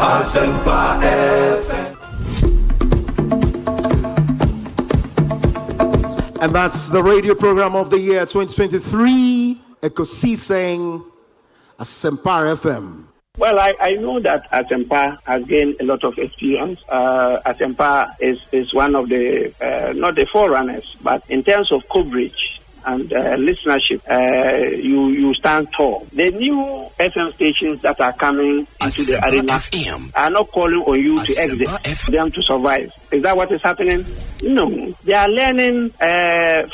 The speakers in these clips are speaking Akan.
Asempa FM. And that's the radio program of the year 2023, Ekosiisen Asempa FM. Well, I know that Asempa has gained a lot of experience. Asempa is one of the, not the forerunners, but in terms of coverage and listenership, you stand tall. The new FM stations that are coming into the arena are not calling on you to exit, them to survive. Is that what is happening? No. They are learning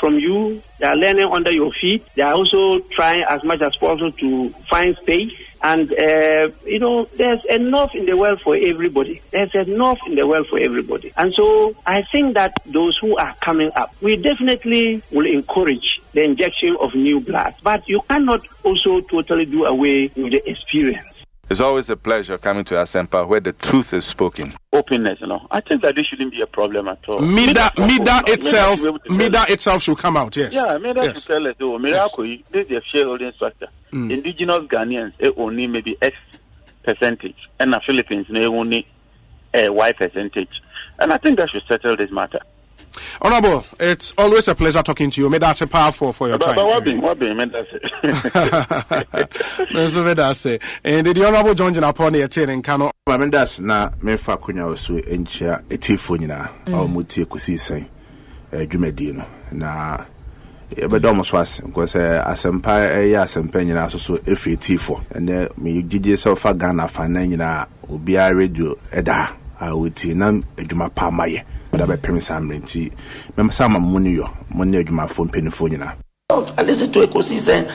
from you. They are learning under your feet. They are also trying as much as possible to find space. And, there's enough in the world for everybody. There's enough in the world for everybody. And so I think that those who are coming up, we definitely will encourage the injection of new blood. But you cannot also totally do away with the experience. It's always a pleasure coming to Asempa where the truth is spoken. Openness, I think that this shouldn't be a problem at all. Mida itself should come out, yes. Yeah, Mida should tell us, Miracle, this is a shareholding structure. Indigenous Ghanaians, only maybe X percentage, and the Philippines, they only Y percentage. And I think that should settle this matter. Honorable, it's always a pleasure talking to you. May that say powerful for your time. What being, may that say? And the Honorable John upon the attending cannot. That's na me fa kunya osu enchia etifo nyina o mutie Ekosiisen dwumadi na ebedo so as because Asempa Asempa nyina so efi etifo and me gigi so fa Ghana fa na nyina obi a radio eda a wuti na adwuma pa maye da be pem samrenti mem sama muni adwuma fo mpenifo nyina. I listen to Ekosiisen.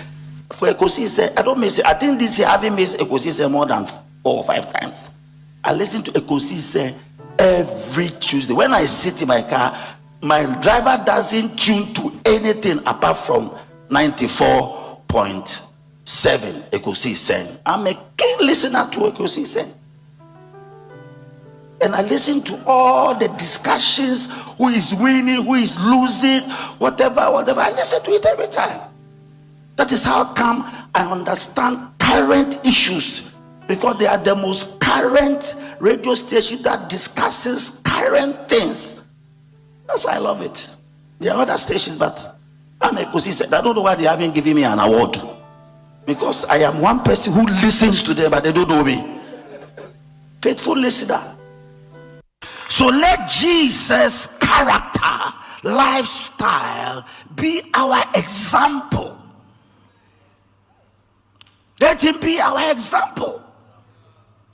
For Ekosiisen, I don't miss it. I think this year I haven't missed Ekosiisen more than 4 or 5 times. I listen to Ekosiisen every Tuesday. When I sit in my car, my driver doesn't tune to anything apart from 94.7 Ekosiisen. I'm a keen listener to Ekosiisen. And I listen to all the discussions, who is winning, who is losing, whatever. I listen to it every time. That is how come I understand current issues. Because they are the most current radio station that discusses current things. That's why I love it. There are other stations, but I'm Ekosiisen. I don't know why they haven't given me an award. Because I am one person who listens to them, but they don't know me. Faithful listener. So let Jesus' character, lifestyle be our example. Let him be our example.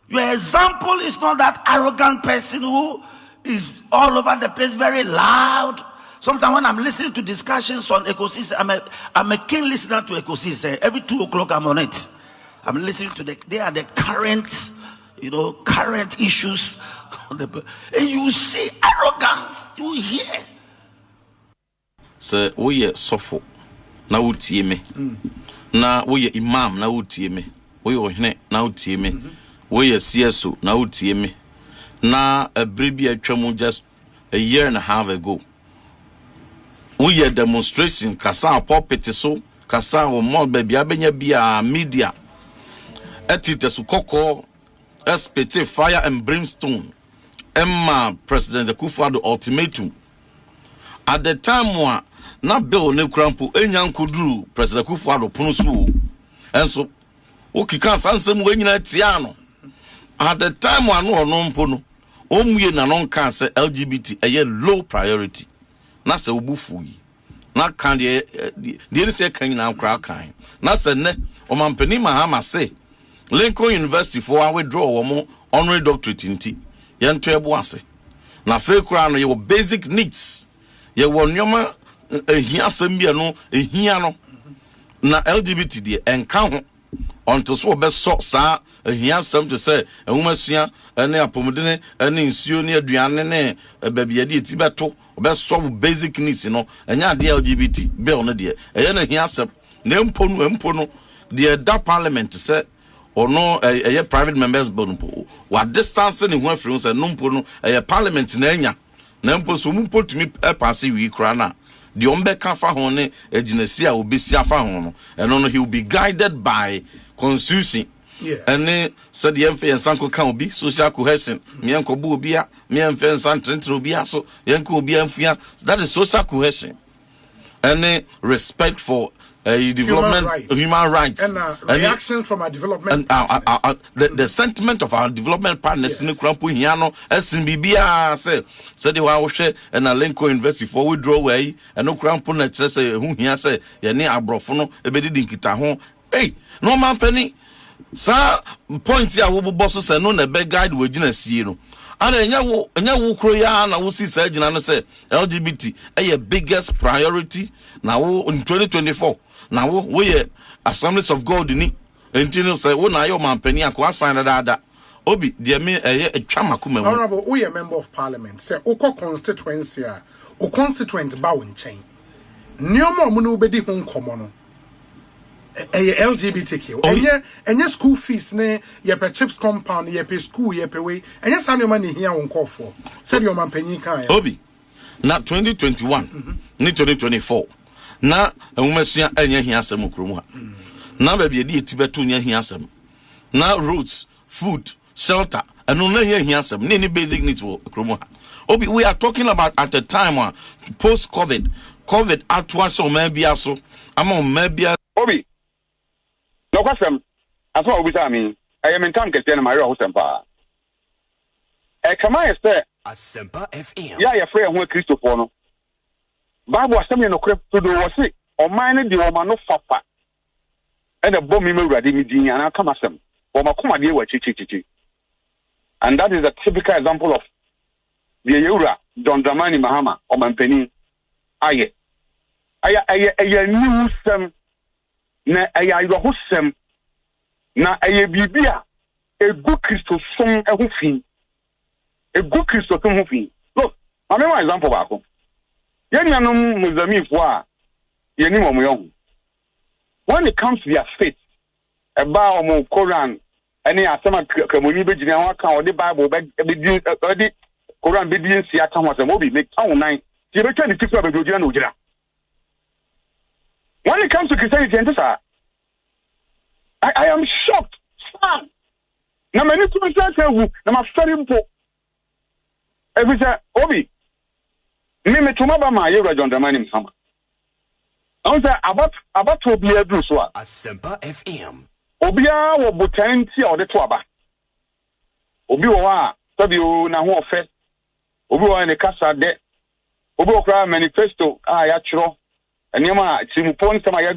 Your example is not that arrogant person who is all over the place, very loud. Sometimes when I'm listening to discussions on Ekosiisen, I'm a keen listener to Ekosiisen. Every 2 o'clock I'm on it. I'm listening to they are the current, current issues. And you see arrogance. You hear. So we are suffer. Now we tie me. Na we imam na utie me we ohene na utie me we CSO na utie me na abrebi atwam just a year and a half ago we demonstration kasa pulpit so kasa wo mo ba bia benya bia media etite so kokko espete fire and brimstone emma President Akua the ultimatum at the time na bill ne krampo enyankuduru President Akua do pono so enso okika sansem wanyina tia no at the time one no mpo no omue na no kan se LGBT eye low priority na se obufu yi na kan de ne se kan na kra kan na se ne o mampani mahama se Lincoln University for our withdraw wo honorary doctorate nti ye nto ebo ase na fe kra no ye basic needs ye wo nyoma ehia sambia no ehia no na LGBT de enka ho onto so obeso sa ehia sam to say ehumasuya ene apomudene ene nsuo ne aduane ne babia de eti beto obeso basic needs no enya de LGBT bill no de eye na ehia sam na mpo no de da parliament say or no a private members bill no what distance ne ho afiri say no mpo no parliament na enya na mpo so mpo tumi pass wi kra na the ombeka fa ho ne aginasi a obesi afa ho no eno no he will be guided by constitution Any said the Emfe and Sanko can be social cohesion. Mianko Bubia, Mianfe and San Trentro so Yanko Bianfia. That is social cohesion. Any respect for development, human rights, and reaction from our development, and the sentiment of our development partners in the Krampu Hiano, SMBBA said they were share and a Lenko University for withdraw away, and no Krampu Nature say whom he has said, Yanni Abrofono, a bedi dinkitaho. Hey, no man penny. Sir, point here, who bosses and no a bad guide with Genus, you know. And then you Kroya, and I will see surgeon and say LGBT a biggest priority now in 2024. Now we Assemblies of God in it. Until say, oh, now your man penny and sign that. Obi, dear me, a chamakum. Honorable, we a member of parliament. Say, Oko constituency, O constituent bowing chain. No more monobedi home common. LGBTQ. And your school fees, ne, your chips compound, your pay school, your pay way, and yes, how your money here on call for. Said your man penny can. Obi, not 2021, ni 2024. Na umesia enya hiasem ukrumwa. Na baby di tibetu nya hiasem. Na roads, food, shelter, and no nya hiasem. Ni basic needs ukrumwa. Obi, we are talking about at a time post COVID atwa so maybe aso. Ama maybe Obi. No question. As well with me. I am in town get my Asempa. Come on, say Asempa FM. Yeah, your friend who Christopher no. Bible assembly no crap to do was it or mine the woman no fapa and a bomb me ready me and I come as them or my come dear chichi. And that is a typical example of the Eura John Dramani Mahama or Mampeni. Aye new sem na ayahosem na ayebibia a good Christo song a hoofing a good Christo song hoofing. Look, I mean my example back. Yanyanum Muzami Fwa Yanimo Young. When it comes to their faith, about Koran, any Asama Kamuni Bejina or the Bible, the Koran Bedian Siaka was a movie, make town 9. You return the people of Ujira. When it comes to Christianity, I am shocked. Now, many people say, I'm a very important. Every say, Obi. Mimi tumaba ma yura John Dramani Mahama. Onza about to be a druswa. Asempa FM. Obia wo butenti or the twaba. Obi wa sabi o na ho ofe. Obi wa ne kasa de. Obi okra manifesto ya chiro. Enema timupon sama ya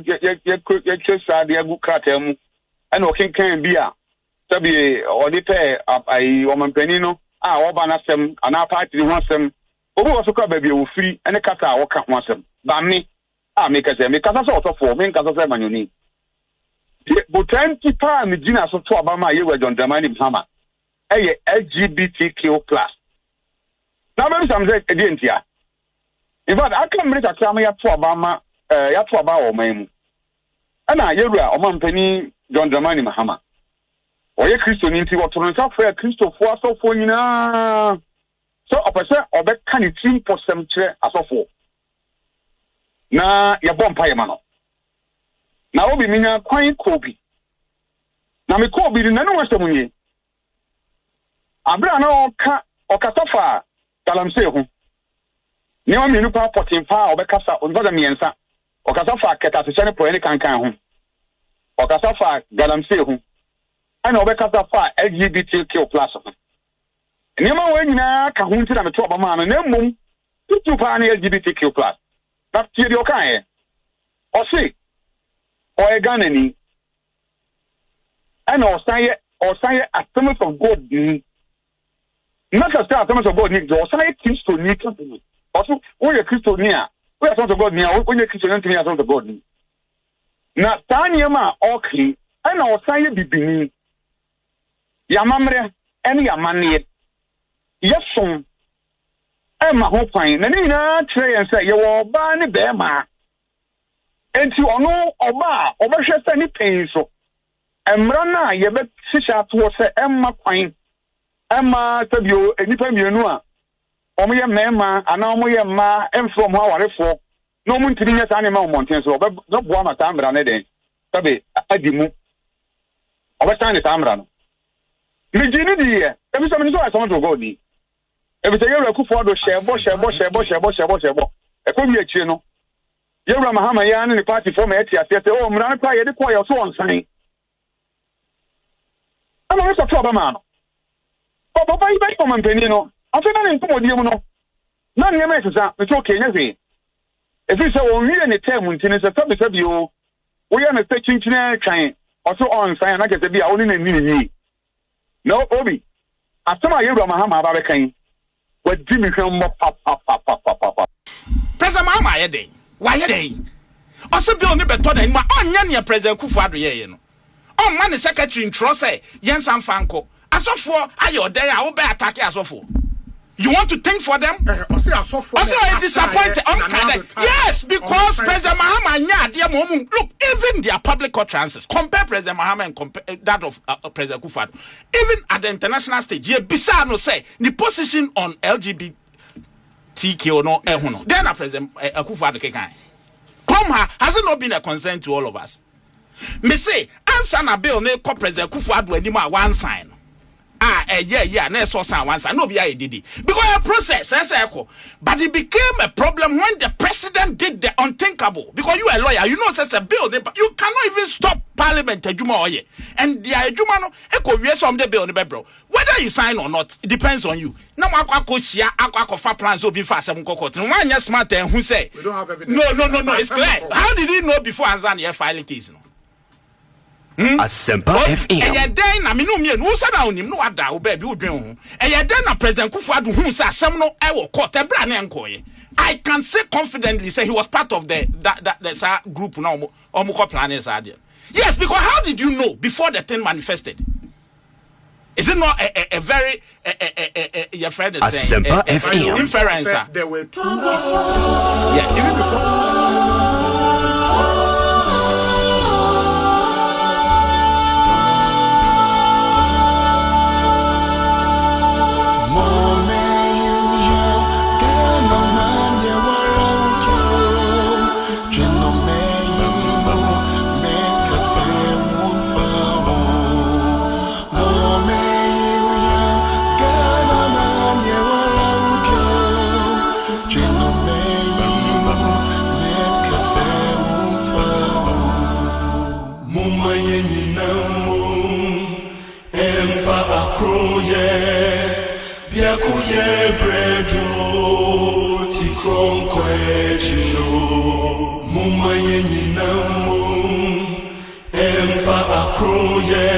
chesa de agu krata mu. Ana o kenkan bia sabi o de pe ai o mampanino oba na sem ana party ho sem. Obi was so baby will free and a cat or cat once. But me, I make a sort of for me, Casa Manuni. But 20 pounds, Gina, so to Obama, you were John Dramani Mahama. A LGBTQ plus. Now, I'm saying again here. In fact, I can read a camera to Obama, or Mame. And I, you're a man penny John Dramani Mahama. Or a Christian into what to run for a Christo for you. So, a person or that kind of team for some chair as of all. Na ya bomb payamano. Na obi minya kwai Kobe. Na me Kobe ni nanu wase munye. Abra na okatafa kalamse ho. Ni o minu pa potin pa obekasa onzoda miensa. Okatafa keta se chane poeni kankan ho. Okatafa galamse ho. Ana obekasa fa LGBTQ plus. Nema wenyina ka hunti na meto obama na mmom tutu pa na LGBTQ plus. Na tie de okan o se o e ganani ana o saye Assemblies of God ni not just Assemblies of God ni o saye Christo ni company also o ye Christo ni a o ye Assemblies of God ni a o ye Christo ni Assemblies of God ni na tanyema okli ana o saye bibini ya mamre ene ya manie yeson ma ho kwan na ni na tire yen say ye wo ba ni be ma enti ono oba obehwe say ni pen so emra na ye be sisha to say emma kwan emma tabio enipa mienu a omo ye mema ana omo ye ma emfo mo awarefo no mu ntini nya sa ne ma omonten so no boa mata mbra ne den tabe adimu Overstand the Tamran. The Genie, every time you saw someone to go. Every time you look for the share. A premier channel. Yera Mahama Yan in the party from Etia said, oh, Mranapa, the choir so on sign. I'm not a trouble man. Papa, I come and penino. I feel an important deal. None of your messages, it's okay, nothing. If it's only any term, when it's a topic of you, we are a stitching train, or so on sign, I get to be only in me. No, Obi. After my Yera Mahama Babacan, what Jimmy come up. President Mahama, a day. Why a day? Also, Bill Nibeton and my own President Kufuadu. Oh, man, the secretary in Trosse, Jens and Franco. As of for, are you there? I will be attacking as of for. You want to think for them? Also, I'm disappointed. Yes, because President Mahama, look, even their public utterances, compare President Mahama and compare that of President Kufuadu. Even at the international stage, you bizarre say the position on LGBT. TK no ehuno. Then President Akua kekan. Come has it not been a concern to all of us? Me say answer na bill ne ko President Akua do anima one sign. Yeah, na so sign one sign. No be I did it. Because a process but it became a problem when the president did the unthinkable. Because you are a lawyer, you know says a bill you cannot even stop parliament ejuma oye. And the ejuma no eko wie some the bill ne bro. Whether you sign or not, it depends on you. Now akwa fa plans obi fa asem kokot. One year smart and who say we don't have evidence. No, it's clear. How did he know before Anzan your filing case no? Asempa FM. And yet then I mean no say na onim no wada wo ba bi wo dwen ho. And yet then na President Kufuadu hu say asem no e wo court e bra na enkoye. I can say confidently say he was part of the group now omo planning say there. Yes, because how did you know before the thing manifested? Is it not a very your friend is saying Asempa FM inference? There were two issues. Yeah, even before. Yakuye brejo tikron kwejino mumaye nyinamu emfa akroye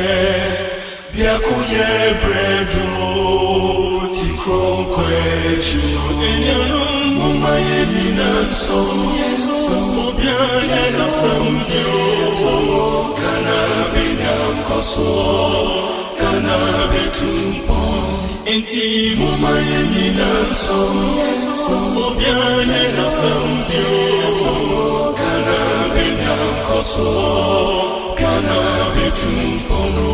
yakuye brejo tikron kwejino enyano mumaye nyinaso obya yeso kana binyam koso kana betumpon Inti mumaye ninaso obiane nasambio kana benya koso kana betumpono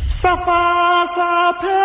Sapa sape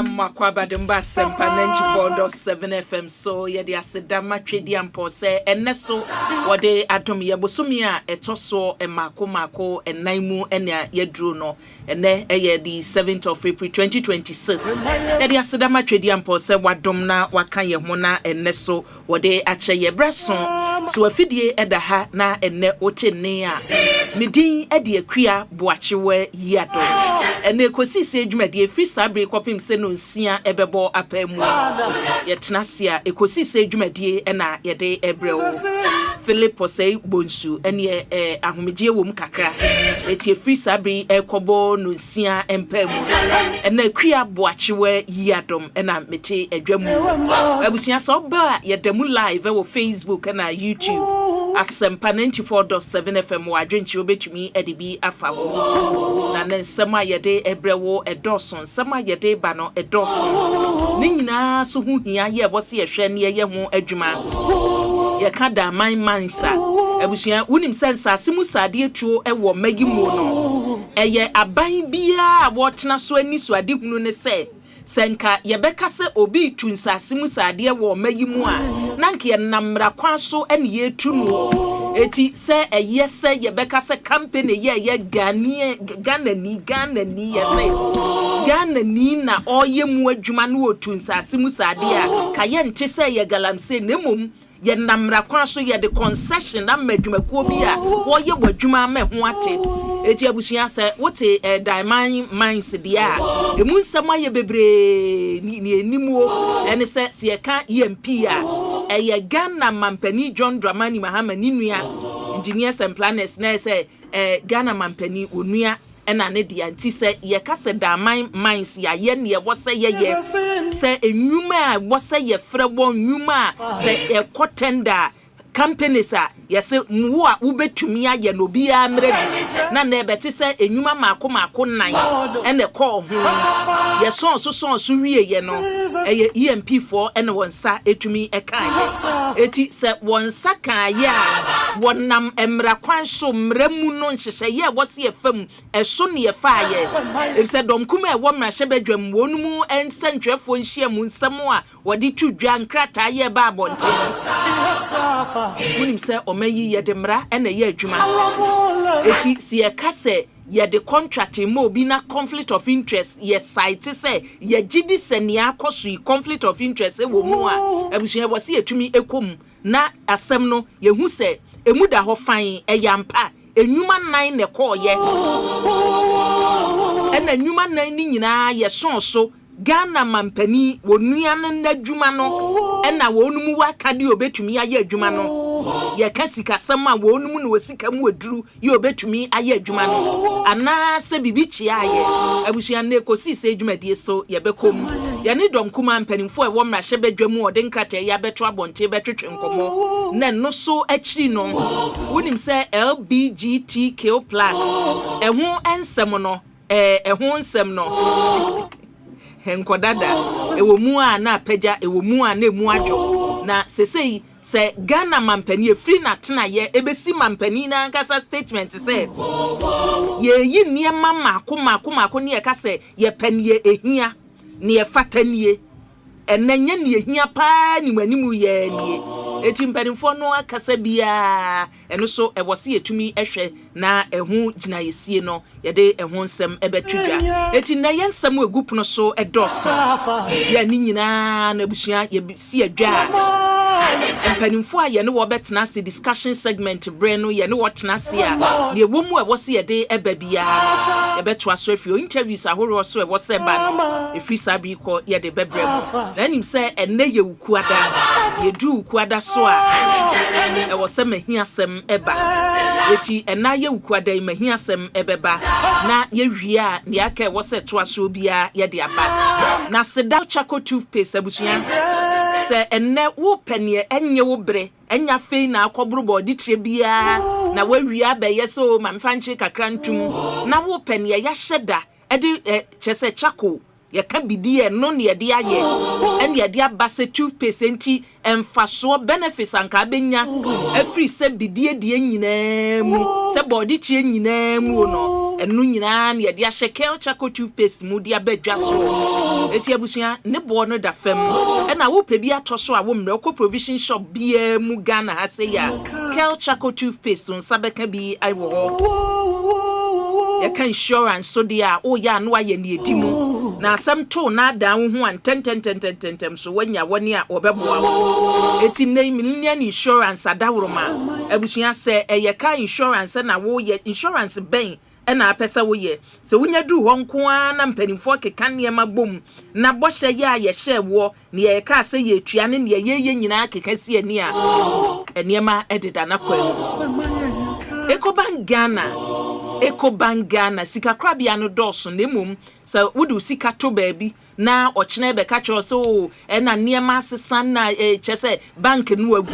Makwabadumba Asempa 94.7 FM. So yedi asedama twedi ampo se enne so wode adom yebosumi a etoso emako enaimu ene yedru no enne eye the 7th of April 2026. Yedi asedama twedi ampo se wadom na waka ye ho na enne so wode ache ye breson so afidie eda ha na enne otene a medin ede akua Boakyewaa Yiadom enne Ekosiise adwumade free sabre kopim se no nsia ebebo apamu yetnasia Ekosiise adwumade ena yede ebrewo Philip Osei Bonsu ene ahomegye wom kakra etie free sabre ekobo no nsia empamu ena akua Boakyewaa Yiadom ena mete adwamu abusia so ba yedemu live wo Facebook na YouTube Asempa 94.7 FM wadwenchi obetumi edibi afa ho na nsema yede ebrewo edoson nsema yede ba no edoson ni nyina so hu hia ye bose yehwe ne ye ho adwuma ye kada mansa abusia wonim sense asemu sade etuo ewo magimu no eye aban bia wotena so ani so ade hunu ne se senka yebeka se obi tu nsasemu sade wo magimu a nanke ye namra kwan so ene ye tu no eti se yese yebeka se company ye Ghana ni yese Ghana ni na oye mu adwuma no otu nsasemu sade a kaye nte se ye galamse nemom ye namra kwan so ye de concession na madwumakuo bi a woye bwadwuma ma ho ate eti abusia se wote diamond mines dia emu nsem aye bebre ni enimuo ene se ye ka EMP a eye Ghana mampani John Dramani Mahama ninua engineers and planners na se Ghana mampani onua ena ne dia nti se ye ka se diamond mines ya ye ne wose ye se enwuma a wose ye frebo nwuma se e kotenda companies a yese mu a ubetumi aye no bia mre na na ebeti se enwuma mako nan ene ko ho ye so wie ye no eye EMP4 ene wonsa etumi ekan eti se wonsa kan ye a wonam emra kwan so mramu no nhyehyɛ ye wose ye fam eso ne ye fa ye if se dom kuma e wo mra hye badwam wonumu ensantwefo nhye mu nsam a wode tudwa nkrata ye ba abonte wonim se omayi ye de mra ena ye adwuma eti si ye kase ye de contract mo obi na conflict of interest ye site se ye gidi se ne akoso conflict of interest e wo mu a abusia wo se etumi ekom na asem no ye hu se emu da ho fan eyampa enwuma nan ne ko ye ena enwuma nan ni nyina ye so Ghana mampani wonua na adwuma no ena wonumu wakade obetumi aye adwuma no ye kasika sama wonumu na wasika mu aduru ye obetumi aye adwuma no ana se bibichi aye abusia na Ekosiise adwumadie so ye bekom ye ne dom kuma mpanimfo e wo mra hye badwamu ode nkrata ya beto abonte betwetwe nkomo na no so akiri no wonim se LBGTQ+ ehu ensem no ehu nsem no henkodada ewo mu a na peja ewo mu a na emu adwo na sesei se Ghana mampani free na tena ye ebesi mampani na nkasa statement se ye yi niema mako ne ye ka se ye panie ehia ne ye fatanie enenye ne ehia pa ni manimu ye nie eti mpanimfo no akasa bia eno so ewose yetumi ehwe na ehu gina yesie no yede ehu nsem ebetudwa eti na yensem egupuno so edoso ya ni nyina na busua ye si adwa mpanimfo a ye ne wo betena se discussion segment bre no ye ne wo tena se a ne womu ewose yede ebabia ye beto aso afi interviews ahoro so ewose ba no efi sabi ko yede bebre na nim se enne ye ukuada ye du ukuada so a ewose mahiasem eba eti ena ye ukuada mahiasem ebeba na ye hwia ne aka ewose to aso bia ye de aba na seda chako toothpaste abusuan se enne wo panie enye wo bre enya fei na akobro body tre bia na wawia be yeso mamfanchi kakra ntum na wo panie ya hyeda ede chese chako ye ka bidie no ne de aye ene de abase toothpaste enti emfaso benefits anka benya afri se bidie de nyina mu se body tre nyina mu no enu nyina na yɛde ahye Kel Chaco toothpaste mu de abadwa so eti abusua ne bo no da fam na wo pɛ bi atoso a wo mmerɛ ko provision shop bia mu Ghana ha se ya Kel Chaco toothpaste on sabeka bi aiwo ho ya kan insurance so dia o ya no aye ne edimu na asem to na dan ho an ten so wanya woni a obeboa wo eti nei million insurance adawroma abusua se ye ka insurance na wo ye insurance ben na apesa wo ye se wonya du ho nko na mpanimfo keka ne ma bom na bohye ye a ye hye wo ne ye ka se ye tua ne ye nyina keka si ani a enema ededa na kwa Ecobank Ghana sika krabia no doso nemum sa wudu sika to baabi na ochene be ka cho so na niema asesan na chese bank no agu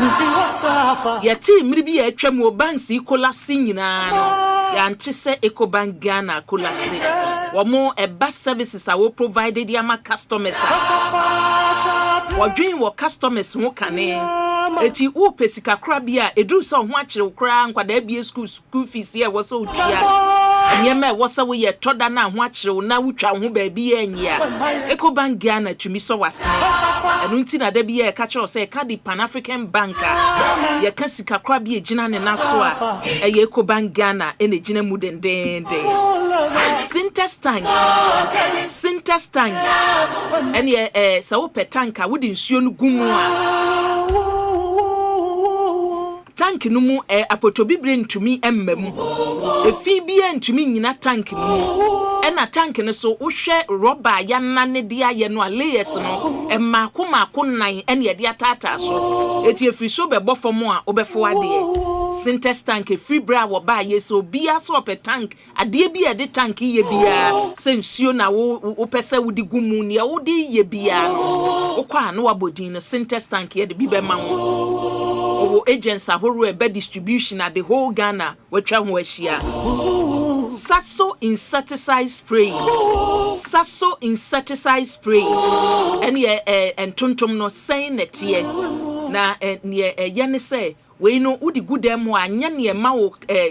ya ti mmiri bi ya atwam o bank si collapse nyina no ya nte se Ecobank Ghana collapse wo mo bus services a wo provided ya ma customers wo dream wo customers ho kane eti wo pesika krabia edu so ho akire kra nkwada bia school fees ye wo so tua nyema wo so wo ye toda na ho akire na wutwa ho baabi anyia Ecobank Ghana tumi so wasene enu nti na da bia ka kire se ka di Pan African Bank ye ka sika krabia gina ne naso a ye Ecobank Ghana ene gina mu dendende Sintex tank ene sa wo pe tanka wo di nsuo no gumu a tank no mu apotobibre ntumi emmam efi bia ntumi nyina tank mu ena tank no so wo hwe rubber ya nane de aye no layers no mako nan ene ye de atata so eti efi so be bofom a obefo ade Sintex tank efi bra wo ba ye so bia so pe tank ade bia de tank ye bia sensuo na wo pese wo di gumu ne wo di ye bia no wo kwa no wabodin no Sintex tank ye de bi be ma wo agents ahoro ebe distribution at the whole Ghana wetwa ho ahia Sasso insecticide spray ene entontom no sen netie na ne ye ne se we no udi gudem ho anya ne ma wo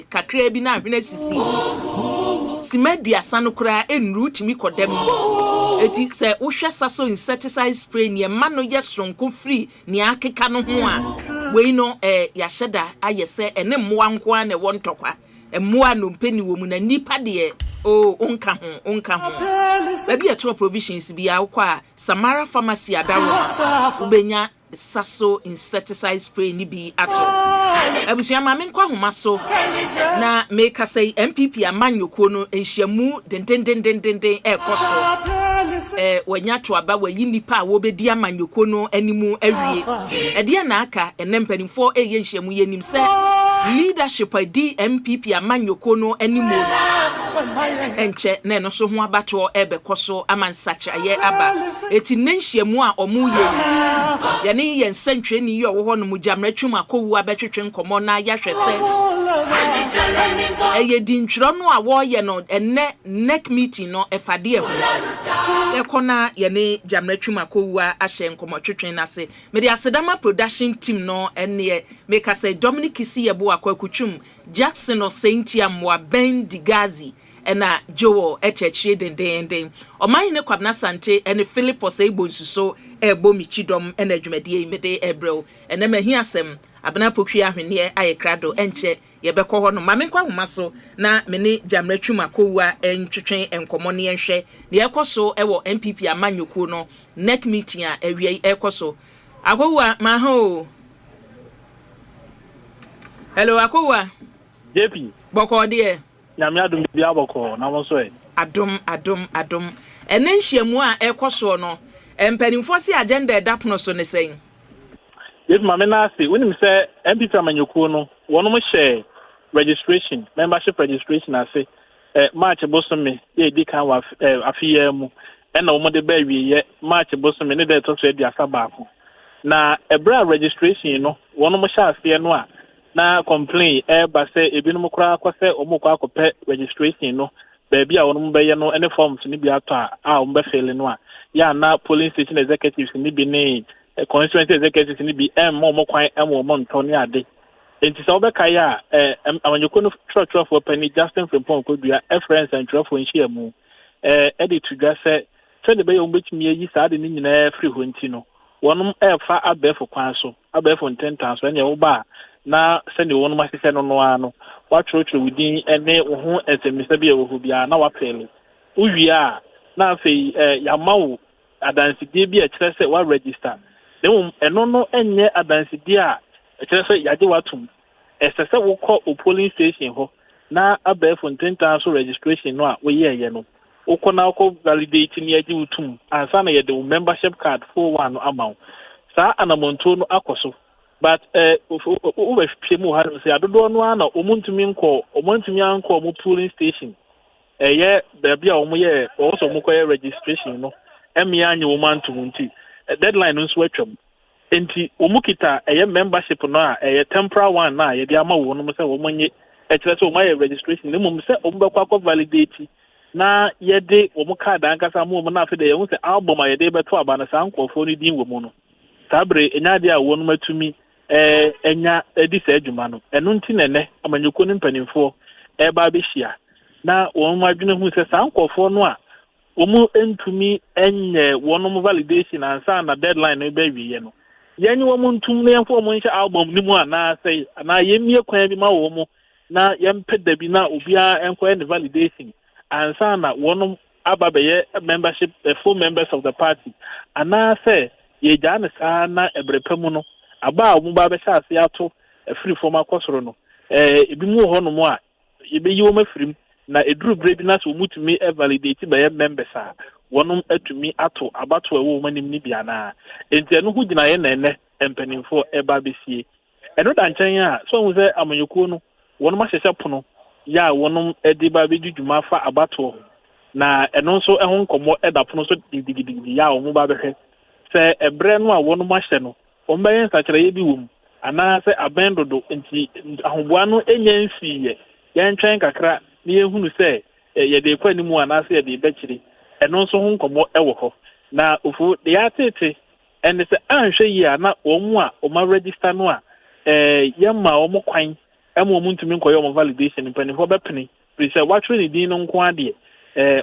kakra bi na hwene sisi simedua sanokura enru timi kodem eti se wo hwe Sasso insecticide spray ne ma no ye sonko free ne akeka no ho a we no ya hyeda ayese ene mmoa nko a ne wo ntokwa mmoa no mpeni wo mu na nipa de onka ho baby eto provisions bia akwa Samara pharmacy adawo ubenya Sasso insecticide spray ni bi ato abusua ma me nkwa homa so na make say MPP amanyoko no enhyiamu dendendendenden ekoso wanya to aba wayi nipa a wo bedi amanyoko no animu awie ede na aka enempanimfo eye nhyiamu yenim se leadership DMPP amanyoko no animu enche na no so ho abato ebekoso amansacha ye aba eti nenhyiamu a omu ye ne yen sentwe ni yo wo ho no mujamratwum akowu abetwetwe nkomo na yahwe se eye dintro no a wo ye no enne neck meeting no efade ho ekona ye ne jamratwum akowu a hye nkomo twetwe na se me de asedama production team no enne make say Dominic Isiyebo akwakutwum Jackson Osentia Mwa Ben Digazi ena Jowo etechie dendenden oman ne Kwabna Sante ene Philip Oseibo nsuso ebo michidom ena dwumadie imede ebrel ena mahi asem abena pokwi ahwene ayekrado enche yebekọ ho no mamenkwa homa so na mene jamratwum akowa entwetwen enkomo ne enhwe ne ekoso ewo MPP amanyoko no neck meeting a awie ekoso akowa ma ho hello akowa JP boko de nyame adom bia boko na wo so adom enenhyiamu a ekoso no empanimfo si agenda edapono so ne sen JP mame na ase wonim se MPP amanyoko no wonom share registration membership registration ase March bosome ye di kan wa afiya mu ena wo de ba wiye March bosome ne de to so di asaba ko na ebra registration no wonom sha afiya no a na complain ba say ebinom kura akose omukwa akopɛ registration no baabi a wonom bɛyɛ no any forms ni bi ato a ombe fail no a ya na polling station executives ni bi ne constituency executives ni bi omokwan omonto ne ade enti sa obekaya amanyoko no trotro for penny Justin Frimpong kodua friends and trofo nhia mu edit to just say the be ombetumi yi sa de ni nyina free ho nti no wonom efa abefo kwan so abefo 10,000 ene wo ba na send wonom asese no no ano wa trotro within ene wo ho esemisa bi e wo bia na wa pele uwia na afei yamawo adansidie bi a kyerɛ sɛ wa register eno no enye adansidie a kyerɛ sɛ yade watum ɛsɛ sɛ wokɔ polling station ho na abɛɛfo 10,000 registration no a woyɛɛyɛ no wokɔ na wokɔ validate ni agye wotum ansa na yɛde wo membership card for one no ama wo saa anamonto no akɔ so but wobɛhwehwɛ mu ha no sɛ adodoɔ no a na ɔmontumi ankɔ ɔmo polling station ɛyɛ baabi a ɔmo yɛ ɔwɔ sɛ ɔmo kɔyɛ registration no ɛmmea anye wo ma nto nti deadline no nso atwam enti omukita membership no a temporary one na ye ama wo no se wo manye ekire se o my registration ne mum se o mbekwa ko validate na ye de wo card ankasa mu na afi de ye hu se album a ye de beto aba na san nkofo ni din wo mu no sabre enya de a wo no matumi enya edi se adwuma no eno nti nene amanyoko ni mpanimfo ba behia na wo madwene hu se san nkofo no a wo mu entumi enye wo no validation ansa na deadline no be wiye no yenyi wo muntum na yemfo mo nhyɛ album ni mu ana sɛ ana yemie kwan bi ma wo mu na yempeda bi na obia enko ne validation ansa na wonom aba bɛyɛ membership full members of the party ana sɛ yegya ne saa na ebrepa mu no aba a wo ba bɛhyɛ ase ato free form akɔsoro no ebi mu hɔ no mu a yebeyi wo mafrim na eduru bre bi na so mutumi validate bɛyɛ members a wonom atumi ato abato ewo manim ni bia na enti eno hu gina ye nene empanimfo eba besie eno da nkyɛn a so hu sɛ amanyoko no wonom ahyehye pono ya wonom edi ba bedwudwuma fa abato na eno nso ɛho nkɔmɔ ɛda pono so digidi ya wo mu ba behwɛ sɛ ebre no a wonom ahyɛ no ombɛyɛ nsakyerɛ ye bi wom ana sɛ abendodo enti ahoboa no enya nsiye yɛn twɛn kakra ne yehunu sɛ yɛde kwa ni mu ana sɛ yɛde bɛkyiri eno nso ho nkɔmɔ ɛwɔ hɔ na ofu de atete ene sɛ anhwɛ yi a na wɔn a wɔn register no a yɛma wɔn kwan ɛma wɔn ntumi nkɔyɛ wɔn validation mpanimfoɔ bɛpene prisɛ watwerɛ ne din no nko adeɛ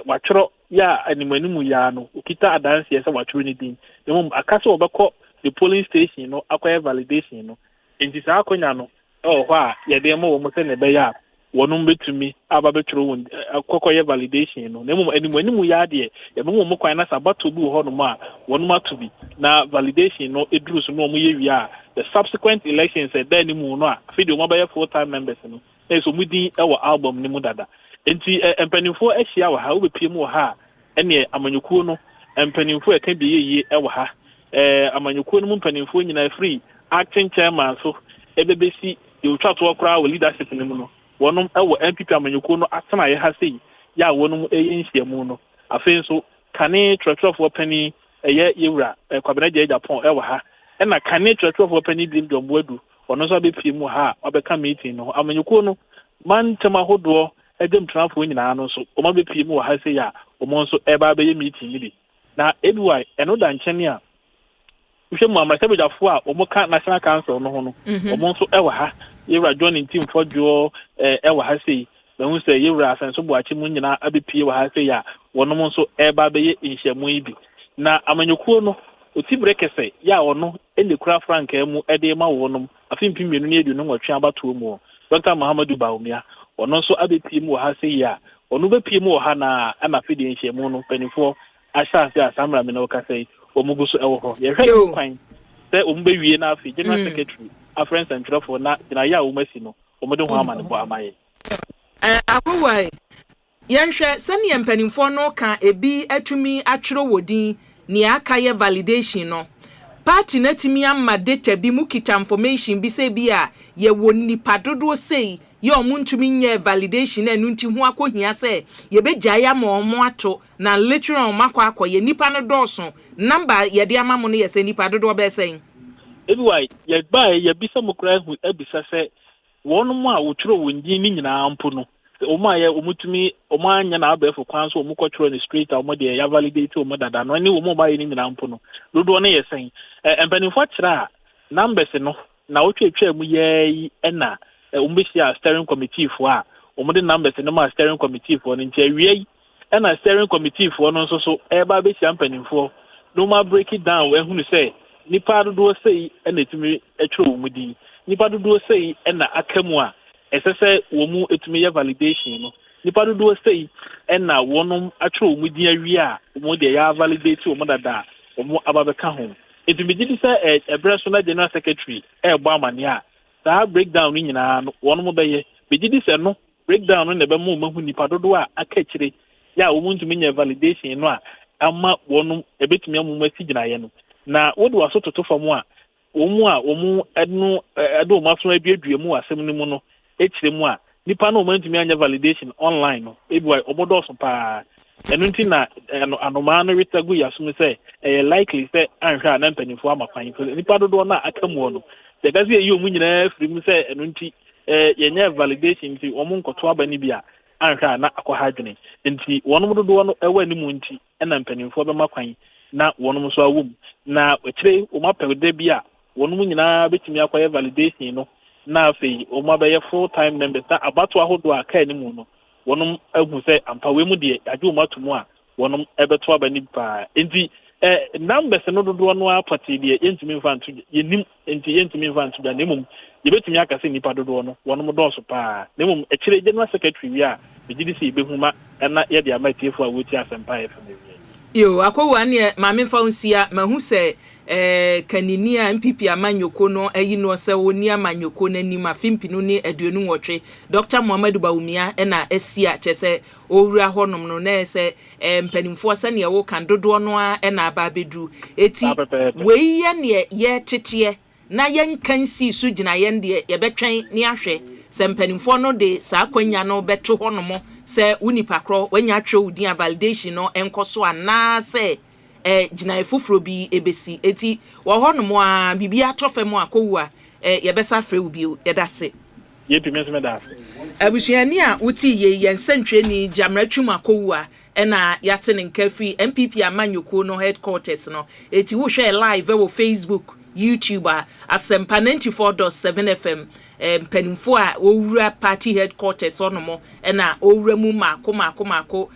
watwerɛ ya animanimu ya no okita adanse sɛ watwerɛ ne din na mmom aka sɛ wɔbɛkɔ the polling station no akɔyɛ validation no enti saa akɔnya no ɛwɔ hɔ a yɛde ma wɔn sɛ ne bɛyɛ a wɔnom betumi aba betwerɛ wɔn akɔkɔyɛ validation no na mmom animanimu ya adeɛ yɛbɛma wɔn kwan na sabato bi wɔ hɔ no ma wɔnom ato bi na validation no eduru so no wɔn yɛ wie a the subsequent elections ɛda ne mu no a afei wɔn abɛyɛ full time members no ɛso mu din ɛwɔ album ne mu dada enti mpanimfoɔ ahyia wɔ ha wobɛpie mu wɔ ha ɛne amanyɔkuo no mpanimfoɔ ɛka bi yie ɛwɔ ha amanyɔkuo no mu mpanimfoɔ nyinaa free acting chairman so ɛbɛbɛsi deɛ otwa toɔ koraa wɔ leadership ne mu no wɔnom ɛwɔ MPP amanyɔkuo no atena yɛ ha sei yɛ a wɔnom ɛyɛ nhyiamu no afei nso kane trɛtrɛfoɔ pani ɛyɛ yɛwura kwabena gye Japan ɛwɔ ha ɛna kane trɛtrɛfoɔ pani bi Domboadu ɔno nso abɛpie mu ha ɔbɛka meeting no amanyɔkuo no mantam ahodoɔ ɛdɛm trafoɔ nyinaa no nso ɔmo abɛpie mu wɔ ha sei a ɔmo nso ɛba abɛyɛ meeting bi na ebiwa ɛno da nkyɛn a wohwɛ mu amasɛbagyafoɔ a ɔmo ka national council no ho no ɔmo nso ɛwɔ ha yɛwura John Ntimfo Dwo ɛwɔ ha sei bɛhu sɛ yɛwura Asenso Boakye mu nyinaa abɛpie wɔ ha sei a wɔnom nso ɛba abɛyɛ nhyiamu yi bi na amanyɔkuo no otibere kɛsɛ yɛ a ɔno ɛne kura frankaa mu ɛde ma wɔnom afimpi mmienu ne aduonu nwɔtwe abatoɔ mu Dr. Muhammadu Baumia ɔno nso abɛpie mu wɔ ha sei a ɔno bɛpie mu wɔ ha na ana afei de nhyiamu no mpanimfoɔ ahyɛ ase a samra me na wɔkasa yi ɔmo gu so ɛwɔ hɔ yɛhwɛ kwan sɛ ɔmo bɛwie na afei general secretary afrɛ nsɛntwerɛfoɔ na gyinayɛ a ɔmo asi no ɔmo de ho ama ne bɔ ama yɛ Akua yɛnhwɛ sɛnea mpanimfoɔ no ka ebi atumi atwerɛ wɔ din nea aka yɛ validation no party na timi amma data bi mu kita information bi sɛ bi a yɛwɔ nipa dodoɔ sei yɛ ɔmo ntumi nyɛ validation na nunti ho akɔhia sɛ yɛbɛgya ya ma ɔmo ato na literal ɔmo akɔ yɛ nipa no dɔɔso number yɛde ama mo no yɛ sɛ nipa dodoɔ bɛ sɛn ebiwa yɛba yɛbisa mo kora hu ebisa sɛ wɔnom a wotwerɛ wɔn din ne nyinaa mpo no ɔmo ayɛ ɔmo tumi ɔmo anya na abɛɛfo kwan so ɔmo kɔtwerɛ ne straight a ɔmo deɛ ya validate ɔmo dada no ne ɔmo ayɛ ne nyinaa mpo no dodoɔ no yɛ sɛn mpanimfoɔ kyerɛ a numbers no na wotwetwe mu ye na umbisia steering committee for a the numbers in the steering committee for an interior and a steering committee for no so eba be champagne for no more break it down when who say nipa do say and it me etro mudi nipa do say and na akamwa esese wo mu etumi ya validation no nipa do say and na wonum atro mudi awi a mo de ya validate wo dada wo ababeka ho etumi gidi say e national general secretary gbamane a that breakdown ni nyina no wonum be ye be gidi say no breakdown no nebe mo mahu nipa dodo a akachire ya wo muntu menya validation no a ama wonum ebetumi amuma sigina ye no na wo de waso toto fam a wo mu enu edo maso abiadua mu asem ni mu no echire mu a nipa no ntumi anya validation online no ebiwa obodo so pa enu nti na anoma no retagu yasum say likely say anhwa na mpanifo amakwan nipa dodo na akamu no de gazi eyi omu nyina free mu say enu nti yenya validation nti omu nkoto abani bia anhwa na akwa hadwene nti wonum dodo no ewa ni mu nti na mpanifo be makwan na wonum so awum na ekire o mapɛde bia wonum nyina betimi akwa validation no na afei o mabaye full time members na abato ahodo aka ni mu no wonum ahu sɛ ampa we mu de adwo matumu a wonum ebeto abani pa nti numbers no dodo no apati de yentimi mfanto yenim nti yentimi mfanto da nemum yebetimi akase nipa dodo no wonum dɔso pa nemum ekire general secretary wi a begidisi behuma na ye de amaitiefo a woti Asempa FM. Yo Akua ne maame fa unsia mahu se kanini a MPP amanyoko no ayi no se woni amanyoko nanim afimpinu ne aduonu nwotwe Dr. Muhammadu Bawumia na asia chese owura honom no na se mpanimfo se ne wo kan dodo no a na aba bedru eti wei ye ne ye tete na yen kansi so gina yen de ye betwen ne ahwe se mpanimfo no de sa kwanya no beto honom se unipa kro wanya twe udin validation no enkoso ana se gina efufuro bi ebesi eti wo honom a bibia tofem akowu a ye besa frɛ ubi ye dase ye bi mesme da abusuani a wuti ye yensentwe ni jamratwum akowu a na yate ne nkafi MPP amanyoko no headquarters no eti wo hwe live wo Facebook YouTube Asempa 94.7 FM mpanimfo a owura party headquarters onomo na owura mu mako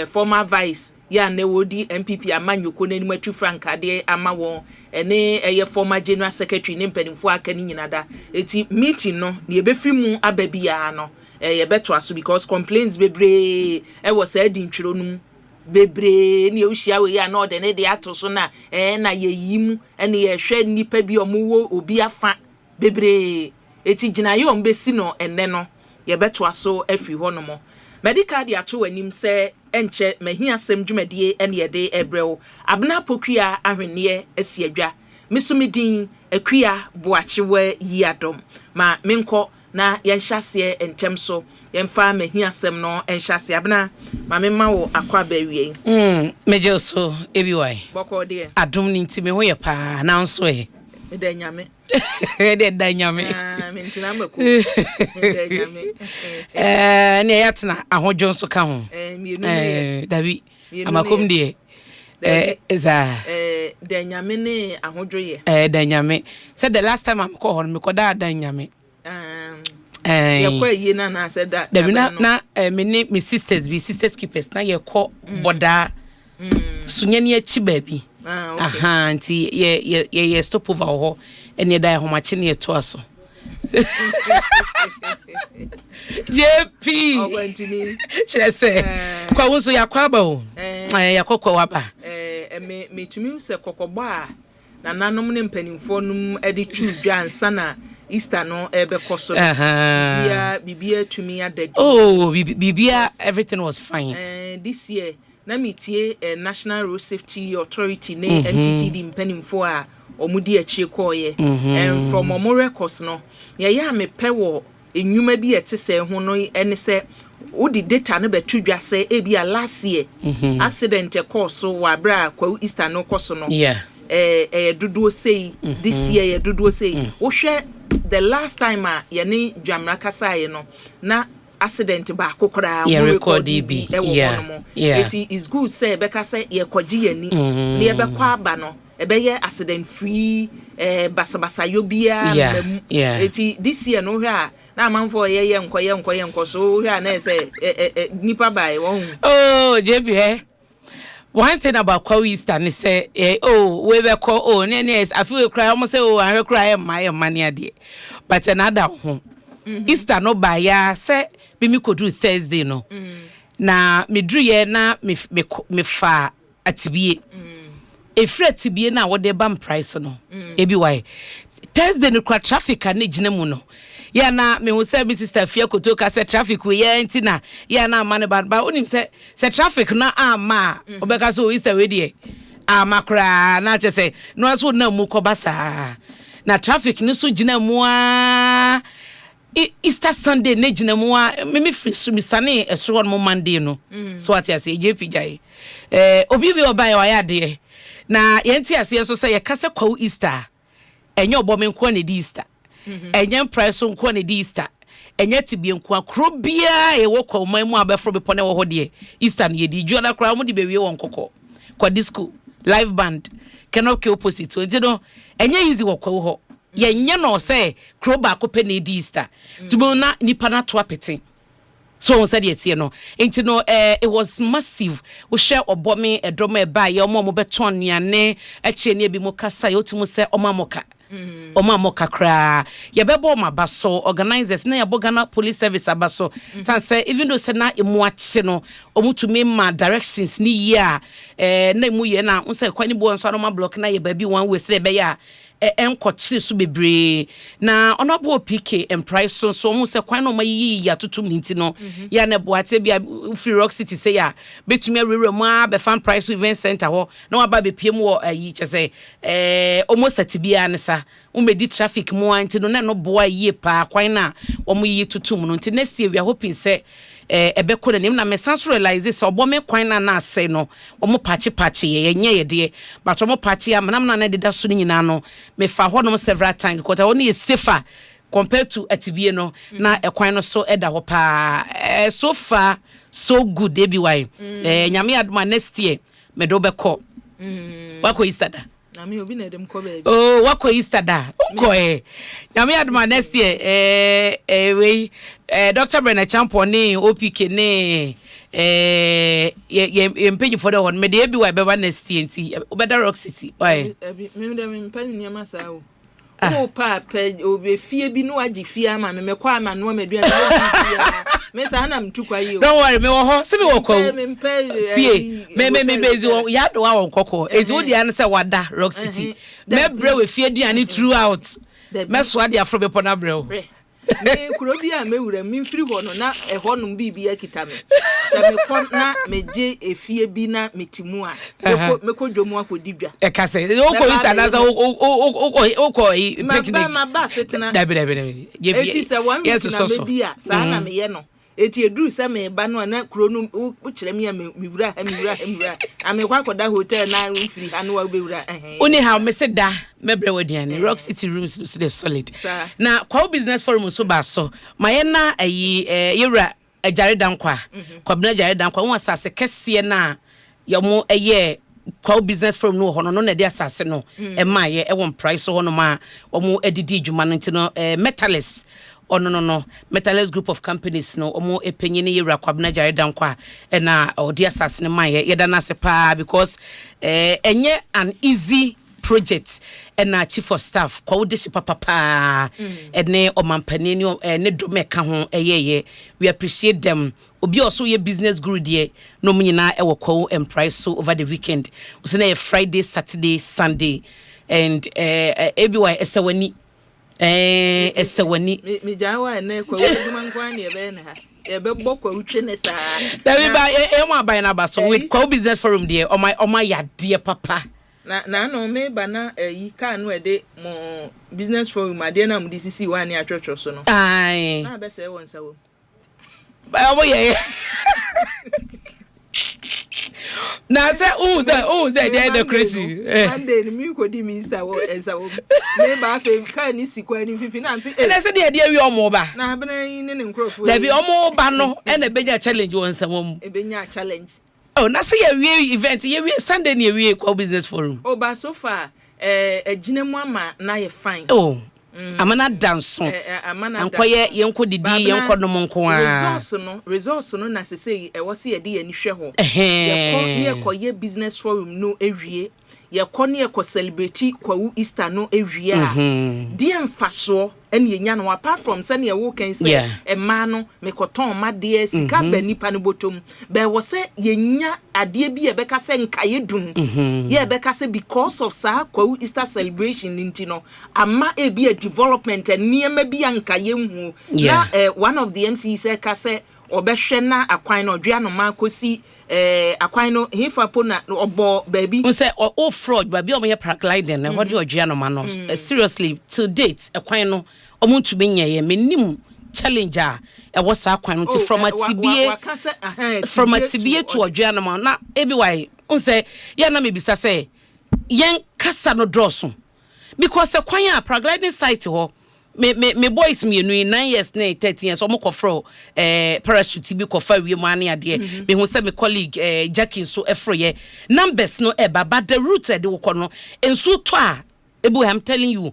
former vice ya ne wodi MPP amanyoko nanim atu frankade ama won ene eye former general secretary ne mpanimfo aka ni nyinada eti meeting no ne ebefi mu ababia no ye beto aso because complaints bebre was said in ntwiro bebre ni ohia we ya no de ne de atoso na na ye yimu ene ye hwe nipa bi omuwo obi afa bebre eti gina ye ombesi no enne no ye beto aso afi honomo medical de ato wanim se enche mahia sem dwumadie ene ye de ebrew abna pokua ahwene asiadwa misumidin akua Boakyewaa Yiadom ma menko na yenhyase entem so yemfa mahia sem no enhyase abna ma memma wo Akwa bawie meje so ebiwai boko de adom ni ntime ho ye pa na nso e de nyame de danyame mentina mako de nyame ne yatna ahodwo nso ka ho dabi amakom de eza de nyame ne ahodwo ye de nyame said the last time I'm call me ko da nyame yakwa yi na said that na me sisters be sisters keepers na ye ko boda sunyani achi baby aha nti ye stop over ho ene da ho machi ne to aso JP chese kwa wuso yakwa ba o yakwa waba me tumi se kokogba na nanom ne mpanimfo num edi twudwa ansa na Easter no ebe koso bibia tumi adadi bibia everything was fine this year na metie National Road Safety Authority ne NTTD mpanimfo a omudi achie koye and from omo records no ye ya me pewo enwuma bi etese ho no ene se odi data no betudwa se e bia last year accident course wa bra kwa Easter no course no duduo sei this year ye duduo sei wo hwe the last time ye ne dwamra kasaye no na accident ba kokora mo record bi it is good say beka say ye kwaji yani ne ye bekwa aba no ebeye accident free basabasa yobia eti this year no hwa na amanfo ye nkoye so hwa na say nipa bai won oh JP one thing about Kwa Easter ni say we be call I feel cry almost say I cry my money ade but another home Easter no by ya say me could do Thursday no na me dru ye na me fa atibie efre atibie na wo de bam price no ebi why Thursday no kwa traffic na gina mu no ya na me wo say me sister fia koto ka say traffic we ya ntina ya na man ba onim say traffic na ama obeka so Easter we de ama kra na che say no so na mu ko basa na traffic ni so gina mu a Easter Sunday na gina mu a me fi mi sane eso on Monday no so what ya say JP jai obi bi obai wa ya de na yenti ase so say ya kasa kwa Easter enye obome nko na di Easter enye price nko na di Easter enye tibie nko akro bia e wo kwa man mu abefro bepo na wo ho de Easter na ye di juoda kra mu di bewie won kokko kwa disco live band cannot ke opposite enti no enye easy wo kwa ho ye nye no say kro ba ko pe na di Easter tubo na nipa na to apete so on said yet no enti no it was massive we share obome edroma ba ye omo mo beton ne a che ne bi mo kasa ye otumo se omamoka omamoka kra ye bebo ma baso organizers na ye bogana police service abaso san say even though say na emu ache no omutumi ma directions ni ye na emu ye na on say kwani bo nso no ma block na ye ba bi one way say be ya enkochi so bebre na onabo PK and price so mu se kwan no mayi ya tutum nti no ya na boate bia free rock city say ya betumi awere mu a be fan price event center ho na waba be piem wo ayi che say almost atibia ne sa umedi traffic mu anti no na no boa yie pa kwan na omo yi tutum no nti next year we are hoping say ebeko na nim na me sense realize say obome kwan na say no omo pachi ye nye ye de but omo pachi am na na de so nyina no me fa ho no several times because I only is safer compared to atibie no na ekwan no so eda ho pa so far so good dey be why nyame adoma next year me do beko wako Easter da na me obi na dem ko baby wako Easter da unko nyame adoma next year we Dr. Brenna Champo ne OPK ne ye mpegi for the one me dey be why be next year nti obeda Rock City why me dem mpani niam sa o o pa obe fie bi no agi fie ama me kwa ama no me dua me sa na mtukwa yi o don't worry me wo ho se me wo kwa tie me bezi ya do wa nkoko enti wo dia ne se wada Rock City me bre we fie diane throughout me so ade afro be pona bre o me kuro bi a me wura mi mfiri ho no na ho no bibi akita me se me kon na me je efie bi na metimu a me ko dwomu akodidwa e ka se o ko Easter na o ko picnic ma ba setena dabi eti se wan na me bi a sa na me ye no eti eduru se me ba no na kuro no o kire me me wura ame kwa koda hotel na mfiri ha no wa be wura oni how me se da me bre wadiane Rock City rooms so they solid na kwa business forum so ba so maye na ayi yewura ajare dankwa kwa bna ajare dankwa won asase kese na yemo eye kwa business forum no hono no na de asase no e maye e won price ho no ma omo edidi dwuma no ntino metalist no Metalist group of companies no omo epenye ne yewura kwabna jare dankwa na odi asase ne maye yeda na se pa because enye an easy project and chief of staff kwa udesi papa ene omampani ne domeka ho eyeye we appreciate them obi also ye business guru there no nyina e wo and price so over the weekend we say Friday Saturday Sunday and everywhere esewani me jawa na kwa uduma nkwani ebe na ha ebe bokwa utwe ne sa David ba e mo aban na ba so with kwa business forum there o my yade papa na no me ba na yi ka no ede mo business forum ade na mo DCC one ya twetwo so no ai na be se won sa wo ba mo ye na say the crazy and then me ko di minister wo ensa wo me ba fe ka ni sikwa ni fifi na am say na say dey wi omo ba na abena yin ne nkrofo da bi omo ba no e na benya challenge won sa mom e benya challenge Oh, na say ye event, ye Sunday near we call business forum. Oh, but so far, a jinamama na ye fine. Oh, amana dance. Amana kwaye yenko didi yenko no monko a. Resource no na say e wo se ye de ani hwe ho. Ye koye business forum no ewie. Ye kone ye ko celebrate kwawu Easter no ewie a. Die mfaso ene yenya no apart from say ye wo kan say e ma no me koton ma de sika ba nipa no botom be wo say yenya ade bi ye beka say nkaye dum ye beka say because of sa kwawu Easter celebration nti no ama e bi a development niema bi ankaye hu na one of the MC say ka say obehwe na akwan no dua no ma kosi akwan no hifa po na obo baby we say all fraud baby o me paragliding na what you dua no ma no seriously to date akwan no omuntu benye menim challenger e was akwan no from atibie to odua no ma na ebi why un say ya na me bisa say yen kasa no drosso because akwan a paragliding site ho me boys me 9 years na 13 years omo kofro parachute bi kofa wie mu ane ade me hu say me colleague Jackie so efroye numbers no e baba the route de wo no enso to a ebu I'm telling you ho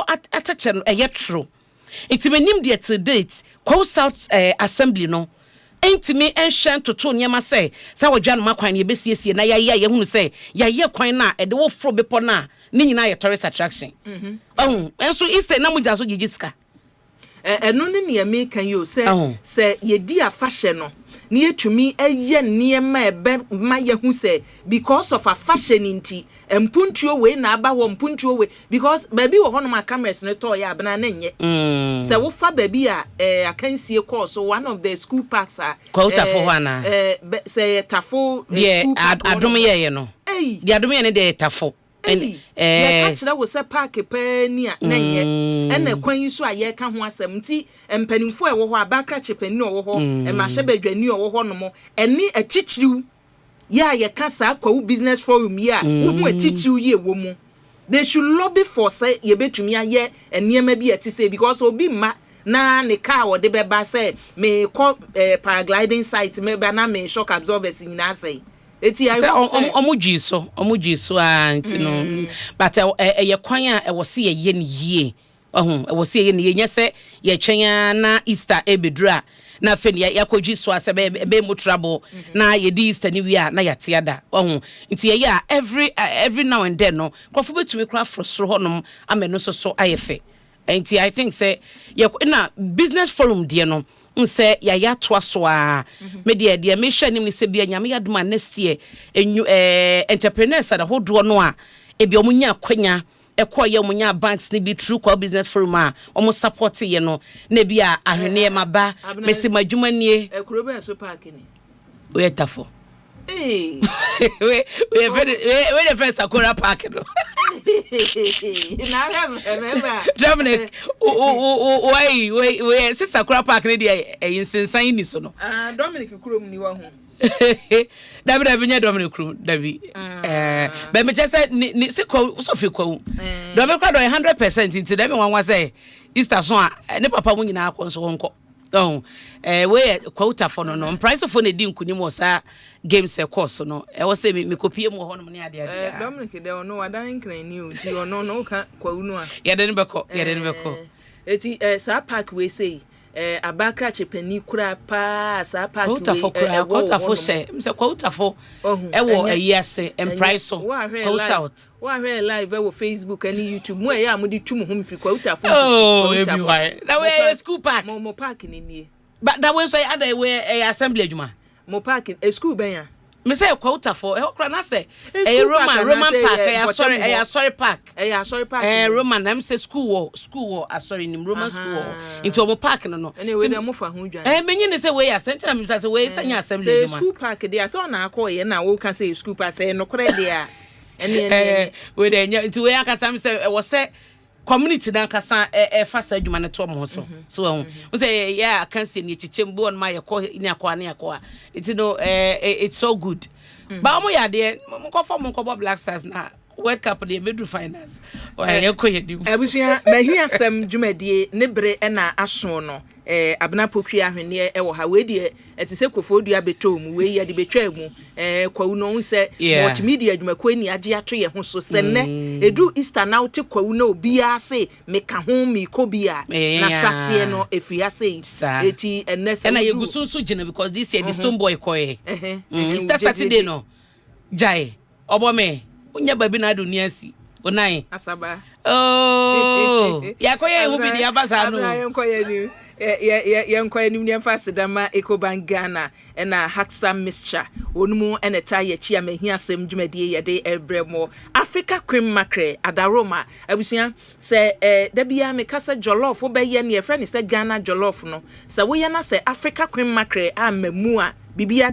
atache no ye true enti menim de to date Coast South assembly no entimi enhyen toto nyema say sa wodwa no makwan ne besiesie na ye hunu say ye kwan na e de wo fro bepo na ni nyina ye tourist attraction enso Easter na mugya so gigiska eno ne me kan yo say ye di afahye no na yetumi eye niema ebe ma ye hu say because of a fashion nti empuntuo we na aba wo mpuntuo we because baby wo hono ma cameras ne to ya abena na nye say wo fa baby a akansie course one of the school parks a kwota for hana say tafo school park adom ye no di adom ye ne de tafo ya kachira wo se park pa ni a nanye ena kwan yi so a ye ka ho asem nti empanimfo e wo ho abakra chepani o wo ho e ma hye badwani o wo ho no mo eni achichiriw ya ye ka sa kwawu business forum ya wo hu achichiriw ye wo mu they should lobby for say ye betumi aye eniema bi ati say because obi ma na ne car wo de beba say me call paragliding site me ba na me shock absorbers nyina say eti I omuji so anti no but ye kwan a wo se ye ne yie e wo se ye ne ye se ye twenya na Easter ebedura na fe ne yakoji so ase be mo trouble na ye di Easter ni wi a na yate ada nti ye ya every now and then no krofo betumi kra frosro honom ameno so ayefe nti I think say ye na business forum de no nse ya toa so a me de me hwa nim ne se bia nyame yadoma next year entrepreneurs ada hodo no a ebi omunya kwanya ekoye omunya banks ne bi true core business forum a omo support ye no na bia ahwene maba mesi madwuma nie ekuro so park ni we tafo we the first Akura park no na remember Dominic we sister Akura park ni dey insensan ni so no Dominic kurom ni wa ho Dabi nya Dominic kurom dabi be me just ni se ko so fi ko Dominic kwa do 100% into dem wan say Easter so a ne papa mu nyina akon so wonko we quota for no price of ne di nkunim o sa games e course no e wo say me kopie mu ho no ne ade Dominic de no wadan kran ni o ti ono no ka kwawu no a ye de ne beko eti sa park we say abakra chepani kura pa sa park we quota for say me say quota for e wo ayase en price so goes out wa here live e wo Facebook and YouTube mu e ya mu di tum home fi quota for everywhere that way school park mo park ni nie but that way so other way assembly adwuma mo park school ben ya me say quota for e okra na say Roman park sorry park Roman am say school sorry nim Roman school into mo park no anyway dem mo fa ho dwan menyi ne say we assembly me say we sanya assembly adwuma school park dey so na akoye na wo kan say school park say no kore dey a ene we dey into we akasa me say we say community dan kasa fasa adwuma ne to mo so so we say yeah I can see ni chichembu on my ni akwa it no it's so good ba mo ya de mo ko form ko Black Stars na World Cup dey be do finals o ye ko ye di abusia ma hi asem dwumadie ne bre na aso no abna pokri ahwene e wo ha we de eti se kofodua beto mu we ye de betwa mu kwawu no se multimedia adwumakwa ni age ato ye ho so se ne edu Easter na wote kwawu na obi ase meka ho mi kobia na sase no efia se eti enese na yegusu so gina because this year the stone boy koye Easter Saturday no jai obome unya baby na adoni asi onai asaba yakoye hu bi dia basa no yakoye ni yakoye ni mfa sedama Ecobank Ghana na Hatsa Mixture onumu eneta ye chia mahia asem dwumadie ye de ebremo Africa cream mackerel adaroma abusia se da bia me kasa jollof wo be ye ne friend se Ghana jollof no se wo ye na se Africa cream mackerel amamu a bibia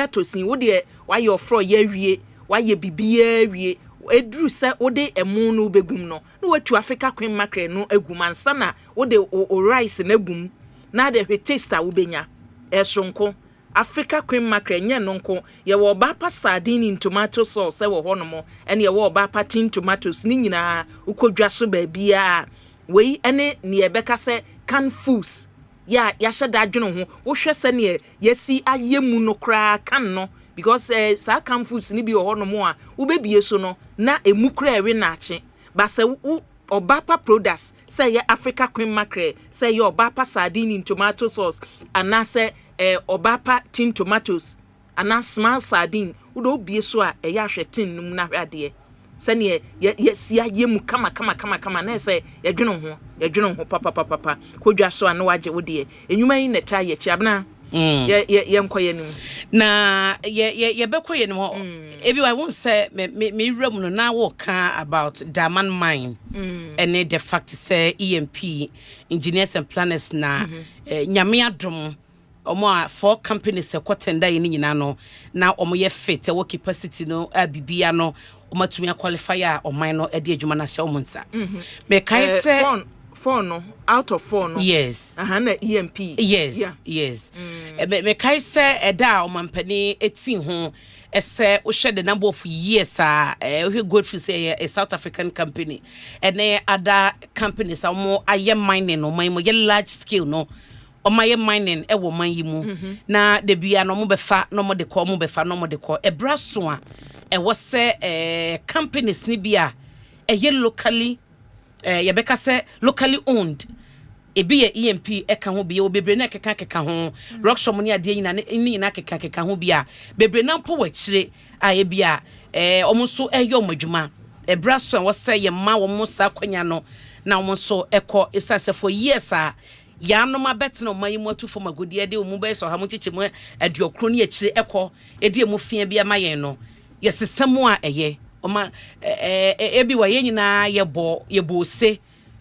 tosin wo de wa ye ofro ye wie wa ye bibia wie edru se wode emu no begum no na watu Africa cream mackerel no agum ansa na wode o rice na agum na de taster wo benya esonko Africa cream mackerel nye no nko ye wo ba pa sardine in tomato sauce wo honomo ene ye wo ba pa tin tomatoes ni nyina ukodwa so ba bia wei ene ne ye beka se can foods ya sheda adwene ho wo hwe se ne yesi ayemu no kra kan no because sa can foods ni bi ho no mo a wo bebie so no na emukra ewe na ache ba se obapa products say ye Africa cream mackerel say ye obapa sardine in tomato sauce and say obapa tin tomatoes and small sardine wo do bie so a ye ahwe tin num na hwade sene ye sia ye mu kama na say ye dwene ho papa kodwa so an waje wo de enwuma yi neta ye chiabna ye nkoye nim na ye bekoye nim ho ebi I won't say me rem no na wo ka about diamond mine and the fact say EMP engineers and planners na nyame adom omo a 4 companies e kwatenda yi nyina no na omo ye fit e wo capacity no abibia no omo tumi qualify a oman no e de adwuma na hye omo nsa me kai say four no out of 4 no yes na EMP yes me kai say eda o mampani etin ho ese wo hwe the number of years we go through say a South African company and other companies are aye mining no mine mo ye large scale no o maye mining e wo man yimu na de bia no mo befa no mo de ko mo befa no mo de ko e braso a e wo say companies ni bia e ye locally yebeka say locally owned ebi ye EMP eka ho bia obebre na keka ho rockshop ni ade nyina keka ho bia bebre na mpo wachire aye bia omonso eyo madwuma ebraso wo say ye ma wo mo sa kwanya no na wo so eko esase for years ya no ma bet no man yimu atu for magodi ade omu be so ha mo chiche mu aduokro ni achire eko ede emu fia bia mayen no yesesemu a eye oma ebi wa ye nyina ye bo se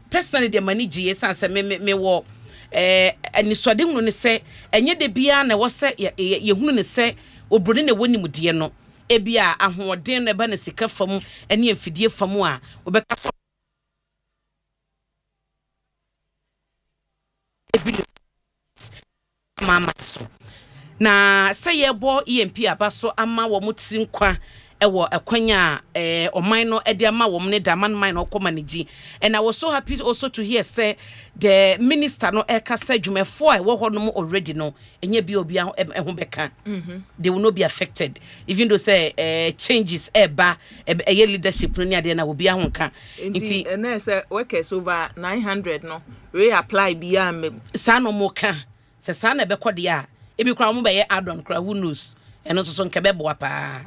personally the manage ye sanse me wo anisode hunu ne se enye de bia na wo se ye hunu ne se obrone ne woni mudie no ebia ahoden na ba na sika fam ene afidie fam a obeka mama so na say ye bo EMP abaso ama wo mutin kwa ewo ekwanya oman no ede ama wo ne daman mine no manage and I was so happy also to hear say the minister no eka say dwumefo a wo ho no already no enye bi obi ho beka they will not be affected even though say changes eba leadership no ade na obi ho nka nti na say workers over 900 no we apply bia sa no mo ka se sa na be kode a ebi kra mo be ye add-on kra who knows eno so nkebe boa pa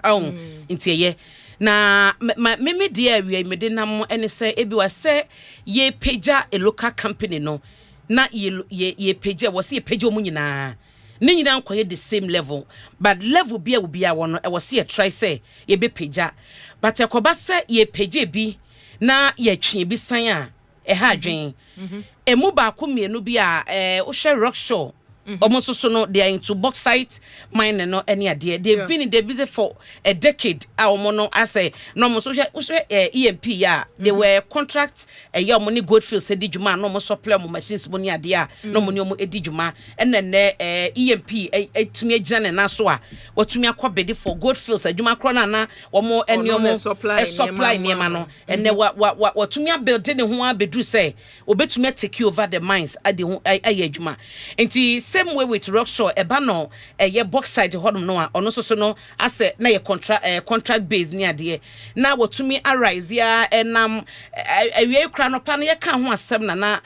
nti ye na me dia wi me de nam ene se ebi wa se ye peja a local company no na ye peja was ye peja omu nyina ni nyina nkoye the same level but level bia wono e was ye try say ye be peja but yakoba se ye peja bi na ye twi bi san a e ha dwen emu ba ko mienu bi a wo hwe rock show almost so no they are into bauxite mining no any idea they've been in the business for a decade mono I say no mo so EMP ya they were contract your money Goldfield said djuma no mo supply mo machines money idea no money mo edjuma and then EMP etumi agina na so a watumi akobedi for Goldfields adjuma krona na omo eniomo supply niema no and then watumi build the ho abedru say obetumi take over the mines ade ho ayadwuma enti same way with Rockshore eba no ye bauxite hodom no a ono so no ase na ye contract base ni ade na watumi arise ya enam awie kra no pa no ye ka ho asem na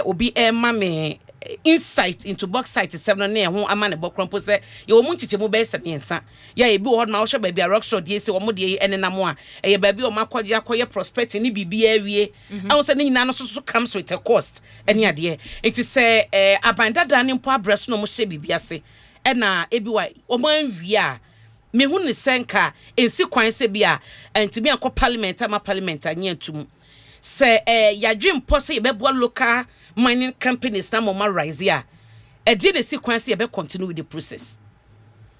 obi mame insight into bauxite 7 na ho amane bokrompo se ye wo munchiche mu be semiensa ya ebi wo hodom a wo hwe ba bia Rockshore die se wo mo de enenam a ye ba bia o makoje akoye prospect ni bibia awie awo se ni nyina no so comes with a cost eni ade it is abandada ni mpo abreso no mo hye bibia se na ebi wa o man wi a me hu ni senka ensi kwan se bia entimi akọ parliament ama parliament anya ntum se yadwe mpo se ye bebo local mining companies na mo rise ya e dey sequence ye be continue with the process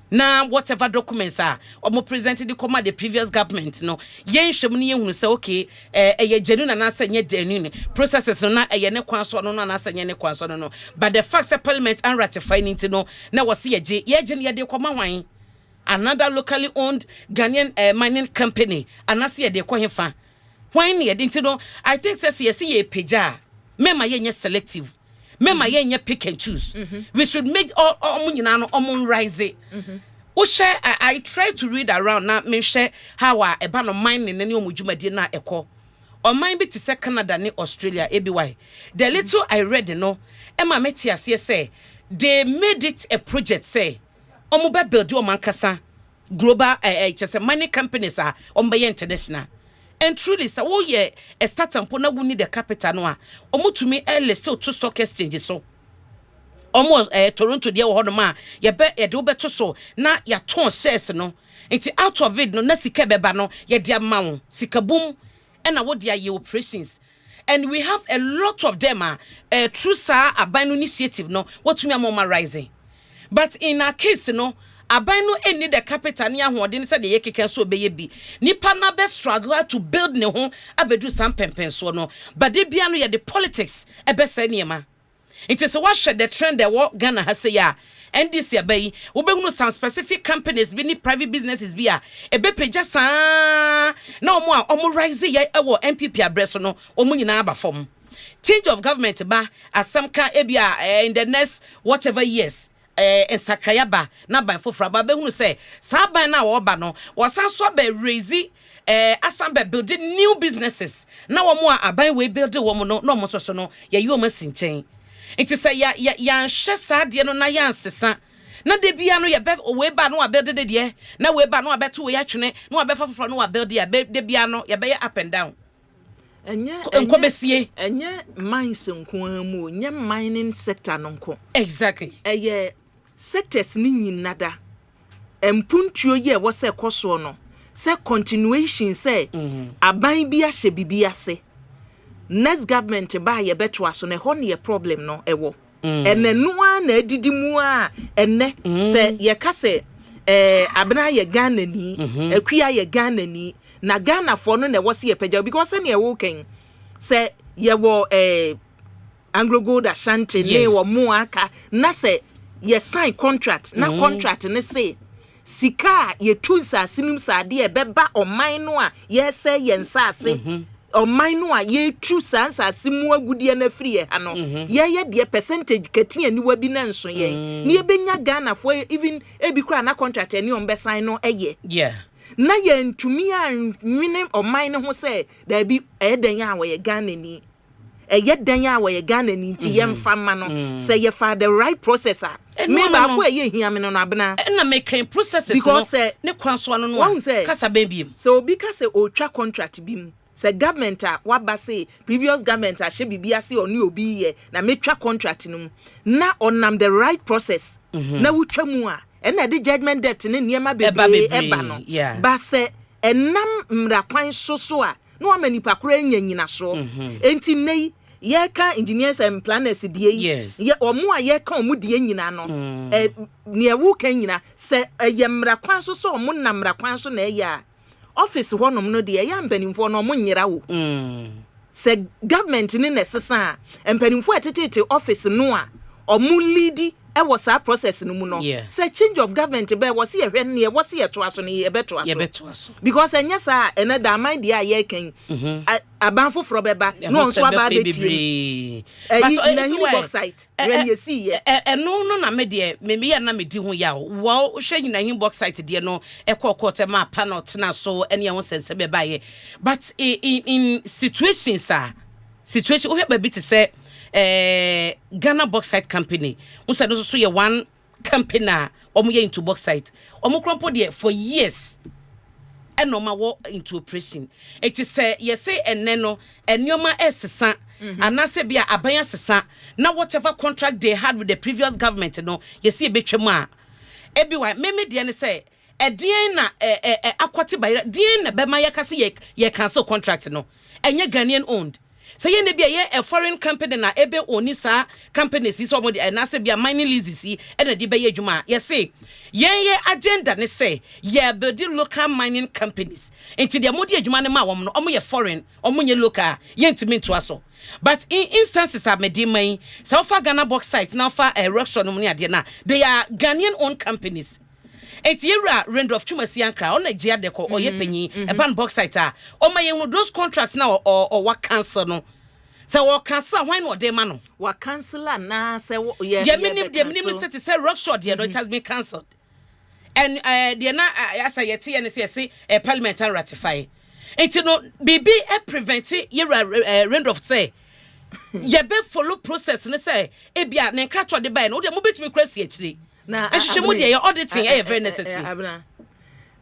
now whatever documents are omo presented the command the previous government no yen hwem ne yehunu say okay ye genuine na say nye genuine processes no na ye ne kwanso no na say nye ne kwanso no but the fact that parliament and ratifying it no na was ye je ne de koma wan another locally owned Ghanaian mining company anase ye de kwohefa when ye de no I think say ye peja mema ye selective mema ye pick and choose we should make all nyina no omon rise I try to read around now me share how eba no mining ne omudwumadi na ekọ o mine bi to say Canada ne Australia ABY the little I read no ema meti ase say they made it a project say omo be build o mankasa global just mining companies are ombe international. And truly, so oh yeah, a start and pona wuni the capital no omo to me still two stock exchanges so almost Toronto dia wo hodoma ye be ye do beto so na ya ton shares no enti out of it no na sika beba no ye dia ma sika boom and what dia ye operations and we have a lot of them true sa aban initiative no what to me am rising but in our case no aban no any the capital ni ahode say the yekeke so obeye bi nipa na be struggle to build ne ho abedu some pempen so no but de bia no ye the politics e be say niema it is what share the trend that what Ghana has say ya and this year bay obehunu some specific companies be ni private businesses be a be peja sa na omo rise ye e wo MPP address no omo nyina aba fom change of government ba asamka e bia in the next whatever years Sakrayaba na ban fofra ba behunu say sa ban na wo ba no wasan so ba raise Asempa building new businesses na wo mo aban we build wo mo no no mo so no ye yi o masinchen it is say ya nhwe sa de no na ya nsesa na de bia no ye be we ba no build de na we ba no abeto we atwene na we fofra no build de bia no ye be up and down enye mines nko amu nye mining sector no nko exactly sectors ni nyinada empuntuo ye wo se koso no se continuation se aban bi ahye bibia se next government ba ye beto aso ne ho ne problem no ewo ene noa na adidi mu a ene se ye ka se abena ye Ghana ni akua ye Ghana ni na Ghana for no na wo se ye pagya because na ye wo ken se ye wo Anglo Gold Ashanti ne wo mu aka na se ye sign contract na contract ne say sika ye tunsa sinum sade e beba oman no a ye say ye nsase oman no a ye tru sansa simu agudie na free ha no ye de percentage katia ni wa bi na nso ye ni e benya Ghana for even e bi kra na contract ni on be sign no eye na ye ntumi a nwene oman no ho say da bi e den ya we Ghana ni eye dan ya we Ghana ni nti ye mfa ma no say ye fa the right processor me ba ko ye hia me no abena na make processes because ne kwanso no no kasa ba biem so obi ka say o twa contract bim say government wa ba say previous government a she bibia say oni obi ye na me twa contract no na onam the right process na wutwa mu a na the judgment debt ne niema bebre eba no ba say enam mra kwan so a no amanipa kura nyanyina so enti nei ye kan engineers and planners die ye omo a ye kan omo die nyina no ne ewu kan nyina se ye mra kwan so omo na mra kwan so na ya office honom no de ya mpanimfo no omo nyira wo se government ni nesesa mpanimfo etetete office no a omo lead e was a process no mu no say change of government be was ye hwe ne was ye to aso ne ye beto aso because enya sa ene da mind dia ye kan aban foforo beba no nso aba beti but na hini box site when you see no na me de me ye na me di ho ya wo hwe nyina hini box site de no ekọ ma panel tena so ene ho sense be ba ye but in situations situation we be to say Ghana Bauxite Company. We said also you one company omo into bauxite. Omo krompo there for years. And no ma wo into operation. It is say you say eneno enyoma esesa and na say bia abanya sesa. Now whatever contract they had with the previous government no you see betwema. Ebi why me dey say edien na akwati by dien na be ma yakase ye cancel contract no. Enye Ghanaian owned. So ye ne bia a foreign company na ebe oni sa companies is omo de na se bia mining leases yi e na de be ye adwuma ye say ye agenda ne say ye build local mining companies enti de modi adwuma ne ma wom no omo ye foreign omo ye local ye ntimi to aso but in instances of medimai so far Ghana Bauxite now far erection no ne ade na they are Ghanaian owned companies. Eti yera Randolph Chumasianka on Yiadom or yepenyi a ban bauxite o ma ye those contracts now or what cancel no so what cancel why no dey man what cancel na say the minimum city say rock short there no it has been cancelled and the na as I yeti and say parliament and ratify enti no bibi e prevent yera Randolph say ye be follow process no say e bia ne nkrato de buy no de mo betimi krasi akire na ehwehwe mu de ye auditing e very necessary abna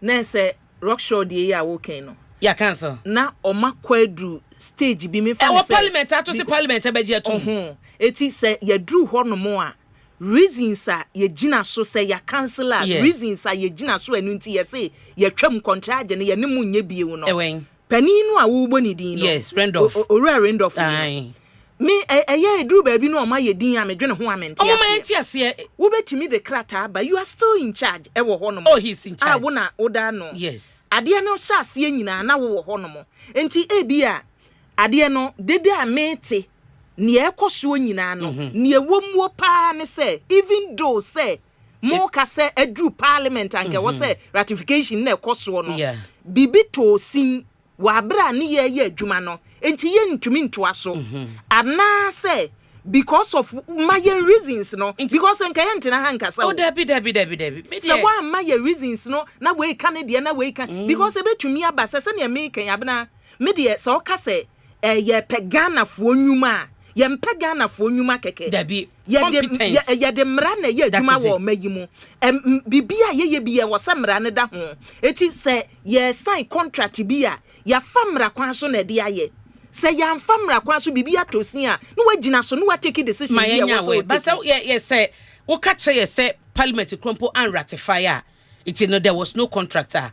na say rockshore de ya wo kan no ya cancel na omakwadru stage bi me fa say parliament ato parliament abaji ato eti say ye dru ho no mo a reasons a ye gina so say ya cancel reasons a ye gina so anu nti ye say ye twam contract ne ye ne mu nya biye no paninu a wo boni din no yes Randolph Randolph me eye edru ba bi no ma ye din a me dwene ho amenti ase wo betimi de krata but you are still in charge e wo ho no oh he's in charge wo na oda no yes ade no sha ase nyina na wo ho no mo enti ebi a ade no dede a mete ne ekoso nyina no ne ewomwo pa ne say even though say mo ka say edru parliament anke wo say ratification na ekoso no bibi to sin wabra ni ye adwuma no enti ye ntumi ntoa so ana say because of my reasons no because enka ye ntina hanka sa oh debi so wa my reasons no na we kan de na we kan because ebetumi aba se na me kan abna me de so ka say ye pegana fo nwuma ye mpegana fo nwuma keke debi ye de mra na ye adwuma wo mayimu bibia ye bia wo samra ne da ho eti se ye sign contract bia ya famra kwan so na de aye se ya famra kwan so bibia tosin a no wagina so no wa take decision bia wo so but so ye say wo ka che ye say parliament crumple and ratify it no there was no contractor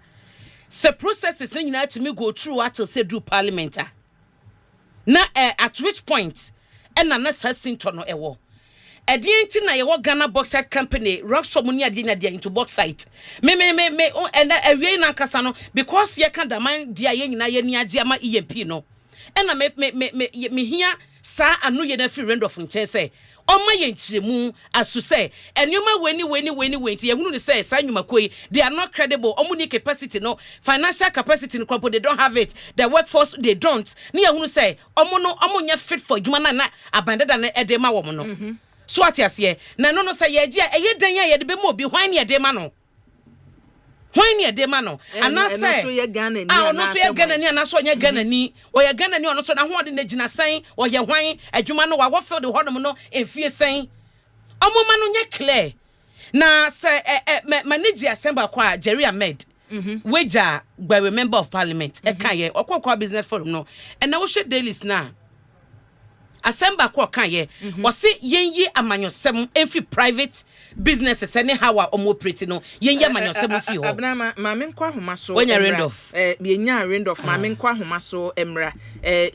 se processes nyina to me go through until say do parliament na at which point and na sasinto no ewo edienti na ye wo Ghana Bauxite Company rock somuni ade na dia into bauxite me and awie na nkasa no because ye kan da man dia ye nyina ye ni age ama EMP no and na me hia sa anu ye na free Randolph nchen say oma ye nchiremu asu say enuma weni ti ye hunu say sa nyuma koi they are not credible omuni capacity no financial capacity no crop they don't have it the workforce they don't ni ye hunu say omunya fit for juma na abandada na edema wo no so atiase na no say ye gia eye dan ya ye de be mo bi hwan ne edema no ana say so ye Ghana ni ana so ye Ghana ni ana so ye Ghana ni o ye Ghana ni ono so na ho de na gina san o ye hwan adwuma no wa field hodom no enfie san omoma no nye clear na say manage Asempa kwa Jerry Ahmed weja by a member of parliament e kan ye okwa business forum no and na wo hwe dailies na Asemba ko kan ye o se yenyi amanyosem every private businesses any how omo operate no yenyi amanyosem fi ho abna ma me nkwa homa so when you end off yenya end off ma me nkwa homa so emra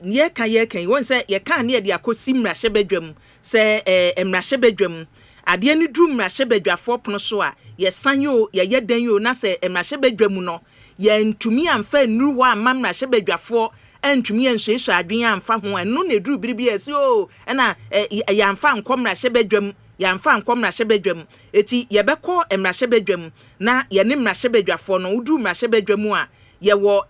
ye kan won se ye kan ne de akosi mra hyebadwam se emra hyebadwam ade ni drum mra hyebadwafo pono so a ye san yo ye yedan yo na se emra hyebadwam no ye ntumi amfa nuru ho amma mra hyebadwafo entumi ensuesu adwen amfa ho eno na duru biribi esi o na yamfa nkomra hyebadwam yamfa nkomra hyebadwam eti yebekọ emra hyebadwam na ye ne mra hyebadwafo no uduru mra hyebadwam a ye wo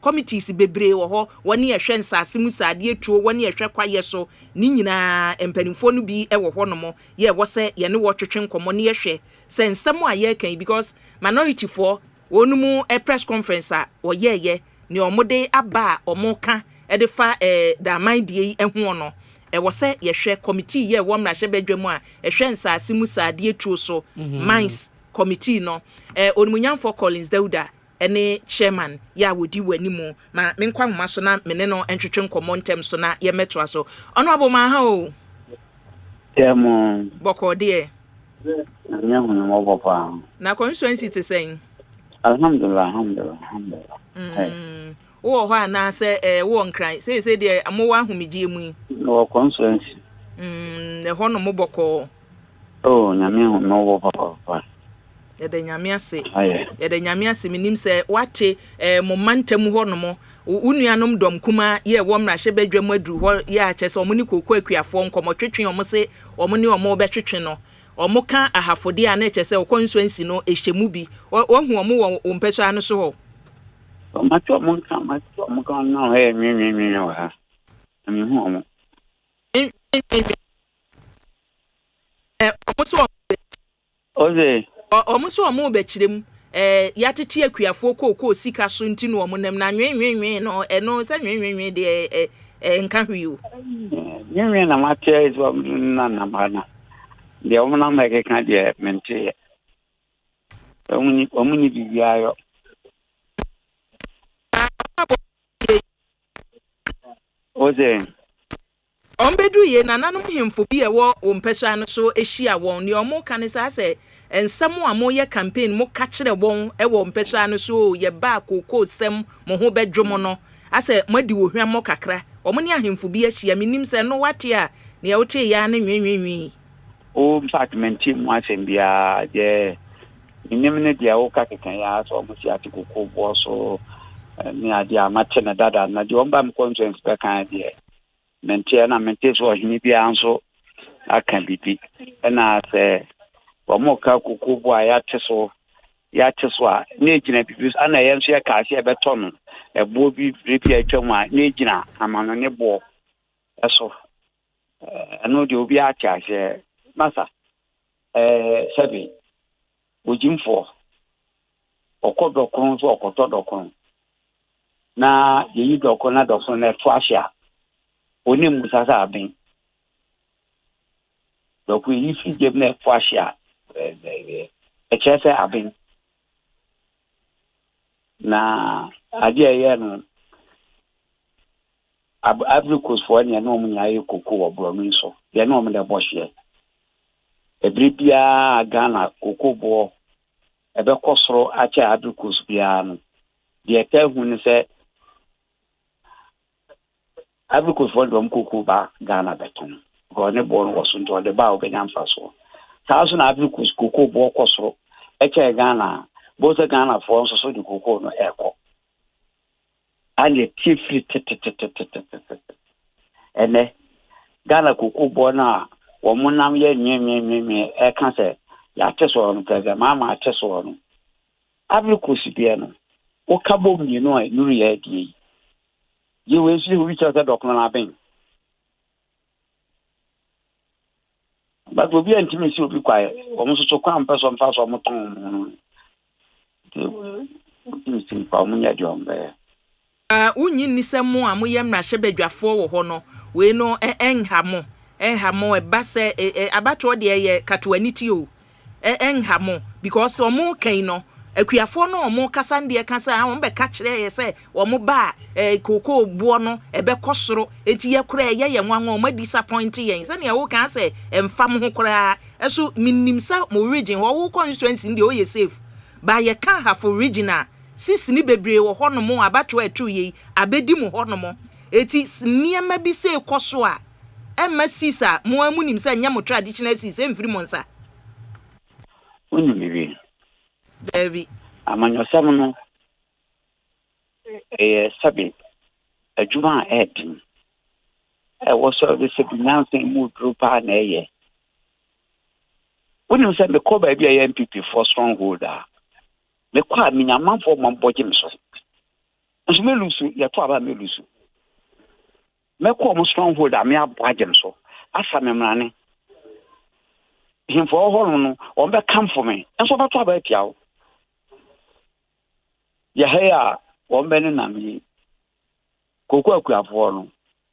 committees bebre wo ho woni ehwe nsase mu sade etuo woni ehwe kwaye so ni nyina empanimfo no bi wo ho no mo ye wo se ye ne wo twetwe nkomo ne ehwe se nsam a ye kan because minority for onumu press conference a wo ye ni omode aba omoka de fa da mindie ehu no wo se ye hwe committee ye wo mra hyebadwam a ehwe nsase mu sade etuo so mines committee no onumunyamfo Collins Dauda ene chairman ya wodi wanimu ma menkwa homa so na mene no entwetwe nkomo ntem so na ye metwa so ono aboma ha o temo boko de nyahu no obopa na constituency te sen alhamdulillah wo ho ana se wo nkran se de amowa ahomegye mu no constituency ho no mo boko nyahu no obopa yede nyame ase minim se wate mo mantam ho no mo unuanom dom kuma ye wo mra hyebadwam aduru ho ya che se omo ni kokko akuafo nkomo twetwe omo se omo ni omo betwetwe no omo ka ahafode a na che se constituency no ehyemu bi ohu omo wo mpeso anu so ho macho mo ka na he mi wa ha mi hu omo omo so oze omuso omu bekirem ya tete akuafo kokko sika so nti no omu nam na nwenwenwen no eno se nwenwenwen de nka hwiu nwenwen na mate is na bana de omu na make kan de mente omu ni bibia yo oze ombedu ye nananom hemfo bi ewo ompeso anu so ehia won ne omo kanisa se ensam a mo ye campaign mo ka kire won ewo ompeso anu so ye ba kokko sem mo ho bedwom no ase madi wo hwam mo kakra omo ne ahemfo bi ehia minim se no wate a ne ye wote ya ne nwenwenwen o department mo asem bia je minim ne dia wo ka kekan ya so mo si ati kokko bo so ni ade amate na dada na de omba mo conference be kan de mente so hini bia anso aka bibi na se omo ka kokko bo ya teso a na ejina bibi ana ye nso ya ka se beto no ebo bi repi atwam a na ejina amano ne bo eso eno de obi a cha se masa sebi ojimfo okodokon so okotodokon na yeyi dokon na dokon na twasha oni musasa abin doku yifi jebne fascia echese abin na adia ye no abricos for ne no munya ye kokko obromi so ye no me de bohye ebribia Ghana kokko bo ebe kosoro acha abricos bia no de ka hu ne se Africa for them kuku ba Ghana beton. Go ne born was into the bow began faso. Thousand Africa kuku bo kosro. Eche Ghana, both Ghana for so the kuku no echo. And the chiefly and Ghana kuku bona or monam ye me e can say ya teso on the mama teso on. Africa sibiano. O kabo you know nuri e you will see which other document being. But will be intimacy will be quiet. Almost so calm person fast or moton. Unyi ni se mo amoye mra hyebadwafo wo ho no we no enhamo e ba se abato de ye katoaniti o enhamo because omo kan no akuafo no omo kasa ndie kasa a be ka kire ye se omo ba koko buo no ebe kosoro eti ye kura ye nwanwa omo disappoint yen se ne wo kan se emfa mo ho kura eso minim sa mo region wo constituency ndie o ye safe ba ye kan ha for regional sisi ni bebre wo ho no mo abato atu ye abedi mo ho no mo eti niema bi se koso a emma sisa mo amunim se nya mo traditional sisa emfiri mo nsa Unimibi. Baby. Amanyo samuno. Sabi. Ajuma edim. Also the announcing mood group and when you say the call by MPP for strongholder. The kwa minyaman for my body so. And me lusu ya to aba me lusu. Me kwa mo strongholder me abwajem so. Asa me mrane. Him for all no on be come for me. And so to aba piao. Ya heya on be na me. Koko akuafo no.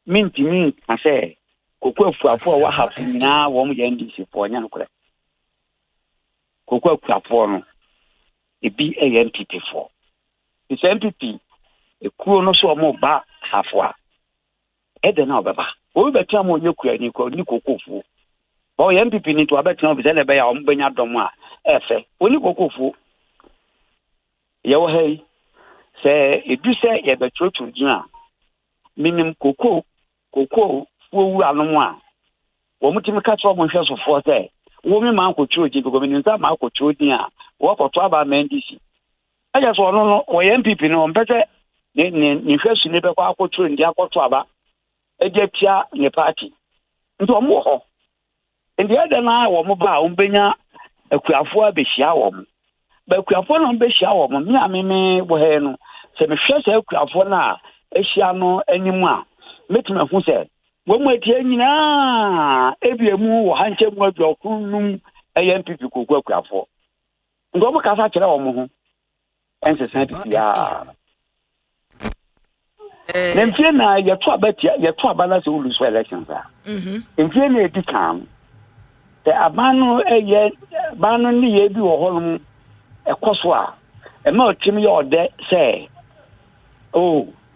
Minti min ase koko akuafo wa hafu na wo mo ye ndisi fo nya no kore. Koko akuafo no ebi MPP for. It's MPP ekuo no so mo ba hafo a. Ede na obeba. O be tia mo nyekua ni ko ni kokofu. Ba MPP ni to abetia obi se na be ya o mbanya dom a efe. Oni kokofu. Ye wo hey se edu se ye be trotu gina. Minim koko fuwu anu a. Wo mutimi ka tro mo hwe so fo se. Wo mi ma akotro ji because minim sa ma akotro din a. Wo koto aba mendisi. Aja so no wo MPP no mpese ni hwesu ne be kwa akotro ndi akoto aba. Eje tia ne party. Nti omo ho. Ndi ada na wo mo ba o benya akuafo abehia wo mo. Ba akuafo no behia wo mo. Mi ameme bo he no. Se me hwe se akuafo na ehia no animu a. Metime hu se wo mo etie nyina ebiemu wo hanche mu adwokunum MPP kogu akuafo. Ngo mo kasa kire wo mo ho. Ense santi ya. Nemfie na yeto abatia yeto abana se ulu so elections a. Nemfie na edi kan. Te abano bano ni ye bi wo holum ekoso a. E ma otimi ye ode se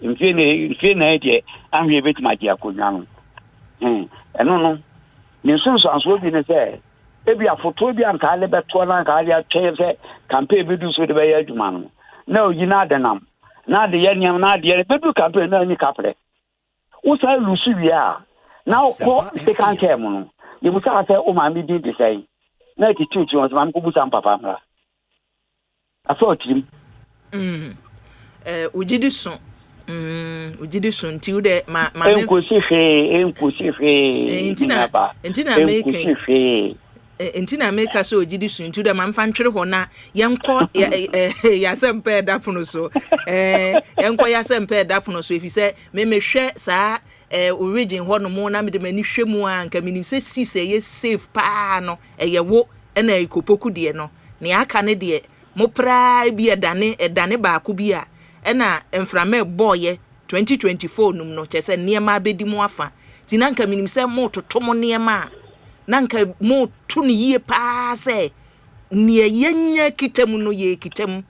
nemfie na ede ahwe betima dia konwa no. Eno no. Ni sunso anso bi ne se ebi afoto bi anka ale beto na anka ale atwe se campaign bi du so de be ya adwuma no. Na oyina adenam. Na de ye niam na de ye bedu campaign na ni kapre. Wo sa lusu wi a. Na ko se kan ke mu no. Ye busa se o ma mi din de sai. Na ti tutu on ma ko busa papa mra. Aso tim. Ujidi sun. Ujidi sun ti ude ma enkosi fe. Entina make entina make so ojidi sun tu da man fantwere ho na yenko ya sempe dapono so yenko ya sempe dapono so efise me hwe sa origin ho no mo na me de mani hwe mu a nka minim se sise ye safe pa no ye wo na ikopoku de no ne aka ne de mo pra bi edane ba ko bi a na emframe boye 2024 num no chese niema abedi mu afa tinanka minim se mo totomo niema nanka mo tunu yie pa se ne yenya kitemu no ye kitemu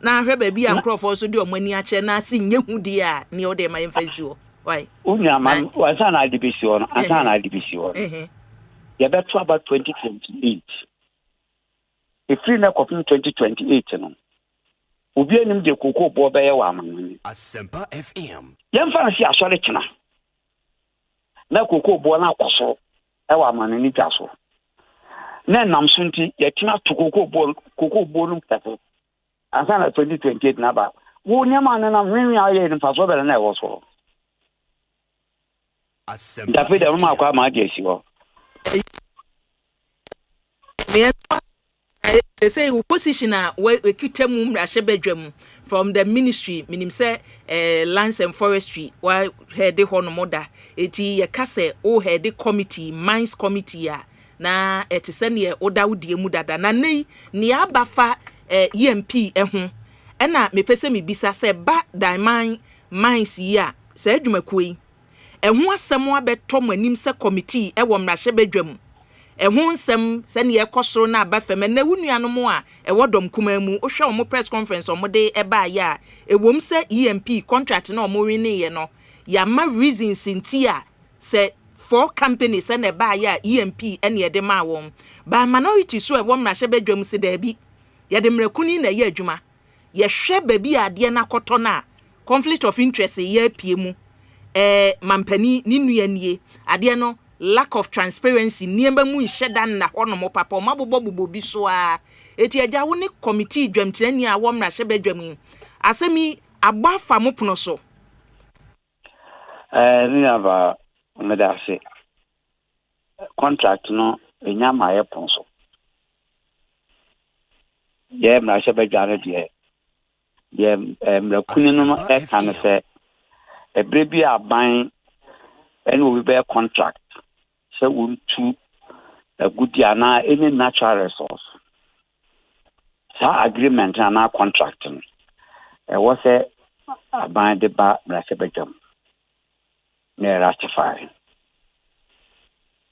na hwe ba bi ankrofo so de omani ache na si nyehu di a ne o de ma yemfasi wo why unya man wasa na adibisi wo asa na adibisi wo ye beto about 2028 if free na kopin 2028 no obi anim de koko bo be ye wa amani Asempa FM yemfa si asore kina na koko bo na akoso ewa amani ni twaso na nam sunti ye tina to koko bo no tafe asa na 2028 na ba wo nyama na hwenwe aye ni faso be na e wo so Asempa dafe de ma kwa ma de si wo they say opposition we kitemu mrashe bedwam from the ministry minim say lands and forestry why head the honomoda eti ye kase o head the committee mines committee a na etise ne oda wudie mu dada na nei ne abafa EMP eho na mepese me bisa se ba diamond mines yi a se adwumakuyi eho asem abeto manim se committee wo mrashe bedwam ɛho nsɛm sɛ ne yɛkɔsoro na aba fam na wunua mo a ɛwɔ dɔm kuma mu wo hwɛ ɔmo press conference ɔmo de ɛba ya ɛwom sɛ EMP contract na ɔmo wini ye no ya ma reasons nti a sɛ 4 companies na ɛba ya EMP ɛne yɛde ma wɔn ba minority so ɛwɔ mmarahyɛ badwam se daabi yɛde mmerakuni na yɛ adwuma yɛhwɛ baabi adeɛ na kɔtɔ na conflict of interest yɛ apie mu mampani ni nuanie adeɛ no lack of transparency niemba mu nhyedan na hono mo papa ma bobɔ bi so a eti agya wo ne committee dwamtirani a wo mmarahyɛ badwam asemi agbafa mo pono so ni aba medase contract no enya ma ye pon so ye mmarahyɛ badware de ye mrakuni no e kan sɛ ebre bi aban and we be a contract so we to a good yana any natural resource so agreement and our contracting was a bind the bar Rasabajam near ratify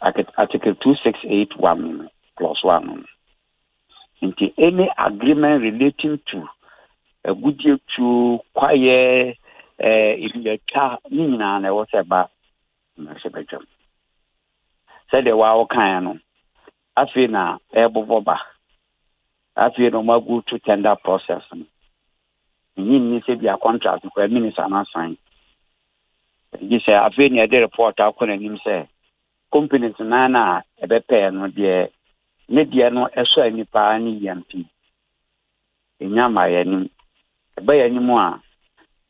article 2681 plus 1 into any agreement relating to a good year to quiet in the car nina was about Rasabajam said the wow can I feel now eboboba I feel no more go to tender process you need to be a contract for minister not sign you say I feel near the report I couldn't him say companies nana a better no dear media no eso any pa ni EMP inyama yanim ebe yanim a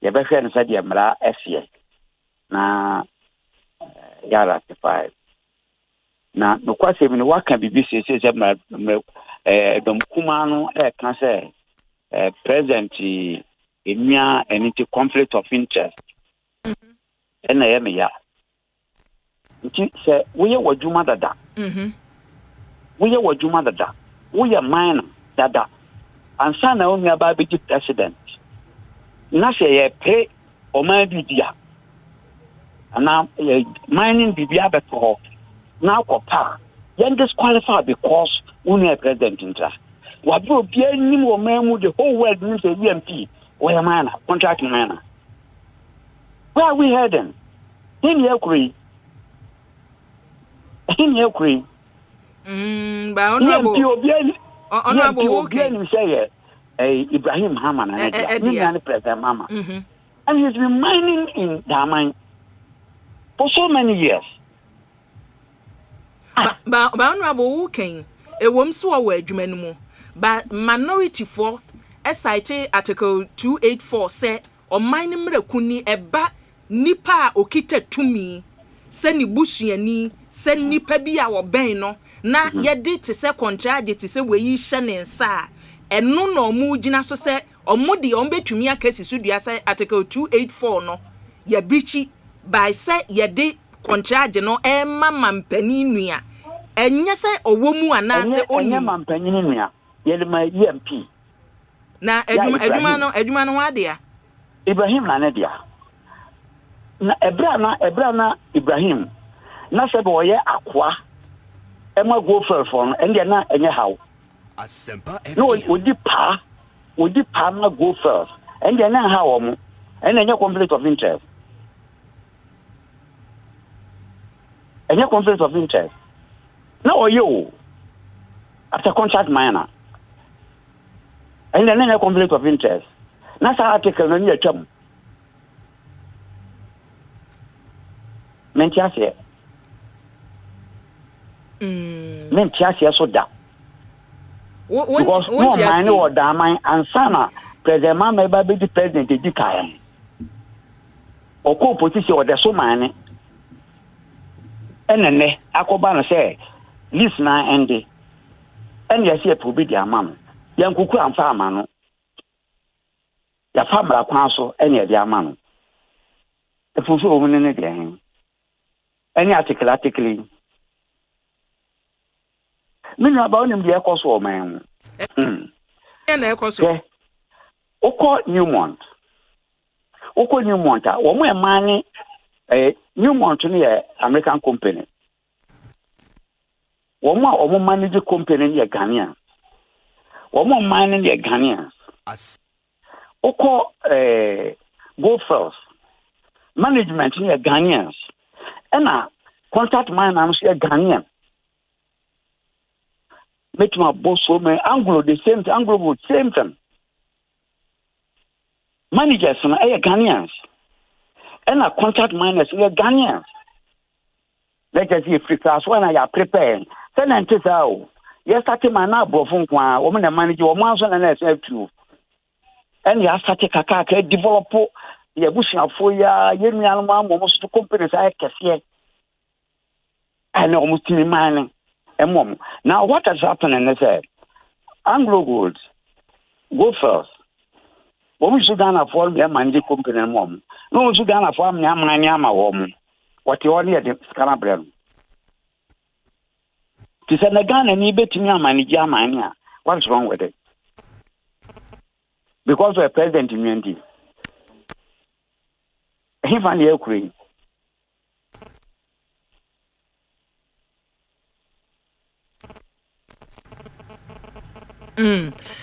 ye be hwe no say de mra esie na ya ratify na no kwase mi no waka bibi se dom kuma no kan say present enya any conflict of interest na ye me ya nti se wo ye wadwuma dada wo ye wadwuma dada wo ye minor dada ansa na onua ba be president na se ye pe o ma bidia ana mining bibia beto ho na kopa yen disqualify because only president intra wa bi obi anim o mamu the whole world means a EMP we man contract man where are we heading in Ukraine ba honorable okay say Ibrahim Haman and president mama and he's been mining in Daman for so many years. Ba honorable King, a woman saw where Jumenumo, but minority for a cite article 284 say, or mining Mrakuni a ba nipa okita to me, send ni bushini, send ni pebia or beno, na ye did to say contract to say where ye shannon sa, and no mu jina so say, or modi ombe to me a case should be say article 284 no, ye breachy by say ye did. Contract no mampani nua enye se owo mu ana se onye mampani nua ye le ma EMP na adwuma no ade Ibrahim na ne dia na ebra na Ibrahim na se bo ye Akua ema go for no ende na enye hawo Asempa no odi pa na go first ende na hawo mu enye conflict of interest any conflict of interest. Now you after contract minor. And then a conflict of interest. That's an article on your term. Mentiasia. Mentiasia so da. Because no man or damn and sana president man may be the president of the Dikayan. Or co-position or the so many. Enene akoba no say listen na ende en ya se probi dia mam yan kuku amfa ama no ya fa mra kwan so en ya dia ama no efufu o mun ne dia hen any article min na ba onim dia ekoso o man na ekoso okọ Newmont a wo mo e mani Newmont ni American company. Woman or manage company near Ghanaian. Woman mining near Ghanaian. Oko go first. Management near Ghanaians. And contact mine I'm here Ghanaian. Make my boss woman Anglo the same Anglo would same thing. Managers and Ghanaians. And contact miners near Ghanaians. Let us see free class when I are preparing. Send and tell how. Yes, I take my now, Brofun, woman and manager, or Manson and SF2. And you have to take a develop the bushing of 4 years, Yemian, almost to companies I can see. And almost in mining. And mom. Now, what has happened? And I said, Anglo Gold, go first. When we should afford me a managing company, mom. No one should afford me a manama woman. What you only at the Scarabrem. To send a gun and you bet me a manager mania. What's wrong with it? Because we're president immunity. He found the Ukraine.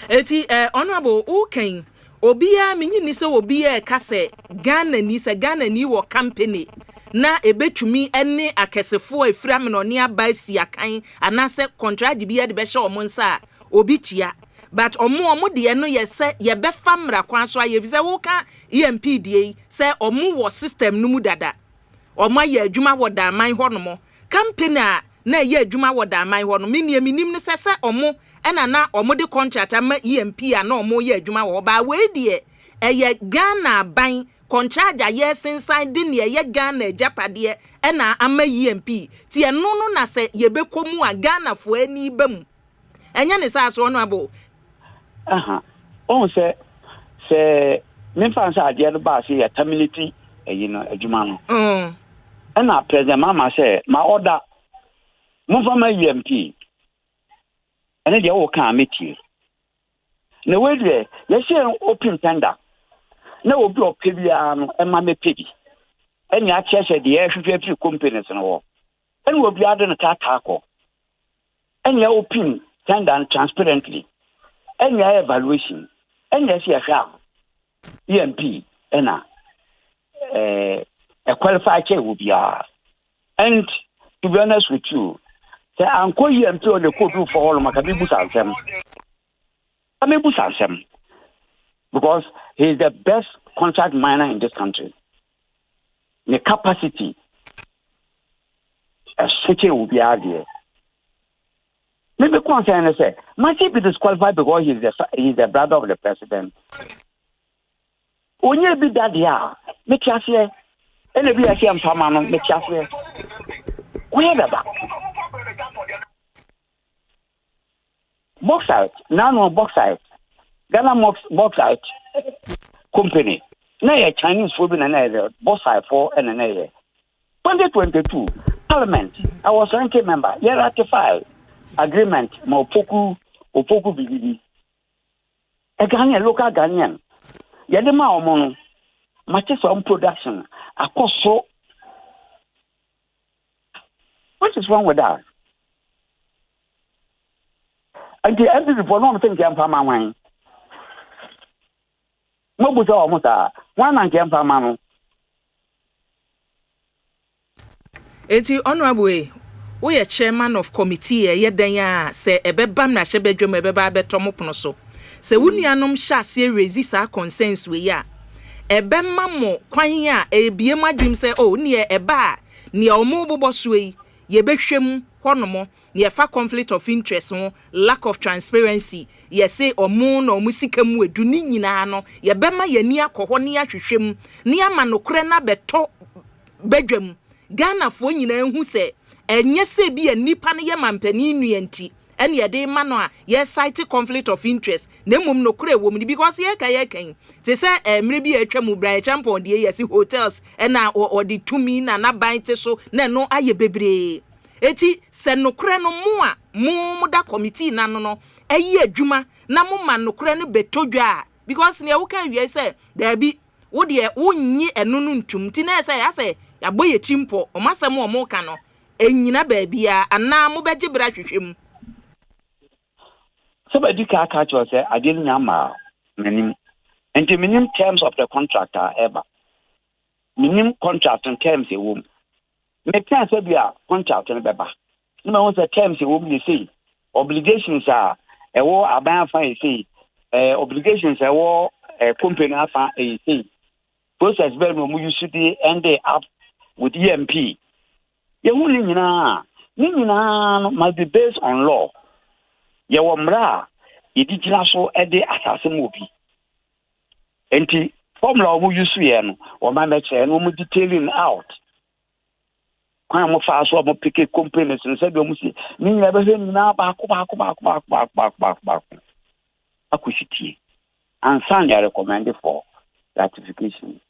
Eti honorable Uken Obia minyi se obia kase Ghana ni wo company na ebetumi ene akesefo efram no ne abasi akan anase contract bia de be hye omonsa obitia but omo de no yese ye be famra kwan so aye vise wo ka EMP die se omo wo system no mu dada omo ye adwuma wo da man honomo company na ye adwuma wo da man hono minim ne se omo na omo de contract ama EMP na omo ye adwuma wo ba we die eye Ghana ban contract ye inside din ye Ghana japade na ama EMP ti eno no na se ye bekomu a Ghana fo ani bam enya ne sa so no abo on se me fan sa ade ba se ya terminate adwuma no na president mama say ma order mo fa ma EMP ene de wo kan metie na we de ye share open tender na obi opebia no e ma me pedi ene a chese de ye hwehwe free companies no wo ene obi ade no tata akọ ene open tender and transparently ene evaluation ene se hwa EMP ena a qualified check will be and to be honest with you say anko EMP on the code for all makabibu sansem amebu sansem because he is the best contract miner in this country. The capacity a city will be out there. Maybe concern say must he be disqualified because he is the brother of the president. Onye bi that here make us here ene bi ase amfama no make us here where baba bauxite nano bauxite Ghana bauxite company na ye Chinese for be na bauxite for and na ye 2022 parliament I was ranking member ye ratify agreement ma opoku bibidi a Ghanaian local Ghanaian Yadema omono matches on production akoso. What is wrong with that? And the end report no think am fama wan. Mo buta o muta wan na am fama no. Eti honorable we are chairman of committee ye dan ya se ebebam na hyebedwom ebeba betom pono so. Se wunuanom hya se resist our concerns we ya ebemma mo kwan ya ebie madwim se ne eba ne omo boboso yi ye behwem honomo ne fa conflict of interest ho lack of transparency ye say omo na omo sika mu edu ni nyina no ye bema yani akoho ne ahwehwem ne ama nokre na beto bedwam Ghana fo nyina ehu se enye se bi anipa ne ye mampani nuanti and ye de mano ye cite conflict of interest na mum no kure wo mu because ye kan te say mre bi atwa mu bra champion de ye si hotels na or the tumi na ban te so na no aye bebre eti se no kure no mu da committee na no aye adwuma na mu ma no kure no betodwa because ne wo kan wie say there be wo de wo nyi eno no ntum ti na say ya say ya boye chimpo o masem o mo ka no enyina baabia ana mo beje bra hwehwem Somebody can catch us. I didn't know and the minimum terms of the contract are ever. Minimum contract and terms a woman. Make sense of your contract and beba. You know the terms a woman you see. Obligations are a war about fine see. Obligations are war company after a see. Process very you should be ended up with EMP. You must be based on law. Your mra, you did not so a day assassin movie. And the formula who you see or my match and woman detailing out. Crime of fast or picket companies and said, you see, me never hear now back. Acquisity. And Sanya recommended for ratification.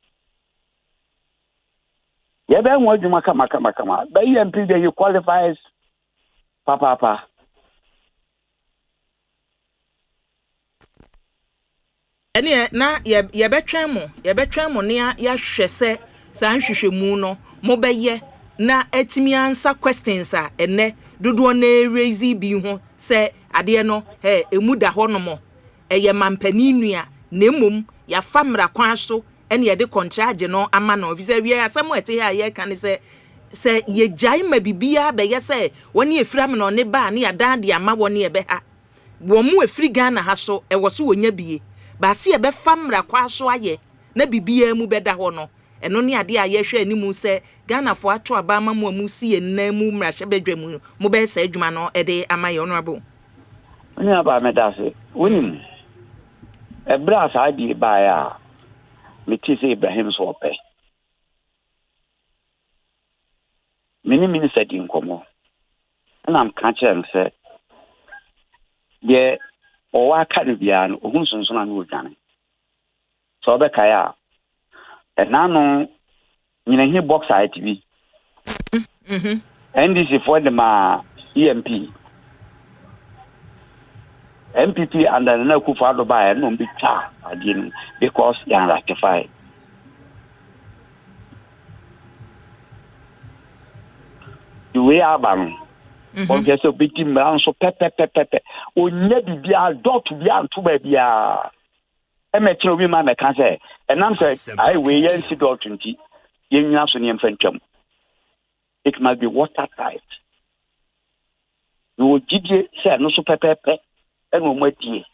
Yeah, then what you maka. But you qualifies papa. ene na ye betwen mo ne ya hwese sa nhwehwemu no mo beye na atimi answer questions a ene dodo na raise bi ho se ade no emu da ho no mo eye mampani nua na emom ya famra kwan so ene ye de contract no ama no visa wi asem ete ya ye kan se ye jai ma bibia be ye se woni efira me no ne ba ne ya dan de ama woni e be ha wo mu efiri Ghana ha so e wo so wonya bie ba se e be famra kwa so aye na bibia mu beda ho no eno ne ade a ye hwe animu se Ghana fo ato aba ma mu si ye na mu mra hye bedwam mu be sa adwuma no e de ama ye honorable oni aba me da se woni e bra sa di ba ya me ti se Ibrahim so pe mini said in komo and I'm catching say ye o wa kadibia no ohun sunsun na no dwane so be kaya enano nyina hi box ITV NDC for the ma EMP MPP and the na Akufo-Addo by no be cha again because they are ratified. The way about okay, so big team so pepe. Onye bibia dot bia nto ba bia. Emetro bi ma me kan say, and I'm say I we yen si dot 20. Yen nya so ne mfantwam. It must be watertight. You gidie say no so pepe and we mati.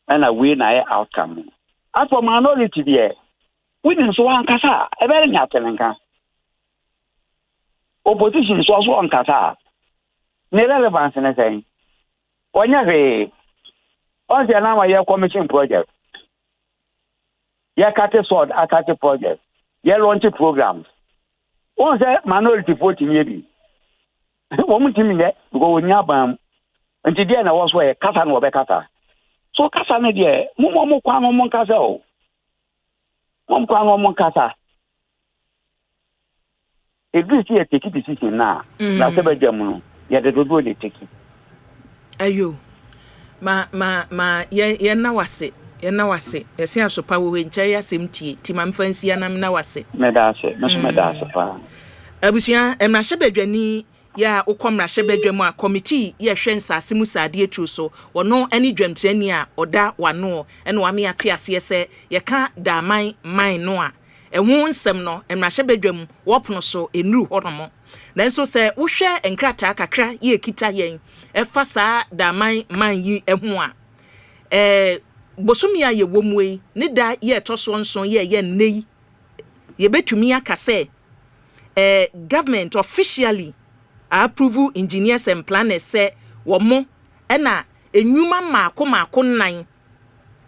And a win na outcome. As for minority there, we didn't so ankasa, e very nyatelenka. Opposition so also on kasa. Ne relevance na say. Onya re. On the na ya commission project. Ya kate sword akate project. Ya launch programs. On say minority voting yebi. Wo mutimi ne go onya bam. Nti dia na was where kasa no be kasa. So kasa ne dia mo kwa mo kasa o. Mo kwa mo kasa. If you see a take decision now, na sebe jamu ya de dodo le take. Ayo. Ye na wase. Ye se asopa wo nkyere asem tie. Ti mamfansi anam na wase. Me da se pa. Abusia emra hyebadwani ya ukomra hyebadwamu a committee ye hwensa asemu sade etru so wono ani dwamtrani a oda wano ene wa me ate ase se ye ka da man no a ehun nsem no emra hyebadwamu wopono so enuru honomo nanso se wo hwe enkrata kakra ye kita yen efa saa da man yi ehu a bosumi a ye womwe ne da ye toso nson ye nnei ye betumi aka se government officially approve engineers and planners say womo ena enwuma maako nan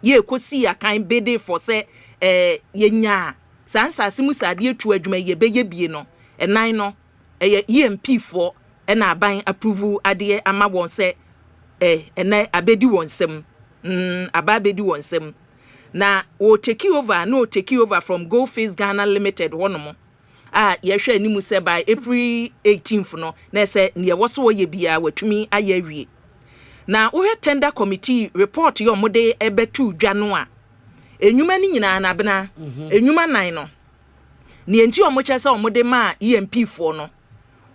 ye ekosi akan bede for say yenya sansase musade etu adwuma ye beye bie no enan no EMP for ena aban approve ade ama won say ena abedi wonsem ababedi wonsem na o take over from Go Face Ghana Limited wonomo ye hwe animu se by April 18th no na se ne woso ye bia watumi aye awie na wo tender committee report yo mode ebetu dwano a enwuma ni nyina na bena enwuma nan no ne enti o mo kyese o mode ma EMP for no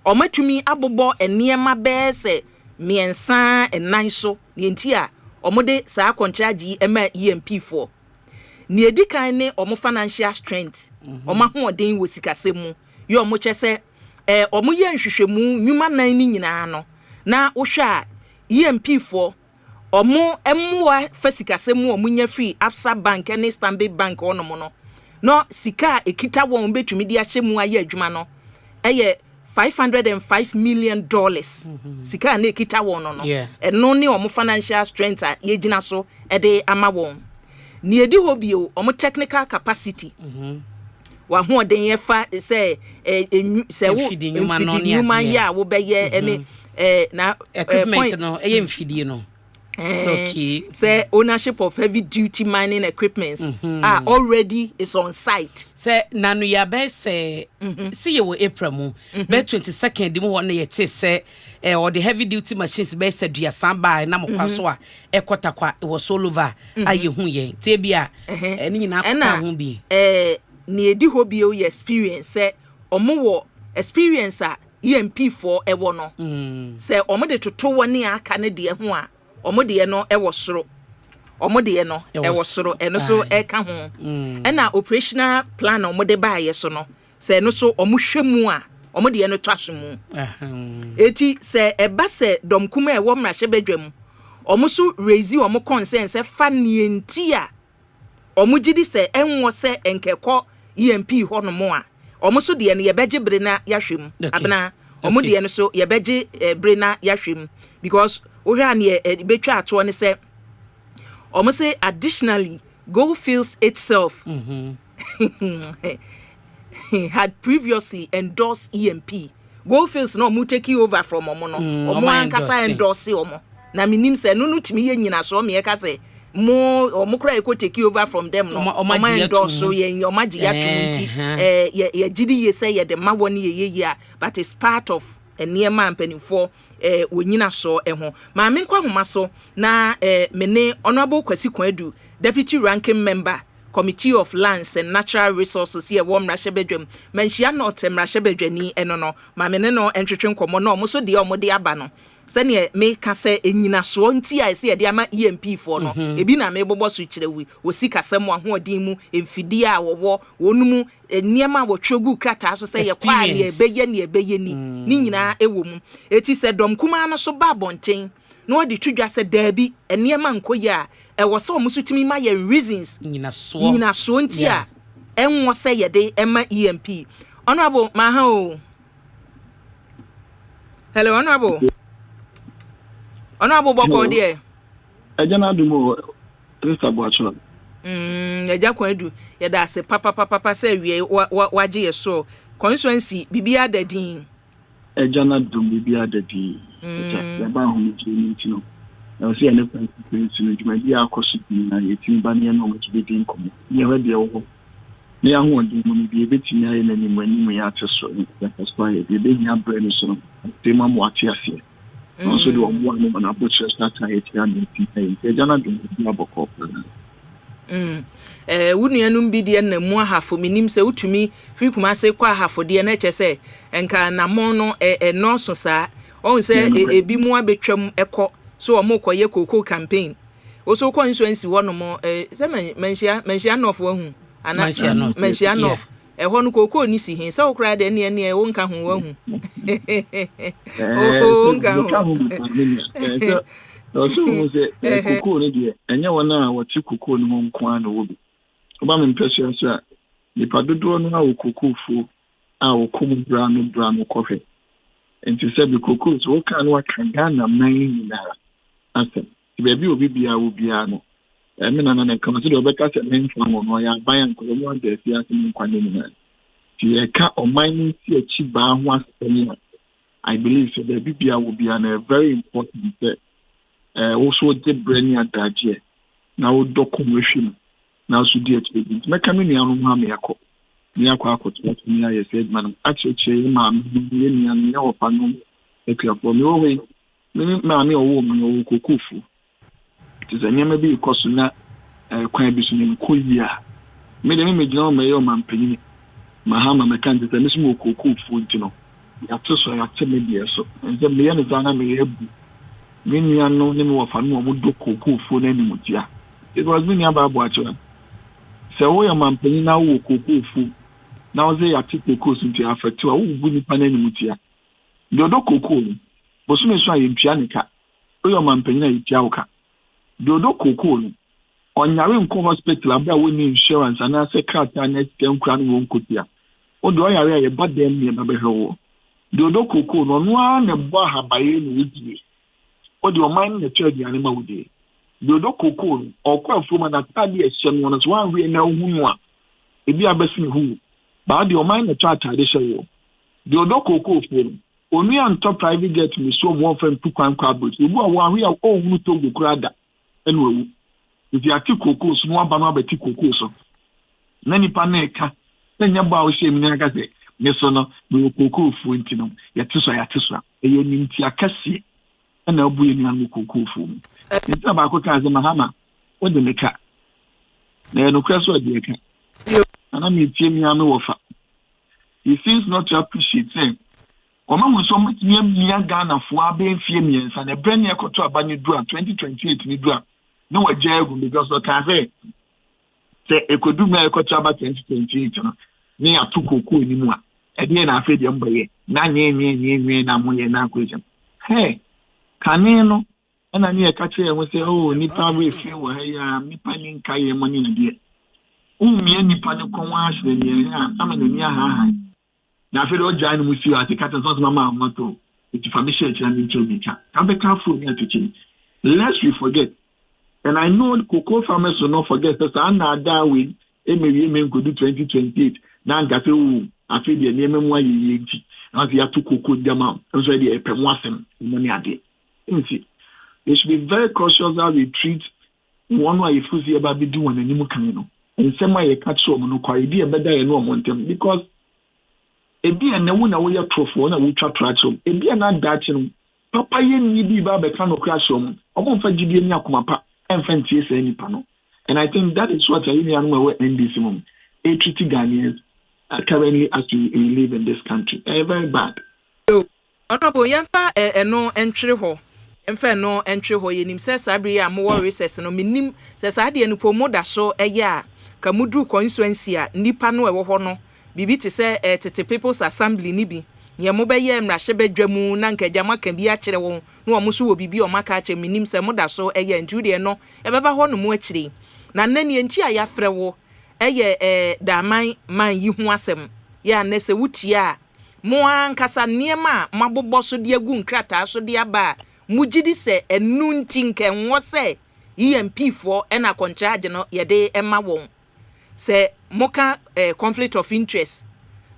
omatumi abobo enema bese miensa enan so yenti a omode saa contract yi ema EMP4 ni edikan ne omo financial strength omo hoden wo sikasemu ye omo chese omo ye nhwehwemu nyuma nan ni nyina no na wo hwa EMP4 omo emwa fasikasemu omo nya free Absa Bank ne Stanbic Bank onomo no sika ekita won betumi di ahyemu aye adwuma no eye $505 million sika na ekita won no eno ne omo financial strength a yegina so ede ama won ni edi hobio omo technical capacity wa ho den ye fa se se wo nyuma ya wo beye ene na equipment no eye mfidie no okay say ownership of heavy duty mining equipments are already is on site say nanu ya be say see you April mu be 22nd mu won ye te say or the heavy duty machines be say dua samba na mokwa so a ekotakwa it was all over aye hu ye te bia eni nyina akwa hu bi ni edi hobi o experience say omo experience a EMP4 ewo no say omo de toto woni aka ne de ho a omode no ewo soro omode no ewo soro eno so eka ho na operational plan omode baaye so no se no so omuhwemu a omode no twasemu eti se eba se domkuma ewo mrahye badwam omuso raise omo concern se fa nienti a omugidi se enwo se enkekọ EMP ho no mo a omuso de no yebeje bre na yahwem abena omode no so yebeje bre na yahwem because ohane betwa ato ne say say additionally Goldfields itself had previously endorsed EMP. Goldfields no mu take over from omo no omo ankasa endorse omo na minim say no timi ye nyina so me ka say mo omo kra e take over from them no omo endorse so ye omo giya tumti ye gidi ye say ye de ma woni ye a but it's part of eniema ampanifo wonyina so ho ma me kwa homa so na mene honorable Kwasi Kwadu deputy ranking member committee of lands and natural resources here wo mrahye bedwam manhia not mrahye bedwani eno no ma mene no entwetwe nkomo no mo so de omode aba no sene me ka se enyina so nti a se de ama EMP4 no ebi na me bobo so kirewi osi kasem ahoodin mu emfidi a wowo wonumu niema wo twogu krata so se ye kwa ne ebeye ni nyina ewo mu eti se dom kuma no so ba bonten no de twudwa se daabi niema nkoyi a ewo se omusutimi ma ye reasons nyina so nti a enwo se ye de ema EMP honorable maha o hello honorable Boko there. Ejana dumo Krista Boakyewaa. Eja Kwadu ye da se papa say wie waje ye so constituency bibia dadin. Ejana dum bibia dadin. Ya ba hu ni ntino. Na so ye ne constituency no djuma dia akoso na ye tin ba ne no mo tidin komo. Ye we de wo. Ne ya hu odin mo bi ebetimi aye na ni mo ani mo ya teso. Ya kaspa ye bi be nya bre no so. Tema mo ate asie. Also do one on a butcher start it and Jana do Boko. Wunuanum bi de na mu ahafo minim se utumi fi kuma se kwa ahafo de na chese enka na mo no no so sa on se ebi mu abetwam ekọ so omo koye koko campaign oso ko insurance wo no mo se menhia no fo hu ana menhia no ho no koko ni si hin se okra de ne wo nka ho wa hu nka ho so mo se koko ne de enye wona wati koko no nko an wo bi oba me mpese so a ni padodo no a koko fu a okom brano kofe enti se bi koko so kan wa kan Ghana man ni na ase be bi obi bia wo bia no me na kan so de obeka se men fa mo no ya ban ko mo de fi ase mo kwane ni na ti e ka o mining ti achi ba ho asemi I believe so the bibia will be a very important also the brain adaje na wo documentation na so di experience me kam ni anu ha me yakọ akoto ni aye said man actually ma me ni anu ya opa no ekafo me wo we me ma me owo me owo kokufu ti za nyama bi ikoso na kwan bi so ni koyia me de me gina o me yo man panyin mahama me kan ti se me so kokufu ntino Yatoso yatemedie so. Nze me yan zana me ebu. Me nua no ne me wofa no mo do kokofo na animutia. It was me nua ba Boakyewaa. Se wo ya mampani na wo kokofo na wo ze yate kokoso nti afetu a wo bu nipa na animutia. Do kokofo no. Bosu me so ayempia nika. Wo ya mampani na yitia wo ka. Do kokofo no. Onyare nko hospital abia wo ni insurance ana se krata na stem kra no nkotia. O do yare ye badem ne na behwo. Do koko no no na bo habaye no wudie. O do man na church ya ma wudie. Do koko no okwa fuma na tade ehye no so wan hwe na hunu a ebi abesi hu. Ba do man na church ade hye wo. Do koko fo no onu anto private jet mi so mo fam tu kwan kwa bot. Ebu a wan hwe a o hunu to go krada ene wu. If ati koko so no aba no abati koko so. Na nipa na eka na nya ba o hye mi na ka se meso no me koko fu ntino yateso eye nimti akase na obu enu anu koko fu nti ba ko ka ze mahama o de meka na no kwaso de eka ana me tie mi anu wofa he seems not to appreciate him o ma mo so mutimi amia Ghana fu aben fie miensa na brand ekoto abanye dura 2028 ni dura no waje egu because o ka se ekodu ma ekoto aba 2028 no ni atukoko ni mu a ede na afi de mbaye na nye na moye na akwejam hey kane no na ni e ka kire we say oh nipa we fi wo ha ya nipa ni nka ye mo ni de umie nipa ne konwa asre ni ya ama na ni ha na afi do jan mu si ati kata so mama moto iti famishe chi na ni chobika ka be ka fu ni atichi lest we forget, and I know cocoa farmers will not forget that I'm not that way. Maybe could do 2028. Now I feel I feel the name why you as you have to cocoa them out. I'm sorry, a permoisem money a day. They should be very cautious how we treat one way if you see about be doing any more camino. And some way you catch some no quite be a better and no want them because a be a no one away a trophy on a which I try to a be not that papa yen ni bi ba be kan crash on omo fa gidi ni akoma pa enfan tie se ni pa no. And I think that is what I really am aware NDC mum. A treaty Ghanaians currently as we live in this country. Very bad. Honorable Yamfa no entry ho. Emfa no entry ho yenim se sabri a mo recess no minim se sade no pomoda so eya ka mudu constituency a nipa no ewo ho no bibi te se tete people's assembly ni bi ye mo be ye mra hye badwamu na nka jama kan bi a kire won no o mo so wo bibi o maka che minim se moda so eya ntude no e beba ho no mo akire na nani enti a ya frɛ wo eye da man yi hu asem ya na se wutia mo ankasa niema mabobɔ so de agu nkrata so de aba mugidi se enu ntinke nwo se EMP for na contract no ye de ema won se moka conflict of interest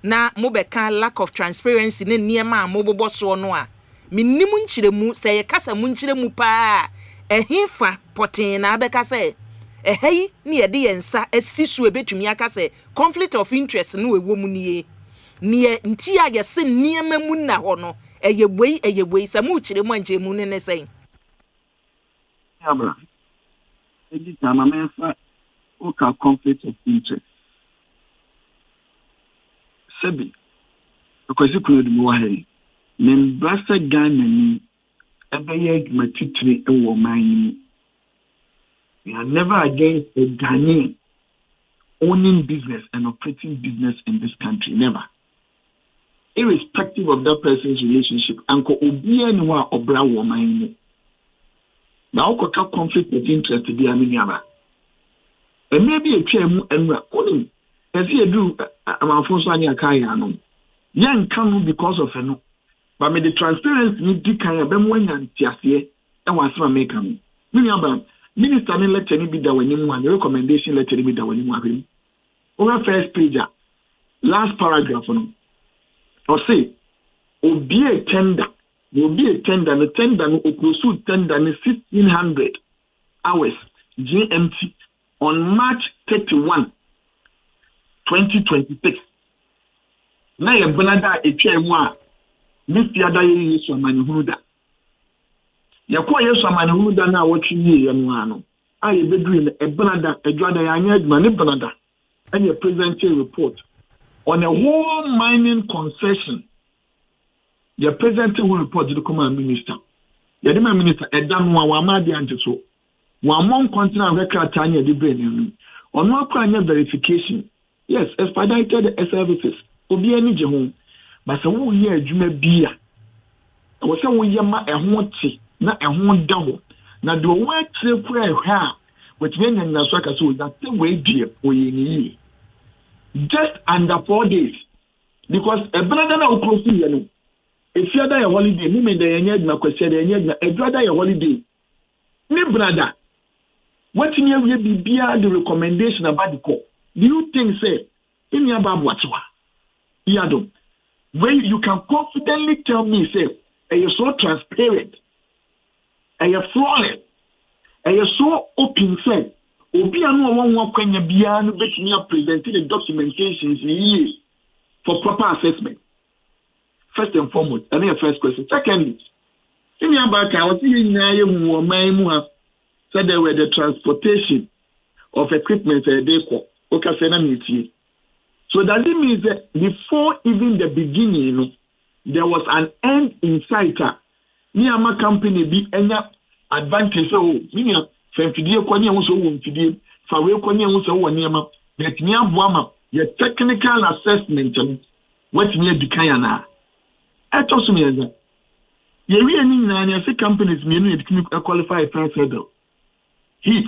na mobeka lack of transparency ne niema mobobɔ so no a minnim nkyiremu se ye kasa mu nkyiremu pa ehifa potin na abeka se ehei ni ye de yensa asisu ebetumi aka se conflict of interest no ewo mu nie nti a yese niema mu na ho no eyeboi sa mu kyire mu anje mu ne sen abra edi tama menfa o ka conflict of interest sebi because ku no mo ha membrasa Ghana ni ebeye matitire ewo man. We are never against a Ghanaian owning business and operating business in this country. Never. Irrespective of that person's relationship, Uncle Obia Noa Obra woman. Now, conflict of interest to be a miniama. And maybe a chair and only as you do, I'm a Fonsania Kayano. Young come because of a no. But may the transparency need to carry a bemwen and Tiasie and was from making. Miniaba. Minister ni letter ni bi da wani mu and recommendation letter ni bi da wani mu abim. Over first page, last paragraph no. Or say, obi a tender, the tender no okrosu tender ni 1600 hours GMT on March 31, 2026. Na ye benada etwa mu a Mr. Ada Yesu amani hunu da. Yakwa Yesu amani hunu da na wotwi ye no ano. Aye bedru e benada adwada ya anya aduma ne benada. And a presidential report on a whole mining concession your president will report to the command minister. The demand minister Edam Wamadi Antiso. One month continue record Tanya the brain. On one crime verification. Yes, expedited services. Obi any home. But some year Jume Bia. I was saying yama a honti, not a hon double. Now do one trip where ha which men and Nasaka so that the way dear we just under 4 days. Because a brother now close to you. If you are a holiday, you may the my question, a brother a holiday. Me brother, what in your be the recommendation about the call? Do you think, say, in your Boakyewaa, Yiadom, where you can confidently tell me, say, are you so transparent, are you flawless, are you so open, say, Obi anu one when you be anu bet me presenting the documentations for proper assessment. First and foremost, and then first question. Secondly, in your back, I was seeing my said there were the transportation of equipment a day call. So does it mean that before even the beginning, there was an end in sight? Me and my company be any advantage. So, me femfidie kwani enwo so wo mfidie fa we kwani enwo so wo niema bet me aboama your technical assessment what me edikan ya na eto so me eza ye wi ani nyina na say companies me no edikini qualify first level heat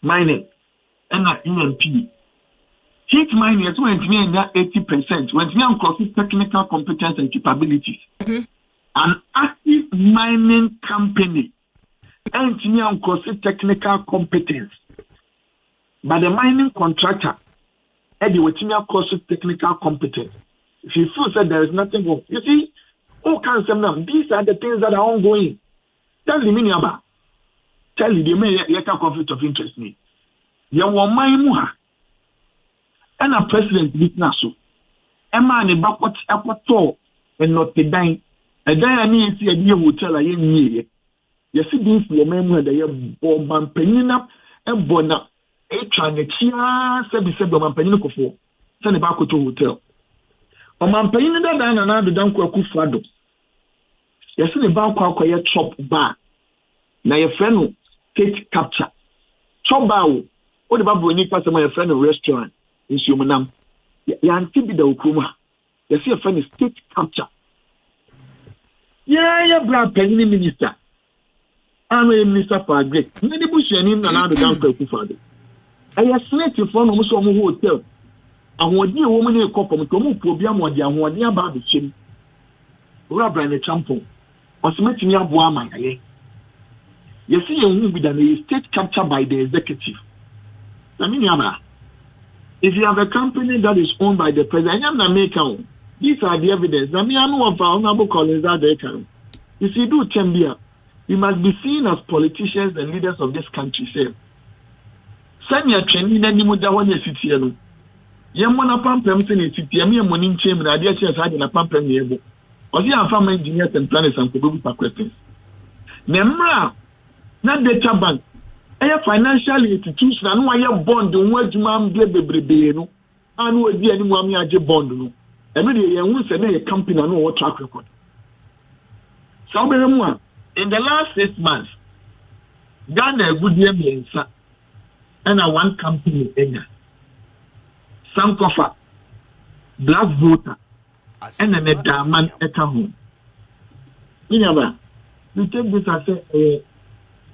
mining and EMP heat mining is when me na 80% when me am cross technical competence and capabilities an active mining company engineer cross technical competence, but the mining contractor, Eddie Wetinia cross technical competence. If you feel that there is nothing wrong, you see, all kinds of them. These are the things that are ongoing. Tell the meaning about. Tell you, they may get a conflict of interest. Me, you want my muha, and a president business. Emma and backward airport and not the dine. A day I need to see a new hotel. I ain't you see this your memory that you bomb penina and bona a tranechia said man penina kofo send back to hotel or man penina that and another down kwakufado you see the back kwakwa chop bar na your friend take capture chop bar o the babu ni pass my friend restaurant in Sumanam ya anti bi da okuma you see your friend is take capture yeah bra penina minister I'm a minister for Agri. Many Bushian and another down Father. I have selected from almost some hotel. And what dear woman a couple of Probiam or the one about the chin. Rabbi and a champion. Was met me up Wama. You see, a movie that is state captured by the executive. I mean, if you have a company that is owned by the president, I'm not making these are the evidence. I mean, I know of our honorable colleagues that they can. If you do Chambia, we must be seen as politicians and leaders of this country. Say, send your training any more than one year city. Yamona Pampem in city, me and morning chamber, I dare chance had in a Pampem able. Or the farm engineers and planners and Kubu questions. Nemra, not data bank, a financial institution, and why you bond the words man blebebrebeno, and would be any more me bond. Every day, you won't send a company and no track record. So, in the last 6 months, Ghana good year means and one company Enya, Sankofa, Black Voter, and a Daman Ekahun. You take this as a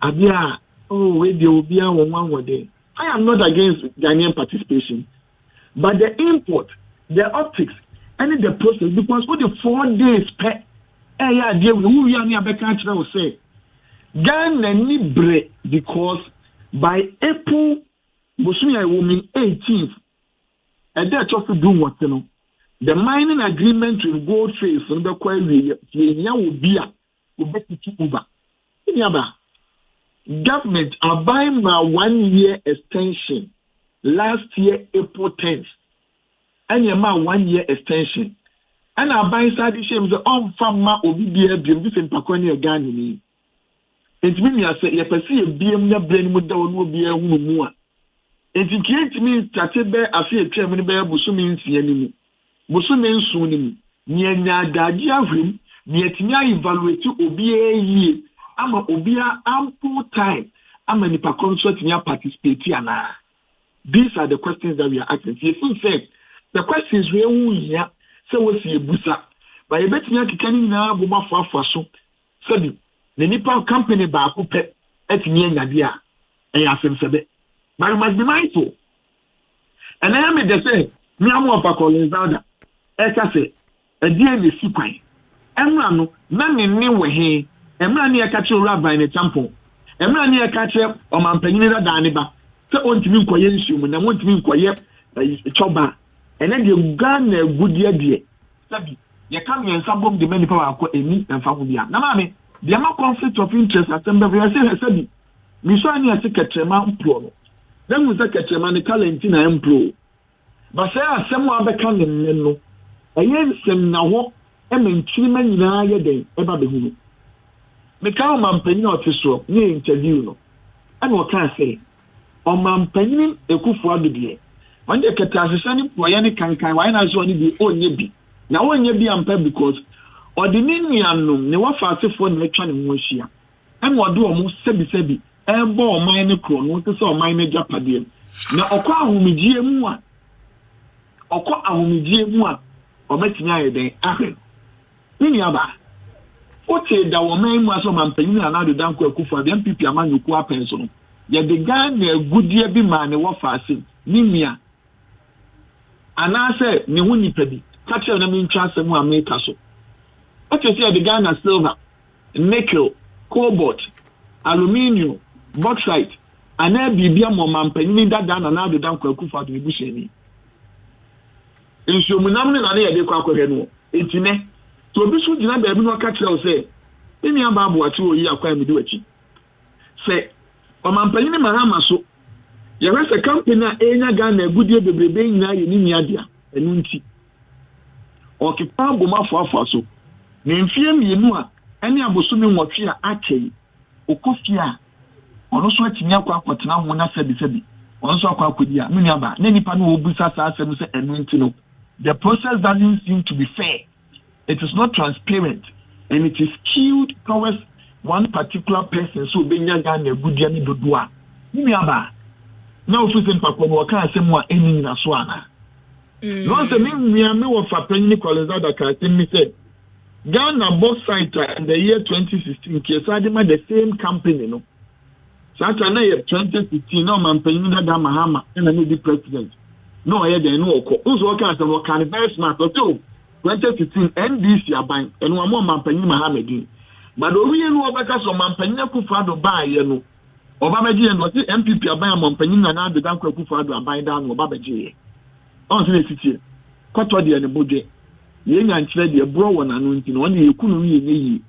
Abia, oh, wait, there will be a 1 day. I am not against Ghanaian participation, but the import, the optics, and the process, because for the 4 days, dear, we are near Becca will say, Ghana need break because by April, Bosunia woman 18th, and that's also do what you know. The mining agreement with Gold Face on the query, will be over. Government are buying my 1 year extension last year, April 10th, and your 1 year extension. And I buy side shame the farmer will be a different Paconi Ghana. It means I say, if I see a BM, brain would be a woman. It means that I feel a chairman bear Busumi in Sienemy. Busumi soon, near Nadagia him, the etimi evaluate obi ama obi ample time ama nipa concert ni participate ana. These are the questions that we are asking. If you say the questions we here say we see busa but you bet me akikani na boma fa so sabi the nipa company ba ko pe etimi anyade a asem sebe but you must be mindful. And I am the say me am of Colorado eka say e die ne sikwan emra no na ne ni we he emra ne eka che rabbi ne temple emra ne eka che o mampanyin da dan ne ba se ontimi nkoye nsumu na ontimi nkoye choba ene de Ghana gudie de sabi ye kam ye nsabom de many power akọ eni emfa ho bia na maame de ma conflict of interest assembly we say sabi mi so ani ase ketrema mpro no dem mu se ketrema ne talent na mpro ba say asem wa beka ne no eye nsem na ho e mentiri ma nyina ye den e ba be hu me ka mampanyin ofiso ni interview no ana o kan say o mampanyin ekufu adodie wande ketasesani poye ne kankan why na so ni bi onye bi na onye bi ampa because ordinary anum ne wa faasefo ne twa ne ho ahia ana odo o mo sebi ebo o man ne kro no to say o man ne japade na okọ ahomijie mu a o metimi ayeden ahwe ni aba o te da wo man mu aso mampanyin na do danko akufu abi MPP amanyoku apenso no ye de Ghana agudie bi ma ne wo faase ni mia anase ne ho nipa bi kache na mi ntwa asem America so o te say the Ghana silver nickel cobalt aluminium bauxite ana bibia mo mampanyin dada na do danko akufu ado ebusheni insumunam ne na ne yede kwa akohwe no etine to obi so gina ba bi no ka kire o se emi aba aboati oyi akwa mi de wachi se o mampanyin mahama so ye wese company a enya Ghana agudie bebrebe nyina ye ni niadia enu nti o ki pa bomafo afaso ne mfie mienu a ene abosumi nwotwe a akei okofia ono so atimi akwa akotena ho na sabi ono so akwa akodi a menu aba ne nipa no obusa sa asem se enu nti no. The process doesn't seem to be fair. It is not transparent, and it is skewed towards one particular person. So, Benya Ghana, Gudiani Dodua. Nimiaba. Now, if you think Papa, what can I say more any Naswana? Once a me of a penny Colorado can say Ghana both site in the year 2016, Kesadima, the same company, no. Satana year 2015, no man paying that Mahama and a new president. No, I didn't know. Also, I can't say, very smart. 2015 NDC aban, and one more Mampany Mohammed. But we know about some Mampany Kufado by, Obabaji and what the MPP aban Mampany and the Danko Kufado aban down Obabaji. On the city, Cotody and the budget. Young and Trade, a bro one and only you couldn't really.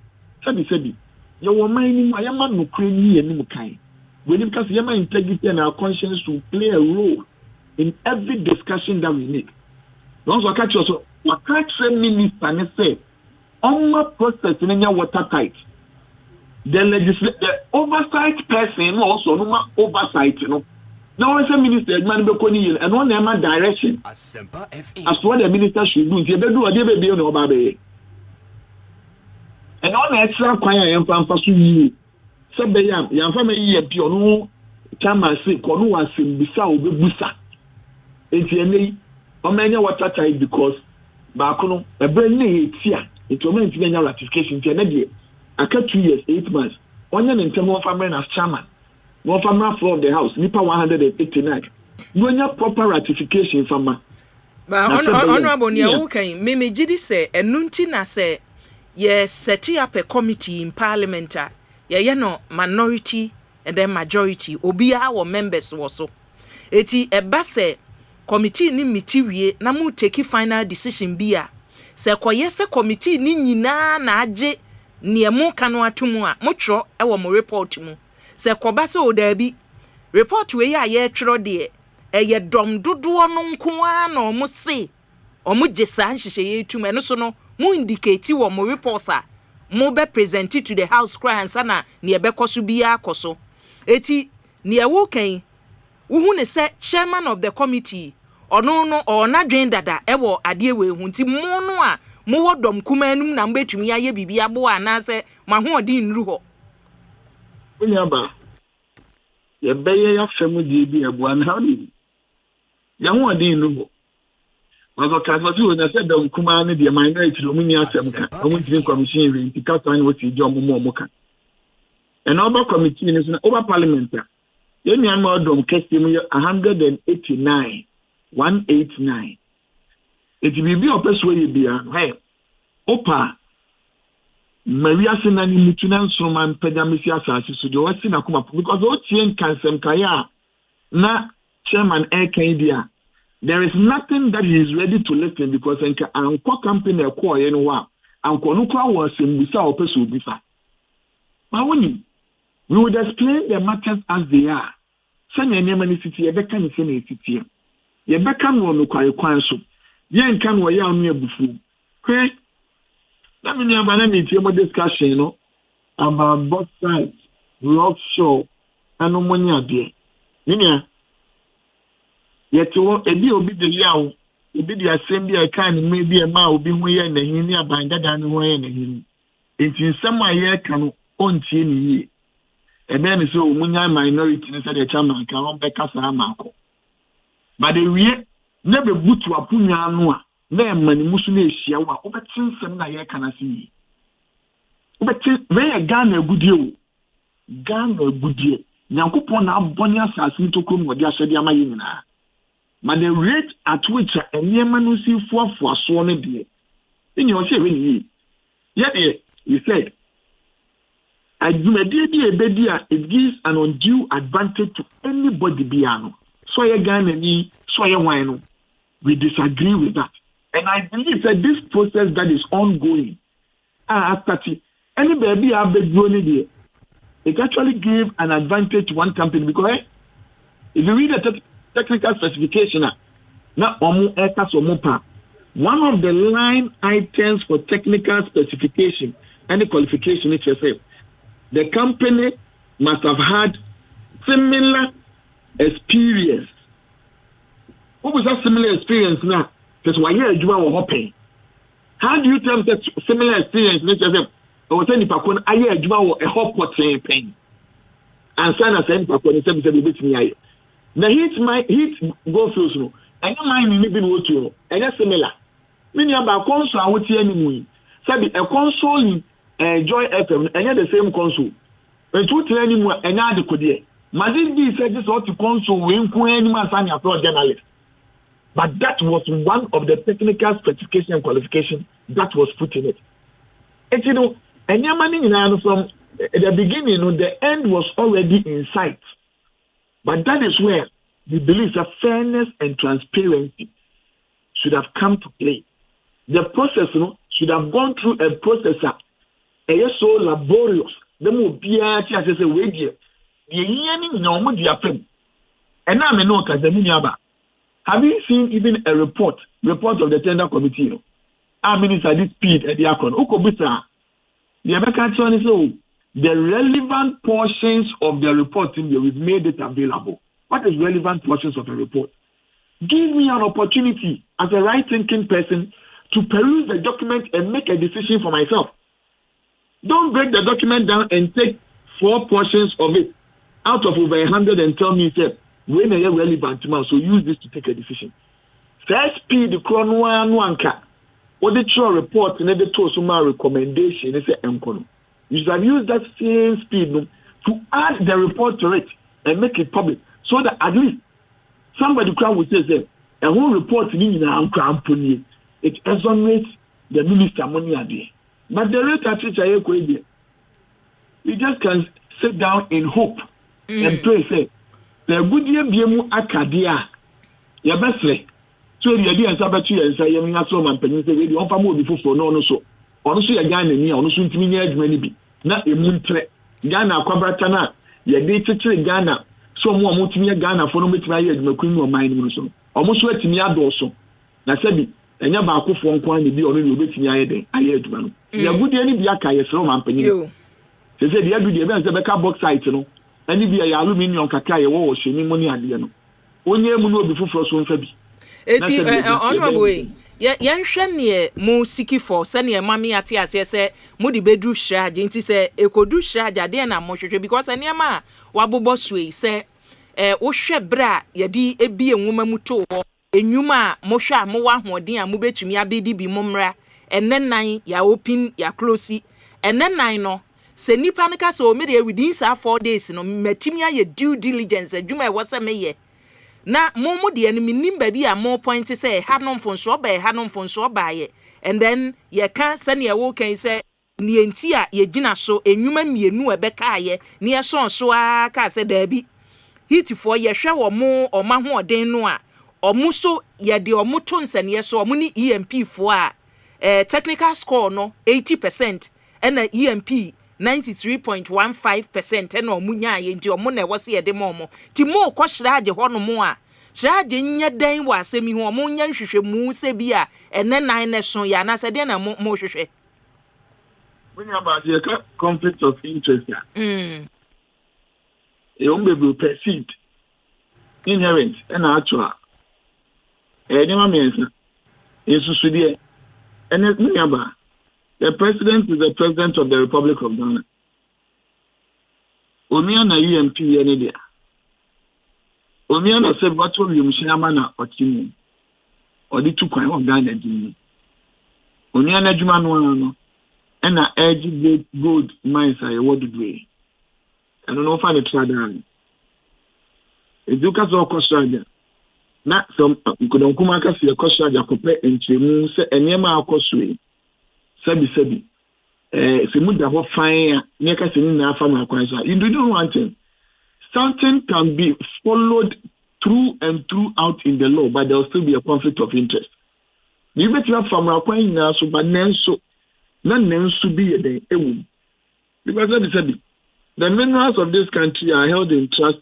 Sabi, you were mining my man no cranny and Mukai. When you cast Yama integrity and our conscience to play a role in every discussion that we make. Once I catch also, what catch minister and say, on my process in your watertight. The oversight person also no oversight, you know. Now as a minister, man be koni and one name direction. Asempa FM. As what the minister should do, they do a baby on Obabe. And on extra choir and pampas you. Sabayam, Yamfama ye piono, Chama say, Konu was in Bisa Busa. Etienne, Omania water tight because Bakono, a brand new here, it will mean to ratification to an I cut 2 years, 8 months. Onion and Tamo Family as chairman. One family floor of the house, Nipa 189. No proper ratification from my. But honorable Niauke, Mimi Jidi say, and Nuntina say, yes, setting up a committee in parliament. Yeah, no minority and then majority. Obia our members also. Eti a basse. Committee ni mitiwie na mu take final decision bia se koyese committee ni nyina na age niemu kanu atumu a motro e wo mo report mu se koba se odabi report we ya ye twro de ye dom dodo no nko a na omo se omo gesa nhihye ye tum eno so no mu indicate wo mo reports a mo be present to the house cry ansa na ne e be koso bia akoso eti ne e wo kan wo ne se chairman of the committee ono no ona dwen dada ewo ade we hu nti mo no a mo wodom kumanum na mbetumi aye bibia bo anase mahoodi nru ho unyaba ye beye ya femu di bi ebu an how ni ya hoodi nru ho wazo kaso na said dom kuma ne de minority lo munya asem ka omuntin commission we tika tan wo ti jo mo ka and over committee is over parliament ye ni an modom kesi mu 189 eti bibi opeso ye bia hey opa Maria Sinani Mutunan Suman Pedamisia Sassi so the what's in a kuma because all Tien Kansem Kaya na chairman Air Candia. There is nothing that he is ready to listen because Anko company a core anywhere. Anko Nukra was in Bisa or Pesu Bisa. Mawuni, we would explain the matters as they are. Send your name and city, a becan is in a city. Ye becan one Nukra Kwanso. Yen can wear on near Bufu. Okay? Let me have an discussion, about both sides, rock show, and no money out there. Yet to a deal be the yow, it be the assembly I can maybe a mouth be way and the hinia by that and way and him. It's in some year can own chin. And then so munya minority inside the chairman can on back as a marco. But the real never boot to a punya noa. Na mani musune hia wa obetin sem na ye kana si obetin we Ghana gudie nyankopon na abonye asase to krom wodi ahede amaye nyina ma the rate at which enema no si fuafua so ne de ni o se we ni ye you said adumade di ebedi a it gives an undue advantage to anybody biano so ye Ghana ni so ye wan no we disagree with that. And I believe that this process that is ongoing, after any baby have been grown it actually gave an advantage to one company because if you read the technical specification, one of the line items for technical specification and the qualification is the company must have had similar experience. What was that similar experience now? Because why you are hoping? How do you tell that similar experience? I was saying, Pakon, I hear you are a hop pot pain. And Sana saying, Pakon, 7 bit me. Now, hit go through snow. I don't mind living with you. And that's similar. Many about console, I would see any Sabi, a console in Joy FM, and yet the same console. And two training more, and now the Kodia. Madrid said this ought to console when Queen Sanya pro journalist. But that was one of the technical specification and qualification that was put in it. And you know, and from the beginning, the end was already in sight. But that is where we believe that fairness and transparency should have come to play. The process should have gone through a process that is so laborious. The more BRT as a way here, the yearning no more the append. And now I know because the miniaba. Have you seen even a report of the tender committee? Our minister did speed at the Akon. Ukobisa. The American is so the relevant portions of the report we've made it available. What is relevant portions of the report? Give me an opportunity as a right-thinking person to peruse the document and make a decision for myself. Don't break the document down and take 4 portions of it out of over 100 and tell me, say, when they are relevant to me, so use this to take a decision. First, speed the chronoanka. What the true report and the two summa recommendation is a encono. You should have used that same speed to add the report to it and make it public so that at least somebody will say, a whole report in our company, it exonerates the minister money a day. But the rate at which I equate, you just can sit down in hope and pray, say, the good year BMU Akadia, your best way. So the idea is about you and say, you have some and penny, you offer more before for no so. Honestly, a Ghana near, honestly, to me, many be not a moon threat. Ghana, Quabratana, your data Ghana, so more multi Ghana for no matter my queen or mine, so almost let me add also. Now, Sabi, and your back for one coin be only bit in I heard one. You're good any Biaka, yes, Roman penny. They said the other day, there's a backup box site, you know. And if you are aluminium kakaya or shiny money at the end. Only a moon before frost one Fabi. Honorable, yɛnhwɛ ne mo siki for sɛne mami ate ase sɛ mo de bedru hraje nti sɛ ekodu hraje ade na mo hwehwɛ because enema wabobɔ suei sɛ wo hwɛ bra yɛde ebie nwoma mu to hɔ enwuma mo hwɛ a mo wa hoɔden a mo betumi abedi bi mo mra enennan ya open ya close enennan no sɛ nipa ne ka sɛ o me de within 4 days no matimi aye due diligence adwuma e wo sɛ meyɛ na mo de no minim ba bi a mo point say ha no mfonso ba ye and then ye kan se ne wo kan say ne enti a ye gina so enwuma mienu e be ka ye ne ye so a ka se da bi hit for ye hwe wo mo oma ho oden no a omu so ye de omu to nsane so omu ni EMP fo a technical score no 80% and EMP 93.15% na omu nya ye nti omu na wo se ye de mo ti mo ko hraje ho no mo a hraje nya dan wo asemi ho omu nya hwehwe mu se bi a ene nan ne so ya na se de na mo hwehwe when about the conflict of interest e be perceived inherent and actual nyama mensa yesusu de ene nyaba. The president is the president of the Republic of Ghana. Omia na UMP ene dia. Omia na se bato yumshama na otimi. Odi tu kwan o Ghana di. Omia na adwuma no na edge gold mines aye wodudwe. Eno no fa ne tradan. Eduka zo kostraja. Na so nkodonkuma ka se kostraja kopɛ entremu se enema akosue. Sabi se muda ho fine ne ka se ni na afa ma kwan so you don't want it. Something can be followed through and throughout in the law, but there will still be a conflict of interest. You bet you have from our kwan na so but nenso be the ewu because the minerals of this country are held in trust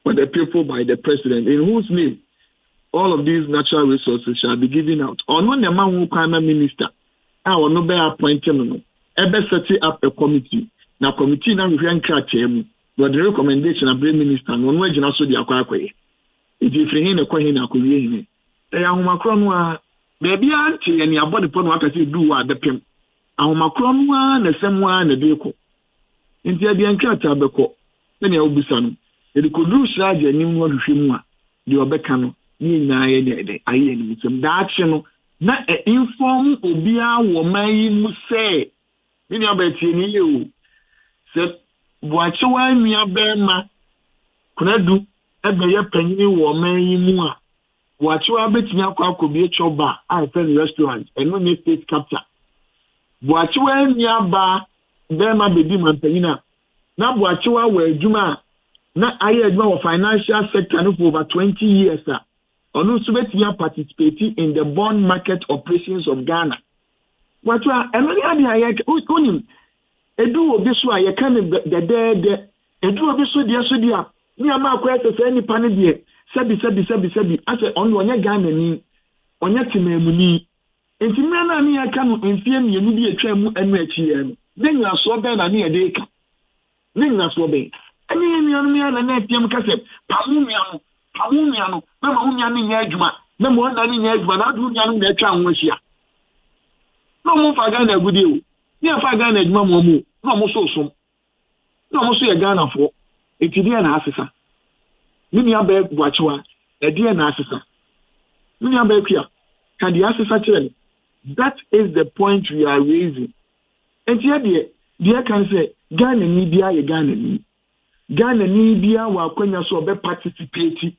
for the people by the president, in whose name all of these natural resources shall be given out. Or no the man who can minister. I will not be appointed. Ebe set up a committee. Now committee now we can catch him. But the recommendation of the minister no way jina so di akwa. It is free na kwa hina akuye hine. Ahomakro no a baby anti and your body pon waka say do wa the pem. Ahomakro no a na semwa na de ko. Nti ade ankrata beko. Na ne obisa no. E de kodu sraje anim no hwehwem a de obeka no. Ni nyina ye de aye ni mutem da ache no. Na inform obia wo mai mu se ni abeti ni ye se Boakyewaa nua bema kunadu ebe ye panyin wo mai mu a Boakyewaa betimi akwa choba a fen restaurant eno ne state capture Boakyewaa nua ba bema bedi mampanyina na Boakyewaa wa adwuma na aye adwuma wo financial sector no for over 20 years Onu subeti participate in the bond market operations of Ghana. Watwa emeli adi aye unim edu obi so aye kan de edu obi so dia ni ama akwa se ni pane de sabi ase onu onye Ghana ni onye timamuni enti me na ni aka no mfie mienu bi etwa mu anu achi ya no denyu aso be na ni ede ka denyu aso be ani ni anu ya na etiem ka se pamunya no na mahunya ni nya adwuma na mo na ni nya adwuma na adu nya no na etwa anwahia no mo fa Ghana agudi o ni afa Ghana adwuma mo no mo so ye Ghana fo etidie na asesa ni abe Boakyewaa edie na asesa ni abe kwia kan di asesa kire that is the point we are raising etie die kan say Ghana ni bia ye Ghana ni bia wa kwanya so be participate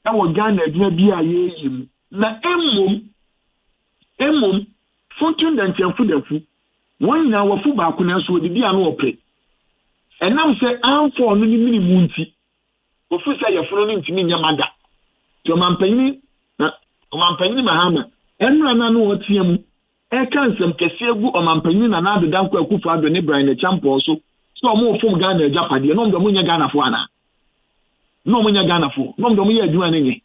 awo Ghana adwuma bia ye yim na emom fontun dantianfu dafu won na wafu ba ko na so odi bia no opre enam se amfo no ni mini munti ofu se ye furo ni ntimi nyamada to mampanyi mahama enra na no otiam e kan sem kese egu o mampanyi na na adedan ko akufa ado ne Brian Champo so mo fom Ghana Japade no ndo munya Ghana fo ana no munya Ghana fo no ndo munya adwuma nenye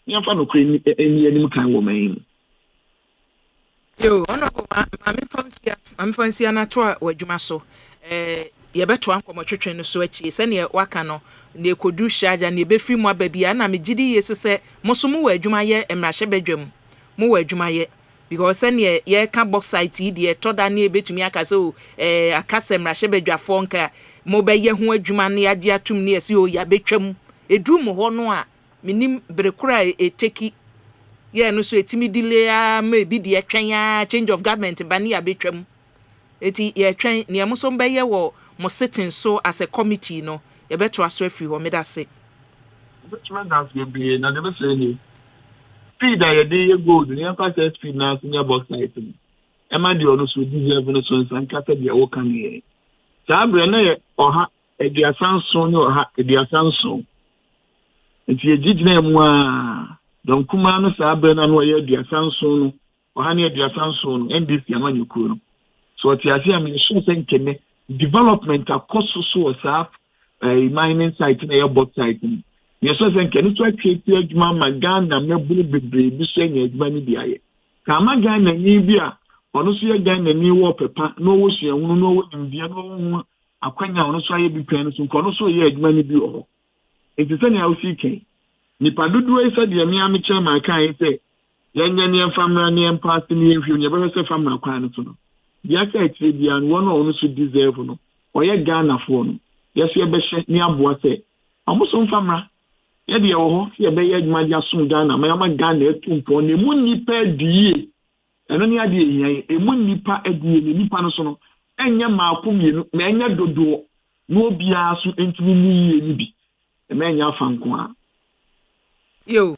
nyafa no kre eni anim kan wo man yo ono ko mami fonsia na to wadwuma so ye beto ankomo twetwe no so achi se ne waka no ne kodu shaja ne be fi mu ababia na me gidi yeso se mosomu wa adwuma ye emrahye bedwam mo wa adwuma ye because any ye can box site de to da na ebetumi aka so akasem ra hyebadwafo nka mo be ye ho adwuma na age atum na esi o ya betwam edu mo ho no a minim berekura eteki ye no so etimi delay ma bi de etwen change of government ba na ya betwam eti ye twen ne mo so be ye wo mo sitting so as a committee no ye beto aso afi ho me da se which man has been be na dem say ni speed that you gold ni pass speed na senior box site ni e ma de ono so deserve no so san kata de wo kan ye sa bre na ye oha ediasan so ni oha ediasan so nti ye gigina mu a don kuma no sa bre na no ye ediasan so no oha ni ediasan so no NDC amanyuku no so ti ase am so sen kene development across so sa mining site na ye box site ni yes, I think any to create my gun and me be saying money be aye. Kama gun and Nibia, or no see a gun and new war paper, no wish you know in Vietnam, a quenya on so be penny, so also ye money be all. It is any LCK. Nipadu do I said, Yami chairman can say, Yan family and passing if you never say from my client. Yes, I say, and one also deserve no, or ye gun of one. Yes, you be near Boise. Almost on family. Yedi ho ye be ye adwuma dia so Ghana ma Ghana etumpo ne mu nipa die eno ne ade ehian e mu nipa adie ne nipa no so no enye maako mienu ma enye dodo no obia so entumi ni ye ni bi e ma enye afanko a yo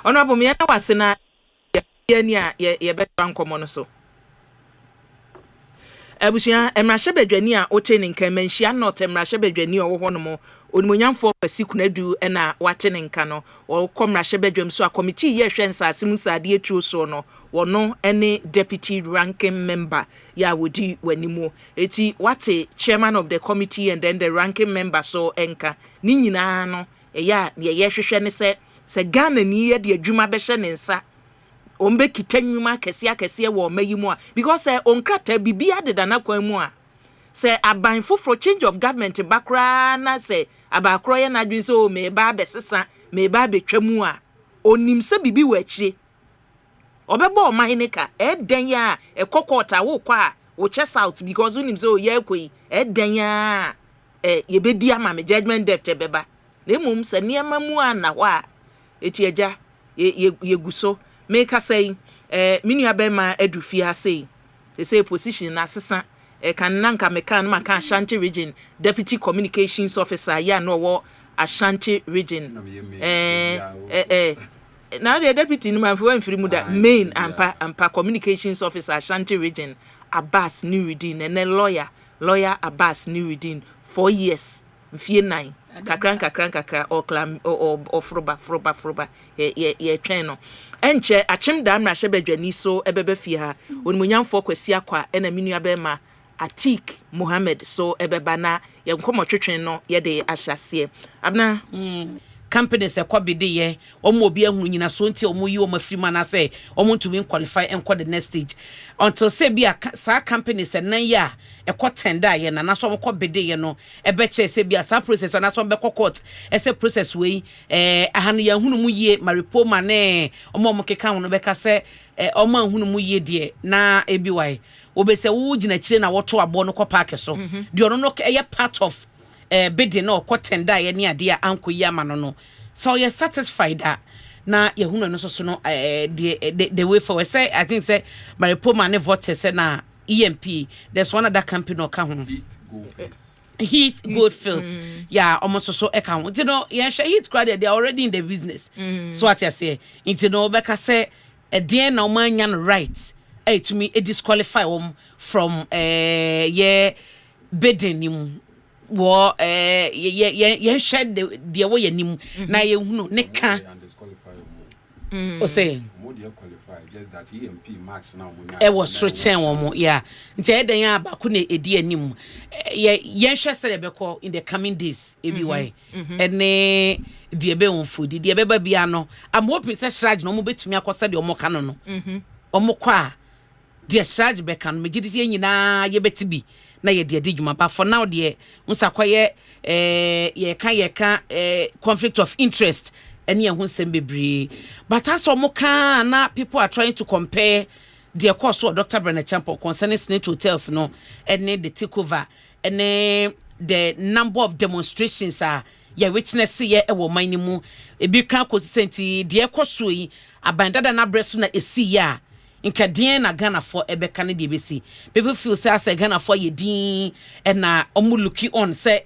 Honorable me na wasena ye betra nkomo no so abusia emrahye badwani a ote ne nka manhia not emrahye badwani o wo no mo onimonyamfo kwasi kunadu na wate ne nka no o komrahye badwam so a committee ye hwensa asimu sade etuo so no wono ene deputy ranking member ya wodi wanimu eti wate chairman of the committee and then the ranking member so enka ni nyina no ya ye hwehwe ne se Ghana ni ye de adwuma be hye ne nsa ombe kitanyuma kese wo mayimu a because onkrata bibia de dana kwan mu a se aban foforo change of government bakra na se abakro ye na dwin so me ba besesa me ba betwamu a onim se bibi wachi obebo o mahineka eden ya ekokota wo kwa wo che south because onim so ye ekoi eden ya ye bedi ama me judgment debt beba na emum se niam mu a na ho a etieja ye guso make us say minu abema edufia say they say position na sesa kan nanka mekan ma kan Ashanti region deputy communications officer ya no wo Ashanti region now the deputy no man for muda main ampa communications officer Ashanti region Abbas Nuruddin and then lawyer Abbas Nuruddin 4 years mfie 9 kakran or clam or froba ye twen no enche achim da mra hyebadwani so ebebe fie ha onmunyamfo kwasi akwa na minu abema Atik Mohammed so ebeba na ye nkomo twetwen no ye de ahyase abna companies ekobide ye omo obi ahunu nyina so nti omo yi omo afirima na say omo ntumi qualify enko the next stage until say bia sa companies nan ya ekọ tender ye na so omo bide ye no ebeche say bia sa process na so be court ese process we ahanu ya hunu mu ye maripo ma ne omo keka hono beka say omo ahunu mu ye de na ebi wai obese wo gina kire na woto abo no ko park so de ono no ye part of bidding no tender ye ne ade anko yi ama no so you satisfied that na ye hunu no so no the way forward say I think say my poma ne vote say na EMP there's one other company no ka ho Heath Goldfields yeah almost so e ka ho you know ye share Heath crowd they are already in the business so what you say you know beka say e na omanya no right to me it disqualify from bidding nim wo ye shed the way nim na ye hunu ne ka o say mo dey qualify just that EMP max now mo e was stretching wo yeah nti e dan abako na edi anim ye hwe sere beko in the coming days ebi why ene die be wonfo die be ba bia no am hoping say shrage no mo betumi akosa de omo ka no omo kwa die shrage be kan me gidi ye nyina ye betibi na ye de djuma but for now de unsa kwaye ye ka conflict of interest ene ye hu nsem bebre but as omoka na people are trying to compare the course of Dr. Brenner Champo concerning Snake Hotels no ene the takeover ene the number of demonstrations are ye witness ye e wo man mu e bi kan consistent de ekoso yi abandada na breso na esi ya nkadien na Ghana for ebeka ne de besi people feel say Ghana for ye din and na omu looking on say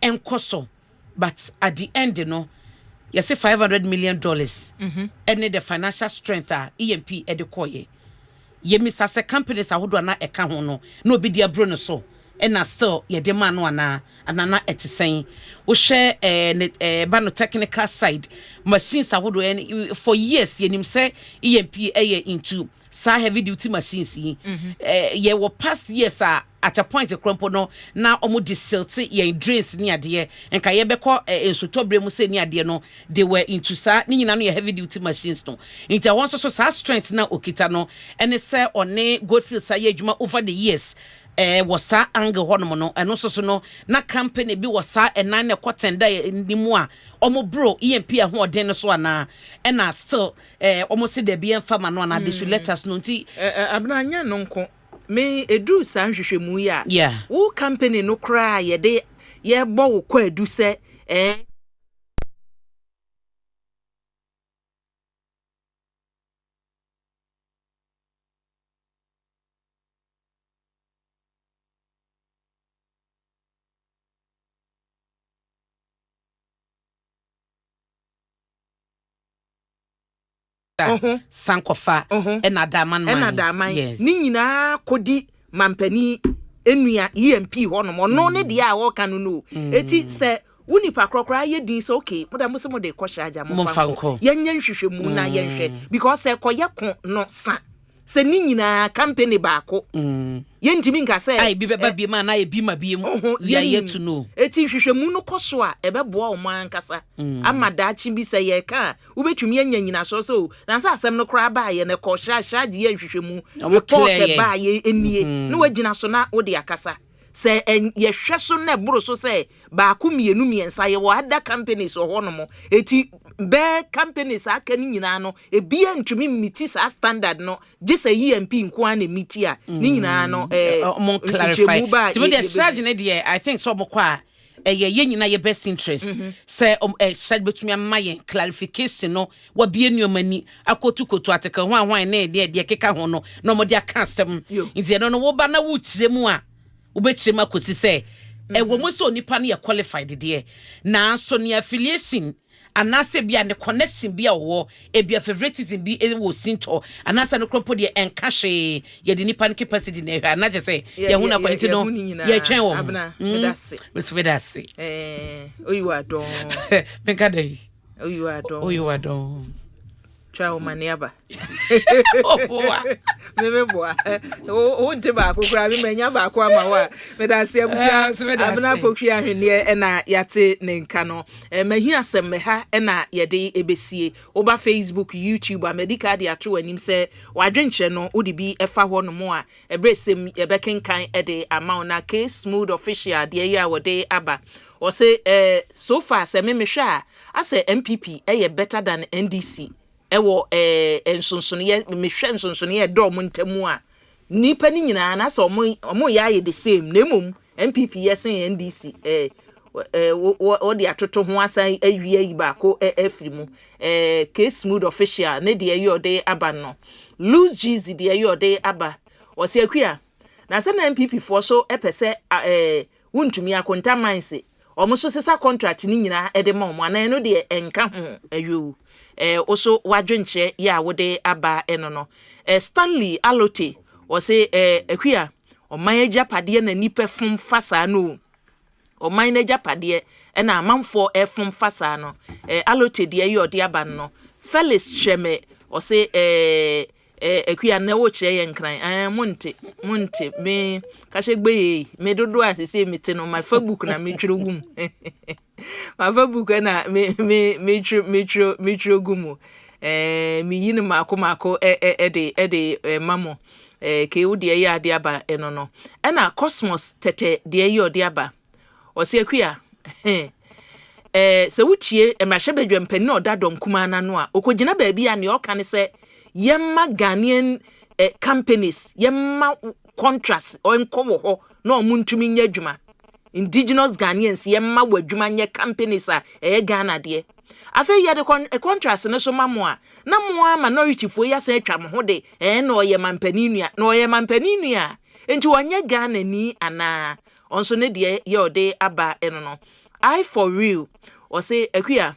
enkoso but at the end no you say $500 million and the financial strength EMP edekoye ye misa say companies ahodo na eka ho no obi dia bro no so and still ye demand no ana etisen wo share bano technical side machines ahodo for years ye nim say EMP into sa heavy duty machines ye were past years at a point crumpo no na omo disilt ye drains ni ade enka ye beko ensotobre mu se ni ade no they were into sa ni nyina no ye heavy duty machines no into won so sa strength na okita no ene se one Goldfield sa ye adwuma over the years was sa angle hono no eno so no na company bi was sa enan na kwatenda ni mu a omo bro EMP ho oden no so ana ena still omo se de bi enfama no ana they should let us know nti abnanya no nko me edu sa nhwehwemu ya wo company no kra ye de ye bo wo kwa edu se sankofa enadaman yes ni nyina kodi mampani enua EMP hono no ne dia a wo kanu no eti se wuni pa krokra ye din so okay moda mo se mo de kwahyaja mo fanko yenya nhwehwemu na yenhwe because se koyeko no sa se ni nyina company baako yentimi nka se ai bi beba bi ma na ye bi ma bi mu ya yet to know eti hwehwemu no koso a ebeboa o man kasa amadachi bi se ye ka ubetumi enya nyina so na sa asem no kra ba ye ne ko hya ye hwehwemu report ba ye enie no wagina so na wo de akasa se ye hwe so na buru so se ba ku mienu miensa ye wo ada companies o hono mo eti be companies aka ni nyina no ebia ntumi miti sa standard no je se EMP nko an miti a ni nyina no mon clarify so the strategy ne dey I think so mo kwa ye nyina ye best interest say strategy betumi amma ye clarification no wa bie nuomani akotu ateka ho ahwan na de keka ho no no mo de aka asem nti no wo ba na wo kiremu a wo be kiremu akosi say wo mo so nipa na ye qualified de na so ne affiliation anase bia ne connection bia wo ebia favoritism bi wo sinto anase no krompo de enkahwe ye de nipa ne capacity na hwa na je say ye hu na kwanti no ye twen wo abna medase medase oyiwa don penka dai oyiwa don Chao maniaba. Meme boa. O nte ba kokura bi manya ba ko ama wa. Me da se abusia abna fokwi ahwene e na yate ne nka no. Mahi asem me ha e na ye de ebesie. Oba Facebook, YouTube, America de ato anim se wadwenche no odi bi efa ho no mo a ebresem ye bekenkan e de amount na case smooth official de ya wode aba. O say so far se me hwa a say MPP ye better than NDC. Ewo ensonsonie mehwe ensonsonie do mo ntamu a nipa ni nyina na so omo ya ye the same nemom MPP yesen NDC o de atoto ho asan awie yi ba ko afri mu case smooth official ne de ayi ode aba no lose GZ de ayi ode aba o se akua na se na MPP for so epese wuntumi akonta manse omo so sesa contract ni nyina ede ma omo anan no de enka ho ayo also wadwenche ya wode aba eno no Stanley Alote o say akua o manager pade na nipa fom fasa no o manager pade na amanfo fom fasa no Alote de ayi ode aba no Felix Cheme o say akua na wo kire ye nkran monte me kashegbe me dodo asese mete no my Facebook na me twere gum my Facebook na me twere gum mi yini mako de mamo ke wo de ya de aba eno no na Cosmos tete de ye ode aba o se akua se wuchie emrahye badwampani na odadom kuma na no a okogina baabi a ne oka ne se yemma Ghanaian companies yemma contracts o enkowo ho na omuntumi nya adwuma indigenous Ghanaians yemma wadwuma nya companies a Ghana de afa ya de contracts ne so mamo a na mo ama minority fo ya se atwa mo ho de na oye mampani nua na oye mampani nua enti wonye Ghana ni ana onso ne de ye ode aba eno no I for real or say akua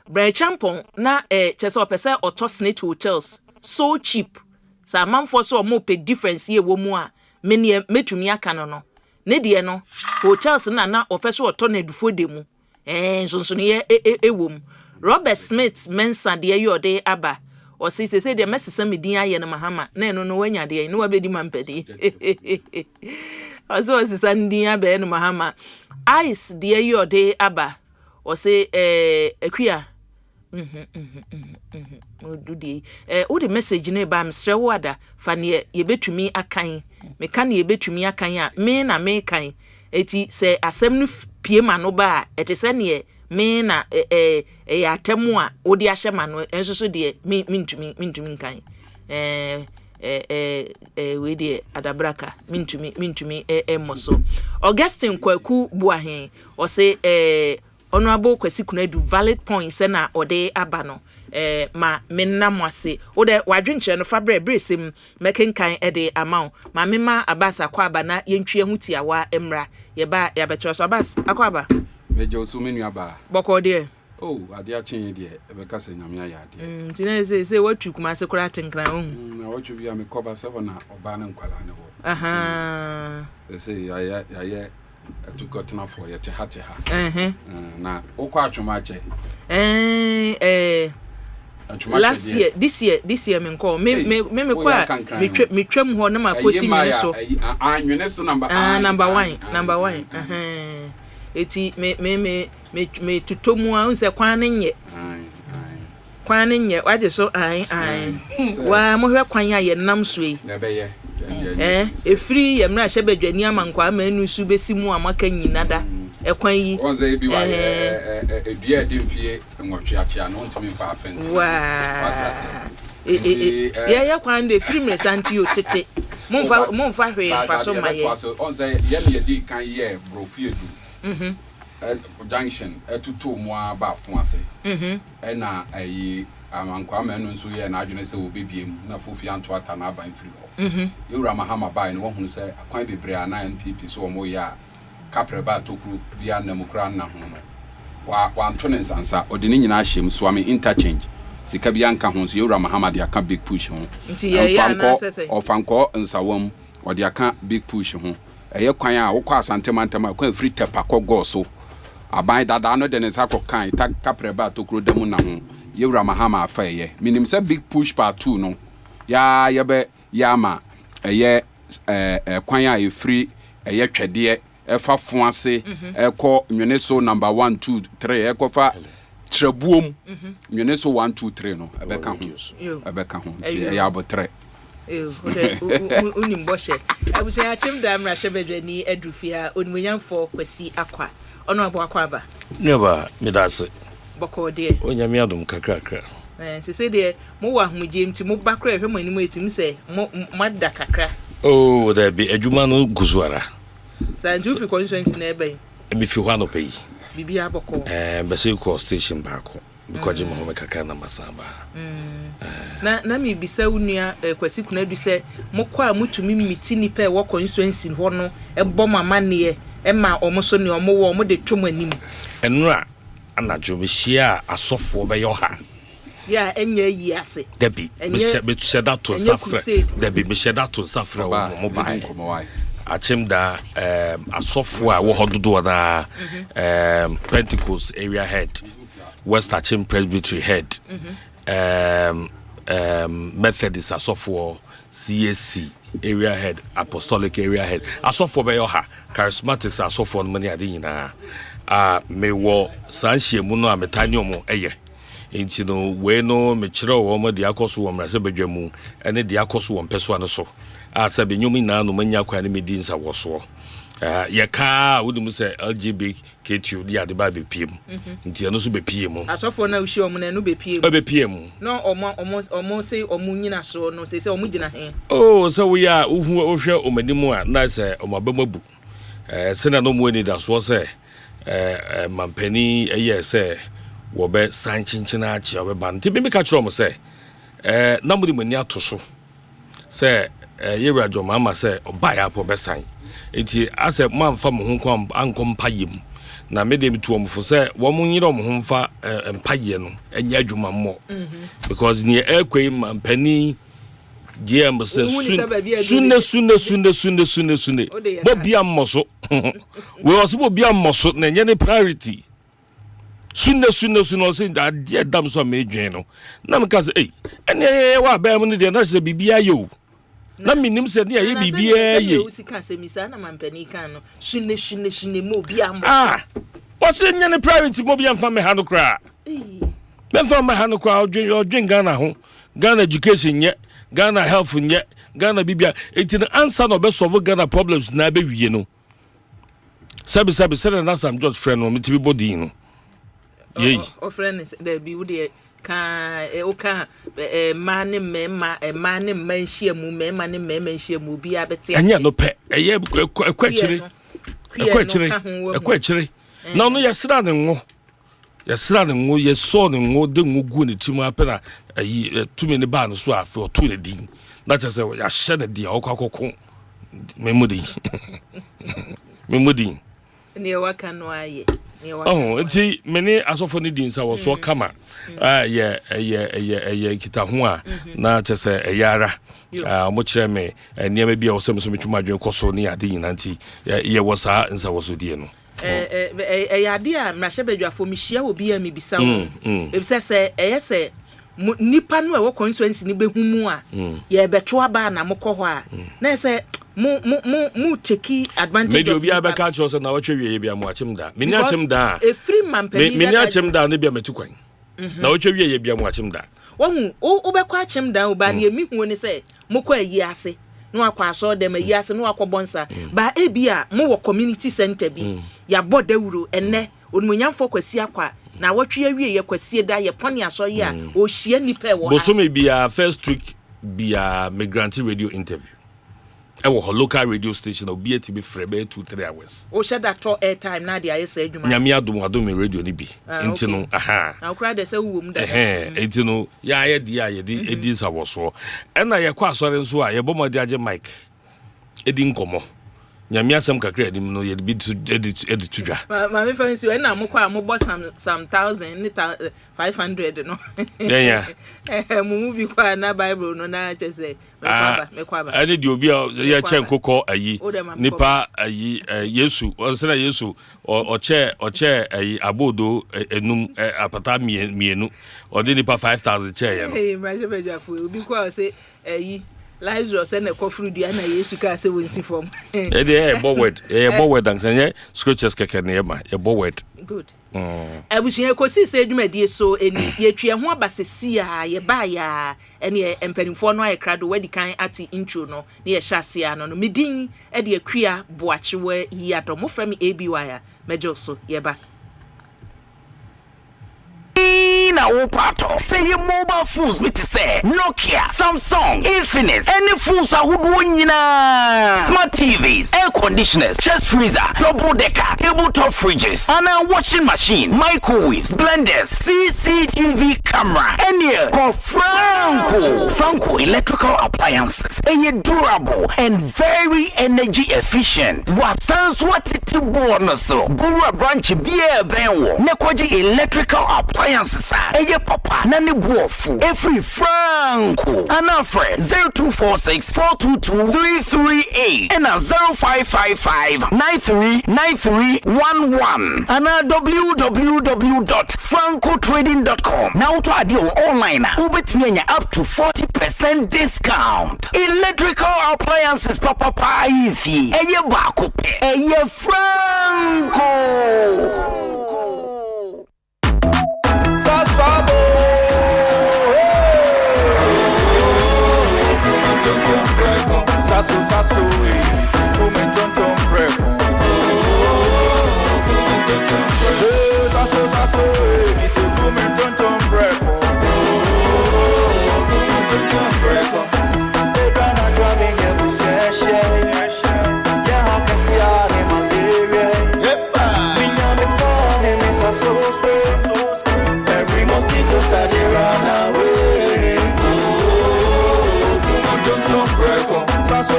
Bray Champon na chese opese Snake hotels so cheap sa manfo so mo pe difference ye wo mu a meni metumi aka no ne de no hotels na opeso oto na dufo de mu nso ne ye wom Robert Smith Mensa de ye ode aba o say de mesesa medin aye na mahama na eno no wanya de no wabedi mampedi aso sisa ndin aba no mahama Ice de ye ode aba o say akua odudi o the message ne ba msre wada fa ne ye betumi akan me kan ye betumi akan a me na me kan eti se asem no pie ma no ba eti se ne me na ya atemu a odi ahye ma no enso so de mintumi kan we de adabraka mintumi moso Augustine Kwaku Buahen o say Honorable Kwesi Kunadu valid points na ode aba no ma menna mwase o de wadwenche no fabre bresim mekenkan ede amount ma mema abasa kwa aba na yentwie hutia wa emra ye ba ya betro so abas akwa aba mejo so menu aba boko de oh ade a chen de e be kase nyame ya de tina say watu kuma se kura tenkran na watu bia me koba se na oba na nkwala ne ho aha say ya etukotena for ye te ha na okwa atwemache last year this year me call me kwa me twam ho na makosi mi so anwene so number 1 eti me tutomu a unse kwan nye waje so wa mo hwe kwan aye nam so yi na be ye efri yemra hye badwani amankwa amanu su besi mu amaka nyinada ekwan yi onza ebi wa edua de mfie nwotwe achia no ntumi fa afenti wa ya kwan de efri mresanti yo tete momfa hwe fa so maye onza ye di kan ye brofie du junction etuto mu aba afo ase na ayi amankwa amanu nso ye na adwene se obebiem na fofi anto ata na aban firi ho yura mahama bai no hu se akwan bebre ana NPP so mo ya kapreba tokru bia namukra na ho no wa anto ne nsansa odi ne nyina ahyem so am interchange sika bia nka ho so yura mahama de aka big push ho ofanko nsawam odi aka big push ho eye kwan a wokọ asantema kwan free tepa kọ go so aban dada no de ne nsa kọ kan ta kapreba tokru demu na ho yura mahama afaye minim se big push part 2 no ya yebe yama eye kwan a free eye twede efa fuase ekọ nweneso number 1 2 3 ekofa trebuom nweneso 1 2 3 no ebeka ho ti ya bo 3 unimboshe abuso ya chimda amra shebedwani adufia onmunyamfo Kwesi Akwa ono abo akwa ba neba medase boko de onyame adom kakrakra se de mo wa humje mti mo bakra hwe mani mo etim se mo madda kakra oh da bi adwuma no guzuara sa njufi constituency na ebe mi fi hwa no pay bibia boko bese ko station baako because mo ho kakra na masaba na mi bisa unua Kwesi Kunadu se mo kwa mutumi miti ni pe wo constituency ho no ebo mama ne e ma omo ne omo wo omo de twom anim enura anajo me hia asofo be yo ha ya enye yi ase debi me sheda to safre debi me sheda to safre wo mo bai achimda asofo a wo hododo na Pentecost area head West Achim Presbytery head Methodist asofo CAC area head Apostolic area head asofo be yo ha charismatics asofo no mani ade nyina me wo sanhie mu no ametani omo eye nti no we no me kire wo mo de akoso wo mrase badwamu ene de akoso wo mpeso ano so asa benyum ina no manya kwa ne medi nsa wo so ye ka wudum se LGBTQ dia de ba be piem nti ano so be piem asofo na ushi omo na no be piem be piem no omo say omo nyina so no say omo gina he so we are uhu ohwe omanimu a na say omabamabu se na no mo ni da so say mampani eye say wo be san chinchina achi wo be ban ti be me ka kiro mo say na mo di mani atoso say yewra joma ma say oba ya po be san enti ase manfa mo ho kwa ankom payem na me dem tuo mo fo say wo mo nyiro mo ho mfa empaye no enya adwuma mo because ni ekwei mampani GM say sunne bo bia mmoso we also bo bia mmoso na nye ne priority sunne say that dear dam so me dwen no na me ka say ene wa ba mu ne de na say bibia yo na minim se ne ye bibia ye o sika se misa na mampani kan no sunne mo bia mmoso what say nye ne priority mo bia mfa me ha no kra me mfa me ha no kra odwen Ghana ho Ghana education nye Ghana health nye Ghana bibia it in answer no be solve Ghana problems na be wie no sabi na Sam George friend no metibi body no ye o friend there be wo de ka o ka man nhia mu mema ne mema nhia mu bia bete anya no pe eye ekwachire na no yesra ne ngo yeso ne ngo de ngugu ne timu apena ayi tumi ne ba no so afi otu ne din na chese ya hye ne dia okakoko memudi ne waka no aye nti meni asofo ne din sa wo so kama ye kita ho a na chese eyara mo kire me niam bia wo so metuma adwen koso ne ade nyina nti ye wo sa nsa wo so die no yade a mrahye badwafo mihia obi a mebisa wo ebisa se eyese nipa no e wo constituency ni behumu a ye beto aba na mokọ ho a na se mu take advantage media obi abeka cho se na wo twa wie bia mo achim da meni achim da free mampani meni achim da ne bia metukwan na wo twa wie bia mo achim da wo obekọ achim da oba na emihu ne se mokọ ayi ase no akwa so dem ayi ase no akobonsa ba ebia mo wo community center bi ya bodawuro enne onmunyamfo kwasi akwa na wotwe awie ye kwasie da ye pone aso ye a o hia nipa e wo bosome bia first week bia migrant radio interview ewo local radio station obi eti be frebe 2-3 hours o sheda to airtime na dia yesa adwuma nyame adom radio ni bi enti no na okra de se wuwum da enti no ya ye dia ye di edi sa woso na ye kwa asore nso a ye bomodi age mic edi nkomo nyame asem kakra edim no ye bi edi tudwa ma me fancy we na mokwa mo some 1,500 no yeah mu bi kwa na bible no na chese mekwaba ade di obi ye che nkokọ ayi nipa ayi Yesu onsena Yesu oche ayi abodo enum apata mienu odi nipa 5,000 che ye no ma je bejafo obi kwa se ayi Lazarus and kofru dia na Yesu ka se wonsi form e dey bowed and say scriptures keke na ema e bowed good abusuye Ekosiise adwumadie so eni ye twa ho abasesi a ye ba ya ene empanimfo no ayekrado wadi kan ati intro no ne ye hyase ano no medin e de akua Boakyewaa Yiadom mo from ABY mejo so ye ba na wo pato say your mobile phones with say Nokia, Samsung, Infinix, any phones ahodo nyina, smart TVs, air conditioners, chest freezer, double decker, tabletop fridges, and a washing machine, microwaves, blenders, CCTV camera, any call Franco electrical appliances, durable and very energy efficient. What sounds what it bonus so Bura branch beer benwo nekwaji electrical appliances papa na ne buofu every Franco ana friend 0246-422-338 and 0555-939311 and www.francotrading.com. Now to add your online ubetimi up to 40% discount. Electrical appliances papa ifi eye bako pe eye Franco. Sasabo sasso, come tonton preko. Sasso, come tonton preko. Ebana dwami nyebu seshe. Yeah, how can see all in malaria? Minyane phone, me sasso spray. Every mosquito study run away. Tonton preko. Sasso,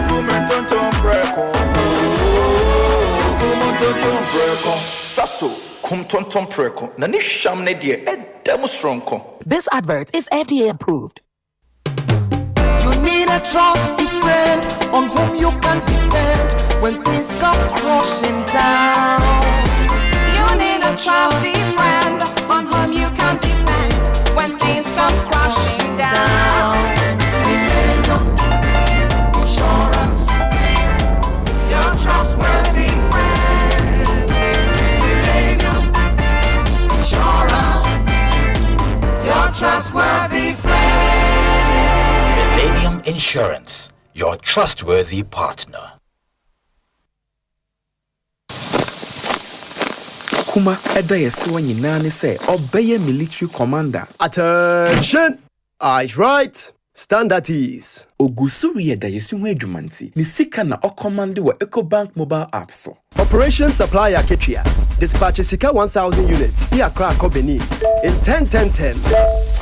come tonton preko. Sasso, kum tonton preko. Nani sham ne die demonstronko. This advert is FDA approved. You need a trusty friend on whom you can depend when things come crashing down. You need a trusty friend on whom you can depend when things come crashing down. Insurance, your trustworthy friend. Insurance, your trustworthy friend. Millennium Insurance, your trustworthy partner. Kuma eda yesiwa nyinane se obeye military commander. Attention! Eyes right. Stand at ease. Ogusuri eda yesiwa edwumanti. Ni sika na okomande wa EcoBank mobile app so. Operation Supply Aketria. Dispatch Sika 1,000 units via Accra Benin in 10-10-10.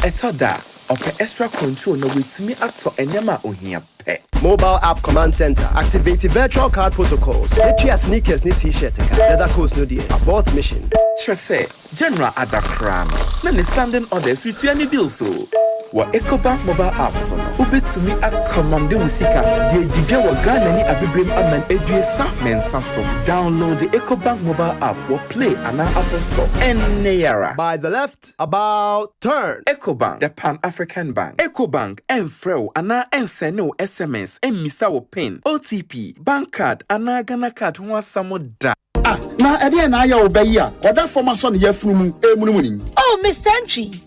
Etoda, ope extra control na wetumi ato enyama ohia pe. Mobile app command center. Activate virtual card protocols. Letria sneakers ni t-shirt. Leather coats no die. Abort mission. Trese, General Adakrano. Na ni standing orders with any bill so. Wa EcoBank mobile app so no. Ubetumi akomande musika. Die didwe wa Ghana ni abibrem aman eduesa mensa so. Download the EcoBank mobile app or play an Apple Store. Neyara. By the left, about turn. EcoBank, the Pan-African Bank. EcoBank, Enfreo, ana enseno SMS, emisa wo PIN, OTP, bank card, ana Ghana card, huwa samo da. Na ede na ya obeya oda forma so ne yafunu emunumuni. Oh Mr. Entry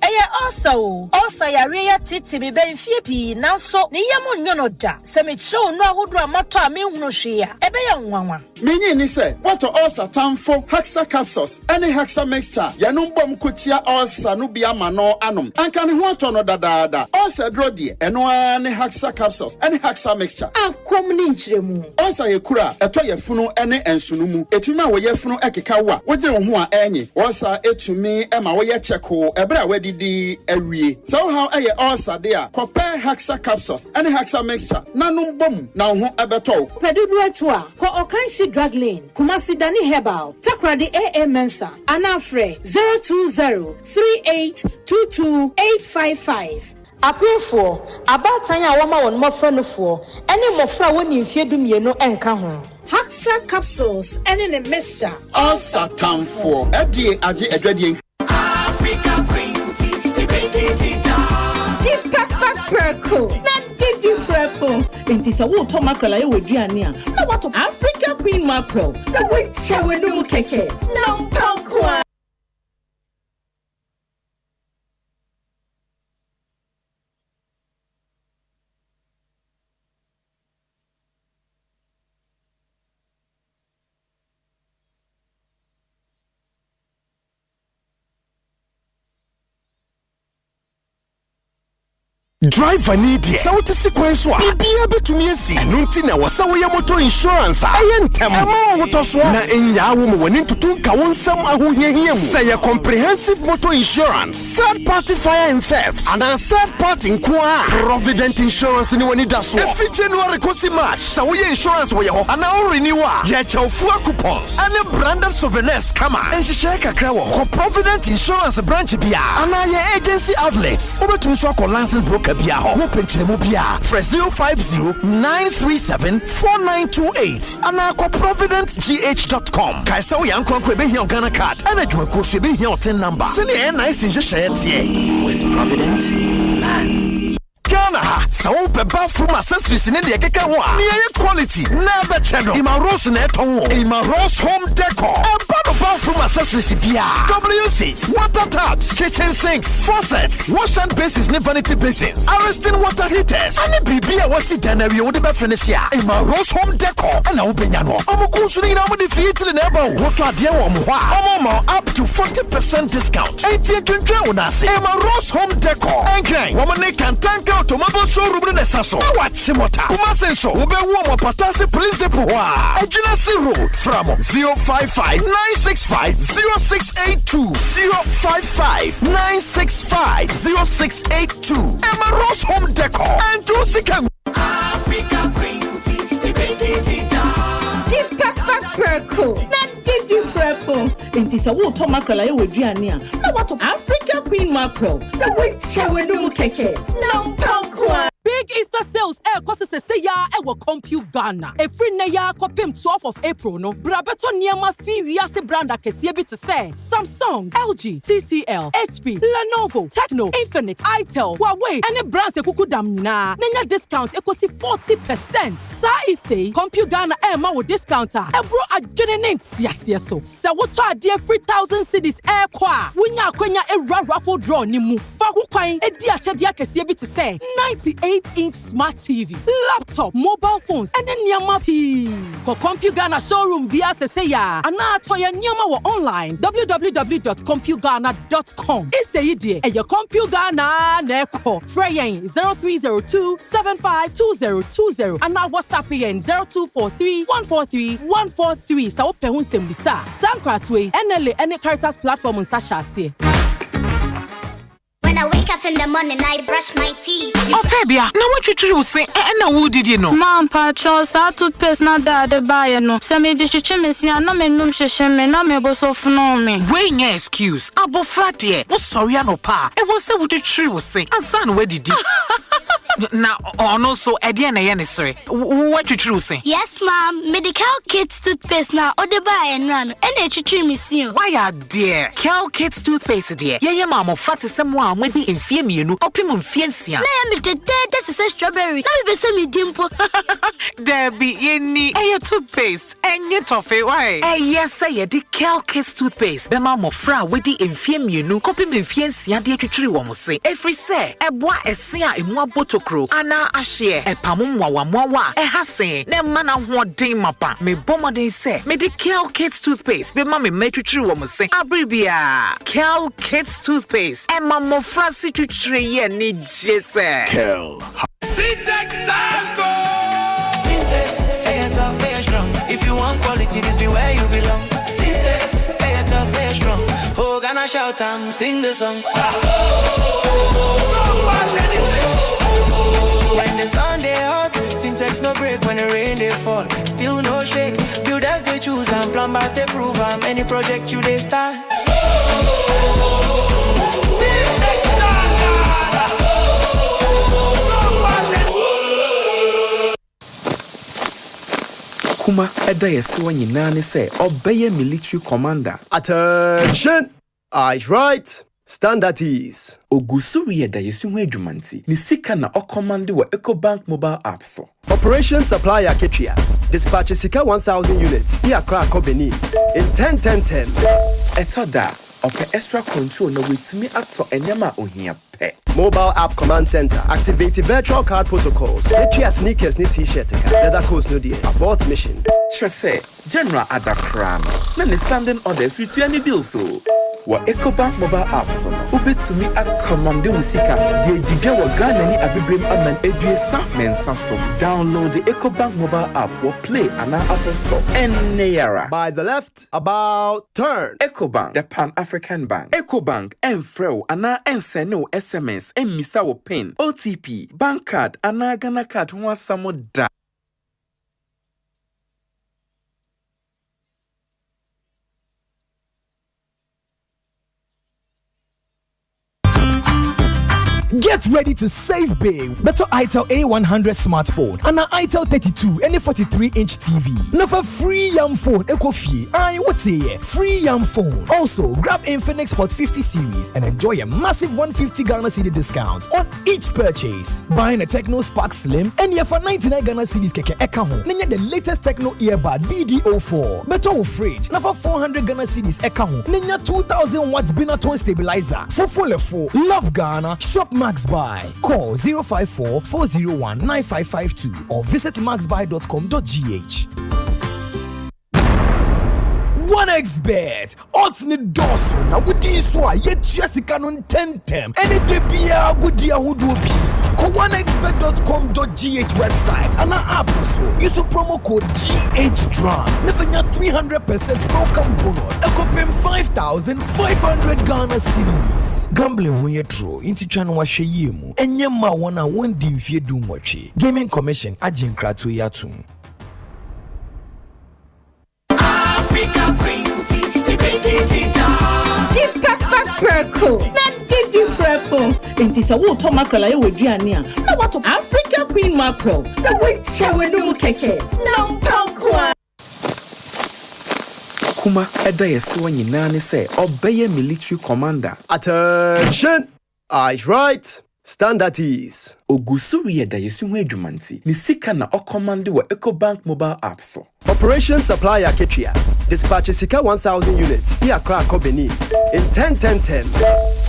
also ya reya titi bi ben fie pi nanso ne yam nyono da se me chew no ahodo amato a me hunu hwea ebe ya nwanwa Menyi ni se what ulcer tamfo Hexa capsules any Hexa mixture yanum bom kotia ulcer no bia ma no anom anka ne ho ato no dadaada ulcer dro de eno ne Hexa capsules any Hexa mixture ankom ni nchiremu ulcer yekura eto yafunu ene ensunumu etuma wo yafunu ekeka wa wogire wo ho a enye ulcer etumi ema wo ye cheko ebra wadidi awie so how eye ulcer de a compare Hexa capsules any Hexa mixture nanum bom na ho ebeto pedudu eto a ko okanshi drug lane Kumasi Dani Herbal Takradi AA Mensa Anafre 02038228555 Approve about Tanya Wama on Mofrano for any Mofra when you fear dum ye no enka ho. Hexa capsules and in a mixture. All Satan for FDA Aji Edwedian Africa Queen Tea, Deep Pepper Purple. Deep Purple. It is a water mackerel I would Diania. Now what of Africa Queen Mackerel? The which shall we do keke? Long Pangua. Driver need ye. Sa wote sequence wa. Bibia betumi asi. Enu nti na wasa wo ya motor insurance a. Ayentem. Ema woto so. Na enya wo mo wani tutunka wonsam ahohiahia mu. Say comprehensive motor insurance, third party fire and theft, and a third party nkoa. Provident insurance ni wani daso. Every January kosi March. Sa wo ye insurance wo ye ho. Ana o renewa. Ye chawfua coupons. Ane branded souvenirs kama. Enhihye kakra wo ho. Provident insurance branch bia. Ana ye agency outlets. Obetumi so ko license broker bia ho penchiremu bia for 050-937-4928 ana ko providentgh.com kaisa wo yankon ko be here Ghana card ana dwuma ko so be here 10 number sene nice nhye with Provident man Ghana ha. So pe bathroom accessories in the keke ho a. Near quality never chedo. Ima Rose na eton. Ima Rose home decor. And bathroom accessories bia. W6 water taps, kitchen sinks, faucets, wash and basins, ne vanity basins, arresting water heaters. And bibia wasi danary o de be finish ya. Ima Rose home decor. And obenya no. Omo so ni na mo de fit le na ba wo to ade wo mo ho a. Omo up to 40% discount. Enti twentwe wo na se. Ima Rose home decor. Enkran wo ne kan tanka automobile showroom ne saso. Wa chimota. Kuma senso wo be wo mo patase police depot ho a. Ejuna si road from 055 965 0682 055 965 0682. Ima Rose home decor. And to sikam Africa Green Tea, Deep Pepper Perco. Not Deep Purple. It is a water mackerel. I would do now. What Africa Queen mackerel? The way Chawenu Keke. No Pankwa. Big Easter sales cost us say ya will compute Ghana. A free naya copim 12th of April no. Brabeto niama fi wiase brand akesiye bi te say Samsung, LG, TCL, HP, Lenovo, Tecno, Infinix, Itel, Huawei, any brands ekuku dam nyina. Nenya discount ekosi 40%. Sa iste compute Ghana ma wo discounter. Ebro adwene ne ntiasie so. Se woto ade 3,000 cedis kwa. Wunya akwenya raffle draw ni mu. Fa ho kwan edi achede akesiye bi te say 98-inch smart TV, laptop, mobile phones, and then Nyama P. For CompuGhana showroom via Seseya. Ana toya Nyama wa online www.compugana.com. It's the idea. And your CompuGhana neko. Freyen 0302-752020. And now WhatsApp yen 0243-143-143. Sa ope hun sembisa. Sankratwe NLA any Caritas platform on Sasha se. When I wake up in the morning, I brush my teeth. Oh, Fabia, now what you say? And who did you know? Mom, Patros, I toothpaste not that the buyer no. Some me dish chimney, and no me num shame, and no me boss of no me. Wait, your excuse. Abo frat here. What's sorry, no pa? It was what the tree was saying. And son, where did you? Now, no, so Ediana Yanisari. What you true say? Yes, ma'am. Medical Kids toothpaste now, or the buy and run, and they treat me soon. Why are dear? Cal Kids toothpaste, dear. Yeah, mama, frat is someone when the infame you know, opimum fiancia. I am dead, that's a strawberry. Let me be some dimple. There be any toothpaste, and yet toffee, why? Yes, say the Cal Kids toothpaste. The mama fra with the infame you know, opimum fiancia, dear to tree woman say. Every say, a boy a sea in one bottle. Ana ashare e pamum wawa e hase ne mana ho den mapa me bomode say medical kids toothpaste be ma me metwetri wo mo se abribia Kel Kids toothpaste e ma mo franci twetri ye ni jese Kel Syntax Tango Syntax hey tough very strong if you want quality this be where you belong Syntax hey tough very strong oh gonna shout sing the song when the sun they hot, Syntax no break when the rain they fall. Still no shake. Builders they choose and plumbers they prove and any project you they start. Syntax Kuma eda yesi wa nyina ne say obeye military commander. Attention! Eyes right. Stand at ease. Ogusuri eda yesi ho adwumanti. Ni sika na ocommand wo Ecobank mobile app so. Operation Supply Aketia. Dispatch Sika 1,000 units via Akua Benin in 10-10-10. Etoda, ope extra control na wetumi ato enyama ohia pe. Mobile app command center. Activate virtual card protocols. Let's sneakers ni t-shirt. Leather coats no dear. Abort mission. Trese, General Adakrano. Na ne standing orders with any bill so. Wa Ecobank mobile app so no ubetumi akomande musika de didwa wa Ghana ni abibrem aman eduesa mensa so. Download the Ecobank mobile app or play on our Apple Store and Nayara. By the left, about turn. Ecobank, the Pan-African Bank. Ecobank enfreo ana enseno SMS emisa wo pin OTP bank card ana Ghana card ho asamo da. Get ready to save big. Better itel A100 smartphone and an itel 32 and a 43-inch TV. Never free yam phone Ekofie. What's here? Free yam phone. Also, grab Infinix Hot 50 series and enjoy a massive 150 Ghana cedi discount on each purchase. Buying a Techno Spark Slim and you for 99 Ghana cedis keke eka ho. Nenya the latest Techno earbud BD04. Better with fridge. Now for 400 Ghana cedis eka ho. Nenya 2000 watts Binaton stabilizer. For full Love Ghana. Shop Max Buy. Call 054-401-9552 or visit maxbuy.com.gh. 1xBet. Odds ni doso na wudi so ayetua sika no tentem. Ene de bia gudi ahodo bi. Ko 1xbet.com.gh website and app so. Use promo code GHDRAM. Nefanya 300% welcome bonus. Ekopem 5,500 Ghana cedis. Gambling when you throw into channel wa hwe yemu. Enye ma wona won di mfie du mochi. Gaming Commission agin krato yatum. Africa Printy, Deep pepper purple. Didi purple. Enti sa wo to mackerel aye weduane a. Na what Africa Queen mackerel. Na we chewe no keke. No pankwa. Kuma eda yesi wa nyina ne se obeye military commander. Attention. Eyes right. Stand at ease. Ogusuri eda yesi hu adwumanti. Ni sika na ocommand wa EcoBank mobile app so. Operation Supply Aketria. Dispatch Sika 1,000 units via Akua Benin in 10-10-10.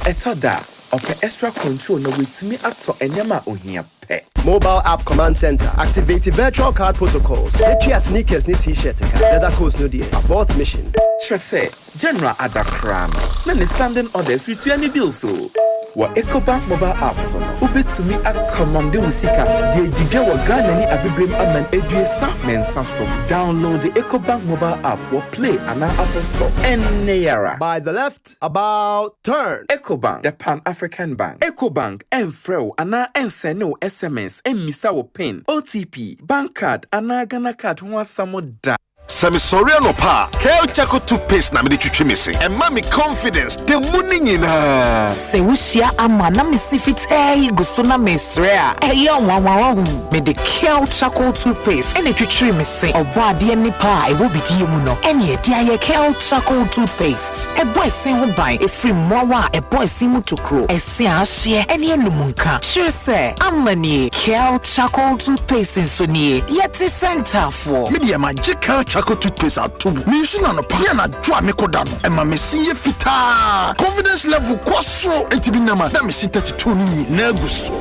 Etoda, ope extra control na wetimi ato enyama ohia pe. Mobile app command center. Activate virtual card protocols. Let's sneakers ni t-shirt. Leather coats no die. Abort mission. Trese, General Adakrano. Na standing orders with any bill so. Wa EcoBank mobile app so. Ubetumi akomande usika. Die didwe wa Ghana ni abibrem aman eduesa mensa so. Download the EcoBank mobile app or play an Apple Store. Neyara. By the left, about turn. EcoBank, the Pan-African Bank. EcoBank, enfreo, ana enseno SMS, emisa wo pin, OTP, bank card, ana Ghana card, huwa samo da. Sami sorry no pa. Kel Chaco toothpaste na me de twitwe missing. And mommy confidence. The money nyina. Se wushia ama na misifit gusuna mesrea. Eyo wawawa me de Kel Chaco toothpaste. Ene twitwe missing. Oba de nipa e wo bidi mu no. Ene de aye Kel Chaco toothpaste. E boy sen ho ban e free mowa e boy sin mu tokro. E se ahye ene enumunka. Sure say amani Kel Chaco toothpaste so nie. Yeti center for. Media magical Chaco toothpaste atubu. Mi yusuna no pa na dwa me kodano. E ma mesinye fita. Confidence level kwaso etibinama na mesi 32 ni na guso.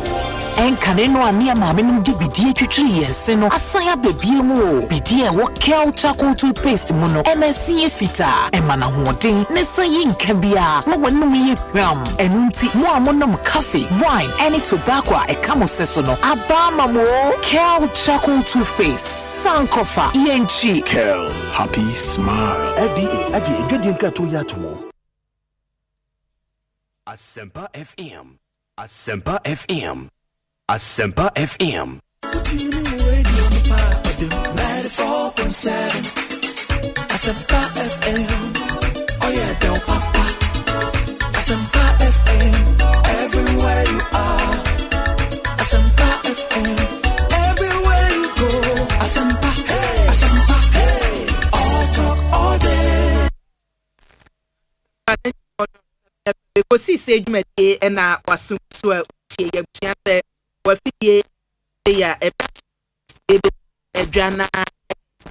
Enkane no ani ama me no di bidie twitwiri yense no asaya bebie mu o bidie wo Kel Chaco toothpaste mu no MSC efita e mana hoden ne sayi nka bia mo wonum ye hwam enunti mo amonom cafe wine any tobacco e kamo seso no abama mo Kel Chaco toothpaste sankofa yenchi Kel happy smile. FDA aje edwedin krato ya tomo. Asempa FM. Asempa FM. Asempa FM. 94.7. Asempa FM. Oh yeah, don't papa. Asempa FM. Everywhere you are. Asempa FM. Everywhere you go. Asempa. Hey. Asempa. Hey. All talk all day. Ekosiise dwumadi na waso so a tie yabua se wafidie ya edwana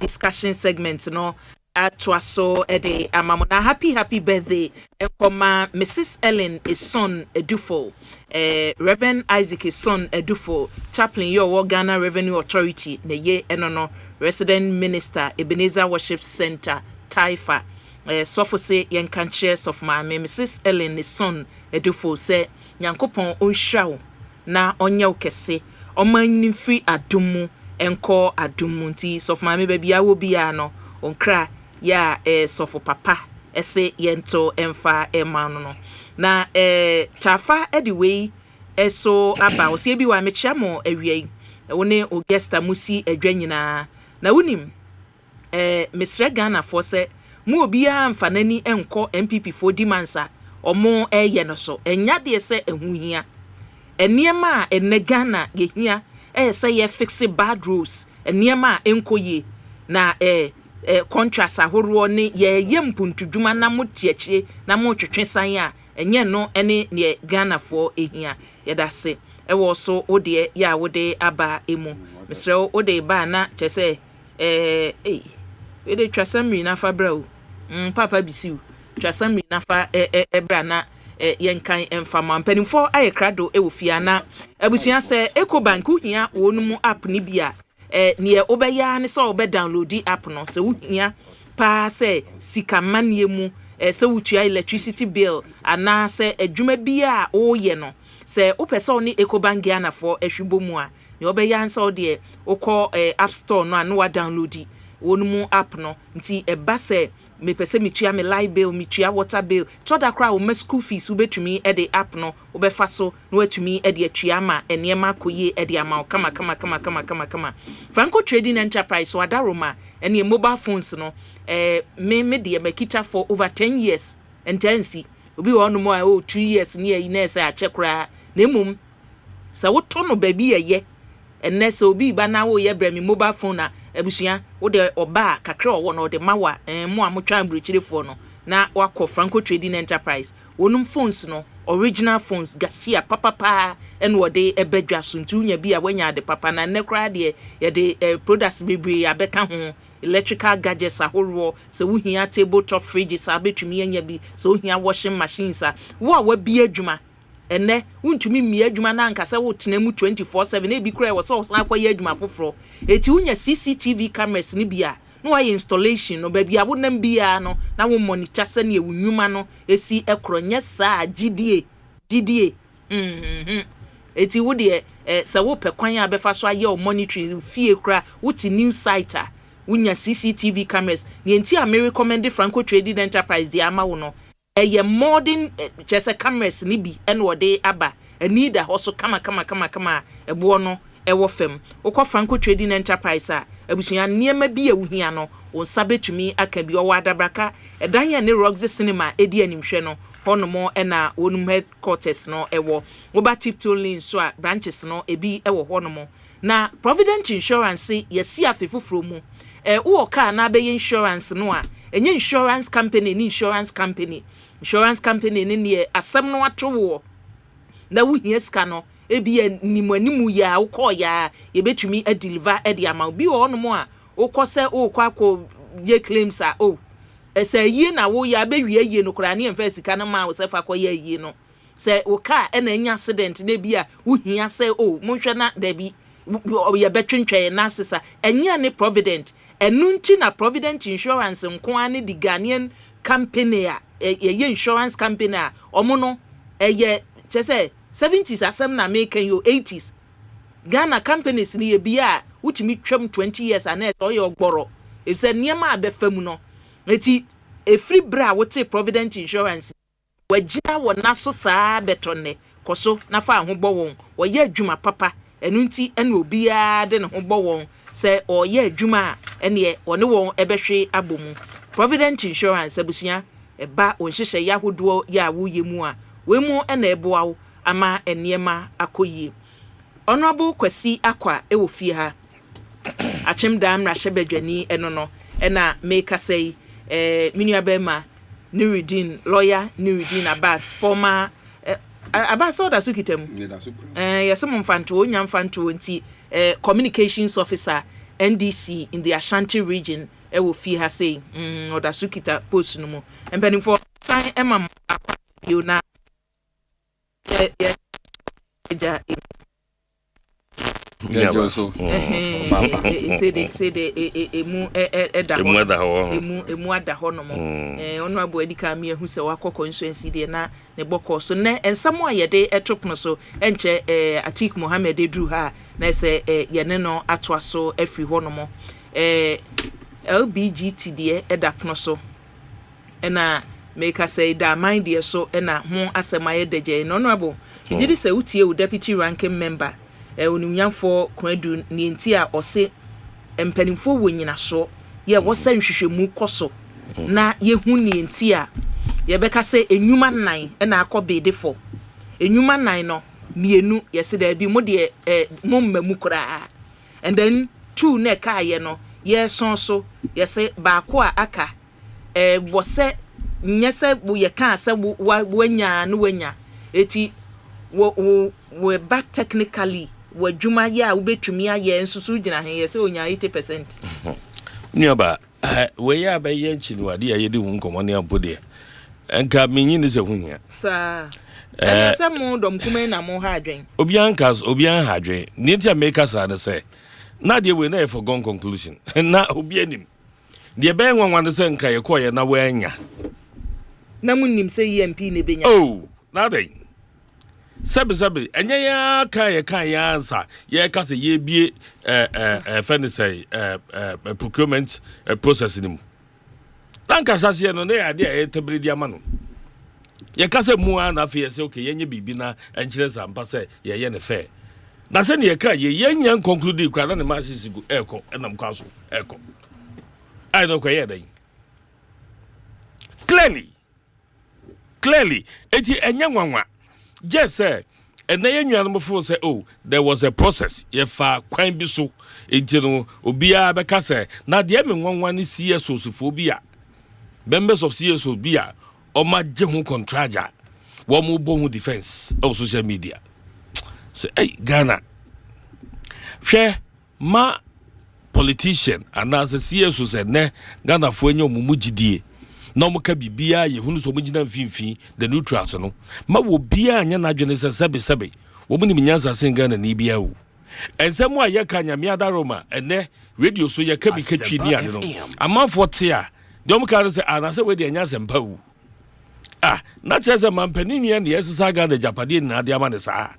discussion segment no atwaso ede amamona happy birthday enkoma Mrs. Ellen Ison Edufo Reverend Isaac Ison Edufo chaplain yo Ghana Revenue Authority na ye enono resident minister Ebenezer Worship Center Taifa sofose yenkanche sof ma Mrs. Ellen Ison Edufo se nyankopon onhwawo na onye ukese omanyi free adumu enko adumu nti sof ma me bia wo bia no onkra ya sofo papa ese yento emfa emanu no na tafa anyway eso aba osie bi wa mechia mo awie woni ogesta musi adwanyina na wonim Mr. Ghana for se mu obia mfanani enko MPP for dimansa omo eye no so enya de se ehuhia eniema enegana yehia say ye fix bad rules eniema enkoye na contracts ahoro ne ye mpuntudwuma na motiachi na motwetwesan a enye no ene ne Ghana for ehia yedase ewo so ode ya wode aba emu mesre ode ba na chese ede twasamri na fa bra o papa bisiu twasamri na fa bra na yenkan emfama mpanimfo ayekrado ewofia na abusua se Ecobank hia wonum app ni bia ne obeya ne so obe download app no se wohia pa se sikamanie mu se wotua electricity bill ana se adwuma bia oye no se opese oni Ecobank Ghana for ehwebo mu a ne obeya nsa ode okọ app store no anu wa download wonum app no nti eba se me pese mitua me light bill mitua water bill choda kra o school fees ubetumi e de app no obefa so no atumi e de atua ma enema koye e de ama kama Franco Trading Enterprise wadaroma ene mobile phones no me de makita for over 10 years entensi obi wonu mo 2 years ne yi na ese achekra na mum sa woto no baby ye enese obi ba na wo ye bra me mobile phone na abusua wo de oba kakra wo no de mawa mo amotwa ambrichirefo no na wakọ Franco Trading Enterprise wonum phones no original phones gasia papa en wo de ebedwa suntu nya bi a wanya de papa na nekra de ye de products bebre abeka ho electrical gadgets ahoro se wo hia table top fridges abetumi anya bi se wo hia washing machines wo bi adwuma ene wuntumi mi adwuma na nkasa wo tenemu 24/7 e bi kura wo so san akwa ye adwuma foforo eti wunya CCTV cameras ni bia no wa installation no ba bia wo nam bia no na wo monitor se ne ewunwuma no esi ekronye saa gidie eti wo de se wo pekwan ya befa so aye o monitoring fie kura wuti new site wunya CCTV cameras ne enti a me recommend Franco Trading Enterprise di ama wo no eye modern chese cameras ni bi ene wode aba ani da hoso kama ebo no ewo fem ukọ Franco Trading Enterprise a abusua niema bi ewuhia no on sabetumi aka bi owa adabraka edan ya ne Roxy Cinema edi animhwe no honomo ena onum headquarters no ewo oba Tiptoe Lane so a branches no ebi ewo honomo na Provident Insurance yesi afefufuro mu wo ka na be insurance no a enye insurance company ni insurance company ni asem no atowo na wo hia ska no ebi animu ya ukọ ya yebetumi deliver e de ama bi ho no mo a ukọ se ukọ ye claims a ese yi na wo ya be wie yi no kra ne emfa sika no ma wo se fa kọ ya yi no se uka e na nya accident na bi a wo hia se monhwe na da bi ye betwentwe na sesa enya ne Provident enunti na Provident Insurance nko ane di Ghanaian company a ye insurance company a omo no ye chese 70s asem na make you 80s Ghana companies ni ye bia utimi twam 20 years anes oye ogboro if said niema abefam no eti free bra wote Provident Insurance wagina wona so saa betonne koso na fa ho bo won oye adwuma papa enunti ene obia de ne ho bo won se oye adwuma ene wone won ebehwe abomu Provident Insurance abusua eba onhyehyɛ yahodo ya woye mu a wemu ena eboawo ama eniema akoyi Honorable Kwasi Akua ewo fie ha achim dam rahye badwani eno no ena make say minuabema Nuruddin lawyer Nuruddin Abbas former Abbas oda sukitem yesem mfanto onya mfanto nti communications officer NDC in the Ashanti region ewo fie ha say oda sukita post no mu empany for sign emam Akwa you na ja emu ada ho no mo onu abo edika me ehu se wakọ constituency de na ne bokọ so na ensamo ayede etopno so enche Atik Mohammed edru ha na se yene no atoa so afri ho no mo LBGT de edapno so na make us say that mind dear so ena ho asemaye deje no honorable bigidi say utie u deputy ranking member onumnyamfo kwadu ni enti a ose empanimfo wonyina so ye wosa nhwehwemu koso na yehu ni enti a ye beka say enwuma nan ena akọ bedefo enwuma nan no mienu yes there be mo de momma mu kura and then 2 na ka ye no yes so yes ba ko aka wo se nyese wo ye kan se wanya no wanya eti wo back technically wo dwuma ya wo betumi aye nsusu gina he yes onya 80%. Nyaba we ya ba ye nchi no ade ye de hu nkomo ne abode enka menyi ne se hu hia sa ese mo dom kuma na mo ha adwen obian ha adwen ne tia make us na say na de we na for gone conclusion na obianim de be nwanwan de se nka ye koye na we anya na munnim se EMP ne benya oh na dey sabe enye ya kan ya answer ye ka se ye bie fend say procurement process nim lanka sase no na ya de e tabridi amano ye ka se mu na fe se okay yenye bibi na enchire sampa se ye ne fair na se ne ye ka ye nya conclude kwa na ne ma sisi gu eko enam kwa so eko I don't kwa ye dey clearly eti enya nwanwa just say and then you before say oh there was a process if kwan bi so enti no obia be ka say na de me nwanwa ni CS osofobia members of CS obia o ma je hu contractor wo mo bo hu defense on social media say hey Ghana hwe ma politician and as a CS said ne Ghana fo enyo mumu gidie no mo ka bibia ye hunu so mo gina mfimfi the neutrals no ma wo bia anya na adwene se sebe wo mo ni nyansa Ghana ni bia wo ensem a ye ka nyame adaroma ene radio so ye ka bi katwi ni ade no amanfo te a de mo ka se ana se we de anya Asempa wo na chese mampani ni ne yesisa Ghana Japade ni ade ama ne sa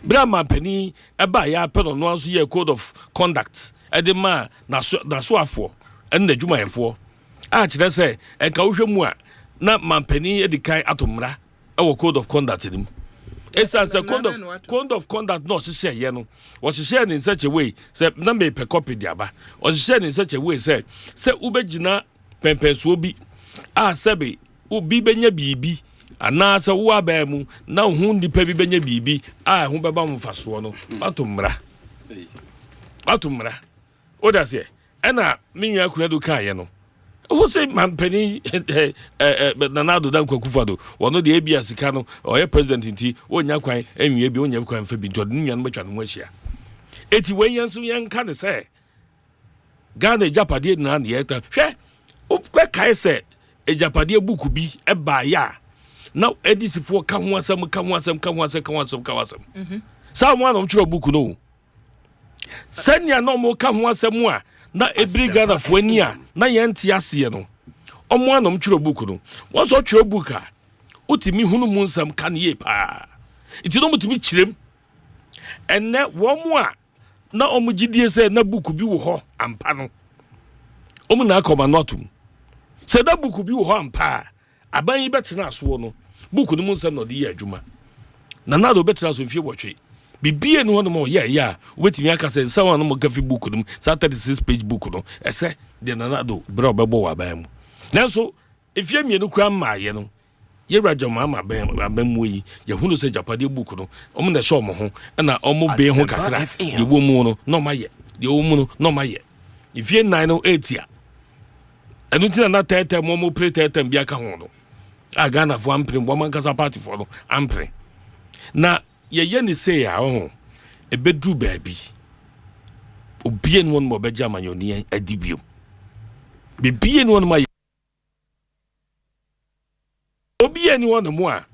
bra mampani eba ya peno no anso ye code of conduct edema na so afo ene na dwumayefo kire say enka wohwe mu a na mampani edikan atomra e code of conduct nim esa say code of conduct no hye ye no wo hye in such a way say na me pe copy diaba wo hye in such a way say ubegina pempenso bi sebe ubi benya bibi ana say wo aba mu na hu ndipa bi benya bibi hu beba mfaso no atomra oda say ena menwa kuna do kan ye no who say mampani nanado dan kwakufado wono de ebia sika no oye president nti wonya kwan enwie bi wonya kwan fa bi jodin nwan matwa no ahia eti wenyanso yenka ne say Ghana Japade na na yeta hwe ukwa kai say Japade buku bi eba ya na edisifo ka ho asem sa mo anom chiro buku no sanya no mo ka ho asem a na every Ghana fo ani a na yenti ase no omo anom chiro buku no won so chiro buka utimi hunu mu nsam kan ye pa iti no mutimi chirem enne wo mo a na omo gidie se na buku bi wo ho ampa no omo na akoma notum se da buku bi wo ho ampa aban yi betena so no buku no mu nsam no de ye adwuma na na do betena so fie botwe bibie no no mo ya wetimi aka se nsawa no mo gafi book no sa 36 page book no ese de na do bra obebo wa ban mu nanso efie mienu kwa ma ye no ye raja ma ban mu yi ye hunu se Japade book no omo na show mo ho na omo be ho kakra de wo mu no no ma ye de wo mu no no ma ye efie 908 a enu tina na tete mo pre tete bia ka ho no Ghana fo ampre bo man kasa party fo no ampre na ye ni say ya ebedru baabi obie no mo beja manyoni adibiem bebie no ma obie ni won mo a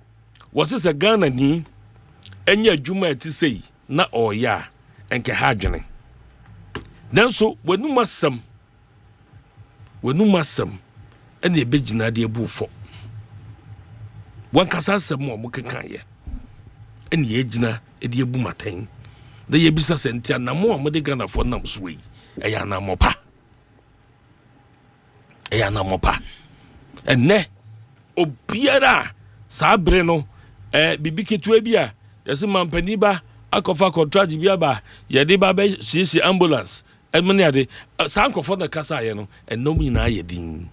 wo se Ghana ni enya adwuma ati sei na oya enke ha adwene nanso wanu masam ene ebegina de ebufo wan kasa sam mo kekan ye ene ye gina ede ebu matan da ye bisa sentia na mo amode Ghana fo nam so yi eya na mopa enne obiara sabre no bibi ketua bi a yesi mampani ba akofa contract bi aba ye de ba be sisi ambulance emne ade sankofo na kasa ye no ennom nyina ye din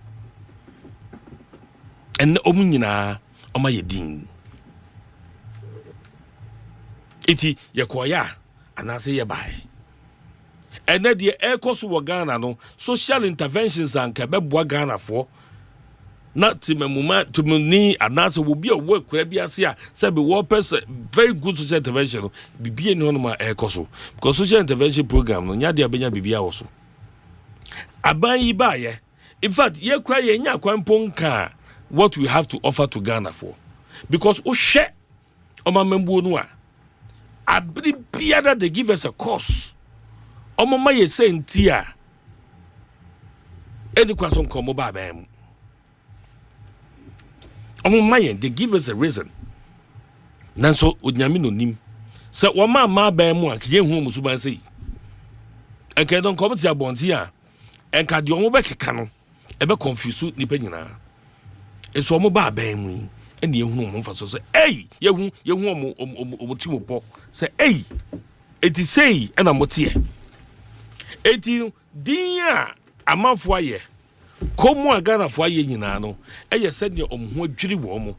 enne nyina oma ye din iti yekoya anase ye bai ene de ekoso wo Ghana no social interventions anka beboa Ghana for na timemuma tumuni anase wo bi wo kura bi ase a say be one person very good social intervention bibie ni hono ma ekoso because social intervention program no nya de abenya bibia wo so aban yi ba ye in fact ye kura ye nya kwampo nka what we have to offer to Ghana for because o hwe o ma membu no a abri bia they give us a course o ma ye say ntia edi kwaso nkomo ba ba mu they give us a reason. Nanso onyame no nim. Se wo ma ban mu a kiye hu musu ban sei. Enka don come to abonti a enka de omo be keka no e be confuse ni pa nyina. Eso omo ba ban mu ene ehunu omo fa so se yehu omo timo po se eti sei ena motie. Eti din a amafo aye komo agana fo aye nyina no eye sede omho adwiri wo mo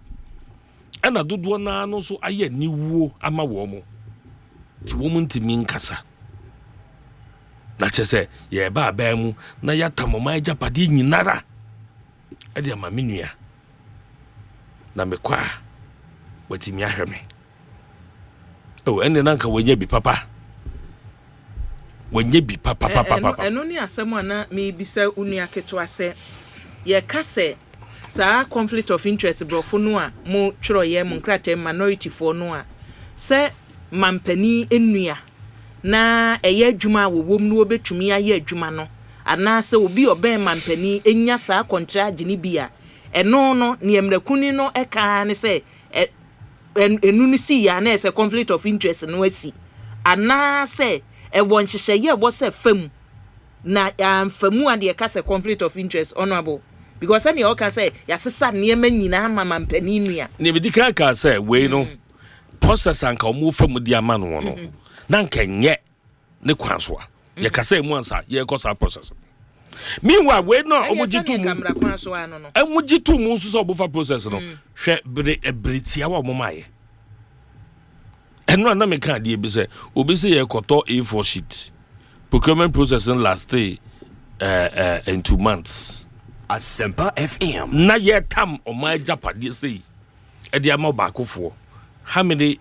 ana dodo na no so aye niwuo ama wo mo ti wo mo ntimi nkasa na chese ye ba mu na ya tamoma ajapade nyinara ede ama menua na mekwa watimi ahweme ene nanka wonye bi papa eno ni asemo na me bisa unu aketo ase ye kase sa conflict of interest brofo no a mo tworo ye mo nkrate minority fo no a se mampani enua na eye adwuma wowom no obetumi aye adwuma no ana se obi oben mampani enya sa contract ni bia eno no ne emrakuni no eka ne se enu ni si ya na se conflict of interest no asi ana se won hyehyeye wo se fam na famu ade ka se conflict of interest honorable because any o ka say yasesa ne nyina mama mpani nua ne bi dika ka say we no process anka omu famu di ama no no na nka nye ne kwanso a ye ka say mu ansa ye ko sa process meanwhile we no omujitu mu kamera kwanso ano no omujitu mu nso so obufa process no hwe britia wa omumaye eno na me kan de bi say obi say ye koto A4 sheet procurement processing last day in 2 months Asempa FM na ye tam o ma japade say e de ama ba kofo how many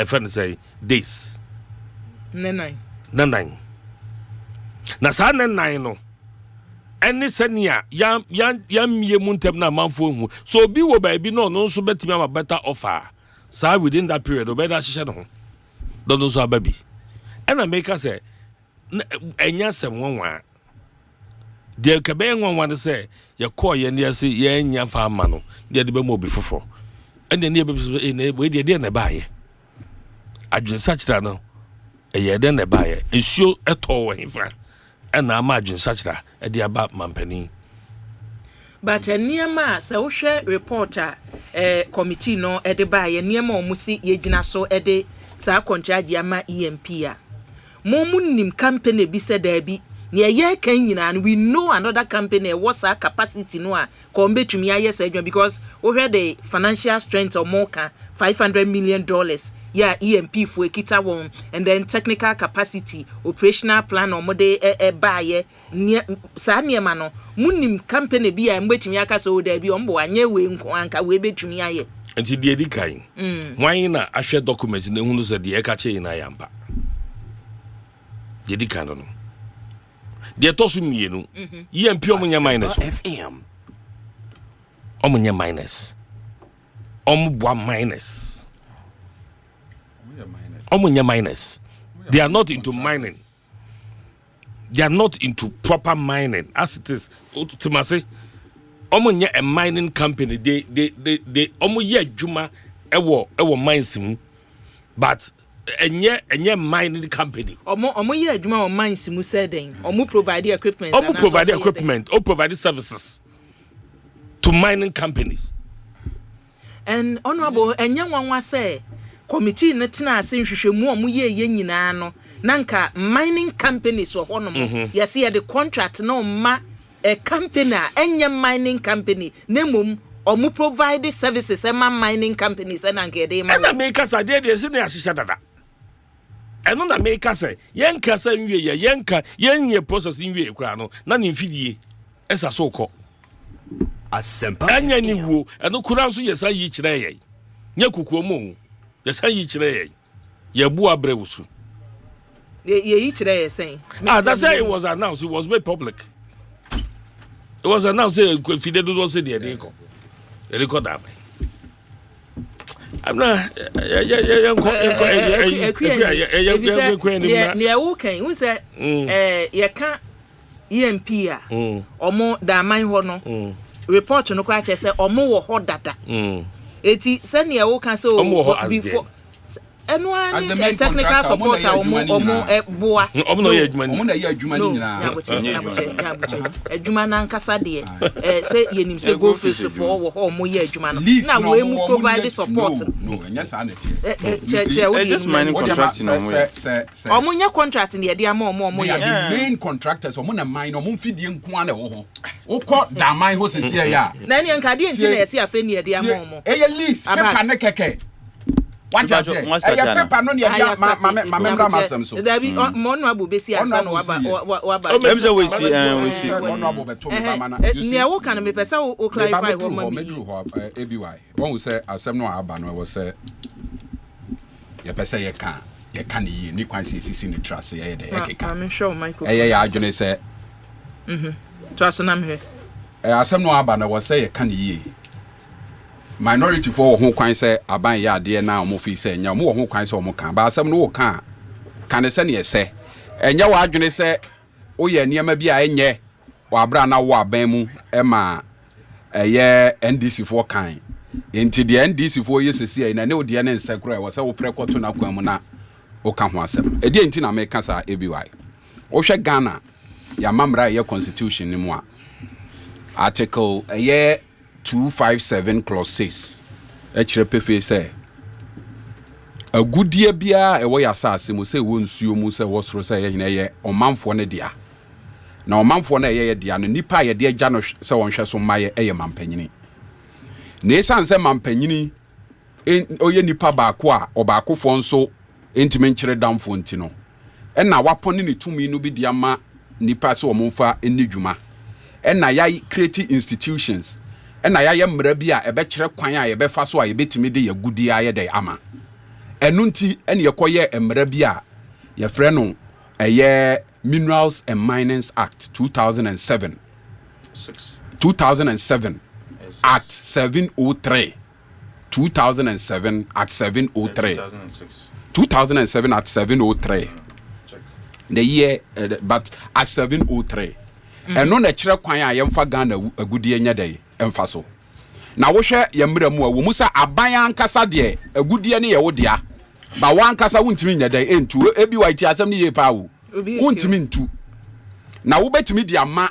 friend say days nine na sa nine no eni senia ya mie mu ntem na manfo hu so obi wo ba bi no nso betimi ama better offer sa within that period obeda hihye no don so ababi ena make say enya sem wonwa de kabe nwanwa ne say ye call ye ne say ye nya fa ama no de be mo obi fofo ene ne be we de na ba ye adwen sachira no ye de na ba ye esuo eto wo hifra ena ama adwen sachira e de aba mampani but niema se wo hwe reporter committee no e de ba ye niema omusi ye gina so e de sa contract ama EMP a momunnim company bi se da bi ye kan nyina we know another company what's our capacity no a ko mbetumi aye se adwan because we heard the financial strength of more $500 million yeah EMP for ekita won and then technical capacity operational plan or mode buy sa niema no munnim company bi a mbetumi aka so da bi ombo anye we nko anka we betumi aye enti de edi kan wan na ahwe document na hunu se de e ka che na yampa de edi kan no de tosu mienu EMP omunya minus omunya minus omubwa minus omunya minus they are not into mining, they are not into proper mining as it is ultimately omunya a mining company they omuye adwuma ewo mines mu but enye mining company omo ye adwuma o mines mu said den omo provide equipment or provide services to mining companies and honorable enye nwanwa say committee na tena ase nhwehwemu omo ye nyina no nanka mining companies so honom yes ye the contract no ma a company enye mining company nemum omo provide services ema mining companies and anke dey ma na make us ade dey say na hihye dada ɛno na meka sɛ yɛnka sɛ nwie yɛnka yɛnyɛ process nwie kora no na ne mfidie ɛsa so kɔ Asempa anya ni wo ɛno kora nso yɛ sa yi kyerɛ yɛn nyɛ kukuo mu yɛ sa yi kyerɛ yɛn yɛbu abrɛ wo so yi kyerɛ yɛ sɛn that's why it was announced, it was made public. It was announced if you didn't say the record that way. I'm not near okay who said you can't EMP omo da man ho no report no kwa che say omo wo ho dada eti say near wo kan say before any technical support omo boa omo no ye adwuma omo na ye adwuma ni nyina adwuma na nkasa de say yenim say go face for wo omo ye adwuma no na we mu provide support no enya sa na just mining contracting omo nya contract ne de ama omo ye main contractors omo na mine omo mfidie nko ana wo ho ukọ da mine ho sesie ya na ne nka de enti na yesi afa ne de ama omo eye lease pepa ne keke what you say eye pepa no ne ya ma memra masem so dabi monu abobesi asa no waba emze we see monu abobeto me ba mana ne wo kan me pesa o clarify wo ma me ABY won say asem no aba no we say ye pesa ye kan ye ni kwan say sisi ni trust ye de ye keka I'm sure microphone ya adwene say trust na me asem no aba no we say ye kan ye minority for ho kwan say aban ya de na omo fi say nya omo ho kwan say omo kan ba asem no wo kan se ne say enya wa adwene say wo ye niam bi a enye wa bra na wo aban mu e ma eye NDC for kan enti de NDC for ye sesi ai na ne wo de ne nsekro e wo say wo prekoto na kwan mu na wo ka ho asem e de enti na me ka sa ABY wo hwe Ghana ya mamra ye constitution ni mu a article eye 257 clause 6 ekire pefe say agudie bia e wo yasase mu say wo nsuo mu say wo soro say ye hina ye omanfo ne dia na omanfo na ye dia no nipa ye de agya no say won hwe so maye eye mampanyini na esan say mampanyini oye nipa baako a obaakofo nso entime nkire damfo nti no e na wapone ne tumi no bi dia ma nipa say omomfa enidwuma e na ya create institutions na ya mra bi a ebe kire kwan a ye be fa so a ye betimi de ya gudi aye de ama enu nti ene ye koye mra bi a ye frɛ no eye Minerals and Minings Act 2007 Act 703 2007 Act 703 2007 Act 703 the year but Act 703 eno na kire kwan a ye mfa Ghana agudi enya de emfa so na wo hwe ye mra mu a wo musa aban ankasa de agudie ne ye wo dia ba wankasa wontimi nya de entu ebi waiti asem ne ye pa wo wontimi ntu na wo betimi dia ma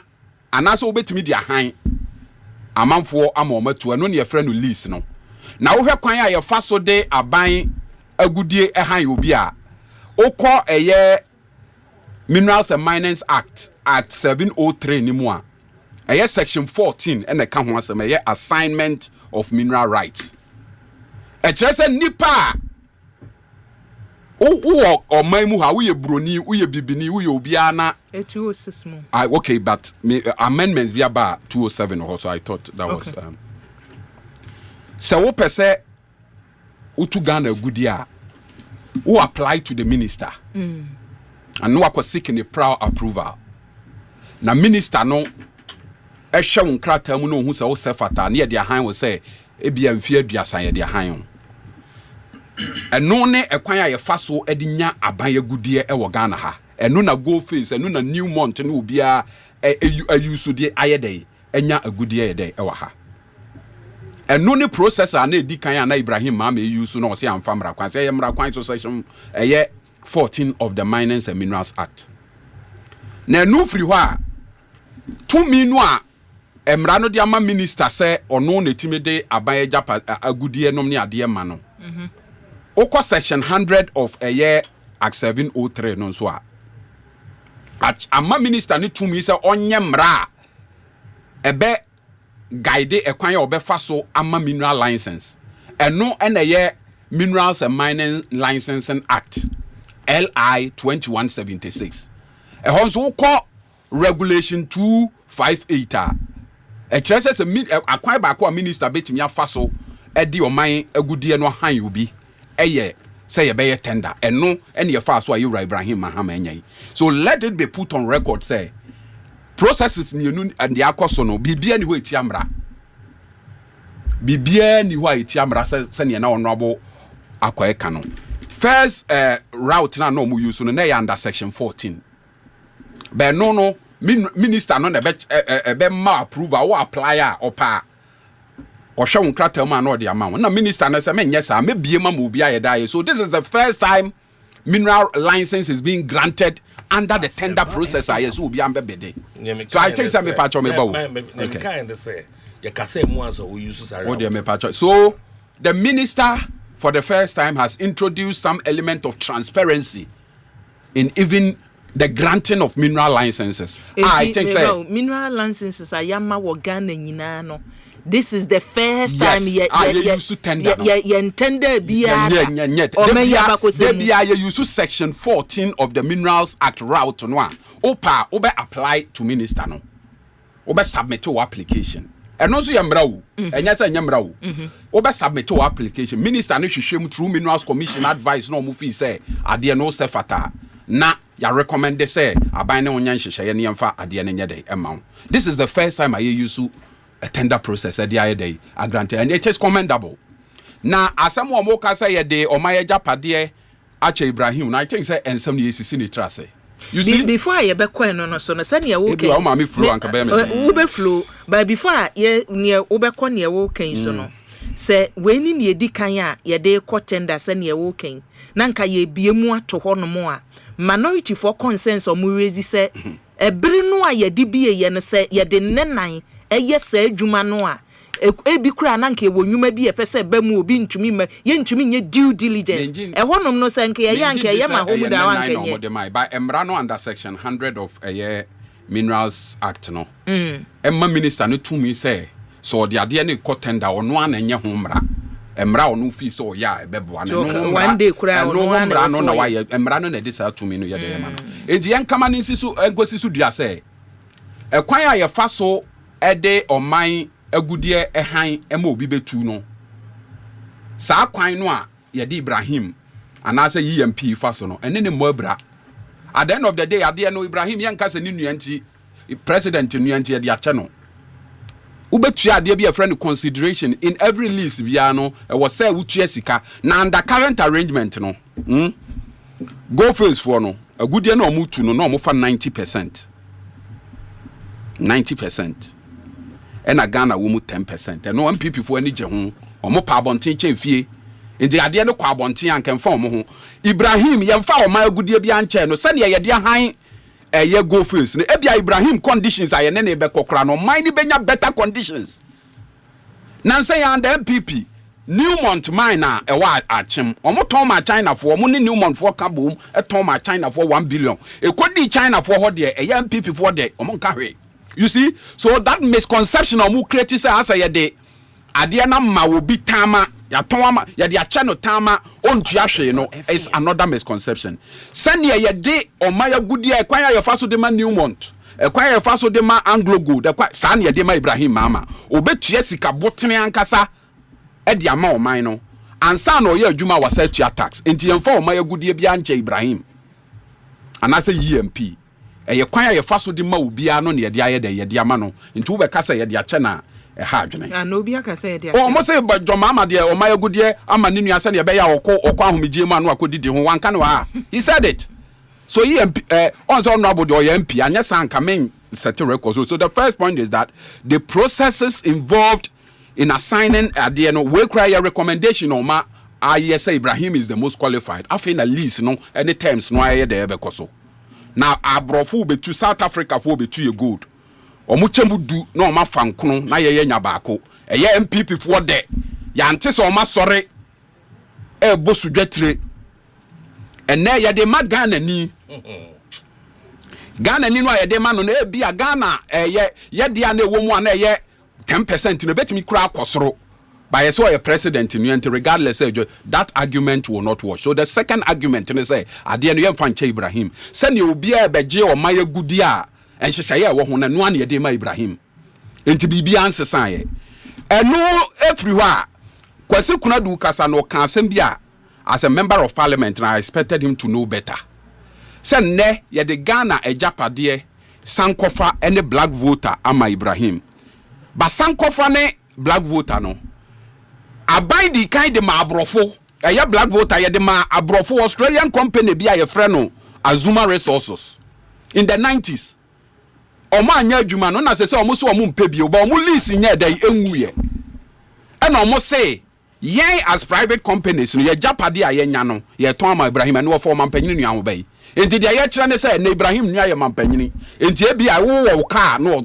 anase wo betimi dia han amanfo ama o matu eno ne ye frɛ no lease no na wo hwe kwan a ye fa so de aban agudie han obi a okɔ eye Minerals and Minings Act 703 ni mu a eye section 14 and ka ho asem eye assignment of mineral rights e kire se nipa o oman mu ha wo ye broni wo ye bibini wo ye obia na 206 mu okay but amendments via ba 207 also I thought that was so wo pese utu Ghana gudi a wo apply to the minister and no akọ seeking a prior approval na minister no ehwe won krata mu no hu se wo sefata na ye de ahan wo se ebia mfie aduasan ye de ahan eno ne ekwan a ye fa so edinya aban agudie e wo Ghana ha eno na go face eno na new month ne obia ayusu de ayede enya agudie ye de e wa ha eno ne processor na edikan na Ibrahim ma ayusu no se amfa mra kwan se ye mra kwan so section eye 14 of the Minings and Minerals Act na enu free ho a to me no a emra no de ama minister say ono na timide aban japa agudie nom ne ade ma no oko section 100 of a year act 703 no so a ama minister ne to me say onye mra ebe guide ekwan ya obefa so ama mineral license eno na ye Minerals and Mining Licensing Act LI 2176 ɛhɔ nso wokɔ regulation 258 a kyerɛ sɛ akwan baako a minister betimi afa so ɛde ɔman agudie no han obi ɛyɛ sɛ yɛbɛyɛ tender ɛno ɛne yɛfa so a yɛwura Ibrahim Mahama ɛnyɛ. So let it be put on record say processes nienu and the akɔso no bibia ni hɔ etia mra bibia ni hɔ etia mra sɛ ne na honorable akɔɛ ka no first route na no mu use no na yɛ under section 14 but no minister no na be ma approval or apply a opa or show nkrata ma no the amount na minister na say menye sa me bie ma mo bi ayeda. So this is the first time mineral license is being granted under the tender process. I so be ambe bede. So I think say me patcho me bawo. Okay. So the minister for the first time has introduced some element of transparency in even the granting of mineral licenses. I think so. Mineral licenses are yama wo Ghana nyina no. This is the first time you intended be use section 14 of the Minerals Act route no opa obe apply to minister no obe submit to application and also yamra wo enya say yamra wo obe submit to application minister no hwehwem through Minerals Commission advice no mo fi say ade no se fata na ya recommend say aban ne onyan hyehyeye ne yemfa ade ne nyede emma. This is the first time I use a tender process at the day granted, and it is commendable. Now, as someone more can say a day or my Japade Ache Ibrahim, I think say and some years in the trust. You see, before I ever quite no son, send your okay, mammy flew and Uber flew, but before ye near Ubercon near walking so. Say, when in ye dikanya, ye day quite tender, send your walking. Nanka ye be more to honor more. Minority for consents or murezi say, a brino ye dibie yen say, ye de nenai. Yes, sir, Jumanoa. A be cran anke when you may be a person bemu be to me, yen to me due diligence. A one of no sanke, a yanke, yama home with our uncle. By Emrano under section 100 of a year Minerals Act. No, Emma Minister no to me say, so the idea ni contender on one and your homra. Emra no fee so ya, bebuan. One day, crown no one, no, why Emrano ne this out to me no yadman. And the young command in Sisu and go Sisu dia say, a choir your faso. Ede or mine a good year a high emo bibe tu no. Sa kwine no yedi Ibrahim and I say EMP fasono and then the mobra. At the end of the day, I didn't know Ibrahim young cousin nuanti president nuanti at the channel. Ubetia there be a friend of consideration in every list viano was say Uchesika na under current arrangement no. Go first for no a good year no mutu no more for 90%. 90%. And a Ghana will 10%. And no one people for any jehun or more parbontin fee. In the idea no carbontin and can form Ibrahim yamfa or my good year bianche no send ya dear high a year go first. Ebia Ibrahim conditions are any becocrano, mine benya better conditions. Nancy and the MPP Newmont miner a while at him or more Toma China for money Newmont for kaboom a Toma China for 1 billion. It could be China for hot day a young people for day or carry. You see, so that misconception of who creates as a day, Adiana ma will be tama, ya toma, ya dia channel tama, on Jiashe, you know, is another misconception. Send ye day or Maya Goodia, acquire your faso de man Newmont, acquire your faso de ma Anglo good, acquire Sanya de ma Ibrahim Mama, obey Jessica Botany and Casa, Ediama or Mino, and San or your Juma was set to attacks, into your form Maya Goodia Bianche Ibrahim, and I say EMP. E kwanya ye faso di ma obia no ne ye dia ye de ye dia ma no nti wo be kasa ye dia che na e ha adwene na obia kasa ye dia o mo se joma ama de o ma ye gudie ama ne nua se ne ye be ya okọ ahomegye mu anu akodidi ho wanka ne wa he said it. So he on so no body or MP anya sanka men set record. So the first point is that the processes involved in assigning ade no we cry a recommendation o ma say Ibrahim is the most qualified after at least no any terms no aye de be koso. Now abrofu be to South Africa for be to ye good. Omuchembu du no ma fankono na ye nya baako. Eye MPP for de. Ya ante so ma sore e bosu dwetire. Ene ye de ma Ghana ni. Ghana ni no ye de ma no na e bia Ghana ye de na ewo mu na ye 10% no betimi kura akosoro. by a so a president in you, regardless that argument will not work. So the second argument and say at the end you find Ibrahim send you be a beje or my goodia and she say wo na no an ye ma Ibrahim enti bibia ansesan ye eno everywhere kwase kuna du kasa no kan asem bia as a member of parliament and I expected him to know better. Send ne ye de Ghana ejapade sankofa any black voter ama Ibrahim but sankofa ne black voter no abai di kind de ma abrofo eye black voter ye de ma abrofo Australian company bi aye frɛ no Azuma Resources in the 90s omo anya adwuma no na se omo so omo mpe bi omo lease nya dai enwuye and omo say yen as private companies no ye japade aye nya no ye ton ama Ibrahim and wo for mampanyini nua ho bai enti de ye kire ne say na Ibrahim nua ye mampanyini enti e bi a wo car no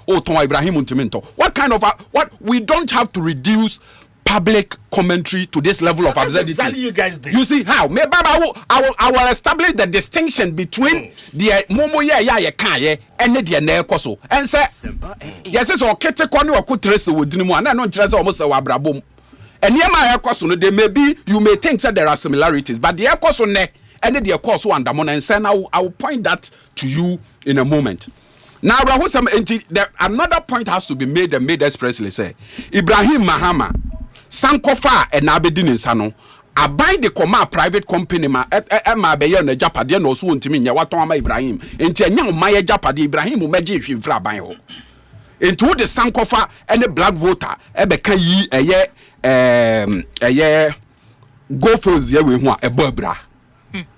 o ton Ibrahim ntimi nto what kind of what we don't have to reduce public commentary to this level of absurdity. Exactly you guys did. You see how? Maybe I will establish the distinction between the momo ye kan and the nekoso. And say yes, so kete kwani okutrese wodinimu and no ntrese omo se wabrabom. And yema ekoso no, they maybe you may think that there are similarities, but the ekoso ne and the ekoso and and say I will point that to you in a moment. Now another point has to be made and made expressly say Ibrahim Mahama sankofa and abedi ninsa no abai de koma private company ma ma be ye na japade na so ntimi nya waton ama Ibrahim enti anya o maye japade Ibrahim meje hwimfra aban ho enti wo de sankofa and black voter e be kan yi eye go first ye we ho a ebo abra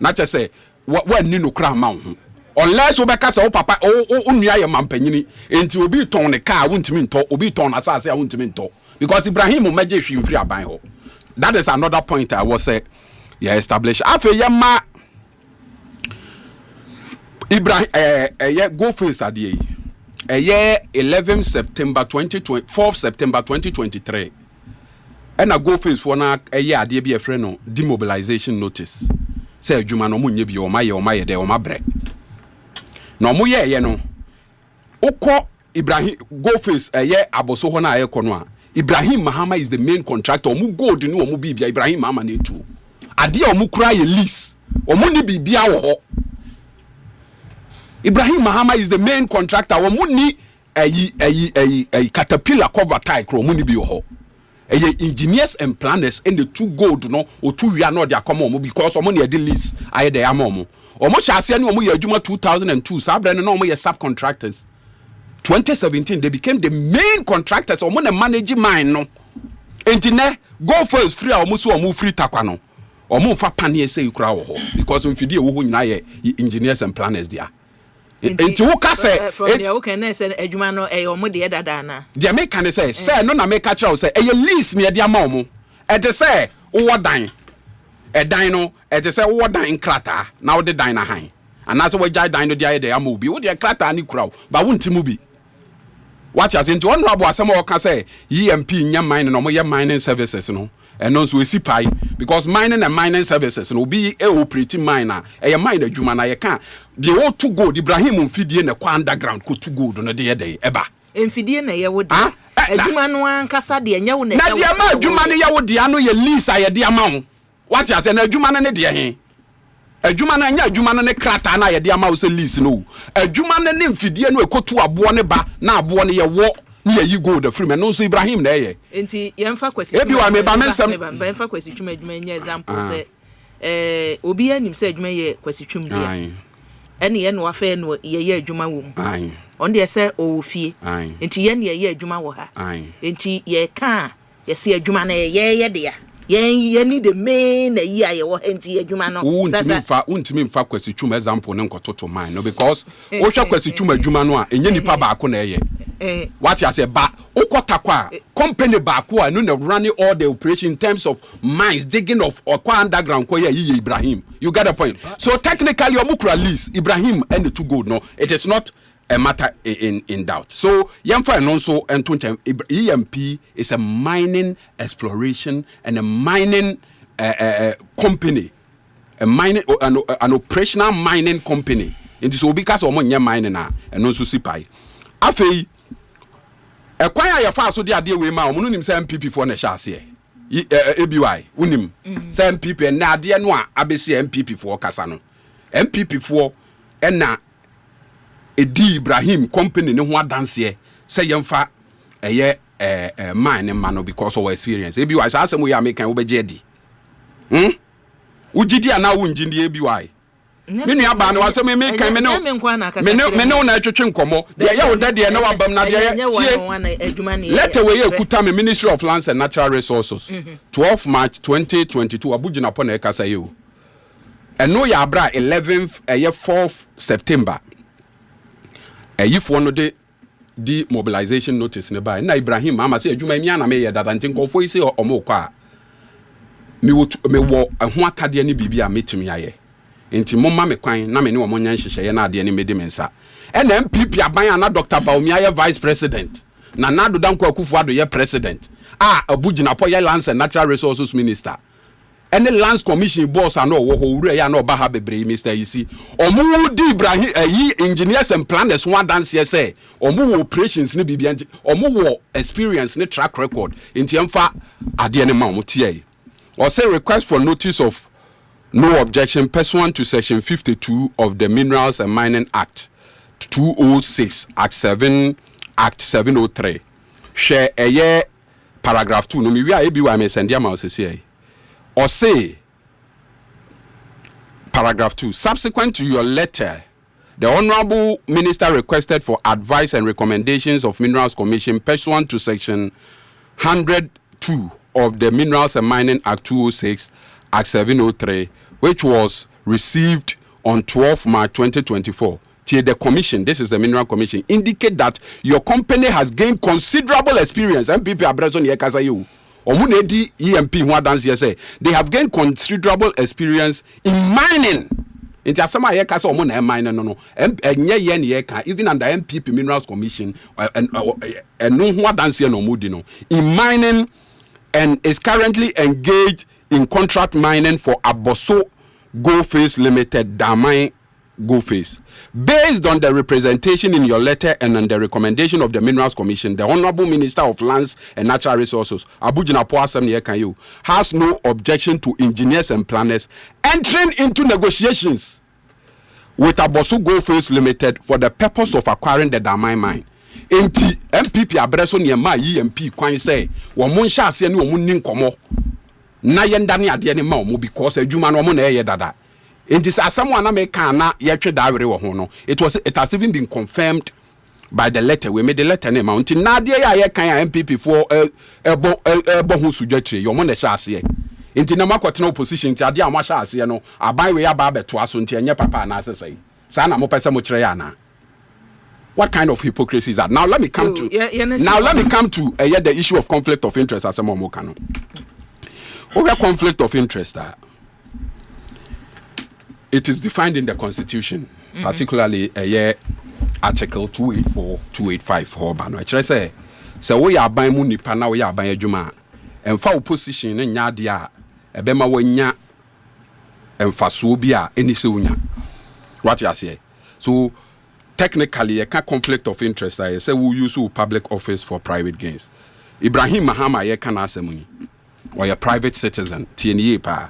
na che say wa ni no kra ma ho unless we beka say o papa o nua ye mampanyini enti obi ton ne car wo ntimi nto obi ton na asase a wo ntimi nto because Ibrahim meje hwimfri aban ho. That is another point I was say establish afa yema Ibrahim go face ade 11 September 2020 4th September 2023 and a go face for na ade bi e frɛ no demobilization notice say adwuma no munye bi o maye de o mabre na mo ye no ukọ Ibrahim go face aboso ho na no a Ibrahim Mahama is the main contractor. Omu gold ni omu bibia Ibrahim Mahama na etu. Ade omu kura ye lease. Omu ni bibia wo ho. Ibrahim Mahama is the main contractor. Omu ni caterpillar cover tie kro omu ni bi wo ho. Engineers and planners and the two gold no o two we are not their come omu because omu ni e lease aye dey am omu. Omu chase ni omu ye adwuma 2002 sabre no omu ye subcontractors. 2017 they became the main contractors or money manage mine no entine go first free or musu or free takwa no or mu fa panie say kura wo ho because if you wo nyina ye engineers and planners there enti wo ka say from there wo can say adwuma no e o mo de dada na de me can say no na me ka kira say e lease me de ama o mo e de say wo dan e dan no e de say wo dan krata na wo de dan na han anaso wo jai dan no de aye de ama obi wo de krata ni kura ba wo ntimu bi. What has into honorable Asempa can say EMP nya mining no more mining services no and also we see pie because mining and mining services no be a operating miner a mine adwuma na ye kan the all to go Ibrahim mfidie na kwa underground ko to go no de dey eba mfidie na ye wodi adwuma no ankasa de nya wo na de ama adwuma ne ye wodi ano ye lease aye de ama wo what has na adwuma ne de he adwuma na nya adwuma ne krata na ye de ama wo se lease no adwuma ne mfidie no ekotu abo ne ba na abo ne ye wo ne ye gold free me no so Ibrahim na ye enti ye mfa kwasi ebi wa me ba mensem ba mfa kwasi twuma adwuma nya example se obi anim se adwuma ye kwasi twum dia ene ye no afa no ye adwuma wo mu on de se o fie enti ye ne ye adwuma wo ha enti ye ka ye se adwuma na ye de ya ye need the main year ye wo enti adwuma no sasa untimi mfa kwasi twuma example ne nkototo man no because o hwa kwasi twuma adwuma no a enye nipa ba ko na ye what you say ba ukota kwa company ba ko a no na running all the operation in terms of mines digging of or kwa underground ko ye Ibrahim you get the point so technically omukura lease Ibrahim and the two gold no it is not a matter in doubt. So Yamfa and also EMP is a mining exploration and a mining company, a mining an operational mining company. In this because of mining and also sipai. Afei kwanya ya fa so de ade we ma omo nim say MPP for na sha ase ABY unim say MPP na ade no a abesi MPP for kasa no MPP for na edi Ibrahim company ne ho adanse say yemfa eye mine ma no because of our experience ABY say asem we American wo beje di ugidi ana wo ngidi ABY me nua ba no asem me kan me no na twetwe nkomo de ya wo dade na wabam na de let away ekuta me Ministry of Lands and Natural Resources 12 March 2022 abugina po na ekasa ye o eno ya abra 11th 4th September ayifo no de mobilization notice ne ba na Ibrahim ama say adwuma mi ana me ye dada ntin kofo yi say omokọ a me wo ho akade ne bibia metumi aye enti momma me kwan na me ne omo nyan hyehyeye na ade ne medi mensa ena MPP aban na Dr. Baumia ye vice president na Nado Danko Akufo-Addo ye president abugina po ye Lands and Natural Resources minister ene Lands Commission boss ana wo ho wura ya na oba ha bebre Mr. Isi omo di Ibrahim engineers and planners one dance here say omo operations ne bibia omo wo experience ne track record enti emfa ade ne ma omo tie or say request for notice of no objection pursuant to section 52 of the Minerals and Mining Act 206 Act 703 share a year paragraph 2 no me we are ABY me send am say or say paragraph 2 subsequent to your letter the Honorable Minister requested for advice and recommendations of Minerals Commission pursuant to section 102 of the Minerals and Mining Act 206 Act 703 which was received on 12 March 2024. The commission, this is the Mineral Commission, indicate that your company has gained considerable experience. MPP Abreson Yekasayu, Omunedi EMP who dance here say they have gained considerable experience in mining. Into Asama Yekasa Omuna mining no. Even under MPP Minerals Commission and no one dance here no mudino in mining and is currently engaged in contract mining for Aboso Goldface Limited, Damai Goldface. Based on the representation in your letter and on the recommendation of the Minerals Commission, the Honorable Minister of Lands and Natural Resources, Abugina Poasem Yekanyu, has no objection to engineers and planners entering into negotiations with Aboso Goldface Limited for the purpose of acquiring the Damai mine. Enti MPP Abreso Niema EMP kwan say, wo mo nhyɛ ase ne wo mo nin komo. Na yenda ne ade ne ma omo because adwuma no omo na eye dada enti asam wana me kan na ye twe da were wo ho no it has even been confirmed by the letter we made the letter name enti na ade ya ye kan MPP for ebo ho sujatire yo mo na hye ase enti na makotena opposition enti ade a mo hye ase no aban we ya ba beto aso enti enye papa na asesai sa na mo pese mo kire ya na. What kind of hypocrisy is that? Now let me come to the issue of conflict of interest as a momokano. Over conflict of interest, it is defined in the Constitution, particularly Article 284, 285. Which I say, so we are buying money, pana we are buying juma, and for opposition in Yadia, a bema wenya, and fasubia, any sunya. What you say? So technically, a conflict of interest. I say we use public office for private gains. Ibrahim Mahama ye can ask money. Or a private citizen, TNA pa.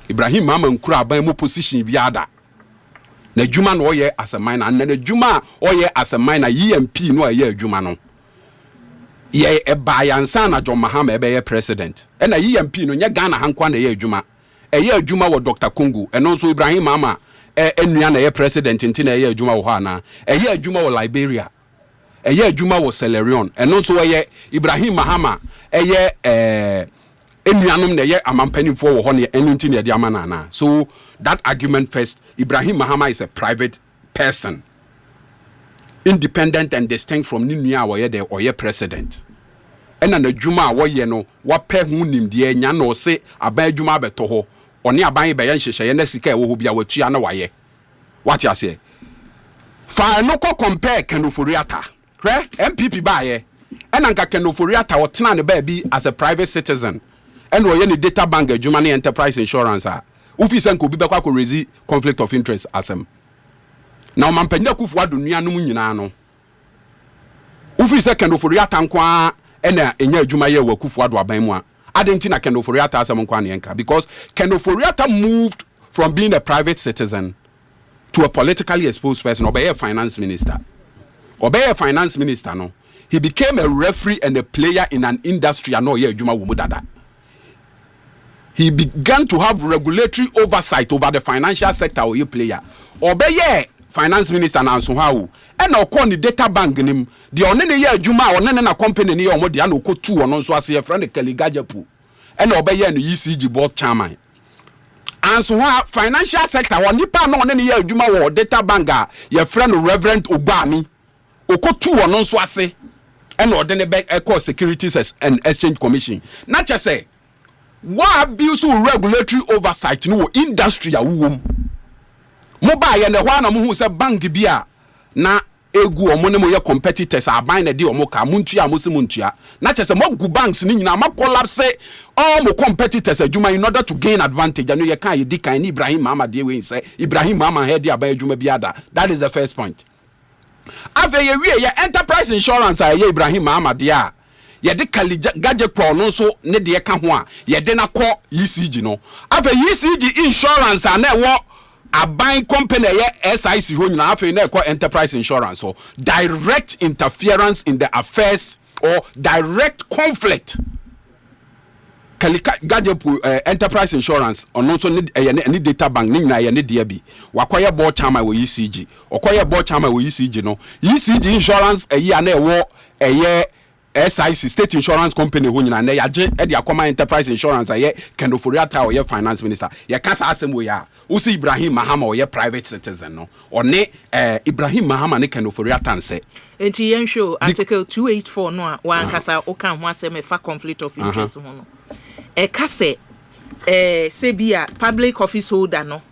Ibrahim Mama nkura ban mo position biada. Na juma no ye as a miner and na juma o ye as a miner EMP no ye juma no. Ye e bayansa na John Mahama e be president. E na EMP no nya Ghana hankwa na ye juma. E ye juma wo Dr. Kongo. E no so Ibrahim Mama enua na ye president nti na ye juma wo ha na. E ye juma wo Liberia. E ye juma wo Sierra Leone. E no so ye Ibrahim Mahama e ye enuanom na ye amampanimfo wo ho ne enunti na de amana. So that argument first, Ibrahim Mahama is a private person, independent and distinct from nua wo ye the or ye president. Ena na dwuma wo ye no wa pe hu nim de nya no se aban dwuma beto ho oni aban be ye nhyehyeye na sika wo ho bia watua na waye. What you say? Fa no ko compare Kenoforiata. Hwe MPP ba ye. Ena nka Kenoforiata wo tena ne ba bi as a private citizen. And we any data bank adwuma ne enterprise insurance ufi san ko bi be kwa ko raise conflict of interest asem na o mampanya Akufo-Addo nuanom nyina no free second of Riata nkwa ena enya adwuma ye wakufu ado aban mu a adenti na Kenneth Oforiatta asem nkwa ne enka because Kenneth Oforiatta moved from being a private citizen to a politically exposed person. Obey a finance minister. No. He became a referee and a player in an industry. He began to have regulatory oversight over the financial sector or player. Obey finance minister na so how and now call the data bank nim the onene ye adwuma onene na company ni omo de na okotu ono so ase friend Kaligajapu and obey no ECG board chairman. And so financial sector one nipa no onene ye adwuma wo data bank a your friend Reverend Obani okotu ono so ase and odene be Eco Securities and Exchange Commission. Not just say what abuse regulatory oversight no industry a wom mobile and the one who say bank bia na egu omo ne mo ye competitors aban na de omo ka muntua musimuntua na chese mo gu banks ni nyina ma collapse all mo competitors adwuma in order to gain advantage and you can ye di kan ni Ibrahim Muhammad de we say Ibrahim Muhammad head aban adwuma biada. That is the first point. Ave ye wie ye enterprise insurance a ye Ibrahim Muhammad ya ye de Kaligaje pro no so ne de ka ho a ye de na kɔ ECG no ave ECG insurance a na wo a buying company SIC ho nyina afi na ekɔ enterprise insurance so direct interference in the affairs or direct conflict. Kaligaje enterprise insurance ono so ne data bank ni nyina ye ne de bi wakoye board chairman wo ECG okoye board chairman wo ECG no ECG insurance eyi na ewo SIC state insurance company ho nyina na yaje e de akoma enterprise insurance aye Kenneth Oforiatta or ye finance minister ye kasa asem wo ya usi Ibrahim Muhammad or ye private citizen no or ne Ibrahim Muhammad ne Kenneth Oforiatta nse enti yen show article 284 no a wan kasa o kan ho asem fa conflict of interest ho no e kase se bia public office holder no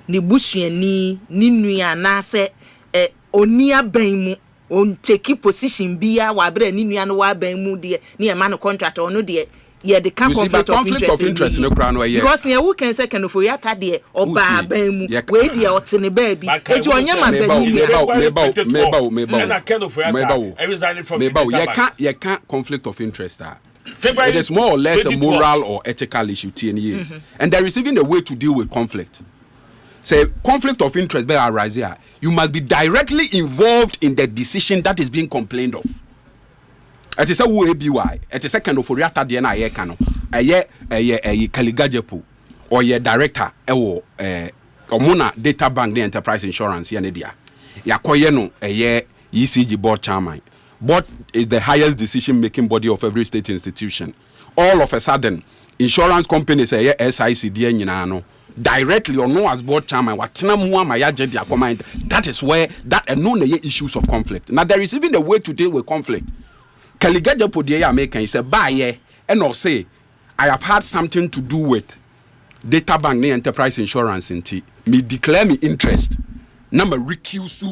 ni busuani ni nua na se oni aban mu on take position bia wa bra ni nua no wa ban mu de ni e ma no contract ono de ye the conflict of interest no kra no ye because ne who can say Kenneth Oforiatta de oba ban mu we de otene ba bi eti onye ma ban mu ye can conflict of interest it is more or less a moral or ethical issue and there is even a way to deal with conflict. Say conflict of interest be arise here. You must be directly involved in the decision that is being complained of. It is a why. It is a kind of Oforiatta de na ye kano. Aye Kaligajepu or ye director ewo omuna data bank the enterprise insurance ye ne dia. Yakoye no aye ECG board chairman. Board is the highest decision making body of every state institution. All of a sudden insurance companies say SIC de nyina no directly or no as board chairman watena mu amayaje dia command. That is where that and no issues of conflict. Now there is even a way to deal with conflict. Kaligaje podie ya make can say buy and or say I have had something to do with data bank ne enterprise insurance inti me declare me interest na me recuse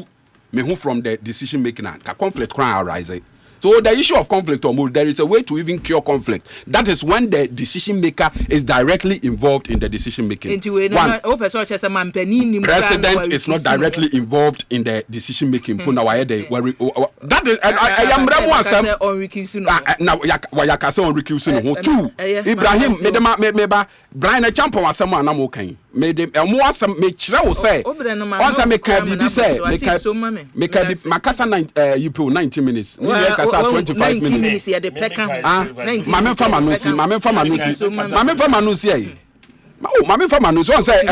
me who from the decision making ka conflict can arise. So the issue of conflict or more, there is a way to even cure conflict. That is when the decision maker is directly involved in the decision making. One, president is not directly involved in the decision making. That is I am now Wayakase on recusing. Two, Ibrahim meba Brian Champo was someone I'm okay. Made them some make sure say once I make a say make a Makasa you put 90 minutes. 25 minutes here the peka mame fama no so say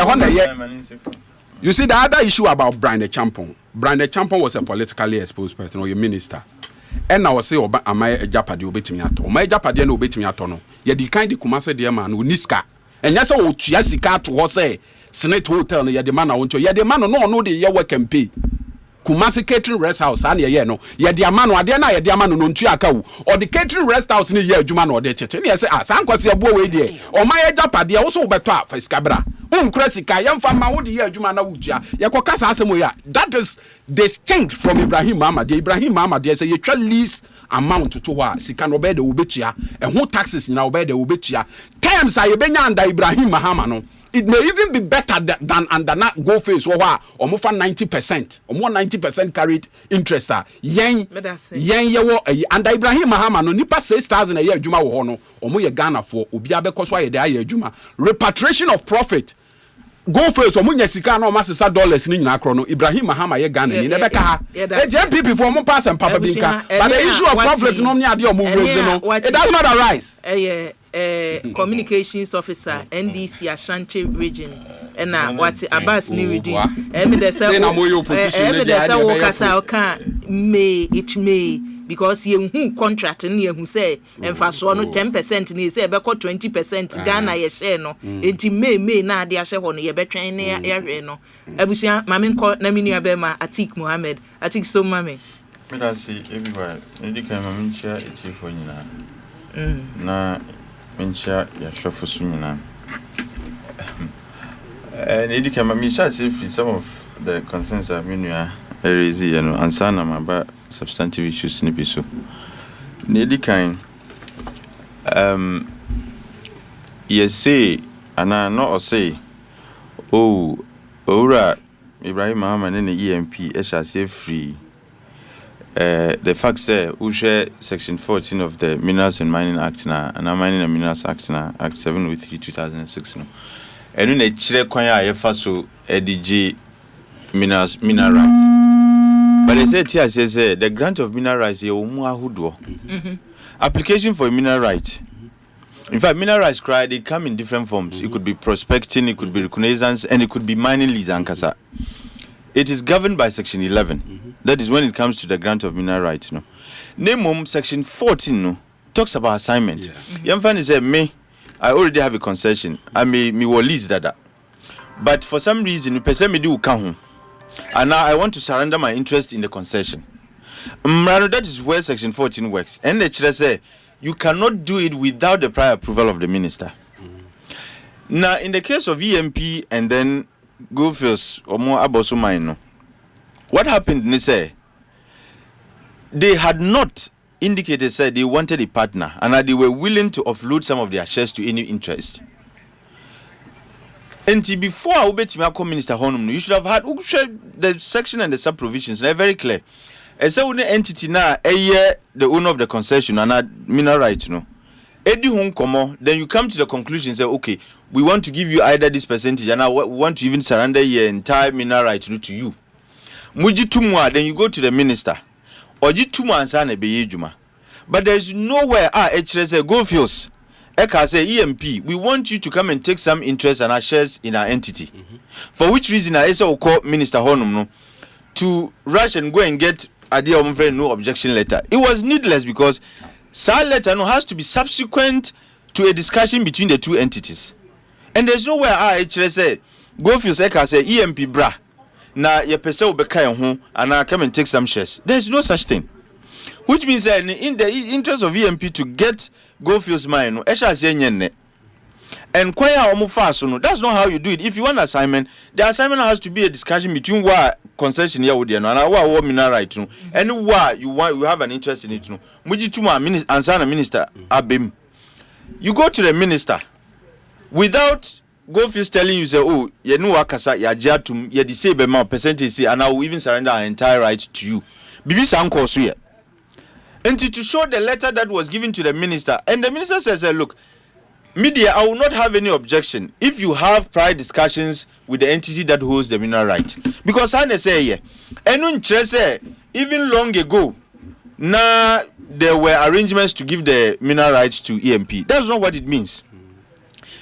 you see the other issue about Brian Champon was a politically exposed person or a minister and I was say oba amay ejapade obetimi ato my ejapade na obetimi ato no ye di kind kumase de man oniska enya say o tua sika to ho say Senate hotel no ye de man na wonto ye de man no de ye work and pay Kumasi catering rest house and ye no ye de amano ade na ye de amano no ntua aka wo or the catering rest house ni ye adwuma no de cheche ne say san kwase abo we de o ma ye japade wo so beto a fa skabra Uncresica, young farmer, would hear Jumana Wuja, Yakokasa Asemoya. That is distinct from Ibrahim Mama. The Ibrahim Mama, there's a lease amount to her. Sikan obey the Ubitia, and who taxes now obey the Ubitia. Terms are Benya under Ibrahim Mahamano. It may even be better than under not go face or more for 90% or more 90% carried interest. Yen under Ibrahim Mahamano, Nipa 6,000 a year Juma Hono, or more Ghana for Ubiabe Koswa a Juma. Repatriation of profit. Go first, or Munya Sikano Master dollars in Nakrono, Ibrahim Mahama Ghana, in Nebeka. People for more pass and Papa Binka. But the issue of conflict no near the movement, it does not arise. Communications officer, NDC Ashanti region, and what Abbas ni reading. Evidence may because you contract and you say and fast one 10% and he say about 20% Ghana ye share no it may na dia share on ye betra area no abusia mame ko na mini abema Atik Mohammed Atik so mame me da see everywhere need kan mame chia eti fo nyina na mencha ya shofo so nyina need kan mame chia say some of the concerns are menua easy you know answer na about substantive issues ni biso need kan yes say ana no say oh ora Ibrahim Muhammad and the EMP say free the fact say we share section 14 of the Minerals and Mining Act na and Mining and Minerals Act na Act 703 2006 no enu na chire kwan a yefa so edg mineral rights. But they say here says the grant of mineral rights is application for mineral rights. In fact, mineral rights they come in different forms. It could be prospecting, it could be reconnaissance, and it could be mining lease and kasa. It is governed by section 11. That is when it comes to the grant of mineral rights. No, name section 14 no talks about assignment. Yamfani say me, I already have a concession. I may will lease that. But for some reason, you person me do come. And now I want to surrender my interest in the concession. That is where section 14 works. And the say you cannot do it without the prior approval of the minister. Now, in the case of EMP and then Goldfields or more Abosumino, what happened? They say they had not indicated said they wanted a partner and that they were willing to offload some of their shares to any interest. And before I obey Timako Minister Honum, you should have had the section and the sub provisions. They're very clear. And so the entity now, the owner of the concession and mineral rights, you know. Then you come to the conclusion and say, okay, we want to give you either this percentage and I want to even surrender your entire mineral rights to you. Then you go to the minister. Or but there is nowhere Goldfields. Eka say EMP, we want you to come and take some interest and our shares in our entity. For which reason I also call Minister Honum no, to rush and go and get a no objection letter. It was needless because that letter no has to be subsequent to a discussion between the two entities. And there's nowhere I say Goldfields Eka say EMP bra na ye pese obeka ho and I come and take some shares. There's no such thing. Which means that in the interest of EMP to get Goldfields mine, no, and that's not how you do it. If you want assignment, the assignment has to be a discussion between what concession here would and what mineral right no, and why you have an interest in it. No, answer minister Abim. You go to the minister without Goldfields telling you say, oh, you know akasa ya jatum ya disable amount percentage and I will even surrender our entire right to you. Bibi sanko so and to show the letter that was given to the minister, and the minister says, look, media, I will not have any objection if you have prior discussions with the entity that holds the mineral right. Because I say, even long ago, now there were arrangements to give the mineral rights to EMP. That's not what it means.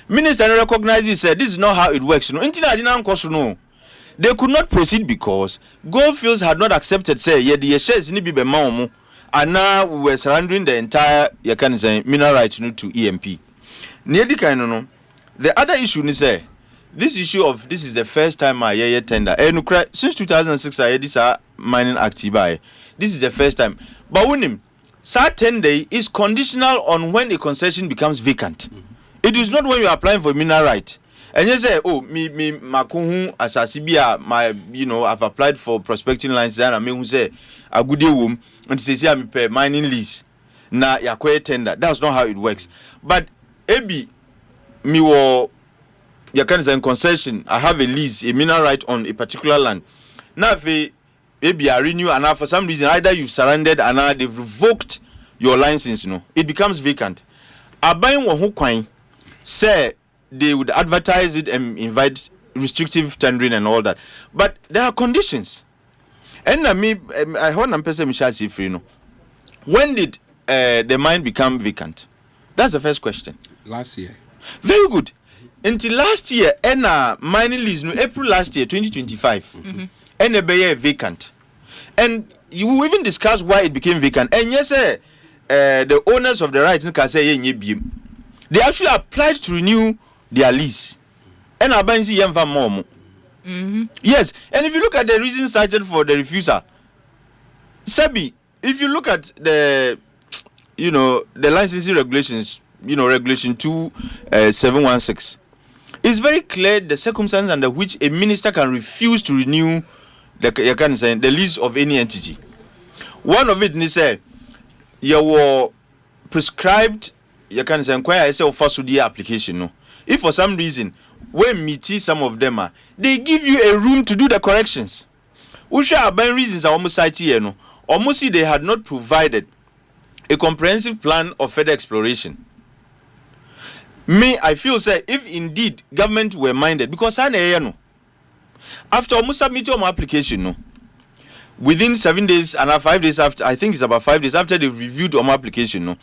Minister recognizes said this is not how it works. No, they could not proceed because Goldfields had not accepted say the shares ni be maomo. And now we were surrendering the entire mineral rights to EMP. The other issue is this issue of this is the first time I hear tender. Since 2006 I hear this mining act by. This is the first time. But when him tender is conditional on when a concession becomes vacant. It is not when you are applying for mineral right. And you say, oh, me makuhu asasibia, my, I've applied for prospecting license, and I mean, who say, a good womb, and say, I'm pay mining lease. Na yakwe tender. That's not how it works. But ebi me wo you can say concession. I have a lease, a mineral right on a particular land. Now if maybe I renew and for some reason either you've surrendered and now they've revoked your license, it becomes vacant. Abayin wo ho kwan say they would advertise it and invite restrictive tendering and all that. But there are conditions. And I heard am person Michelle say free no. When did the mine become vacant? That's the first question. Last year. Very good. Until last year, mining lease, April last year, 2025, and be vacant. And you will even discuss why it became vacant. And yes, the owners of the right can say, they actually applied to renew their lease. And Abansi Yemva Momo. Yes, and if you look at the reason cited for the refusal, Sebi, if you look at the licensing regulations, regulation 2716, it's very clear the circumstances under which a minister can refuse to renew the lease of any entity. One of it is say you were prescribed inquire for application. No, if for some reason when meet some of them they give you a room to do the corrections. Which are by reasons are almost here no. Almost they had not provided a comprehensive plan of further exploration. I feel say if indeed government were minded, because I know after almost submitting my application, within 7 days and 5 days after, I think it's about 5 days after they've reviewed my application,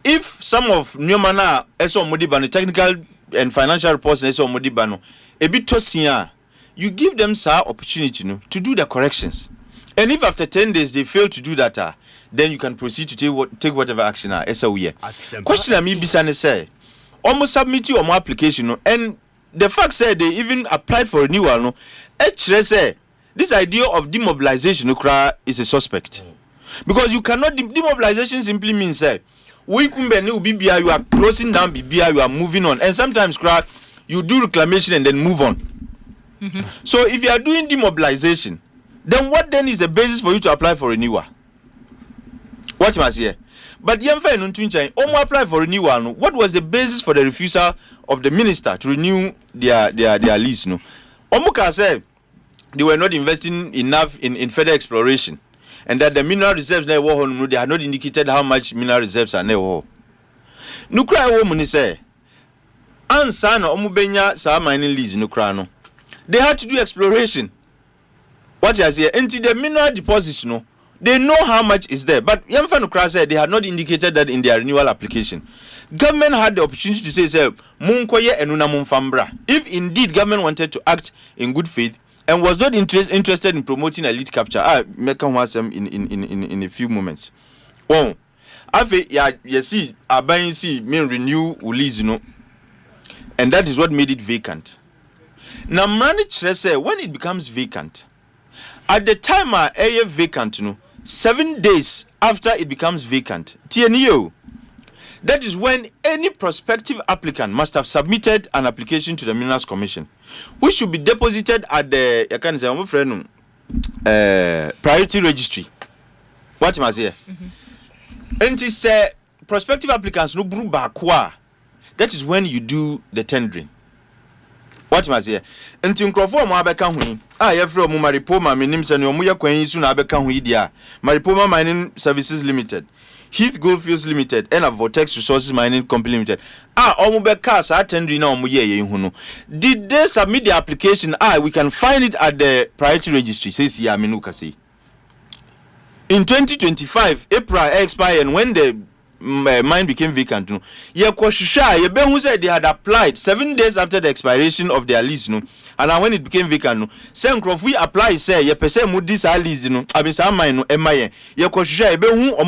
if some of Nyomana Eso Modibano technical and financial reports in Eso Modibano a bit tosia, you give them opportunity to do the corrections. And if after 10 days they fail to do that, then you can proceed to take whatever action. Question I mean, Bisane say, almost submit your application, and the fact said they even applied for renewal. Say this idea of demobilization is a suspect because you cannot demobilization simply means we you are closing down BBI, you are moving on, and sometimes you do reclamation and then move on. So if you are doing demobilization, then what then is the basis for you to apply for renewal? What must here? But apply for renewal. What was the basis for the refusal of the minister to renew their lease? Omuka said they were not investing enough in further exploration, and that the mineral reserves they had not indicated how much mineral reserves are there. Nukra woman say, "Ansa na omubenya sa mining lease nukra no. They had to do exploration. What is here? Into the mineral deposits they know how much is there, but Yamfanukra said they had not indicated that in their renewal application. Government had the opportunity to say, Munkoye enuna mumfambra. If indeed government wanted to act in good faith and was not interested in promoting elite capture, make in a few moments. Oh, you see, Abayin see mean renew lease, and that is what made it vacant. Now, manage say when it becomes vacant, at the time vacant, 7 days after it becomes vacant, TNEO, that is when any prospective applicant must have submitted an application to the Minerals Commission, which should be deposited at the priority registry. What must here? And it say prospective applicants no bru Akua. That is when you do the tendering. What must here? Until Crawford Mabeka Hui. From Maripoma, Minims and Yomuya Queen na Abeka Hui dia. Maripoma Mining Services Limited, Heath Goldfields Limited, and a Vortex Resources Mining Company Limited. Omubeka are tendering on Muye Huno. Did they submit the application? We can find it at the priority registry, says Yaminuka. In 2025, April expired, and when the mine became vacant, Yekoshisha said they had applied 7 days after the expiration of their lease, and when it became vacant, we apply say Yepese Mudis lease, I mean some mine Yekoshisha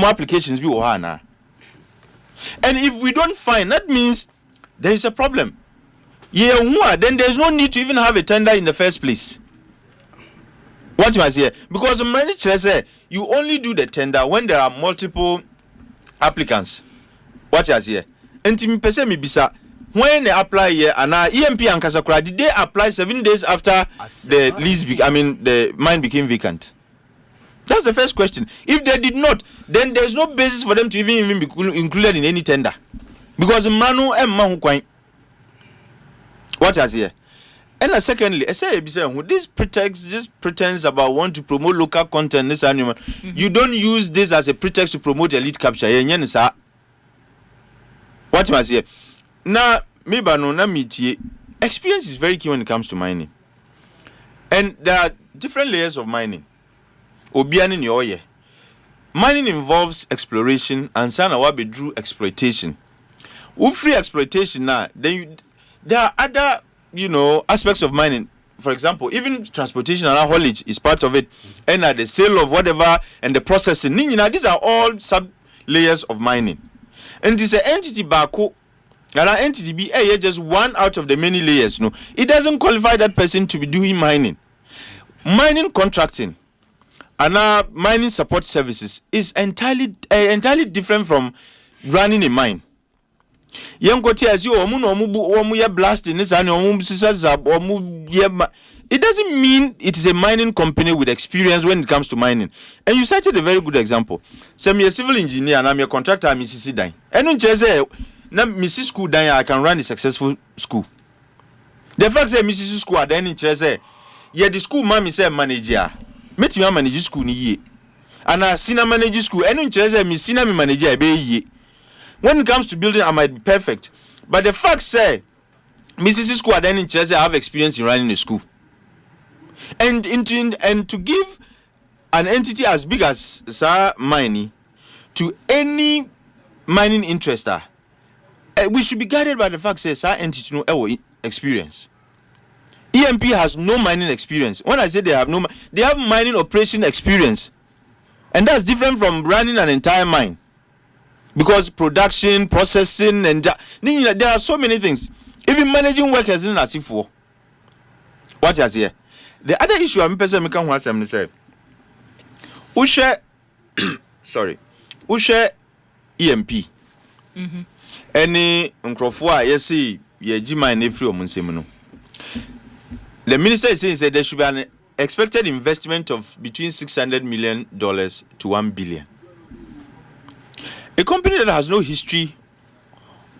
applications be ohana. And if we don't find, that means there is a problem. Then there's no need to even have a tender in the first place. What you must hear? Because many say you only do the tender when there are multiple applicants. What you here? And me pese me bisa when they apply here and EMP and Kasakura, did they apply 7 days after the lease the mine became vacant? That's the first question. If they did not, then there's no basis for them to even be included in any tender. Because Manu and Mahu Kwai. What has here? And secondly, I say this pretense about want to promote local content, this animal, you don't use this as a pretext to promote elite capture. What must here? Now, maybe no na meet experience is very key when it comes to mining. And there are different layers of mining. Obiani ni oye. Mining involves exploration and sana wabe drew exploitation. With free exploitation now, then there are other aspects of mining. For example, even transportation and haulage is part of it, and the sale of whatever and the processing. These are all sub layers of mining. And this entity bako, and an entity be just one out of the many layers. No, it doesn't qualify that person to be doing mining. Mining contracting and mining support services is entirely different from running a mine. Blasting it doesn't mean it is a mining company with experience when it comes to mining. And you cited a very good example. So I'm a civil engineer and I'm a contractor at Mississippi Dine. And when you say Mississippi School Dine, I can run a successful school. The fact that Mississippi School at any Chese, yeah, the school mommy say manager. Met me manage school ni ye. And I seen a manage school. And when Chese me seen me manager be ye. When it comes to building, I might be perfect. But the fact say, Mrs. School at any Chelsea have experience in running a school. And to give an entity as big as mining to any mining interester, we should be guided by the fact that our entity no experience. EMP has no mining experience. When I say they have they have mining operation experience. And that's different from running an entire mine. Because production, processing, and there are so many things. Even managing workers in as if what is here? The other issue I'm person me can want to say. Ushe EMP. Any nkrofo yes see ye gima in every omunsem. The minister is saying that there should be an expected investment of between $600 million to $1 billion. A company that has no history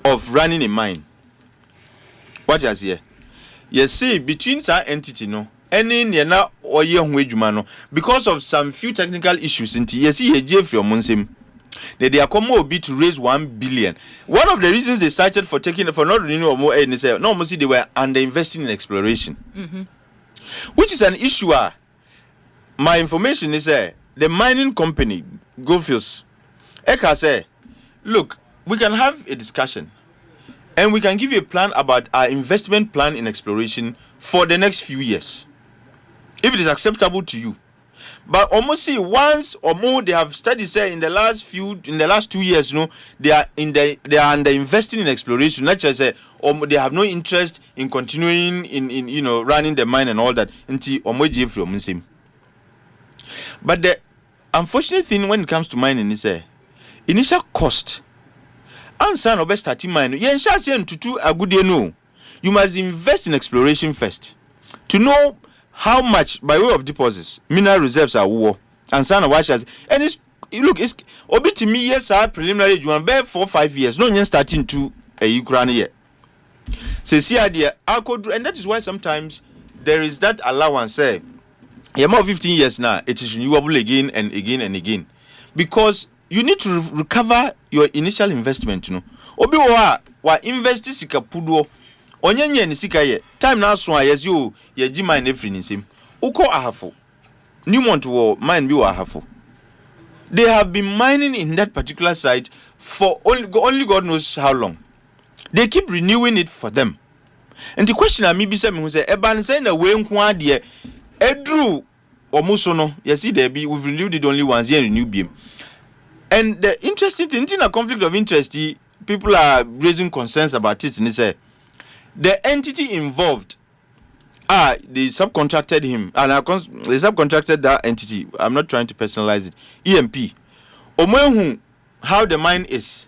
of running a mine. What is here? You see, between some entity, any niana or year because of some few technical issues, you see a J from Munsim. They are common be to raise $1 billion. One of the reasons they cited for not renewing or more, they say no, they were underinvesting in exploration, which is an issue. My information is the mining company Goldfields. Eka say, look, we can have a discussion and we can give you a plan about our investment plan in exploration for the next few years, if it is acceptable to you. But almost see once or more they have studied say in the last 2 years, they are under investing in exploration. Not just say they have no interest in continuing in running the mine and all that until but the unfortunate thing when it comes to mining is initial cost. Answer no best starting mine. You must invest in exploration first to know how much by way of deposits mineral reserves are war. Answer no watch as and it's obi to me yes preliminary you be 4 5 years. No yen starting to a Ukraine yet. Say see idea I could and that is why sometimes there is that allowance say more 15 years now it is renewable again and again and again because you need to recover your initial investment. Obi wa invest sika pudo onyenye ni sika ye time na so ayes you ye gi mine every nsem uko ahafo Newmont wo mine bi wa ahafo. They have been mining in that particular site for only God knows how long. They keep renewing it for them. And the question I me be say me who say eban say na we nko ade edru omuso no you see there be we've renewed it only once here renew beam. And the interesting thing in a conflict of interest, people are raising concerns about it. And they say the entity involved, they subcontracted him, and they subcontracted that entity. I'm not trying to personalize it. EMP, how the mine is.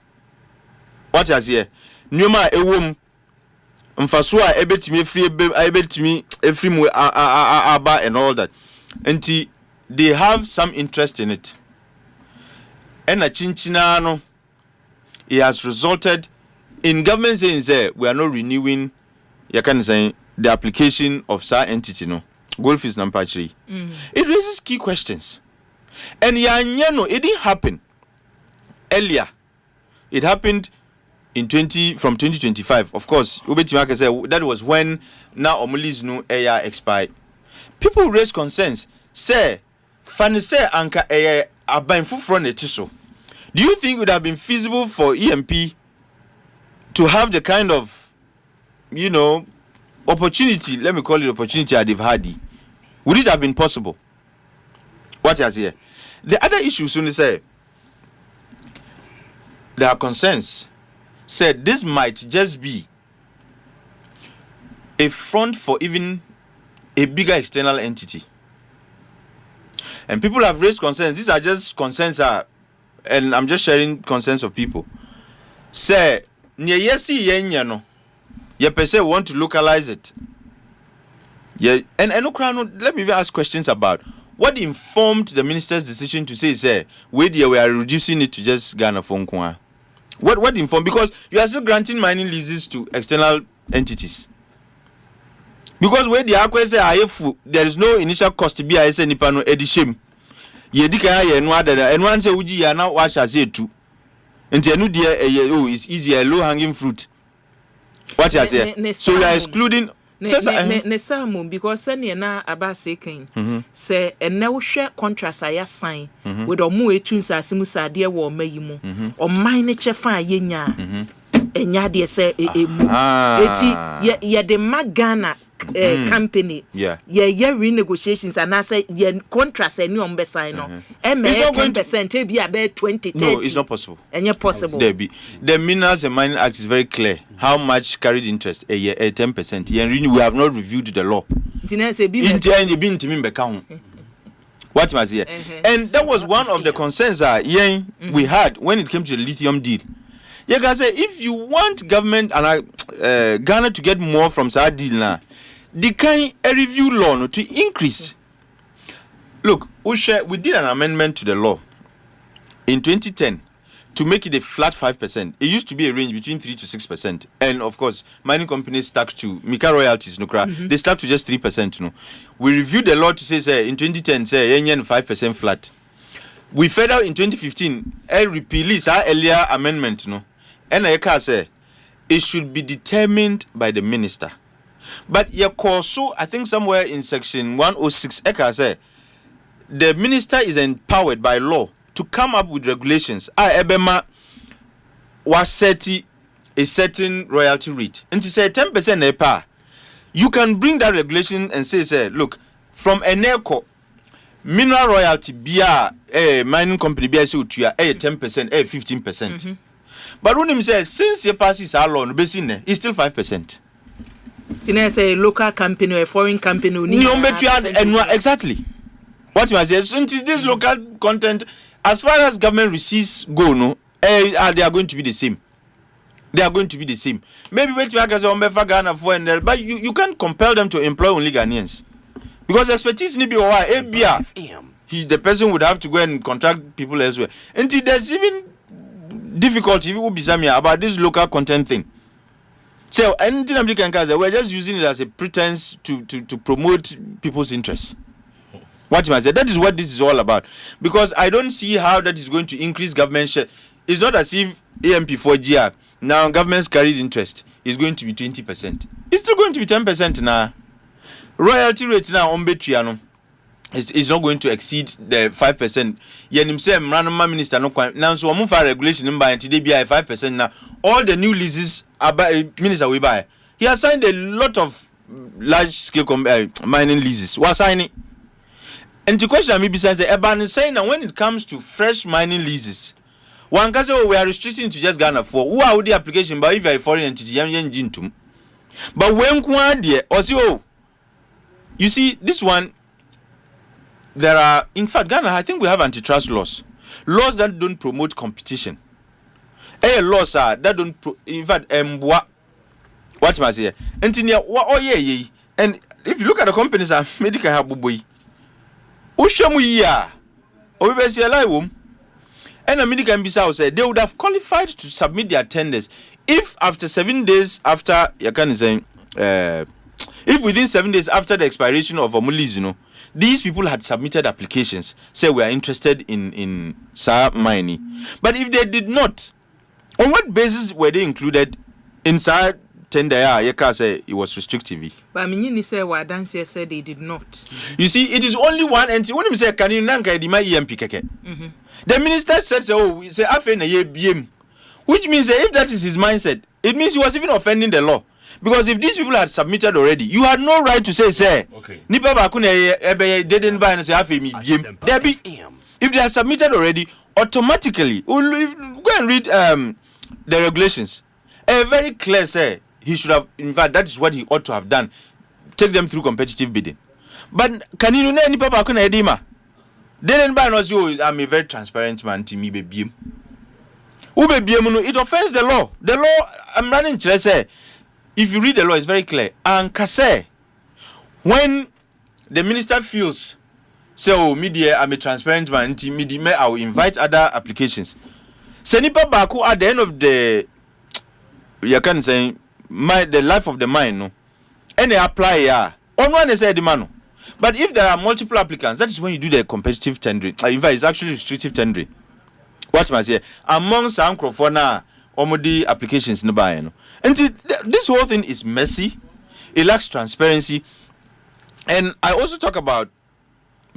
What is here? Nyoma ewom mfasua ebetimi free mu aba and all that. And they have some interest in it. And a chinchina no, it has resulted in government saying we are not renewing the application of sa entity no. Goldfish number 3. It raises key questions. And it didn't happen earlier. It happened from 2025. Of course, Ubetimaka said that was when now Omuli's new air expired. People raise concerns. Say, Fanny say anka air abain from the tissue. Do you think it would have been feasible for EMP to have the kind of, opportunity, let me call it opportunity they've had? Would it have been possible? What is here? The other issue soon say there are concerns. Said this might just be a front for even a bigger external entity. And people have raised concerns. These are just concerns, and I'm just sharing concerns of people. Say, no. You want to localize it. Yeah, and let me even ask questions about what informed the minister's decision to say, we are reducing it to just Ghana phone kwa. What informed? Because you are still granting mining leases to external entities. Because where the Akua say there is no initial cost to be a nipano edishim. Yedika ye no other and one say uji ya now wash as ye too. And the new dear it's easier low hanging fruit. What you say? So we are excluding Nesamu because send na aba sekin say and now share contracts I sign with omu etuns asimusa de wo mayimu o mine chefa yenya enya de say eti ye de magana company ye renegotiations and I say ye contracts any on be sign no 10% be about 20 30. No, it's not possible. And possible. The Minerals and Mining Act is very clear how much carried interest a year 10%. We have not reviewed the law. What was here? And that was one of the concerns we had when it came to the lithium deal. You can say if you want government and Ghana to get more from that deal now, the kind a review law to increase. Look, we did an amendment to the law in 2010 to make it a flat 5%. It used to be a range between 3 to 6%. And of course, mining companies stuck to Mika royalties, they stuck to just 3%. We reviewed the law to say in 2010, say 5% flat. We fed out in 2015, release our earlier amendment, and I say it should be determined by the minister. But so I think somewhere in section 106, Eka say the minister is empowered by law to come up with regulations. Ebema was set a certain royalty rate. And to say 10% EPA, you can bring that regulation and say, look, from an eco mineral royalty bia mining company bia say utua 10%, 15%. But when him say since your passes are law, it's still 5%. Tina say local company or a foreign company exactly. What you say, since this local content, as far as government receipts go, they are going to be the same. They are going to be the same. Maybe wait Ghana for but you can't compel them to employ only Ghanaians. Because expertise need be the person would have to go and contract people elsewhere. And there's even difficulty about this local content thing. So anything we're just using it as a pretense to promote people's interests. What you say? That is what this is all about. Because I don't see how that is going to increase government share. It's not as if AMP4GR now government's carried interest is going to be 20%. It's still going to be 10% now. Royalty rate now on Betriano is not going to exceed the 5%. Yenim say Ranoma minister no now so move regulation number and today be 5% now. All the new leases minister we buy. He has signed a lot of large scale mining leases. What signing? And the question me besides the Eban is saying that when it comes to fresh mining leases, one can say we are restricting to just Ghana for who are the application, but if you are a foreign entity, but when you see this one, there are in fact Ghana, I think we have antitrust laws that don't promote competition. Laws that don't in fact What must say? Engineer, what oh yeah. And if you look at the companies are medical help boy. Ushamu ya. Obviously alive. And a medical ambassador said they would have qualified to submit their tenders if after 7 days after you can say if within 7 days after the expiration of Omulis, these people had submitted applications, say we are interested in SAR mining. But if they did not, on what basis were they included in SAR tender? You can say it was restrictive. But I mean, you say what Dancy said they did not. You see, it is only one entity. When you say, can you nanka di my EMP keke? The minister said, oh, we say, BM. Which means that if that is his mindset, it means he was even offending the law. Because if these people had submitted already, you had no right to say, Nipa bakune didn't buy and say, if they have submitted already, automatically, go and read the regulations. Very clear, say, he should have, in fact, that is what he ought to have done. Take them through competitive bidding. But can you know Nipa bakune edima? Didn't buy and say, I'm a very transparent man, to me, baby. It offends the law. The law, I'm running to say, if you read the law, it's very clear. And Kase, when the minister feels, say, oh, media, I'm a transparent man, I will invite other applications. Senipa Baku at the end of the, you can say, the life of the mine, no, and they apply, on one is the man. But if there are multiple applicants, that is when you do the competitive tendering. In fact, it's actually restrictive tendering. What must I say? Among some crofona omodi applications no buy no. And this whole thing is messy. It lacks transparency. And I also talk about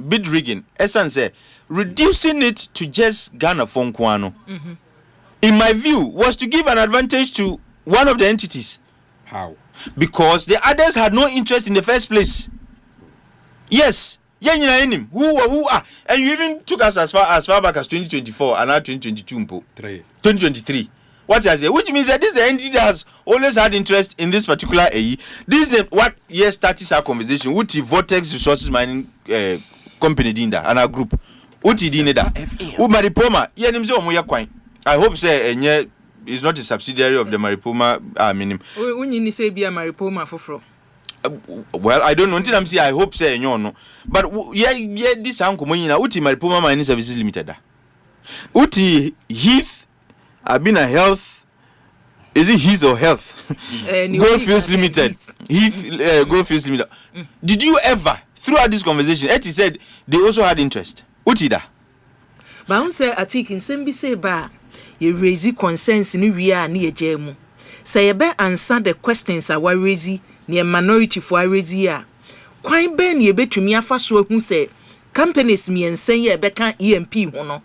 bid rigging. Essence reducing it to just Ghana phone kwano. In my view, was to give an advantage to one of the entities. How? Because the others had no interest in the first place. Yes. Who are, and you even took us as far back as 2024 and now 2022 2023. What has it? Which means that this entity that has always had interest in this particular AE. This is what year started our conversation with the Vortex Resources Mining company dinda and our group. Uti dineda. Maripoma. I hope say is not a subsidiary of the Maripoma minim. When say be a Maripoma for. Well, I don't know until I'm saying I hope say no. But this uncle Monina Uti Maripoma Mining Services Limited. Uti Heath Abina Health. Is it Heath or Health? Goldfields Limited. Heath Goldfields Limited. Did you ever throughout this conversation Eti said they also had interest? Uti da. But I say Atik in Sembi say ba you raise concerns in we are near Jemu. Say be answer the questions are raising near minority for raise Quine ben ye bet to me afa so who say companies me and say ye bekan EMP hono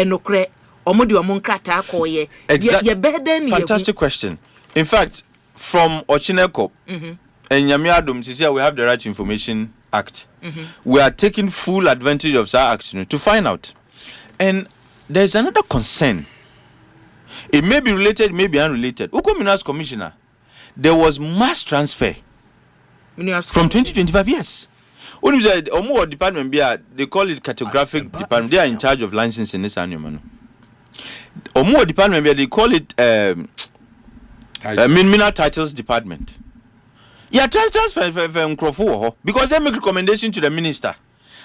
no cre omodi omonkrata akoye ye beden. Fantastic question. In fact, from Ochineko and Yiadom, see we have the Right Information Act. We are taking full advantage of that act to find out. And there's another concern. It may be related, may be unrelated. Uko Commissioner, there was mass transfer from 2025 years. When you said Omo department, they call it cartographic department. They are in charge of licensing this annual. Omo department, they call it mineral titles department. Yeah, transfer because they make recommendation to the minister.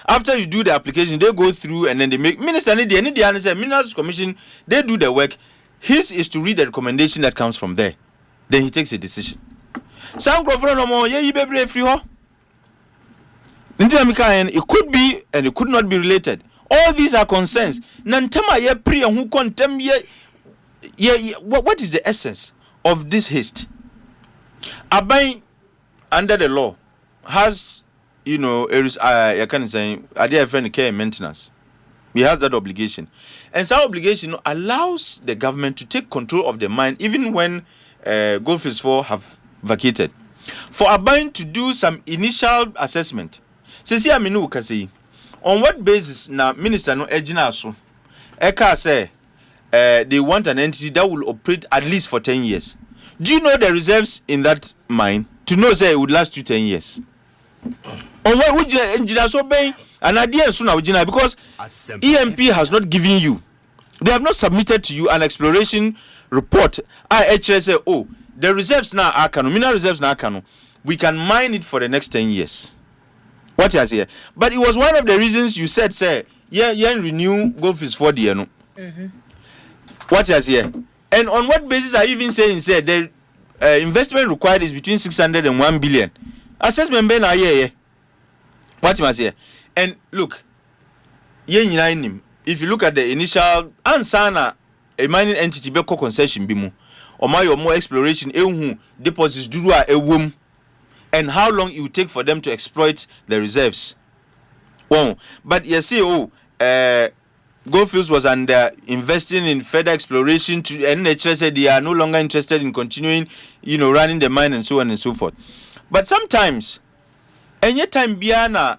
After you do the application, they go through and then they make minister need the answer. Minerals Commission, they do the work. His is to read the recommendation that comes from there. Then he takes a decision. Some no more, yeah, free ho. It could be and it could not be related. All these are concerns. Nantama ye pre and who contem ye. What is the essence of this haste? Abay under the law has, I can say, a dear friend care and maintenance. He has that obligation. And some obligation allows the government to take control of the mine even when Goldfields 4 have vacated. For Abine to do some initial assessment. On what basis now minister no ejina so? Eka say they want an entity that will operate at least for 10 years. Do you know the reserves in that mine? To know say it would last you 10 years. On what would engineer so bay an idea sooner because EMP has not given you, they have not submitted to you an exploration report. I actually say, oh, the reserves now are mineral reserves now we can mine it for the next 10 years. What you say? But it was one of the reasons you said, say, renew Goldfields for the no. What you say? And on what basis are you even saying, say, the investment required is between 600 and 1 billion? Assessment ben what you must say? And look, if you look at the initial ansana, a mining entity beko concession bimu, or more exploration, deposits durua a womb, and how long it will take for them to exploit the reserves. Well, but you see, Goldfields was under investing in further exploration to, and nature said they are no longer interested in continuing, running the mine and so on and so forth. But sometimes, and yet time biana,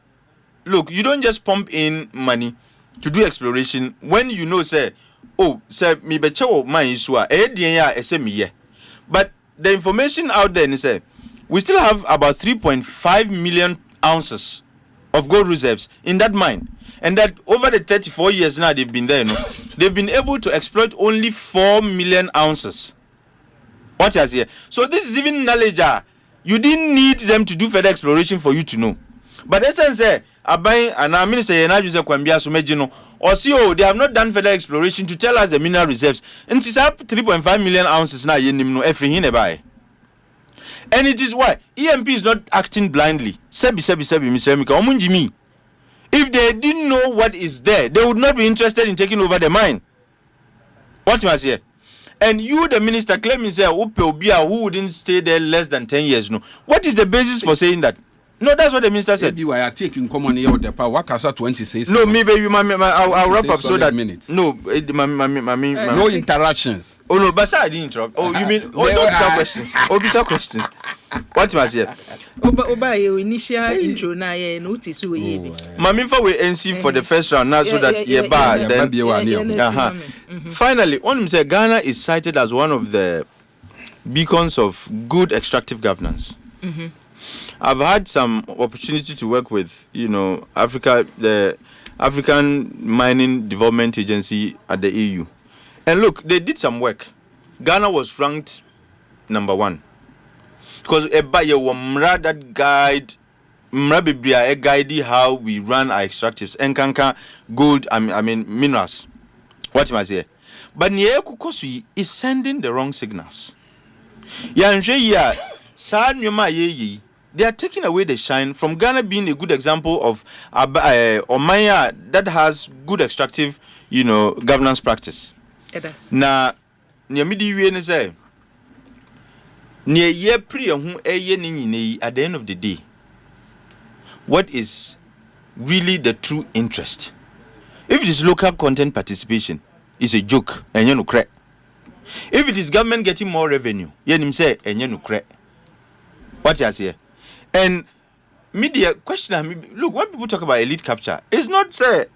look, you don't just pump in money to do exploration when you know, say, me becho mine isua, but the information out there, say, we still have about 3.5 million ounces of gold reserves in that mine. And that over the 34 years now they've been there, they've been able to exploit only 4 million ounces. What is here? So this is even knowledge. You didn't need them to do further exploration for you to know. But essence Abai and our minister Kwambia Sumejino or CEO, they have not done further exploration to tell us the mineral reserves. And it's up 3.5 million ounces now no every hineby. And it is why EMP is not acting blindly. Sebi, if they didn't know what is there, they would not be interested in taking over the mine. What must here? And you, the minister, claiming say who wouldn't stay there less than 10 years. No. What is the basis for saying that? No, that's what the minister said. You are taking common here the power. What Kasa 20 says? No, maybe I'll wrap up so that minutes. No, no interactions. Oh no, but I didn't interrupt. Oh, you mean also questions? Obisa questions. What was here? Oba your initial intro na notice we Mami for we NC for the first round now so that then finally on say Ghana is cited as one of the beacons of good extractive governance. I've had some opportunity to work with, the African Mining Development Agency at the EU. And look, they did some work. Ghana was ranked number 1. Because that guide, guide how we run our extractives. Enkanka gold, minerals. What am I saying? But Nyekukosi is sending the wrong signals. They are taking away the shine from Ghana being a good example of Omaya that has good extractive, governance practice. Now, Nyamidi we say, near ye pre who at the end of the day, what is really the true interest? If it is local content participation, it's a joke and you know crack. If it is government getting more revenue, you say and you know crack. What you say? And media question, look, when people talk about elite capture, it's not say,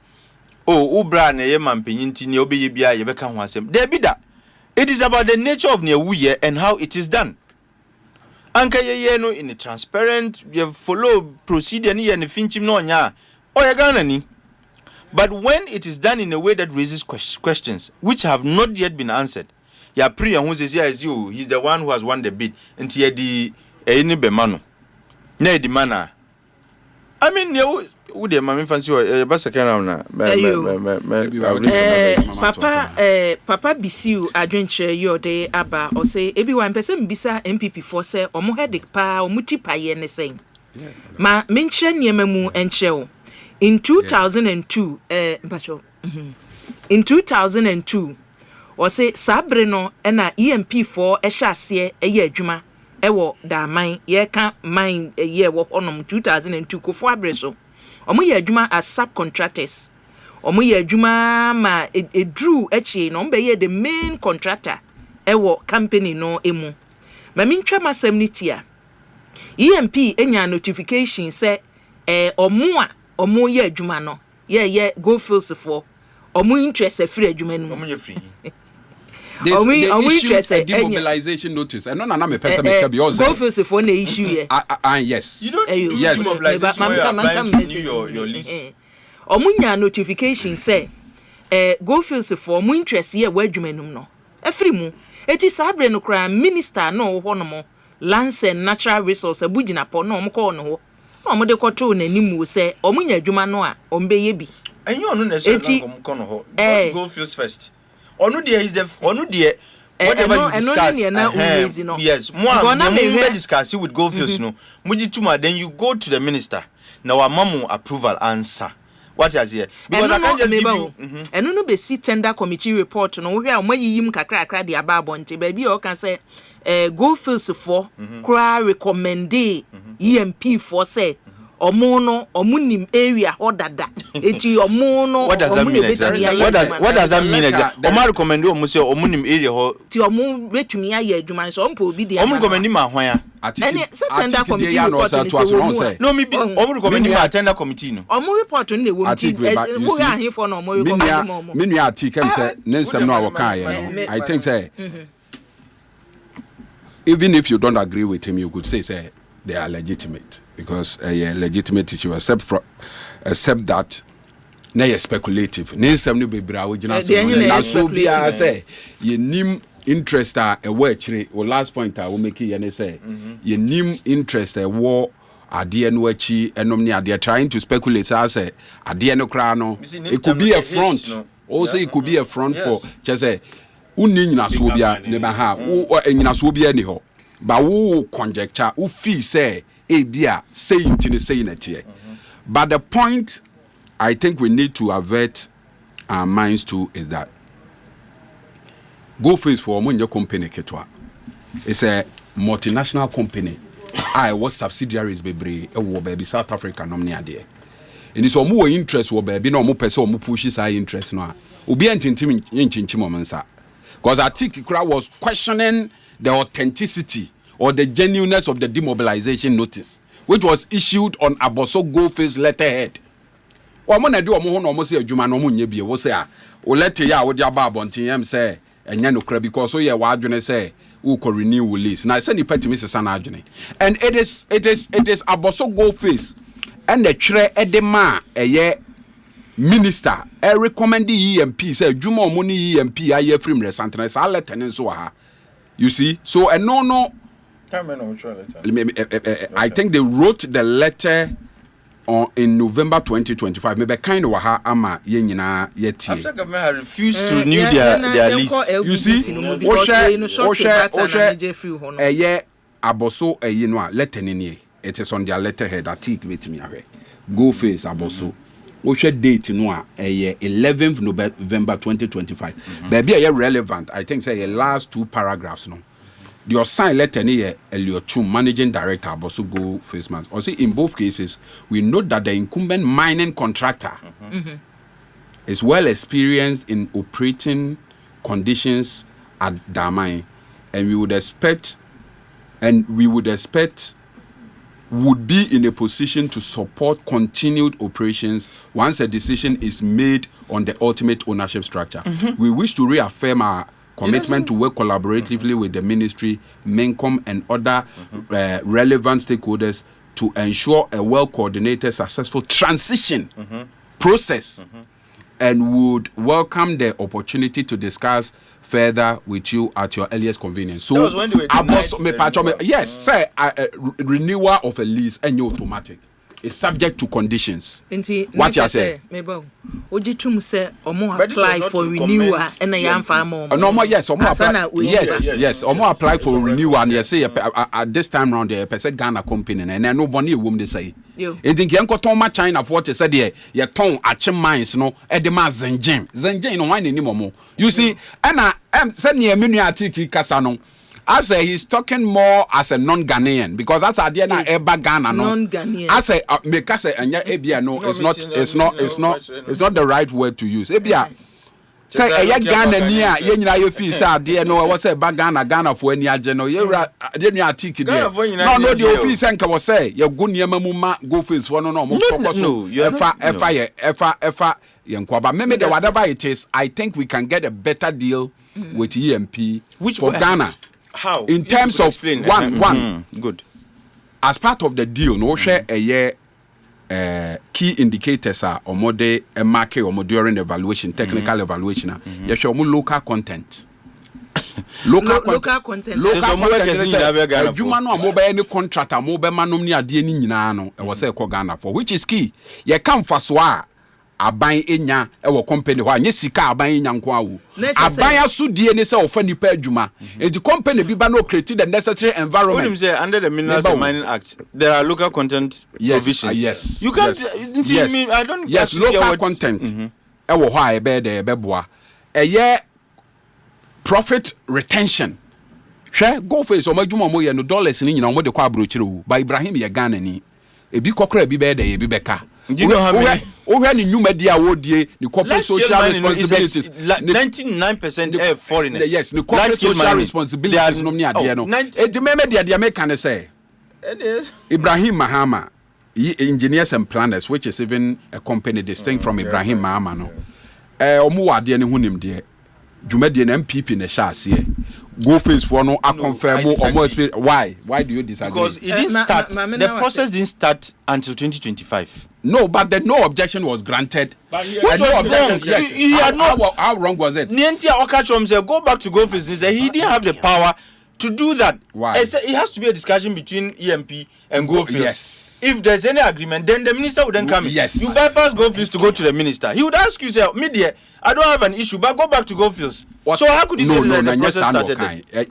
Ubra ne man penyinti ne obe bia ye beka ho asem. There be that. It is about the nature of Nyawuye and how it is done. Anka ye no in a transparent, you follow procedure ni and finchim no nya. Oya Ghana ni. But when it is done in a way that raises questions which have not yet been answered, ya pre who says yes you, he's the one who has won the bid. Nti ye di eni bemano. Na di mana. I mean you the mami fancy basa kana na papa bisiu adwenche yode aba o say ebi wan pese mbisa MPP for say omo headache pa omo tipaye ne sen ma menche niemamu enche o in 2002 in 2002 o say sabre no na EMP4 ehye adwuma ewo da man ye ka man ye wo onom 2002 kofo abreso omo ye adwuma as subcontractors omo ye adwuma ma edru echi no mbe ye the main contractor ewo company no emu ma mintwa masem ni tia EMP enya notification say omo ye adwuma no ye go fields for omo interest free adwuma no omo ye free. They issued a demobilization notice. And no me person make be also. Go for for the issue here. Yes. You don't do demobilization where your list. Omunya notification say go for more interest here where adwumanum no. Efrimu. Eti sabre no kra minister no ho no mo. Lands and Natural Resource abugina po no mo ko no ho. No mo de koto n'animu se omunya adwuma no a ombeye bi. Enyo no na se no ko no ho. Go to Goldfields first. Onu there is the onu there whatever you discuss. Yes, more discuss with Goldfields no. Muji tuma then you go to the minister. Now our mamu approval answer. What is here? Because I can't just give you. And no be see tender committee report no we are yim kakra de ababo nti baby o can say Goldfields for cry recommend EMP for say omo no omunim area hodada eti omo no what does that mean exactly? What does that mean exactly? Omo recommend omo say omunim area ho ti omo betumi aye adwuma so ompo obi dia omo recommend ma hwan ya any tender committee report no me be omo recommend ma tender committee no omo report no wo nti wo ya hin for no omo recommend mo me nua article say nensem no awoka ye I think say even if you don't agree with him you could say they are legitimate because legitimate issue except that na speculative nensem no be bra original so bia say ye nim interest a we chire o last point I will make you say ye nim interest war ade no achi enom ne ade trying to speculate say ade no kra no it could be a front also it could be a front for just say unni nyina so bia ne ba ha wo nyina so bia ni ho ba wo conjecture wo feel say e bia say intini say netie but the point I think we need to avert our minds to is that Goldfields for Omunye company ketwa. It's a multinational company. I was subsidiaries bebre e baby South Africa nomni ade. And it's omo interest wo baby no omo pese omo pushes high interest no. Obi antintim yinchinchim omensa. Because Atikikra was questioning the authenticity or the genuineness of the demobilization notice which was issued on Aboso Goldfields letterhead. Omo na do omo ho no omo se adwuma no omo nya bie wo se a o letter ya wo dia ba abontin yam say enya no kra because so ye wa adwene say who ko renew lease na say ni party Mrs. Sana adwene and it is Aboso Goldfields and the twere edema eye minister recommend EMP say adwuma omo ni EMP aye from resantene sa letter nso ha you see so no I think they wrote the letter in November 2025 maybe kind of ha ama ye nyina yeti after government had refused to renew their lease you see eye Aboso eye no a letter ni it is on their letterhead article with me ahwe Goldfields Aboso Osha date no a 11th November 2025 baby are relevant I think say the last two paragraphs no your sign letter near Eliochum, managing director, Aboso Goldfields man. Or see, in both cases, we note that the incumbent mining contractor is well experienced in operating conditions at Damai, and we would expect would be in a position to support continued operations once a decision is made on the ultimate ownership structure. We wish to reaffirm our commitment to work collaboratively with the ministry, MENCOM, and other relevant stakeholders to ensure a well-coordinated, successful transition process, and would welcome the opportunity to discuss further with you at your earliest convenience. So, that was when they were yes, say renewal of a lease and automatic. Is subject to conditions. What you say? Mebo. Ojitum say omo apply for renewal and I am far more. No more yes, omo apply. Yes, omo apply for renewal and you say at this time round the person Ghana company and no money wom they say. And think yanko ton ma China for what you said there. You ton ache mines no e de ma zenjin no wine ni momo. You see, and send me a menu article kasa no. I say he's talking more as a non-Ghanaian because that's idea na eba Ghana no. Non-Ghanaian. I say make us say anya ebia no it's not the right word to use. Ebia say eya Ghana ni a ye nyina ye feel say idea no what say eba Ghana for any agye no ye de ni article there. No the office nka wo say ye go niam mu ma go face for no mo focus so efa ye nkwaba me the whatever it is I think we can get a better deal with EMP for Ghana. How? In terms of one, good. As part of the deal, no share a year key indicators are omode a market or during evaluation, technical evaluation. You show more local content. local content adwuma no a mobile any contractor mobile manom ni ade ni nyina no e wo say ko Ghana for which is key ye kan fa so a aban enya e wo company ho anye sika aban enya nko awu aban asudie ne say ofa nipa adwuma the company bi ba no create the necessary environment. What him say under the Minerals and Mining Act there are local content provisions. Yes, you can't yes. I don't yes local content e wo ho a e be de e be boa eye profit retention. Hwe go face o madwuma mo ye no dollars ni nyina mo de kwa abrochire wu ba Ibrahim ye Ghana ni ebi kokra bi be de ye bi beka. Ohwe ni nyuma dia wodie ni corporate social responsibilities 99% foreigners. Yes, ni corporate social responsibilities no ni ade no. Edi meme dia make can say Ibrahim Mahama engineers and planners, which is even a company distinct from Ibrahim Mahama no. Omo wade ne hunim de Jumedi and MPP ne shase go face for no a confirm why do you disagree? Because it didn't start the process didn't start until 2025. No, but no objection was granted. Which was wrong. Yes. How wrong was it? Nientia Okachom said go back to go face. He didn't have the power to do that. Why? It has to be a discussion between EMP and Goldfields. Yes. If there's any agreement, then the minister would then come in. Yes. You bypass Goldfields to go to the minister. He would ask you, say, media, I don't have an issue, but go back to Goldfields. So how could you say that the process started?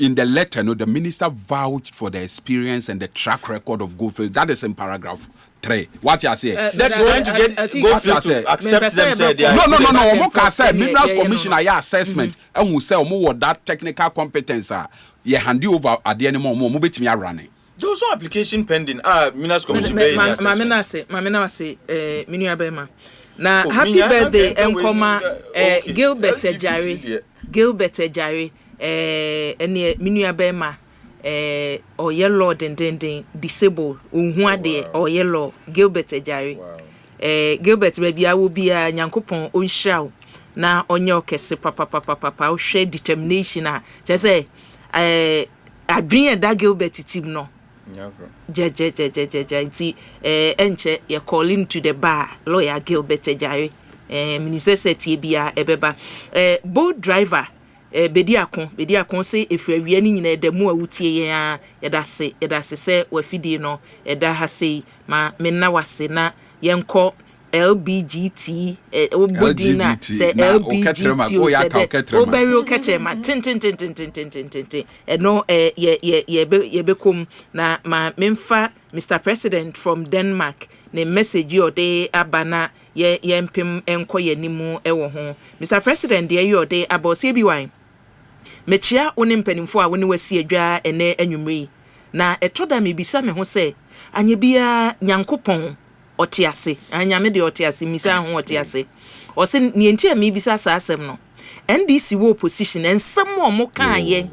In the letter, the minister vouched for the experience and the track record of Goldfields. That is in paragraph 3. What you say? That's trying to get Goldfields to accept them. No. Omo can say Minerals Commission aya assessment. And who say omo that technical competence ye hand over at the anymore omo betimi arane. There was no application pending. Minerals Commission. Mamena say, Minua Bema. Now, happy birthday, Nkoma, Gilbert Ejari, and Minua Bema, or yellow, then disabled, unhuade, or yellow, Gilbert Ejari. Gilbert, maybe I will be a Yankopon, on show. Now, on your case, papa, share determination. Just say, I dream that Gilbert team no. Nti enche ye calling to the bar lawyer Gilbert Ejari minister seti bia ebeba boat driver bedi akon say efrawie ni nyina edemu awutie ye yeda se se wafidi no eda ha sei ma menna wase na yenko LBGT obodina say LBGT oberi oketema tin no ye bekom na ma memfa Mr. President from Denmark ne message yo de abana ye mpem enko yanimu ewo ho Mr. President de yo de abosie bi wan mechia oni mpanimfo a woni wasi adwa ene anwumri na etoda me bisa me ho say anye bia nyankopon otiase anyame de otiase misa ho otiase o se nienti ami bisa sa asem no NDC wo opposition ensem mo kan ye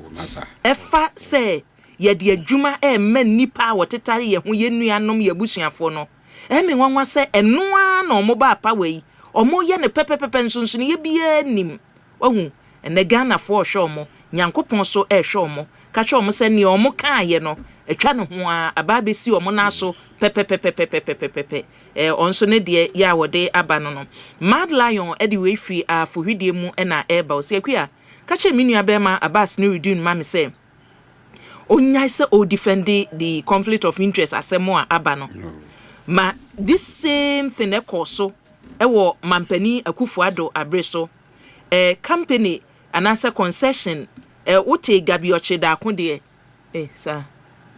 efa se ye de adwuma men nipa wotetare ye ho ye nuanom ye busuafo no me nwanwa se enoa na omo ba pa wei omo ye ne pepepepe nsonso ye bia nim ohu ene Ghana for show mo nyankopon so hwe mo ka hwe mo se ne omo kan ye no etwa ne ho a ababesi omo na so pepepepepepepepepe onso ne de ya wode aba no Mad Lion edi we free afohwidie mu na eba o se akua ka che minua be ma abas ne redun ma me se onya se o defend the conflict of interest asemo a aba no ma this same thing ekoso ewo mampani Akufo-Addo abreso company anasa concession wote Gabioche da konde sir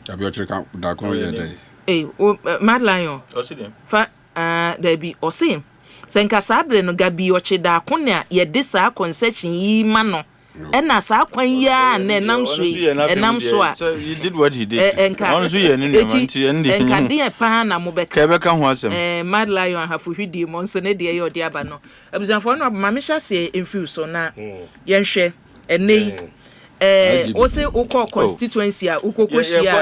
Gabioche da konde dey Mad Lion osidem fa there be osim senka sabre no Gabioche da konne ye de sa concession yi ma no ena sa kwan ya na enam so a so he did what he did onso ye ne nti enka de pa na mo beka kebeka ho asem Mad Lion hafuhwidi mo nso ne de ye odi aba no abusanfo no ma me hya se enfiu so na ye nhwe enei ose uko constituency a ukokoshia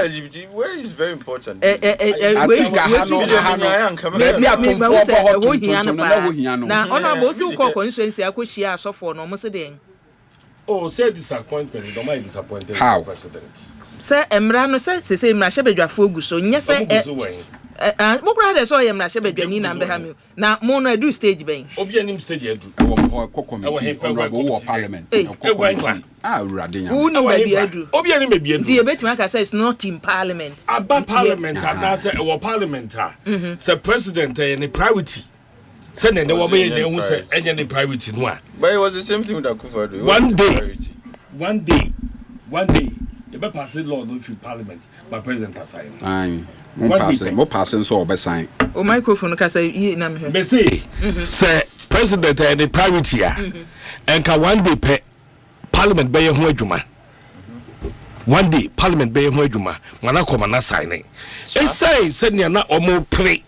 where is very important na ona bo ose uko constituency akoshia asofo no mo se den say disappointment don't mind disappointed how president Say emra no say emra hyebedwafo gu so nya say mokura de so emra hyebedwani na mbeham na mo no adu stage ben obi anim stage adu wo committee wo parliament urade nya wo no ba bi adu obi anim be adu ti ebetima aka say it's not in parliament about parliament na say wo parliament say president any priority say na wo be dey hu say any priority no a but it was the same thing with Akua. One day you be pass law no fit parliament by president assign mo pass so obe sign o microphone ka say yi na me be say president any priority and ka one day pe parliament be ho adwuma one day parliament be ho adwuma mana koma na sign e say na omo pre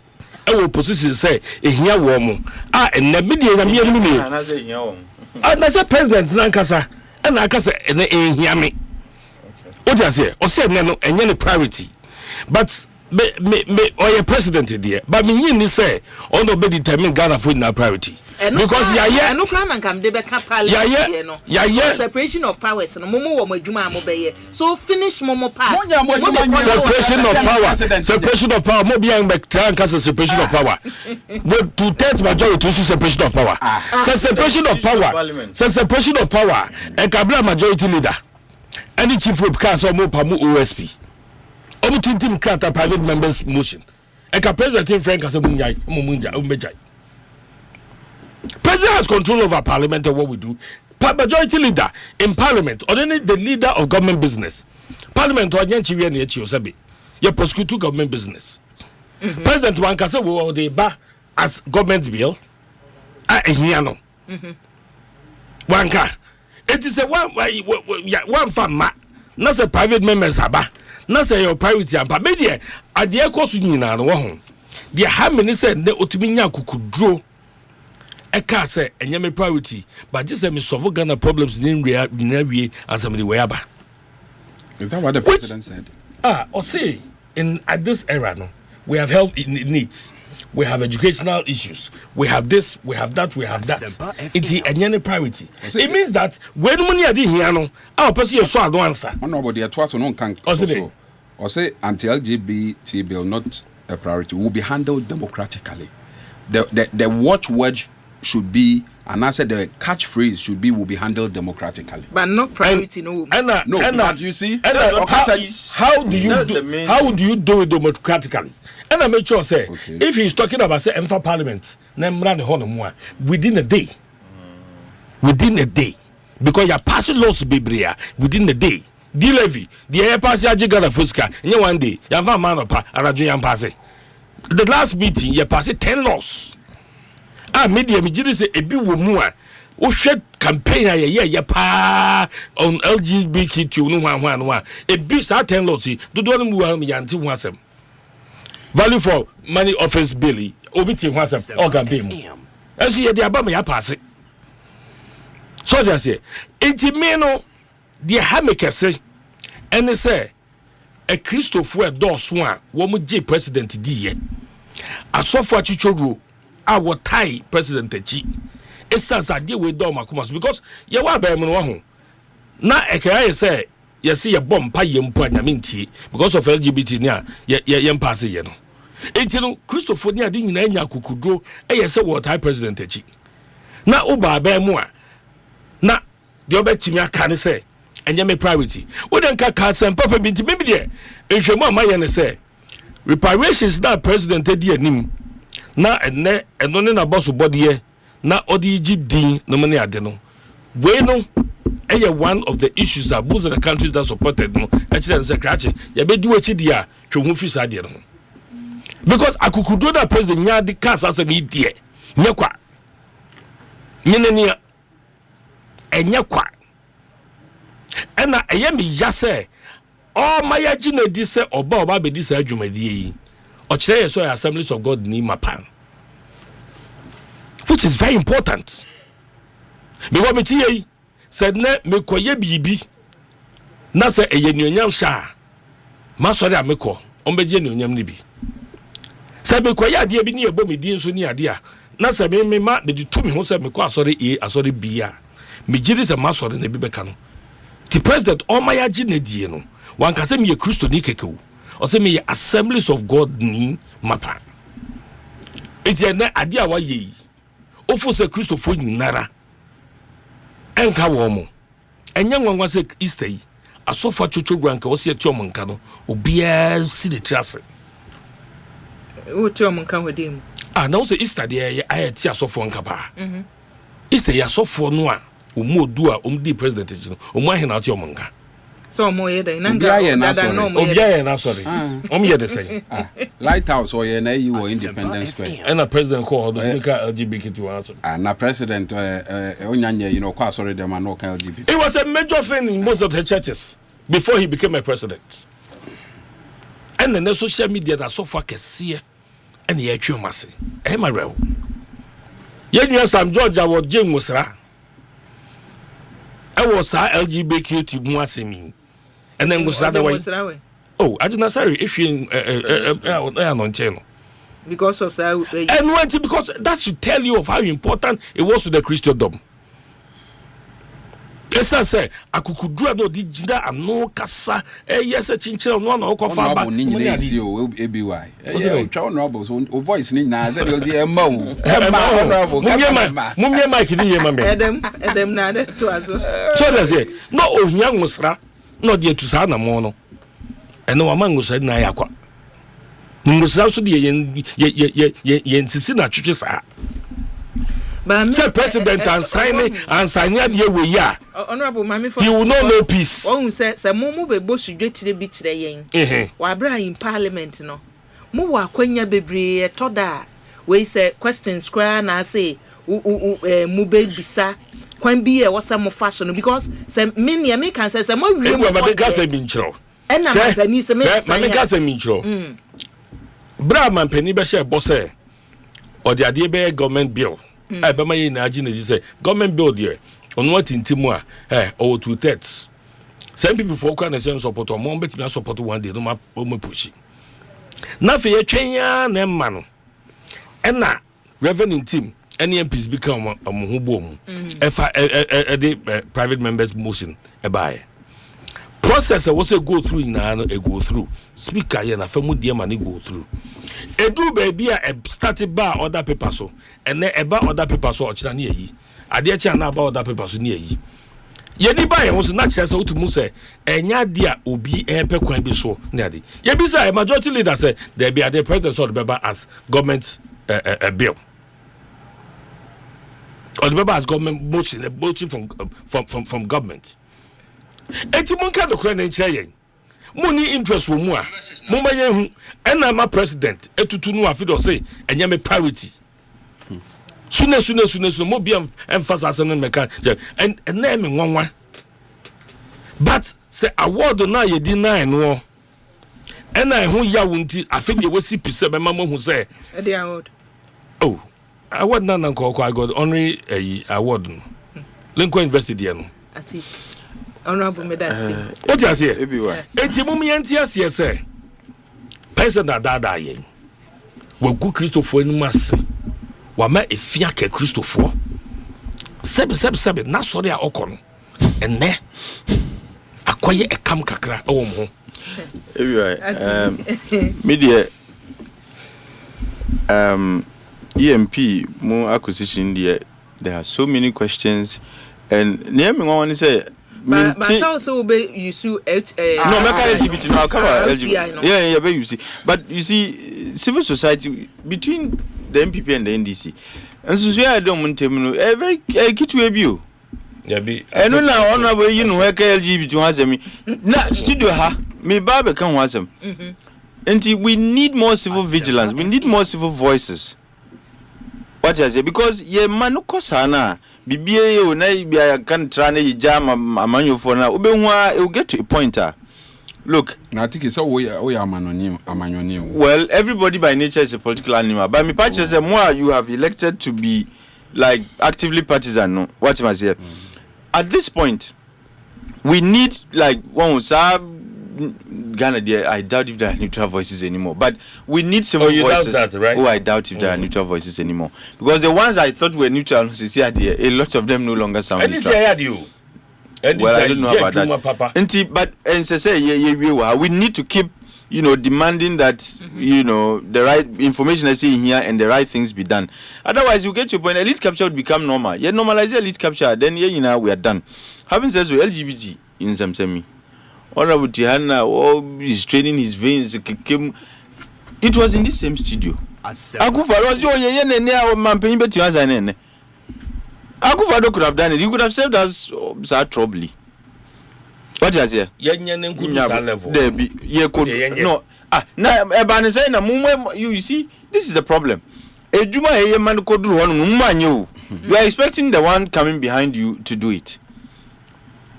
e wo position say ehia wo mo na media na me anim ni na say ehia wo na say president na nkasa na aka say na ehia me what you say o say no enye ne priority but me or your president there but me yin say on no be determine Ghana for na priority because no plan and come dey be ka parliament no separation of powers no momo wo madwuma amobeye so finish momo part separation of power mo be am be try can separation of power with 2/3 majority to separation of power separation of power and kabla majority leader any chief whip can so mo pamu OSP omu tintim krata private members motion and ka president frank asemunjai umejai president has control over parliament and what we do majority leader in parliament or any the leader of government business parliament or nyanchi we na echi osabe you prosecute government business president wan ka say we dey ba as government bill ehia no wanka it is a one farmer not a private members aba na say your priority and but media ade ekosu nyina no ho de ha me say ne otumi nya kukudro e ka say enye me priority but just say me solve Ghana problems in wie and some the way aba. Is that what the president said? Or say in at this era no we have health needs, we have educational issues, we have this, we have that, we have that. It's a priority. It means that when money are here, no, our person is so answer. Nobody at once no can or say anti-LGBT bill not a priority will be handled democratically. The watchword should be, and I said the catchphrase should be will be handled democratically. But not priority, no. But you see, how do you do it democratically? And I make sure say if he's talking about say Enfa Parliament, within a day, because you're passing laws bibria within a day. The levy, the air pass Ghana Fuska, and one day, you have a man of pass. The last meeting, you passed 10 laws. Media, me say a bit more. O shed campaign pa on LGBTQ no one. A bit 10 laws. Do don't move me until once. Value for money office Billy, obiti wasam organ beam. And see the abama ya pass it. So just say, intimeno, dear Hamikase, and they say, a Christopher Doswan, woman J President D. A software chichoru, our Thai President G. It says I deal with Doma Kumas because you are by Mono. Now, I can say, you see a bomb pie minti because of LGBT near yam passing, you know. Etino Christopher nya di nyina nya kukudro eyese what high president echi na oba ba mu a na de obetimi aka ne say enye me priority wo den ka Asempa pa binti maybe there ehwemu amaye ne say reparations na president edi anim na enne eno ne na boss body na odi gi din no me ne ade no we no one of the issues that both of the countries that supported no actually say krache ya be di wachi dia twehun fi sa de no because akukudo da president nya di cars as me die nyekwa nyenenia enyekwa ena eyemi yase o mayaji na di se oba be di se adwumadie yi o kire yeso Assemblies of God ni mapan which is very important because me tie said na me koye bibi na se eyenuonyam sha ma sori amekọ ombeje enuonyam ni bi sabe koya ade bi ni ebo me di nso ni ade a na sabe me ma de tu me ho se me ko asori bi a me giri se ma sori na bi beka no the president o ma ya gi na die no One can say me a Christo ni keke or say me Assemblies of God ni mapa. It's a na adia wa ye. Ofo se Christo fo nyinara. Enka wo mo. Enya nwanwa se Easter yi. Asofa chocho granka wo se ati omonka no. Obia si the trase. Wo ti omonka hodi mu. Na wo se Easter de aye ti asofo nka pa. Easter ya asofo no a omo odu a omdi president ji no. Omo ahena ati omonka. So mo ye dey nanga Obia na sorry. Ye the say. Lighthouse or ye na you were Independence Square. And a president called LGBT na president onyanya you know kwa sorry them no kan LGBT. It was a major thing in most of the churches before he became a president. And then the social media that so far kese and ye twa mase. E ma rew. Ye nua Sam George award James Musra. I was LGBTQ mu asemi. And then Musra the way. Oh, I didn't sorry if you because of and when because that should tell you of how important it was to the Christendom. Yes, I say akukudura no di jina ano kasa yes chinchira no na okofa ba ni nyina isi o ebiwai twa honorable so voice ni nyina say dey dey emma honorable mumye mic ni yema me edem na de to aso so dey say no ohia ngusra no dey tu sa na mo no eno wa mangusa na yakwa ngusra so dey yen sisi na twetwe sa say president and signing the way ya honorable mami for you will not know peace won say mo be bosudwe tire bi kire yen wa bra in parliament no mo wa kwanya bebre to da we say questions cry na say mo be bisa kwan bi e wasa mo fashion because say me can say mo wi mo be ka say binchro e na mapani say me say ka say binchro bra mapani be share boss e or the ade be government bill I be my na agina say government bill there on what intimu or 2/3 some people for can say support or more bet me support one day no ma push na fe yetwenya na emma no and na revenue team any MPs become ho bom private members motion e buy process was a go through na go through speaker here na famu die ma go through edu baby a started bar other paper so and then about other paper so ochira na yi ade cha na about other paper so na yi ye ni ba ye wo so na kire say otumu say enya dia obi epe kwan bi so na ade ye bi say majority leader say there be the president so the paper as government bill or the paper as government motion from government eti mun ka dokora na nkyere yen money interest wo mu a mo ma yen hu ena ma president etutu no afido say enya me parity sune mo bi emphasize no meka and na me nwanwa but say award na ye di 9 no ena hu ya wunti afide we si pise be ma mo hu say the award award na nko I got honorary award no Lincoln University there no ati honorable medasi what you say enti mum yanti ase say person da yen wo ku Christopher ni mas wa ma efia ke Christopher sebe na sorry a okono enne akoye ekam kakra o mo media EMP mo acquisition there are so many questions and near me one say but also be you sue no make LGBT no cover LGBT yeah be you see but you see civil society between the MPP and the NDC and so I don't want to know very kit we bio yeah be and no now honorable you know where LGBT was me na studio ha me baba kan wasem and we need more civil vigilance we need more civil voices what I say because ye man ko sana bibie ye na bia kan tra na yijama amanyofo na obehua it will get to a point look na think so we amanyoni well everybody by nature is a political animal but me patch say more you have elected to be like actively partisan no what am I say at this point we need like one Ghana there I doubt if there are neutral voices anymore but we need civil voices doubt that, right? I doubt if there are neutral voices anymore because the ones I thought were neutral a lot of them no longer sound neutral. Well, I don't know about that. But and say we need to keep, you know, demanding that you know the right information I see here and the right things be done. Otherwise, you get to a point elite capture would become normal. You normalize elite capture, then you know we are done. Having said so, LGBT in some semi, Honorable Tihana, he's training his veins. It was in this same studio. Akufa was Akufado could have done it. He could have saved us troubly. What is here? Level. No. You see, this is the problem. You are expecting the one coming behind you to do it.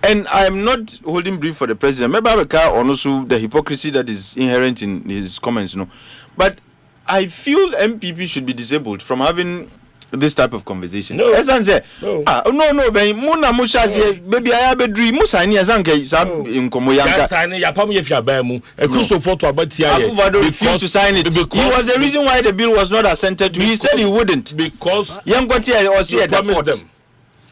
And I am not holding brief for the president. Maybe also the hypocrisy that is inherent in his comments, you know. But I feel MPP should be disabled from having this type of conversation. No. No, baby. Muna musha baby I have a dream. Musa ni azanke sab inkomo yanka. Sign ya pamu ye fia bamu. Christopher to abatia. Akufado refused to sign it. He was the reason why the bill was not assented to. He said he wouldn't. Because Yankwati or see at the court.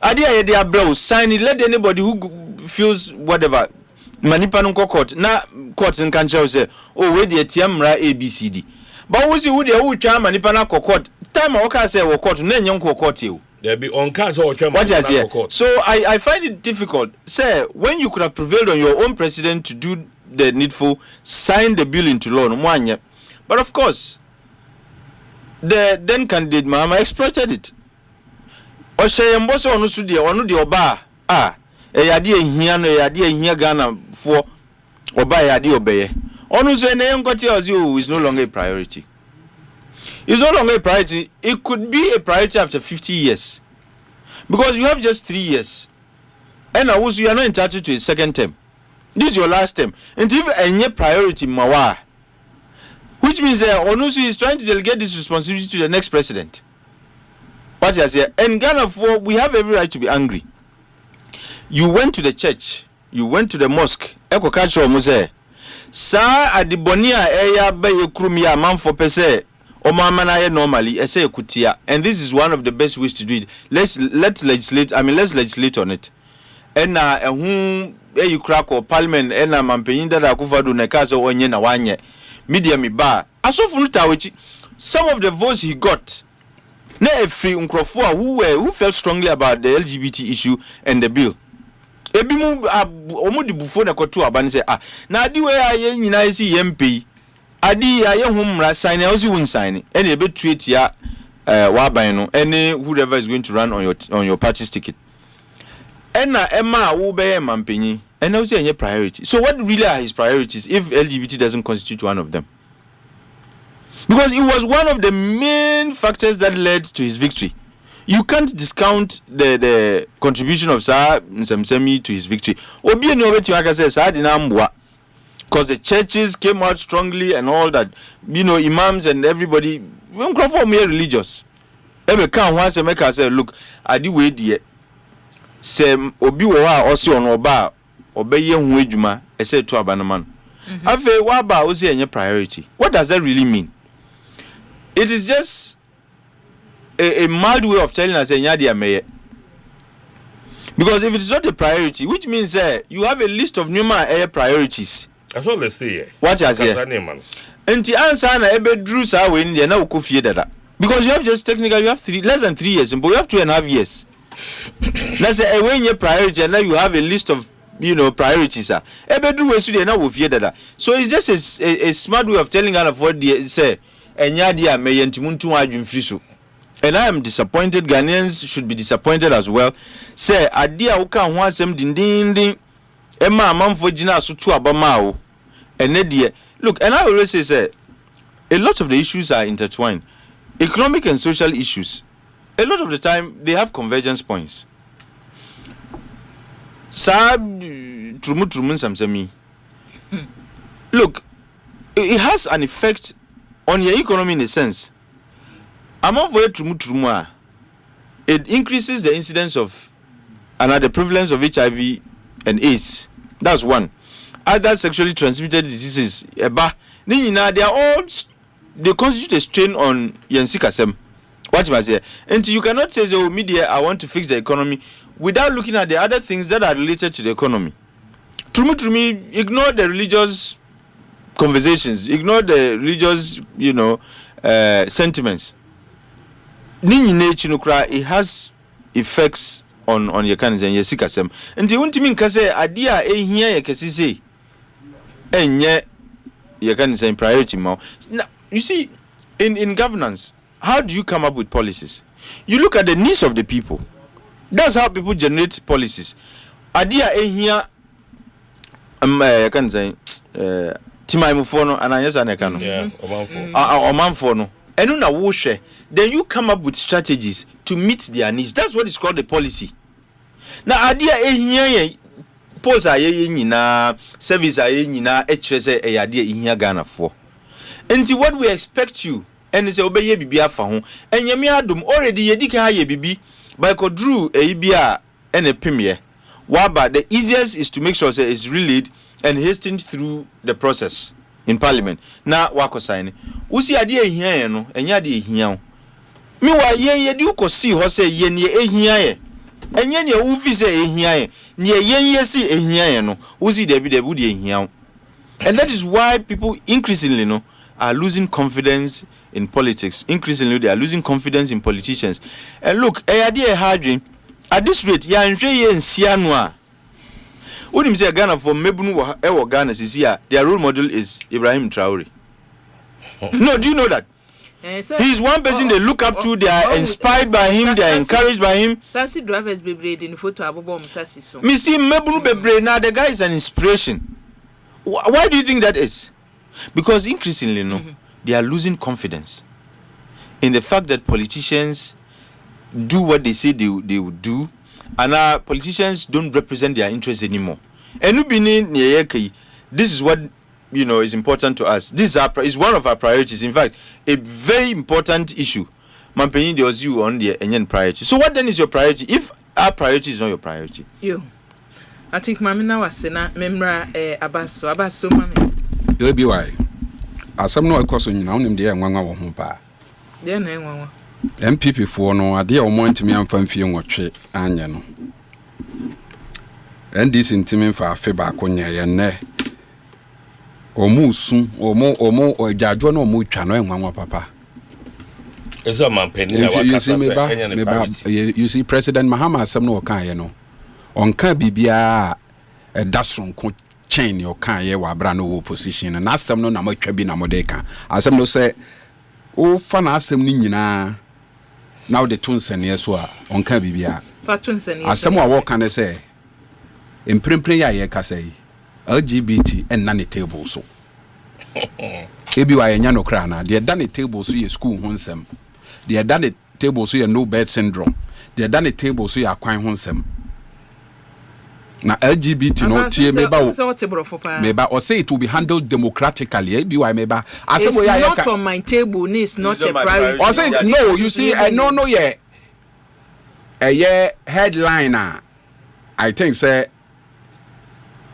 Adia they are bro sign it. Let anybody who feels whatever manipanunko court. Na courts in Kancha say, oh wait the tiamra ABCD. But we see who the who try manipana court. Time I can say court na nyanko court you. There be on cars or what is here? So I find it difficult. Say when you could have prevailed on your own president to do the needful, sign the bill into law, no one. But of course, the then candidate Mama exploited it. Oshe mboso onu sudi onu di oba yadi ehia no yadi ehia Ghana for oba yadi obeye. Onu so na yenkoti ozi is no longer a priority. It's no longer a priority. It could be a priority after 50 years. Because you have just 3 years. And also you are not entitled to a second term. This is your last term. And if any priority mawa, which means Onusi is trying to delegate this responsibility to the next president. What is here? And Ghana for we have every right to be angry. You went to the church, you went to the mosque, Ekokacho Muse. Sa adibonia eya be yekrumia man for pese. Normally, I say kutia, and this is one of the best ways to do it. Let's legislate. I mean, let's legislate on it. And whom you crack or parliament and mampeyin that Akufado nekazo onye na wanye media mi ba. Asofunuta which some of the votes he got. Na free unkrofua who felt strongly about the LGBT issue and the bill. Ebimu omudi bufo na kotu abani say na adi we aye nyina isi MP. Adi ya humra sign also win sign and a bit treat ya wabino any whoever is going to run on your party's ticket. And Emma will be mampini and also any priority. So what really are his priorities if LGBT doesn't constitute one of them? Because it was one of the main factors that led to his victory. You can't discount the contribution of Sir Nsemsemi to his victory. Obi no weti maka say Sir dinambwa. Because the churches came out strongly and all that, you know, imams and everybody. We don't for me religious. Every can once make us say, look, I do wait here. Say obi wa osi on oba obeye hu adwuma e say to abanaman. Afa wa ba osi enye priority. What does that really mean? It is just a mild way of telling us enya dia meye. Because if it is not a priority, which means you have a list of numerous priorities. That's all they say here. What is here? And the answer na ebe drew sa we in na ukufie dada. Because you have just technically you have less than 3 years, but you have 2.5 years. Let's say when your priority and now you have a list of priorities. Ebe drew we su na ukufie dada. So it's just a smart way of telling us what they say. Enya dia me yentimuntu adwumfiri so. And I am disappointed. Ghanaians should be disappointed as well. Say adia uka ho asem dindindin ema amanfo gina so tu abama o. Look, and I always say, a lot of the issues are intertwined. Economic and social issues, a lot of the time, they have convergence points. Look, it has an effect on your economy in a sense. It increases the incidence of the prevalence of HIV and AIDS. That's one. Other sexually transmitted diseases, they constitute a strain on Yansikasem. What you must say. And you cannot say, oh, media, I want to fix the economy. without looking at the other things that are related to the economy. Trumi, ignore the religious conversations, ignore the religious, sentiments. It has effects on your kind and your sikasem. And the ultimate case idea here say and yet you can say priority more. Now you see in governance, how do you come up with policies? You look at the needs of the people. That's how people generate policies. Idea here I can say Timaimufono and Ayasanekano. Yeah, Omanfono. And then you come up with strategies to meet their needs. That's what is called the policy. Now, idea here, polls are na service are na HSA idea in here Ghana for. And what we expect you, and it's obey ye bibi afa and Yiadom already yedika ye bibi by Kodru Abia and a premier. Waba the easiest is to make sure that it's relayed and hastened through the process in parliament. Now wako sign. Usi idea here no and yadi here. Meanwhile, ye do ko see ho say ye ne ehia and ye ufi say ehia near ye see ehia no usi de ehia. And that is why people increasingly are losing confidence in politics. Increasingly they are losing confidence in politicians. And look, idea harding at this rate ya nhwe ye nsia no a unim say Ghana for mebunu e Ghana is here. Their role model is Ibrahim Traore. No, do you know that? He is one person they look up to. They are inspired by him. They are encouraged by him. Taxi drivers be braid in photo abobom taxi so. Me see mebunu be braid now. The guy is an inspiration. Why do you think that is? Because increasingly, they are losing confidence in the fact that politicians do what they say they would do, and our politicians don't represent their interests anymore. And this is what is important to us. This is one of our priorities. In fact, a very important issue. Mampeni there was you on the Enyan priority. So what then is your priority? If our priority is not your priority, I think Mamina was sena memra abaso mami. You'll be why. As some no question now, name the Nwanwa wo ho pa. There na Nwanwa. MPP for no ade o mo ntimi amfa mfie nwotwe anya no. NDC ntimi mfa afe ba konya ye ne. Omusu omo ojajo na omo twa no Nwanwa papa. Is a man penny na wakasa you see President Mahama asem no kan ye no. Onka bibia dasron ko chain your kan ye wa bra no opposition na asem no na matwa bi na modeka. Asem no say o fa na asem ni nyina now the tunsene so a onka bibia fa tunsene asem wa work can say imprempre ya ye ka say LGBT and none table so ebi wa nya no kra na they done table so ye school honsem they done table so ye no bed syndrome they done table so ye akwan honsem na LGBT no tie meba or say it will be handled democratically ebi wa meba asem ya not on my table is not a priority or say no you see no yeah headliner I think say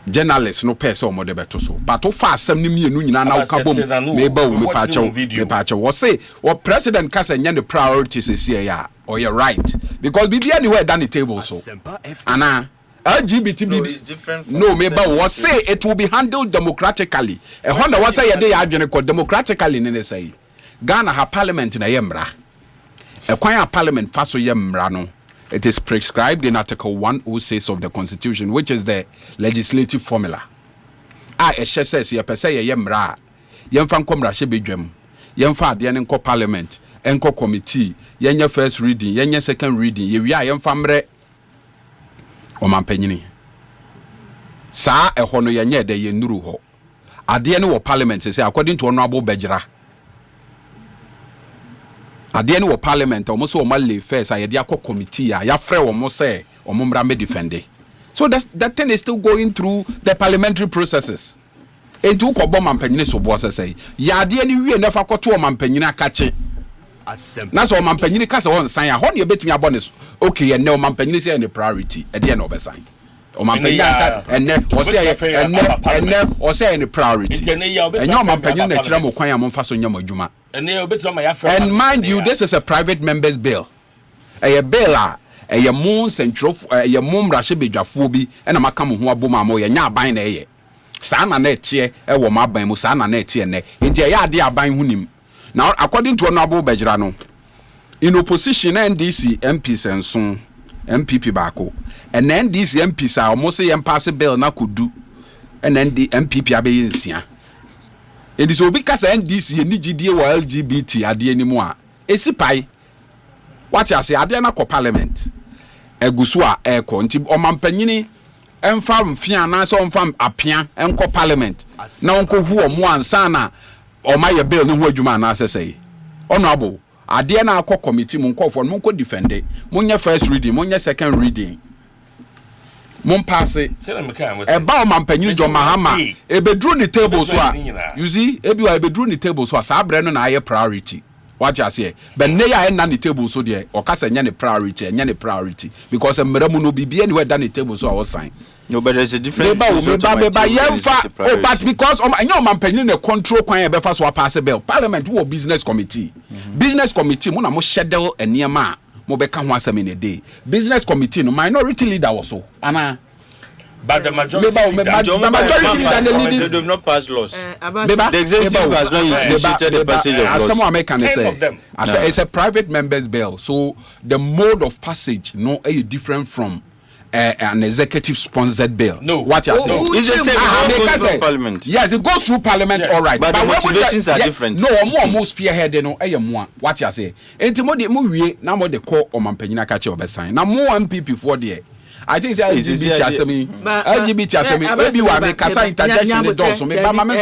journalists no person mo de beto so but o fa asem ni mienu nyina na ka bom meba wo mepa che wo say wo president ka say nya the priorities is here ya or you right because bibia anywhere down the table so ana LGBT is different from no meba was say it will be handled democratically e honda was say dey adwene ko democratically ne say Ghana ha parliament na yemra e kwan a parliament fa so yemra no it is prescribed in article 106 of the constitution which is the legislative formula e says ye pese ye yemra yemfa nkomra hye bedwam yemfa ade ne nko parliament enko committee yenye first reading yenye second reading ye wi a yemfa mre omampanyini saa eho no yenye de ye nuru ho ade ne wo parliament say according to honorable Bejira ade ne wo parliament o mo so o male first aye de akọ committee a ya frɛ wo mo say o mo mra me defend so that thing is still going through the parliamentary processes enti wo kɔbɔ mampanyini so bo say ya ade ne wie na fa kɔto o mampanyini akache na so mampanyini ka se won san ya ho ne betumi abɔ ne so okay ye ne o mampanyini say ne priority e de na obesan o mampanyini ene o say ne priority enyo o mampanyini na kira mo kwan ya mo fa so nyam adwuma and mind you this is a private members bill a bill ɛyɛ mo nsɛntwerɛfo ɛyɛ mo mmarahyɛ bedwafoɔ bi ɛna maka mo ho abom a mo yɛ nya aban na ɛyɛ saa na ɛteɛ ɛwɔ mo aban mu saa na ɛteɛ nɛ nti ɛyɛ ade aban ho nim now according to ono abo bɛgyira no in opposition NDC MPs enso MPP baako and NDC MPs a almost say pass bill na kodu and MPP abeye nsia and so because NDC ni gidie wa LGBT ade ani mu a esipai what you say ade na ko parliament egusu a eko nti omampanyini emfa mfia na so mfa apia enko parliament na onko hu omo ansa na omaye bill no hu adwuma na asesei honorable ade na akọ committee mu nkọ mu nkọ defend mu nya first reading mu nya second reading mu pass e ba o mampanyini jo mahama e bedru ni table so a you see e bi wa e bedru ni table so a sa abre no na aye priority what you say but ne ya na ni table so de o kasa nya ni priority because emramu no bibia ni we da ni table so a wo sign no but there's a difference but because anya mampanyini na control kwan e be fa so a pass bill parliament wo business committee mo na mo schedule eniema mo be ka ho asem in a day business committee no minority leader also ana but the majority leader they have not passed laws the executive has not initiated the passage of laws some American say it's a private members bill so the mode of passage no is different from an executive sponsored bill. No, what you saying? It's the same. It goes through parliament. Yes, it goes through parliament. Yes. All right, but the motivations are different. No, more spearhead. No, more. What you say? Enti mo we na mo de call o mampanyina ka che obesan. Na mo MPP for there. I think say LGBT asemi. LGBT asemi. Ebi wa me kasa interjection de dos me ba ma me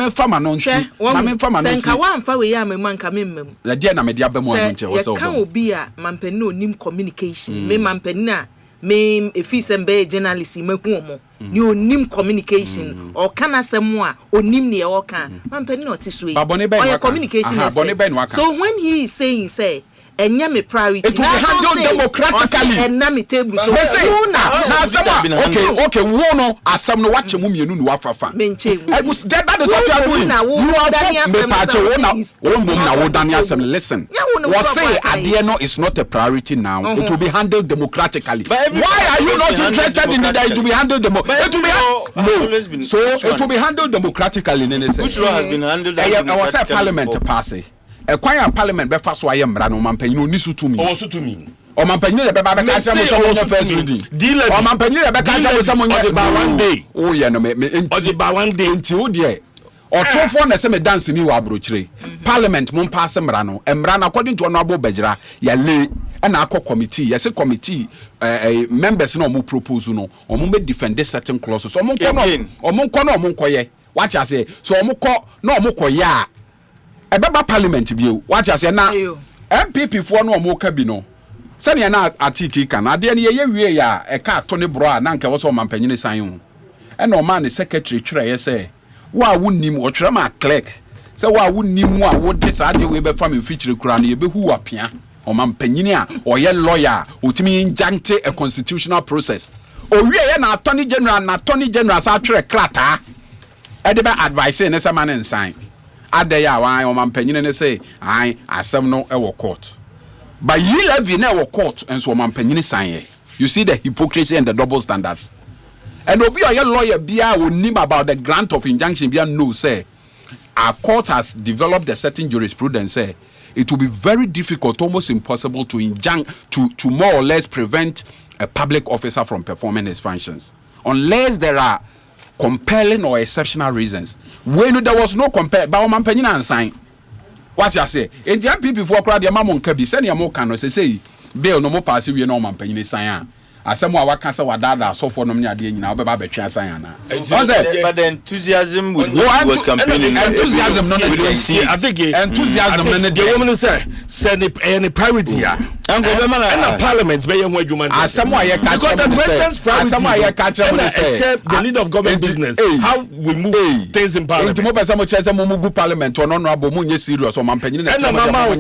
fama no nsu. Ma me fama no nsu. Senka wa mfa we ya me manka memmem. La dia na me dia ba mo nche wo so. Ye kan obi a mampanyina onim communication. Me mampanyina me efisembe journalist mehuomo ni onim communication or kana asem a onim ne e wo kan mampani na otiso yi or communication so when he is saying say enya me priority it will be handled democratically and na me table so na okay wo no asem no wache mu mienu ni wafafa menche I was that is what you are doing you are me pache wo na wo dani asem listen what say ade no is not a priority now it will be handled democratically why are you not interested in that it will be handled it will be so it will be handled democratically which law has been handled democratically parliament pass a quiet parliament be fast why am rano mampanyino ni sutumi o sutumi o mampanyino le be ba ka se mo so first reading o mampanyino le be ka se mo ba one day oh yeah no me enti ba one day enti o de o trofo na se me dance ni wa abrochire parliament mo pass mrano according to honorable bejira ya le na akọ committee yes committee members no mo propose no o mo defend certain clauses o mo nko what you say so o mo kọ na o mo koye a ebeba parliament bio what you say na MPP for no mo ka bi no se ne na atiki kan ade ne ye wie ya e ka to ne bro a na nka wo so mampanyine san hu e na o man secretary twere ye say wa wunnim o twere ma clerk se wa wunnim a wo de sa de we be fa me feature kura na ye be hu apia o mampanyine a o ye lawyer otimi injunct a constitutional process o wie ye na attorney general sa twere klata e de be advice ne se man nsan adaya wan o mampanyine ne say ai asem no e wo court but ye levy na wo court and so mampanyine san you see the hypocrisy and the double standards and obi o ye lawyer bia onim about the grant of injunction bia no say our court has developed a certain jurisprudence say it will be very difficult almost impossible to to more or less prevent a public officer from performing his functions unless there are compelling or exceptional reasons. When there was no compel, but mampanyina and sign. What you say? In the MPP for crowd, your mamon can be sending a more can say, Bill no more pass you no mampanyina sign. As some wa cancer wa dada so for no near the now be sayana. But the enthusiasm with which he was campaigning, enthusiasm no we don't see. I think enthusiasm the woman say any priority here. And parliament be yen wadwuma. As some wa catch because the president's priority. Some wa catch the lead of government business. How we move things in parliament. Into mo person mo chese mo mugu parliament on honorable mo nye serious o mampanyine na mama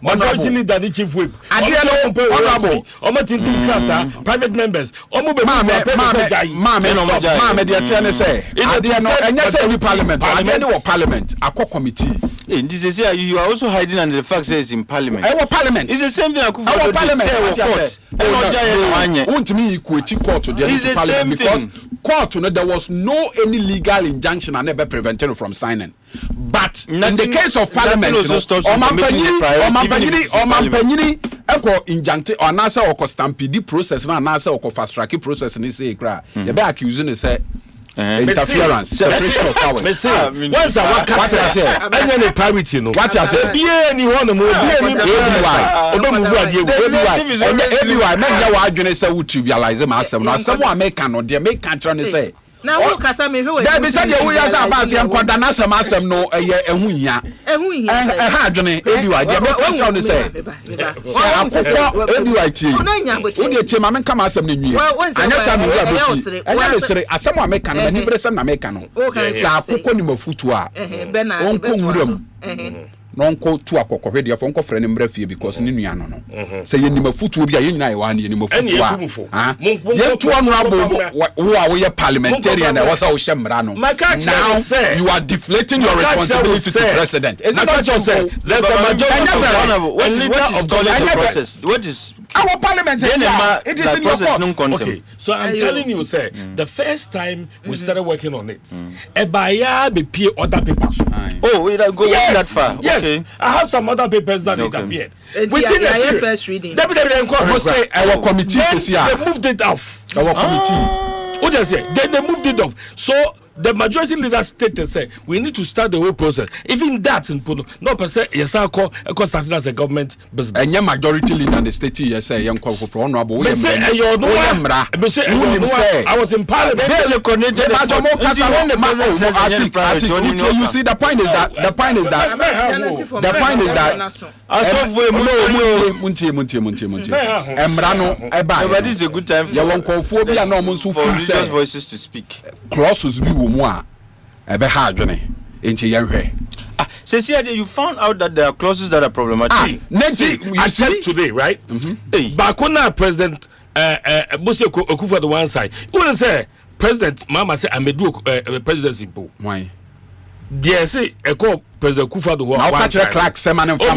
majority leader the chief whip. Honorable private members mama de tell say ade no enya say we parliament akọ committee This is you are also hiding under the fact that it's in parliament. Our parliament. It's the same thing Akufo parliament. Court. Won't me equate court to the parliament because court there was no any legal injunction and never prevented from signing. But in the case of parliament, Omampanyini eko injuncte or nasa or stampede process na nasa or fast track process ni say cry. You be accusing is interference, separation of powers. Once I work what I say, any priority no. What I say, be any one more, be any everywhere. Men ya wa adwene say we trivialize myself. Now someone make cannot dey make can't say. Now who kasa me who there be say the we as abas yan kwada na asem no ehu hia ha adwene everywhere dey make can't say everywhere ti we dey tie ma men kama asem na nwie anya sam we abeti anya le sere asem wa make no ni bre sem na make no sa akoko ni mafutu a wonko nwuram nonko tu akokɔhwe de afɔ nkɔfrɛ ne mbra fie because ne nua no sɛ yɛ nima futuo bi a yɛ nyina yɛ wan yɛ nima futuo a yɛ tu honorable wo a wo yɛ parliamentarian na wasa wo hyɛ mbra no now you are deflating your responsibility to president is it not just say there's a majority what is calling the process what is our parliament it is in your court. Okay, so I'm telling you sir the first time we started working on it ebaya be pay other papers oh it go that far yes. Okay. I have some other papers that appeared. Within the first reading. They say our committee they moved it off. Our committee. What they say? They moved it off. So the majority leader stated say we need to start the whole process. Even that in Puno, no per se yes I call starting as a government business. And your majority leader in the state yes say young call for honorable. I was in parliament. You see the point is that nobody is a good time for religious voices to speak. Clauses mu a ebe ha adwene enti yenhwe you found out that there are clauses that are problematic. I said today, right? Bakuna President Bose Okufa the one side. You want to say President Mama say Amedu presidency po. Why? There say Eko President Kufa the one side. Clark Seman from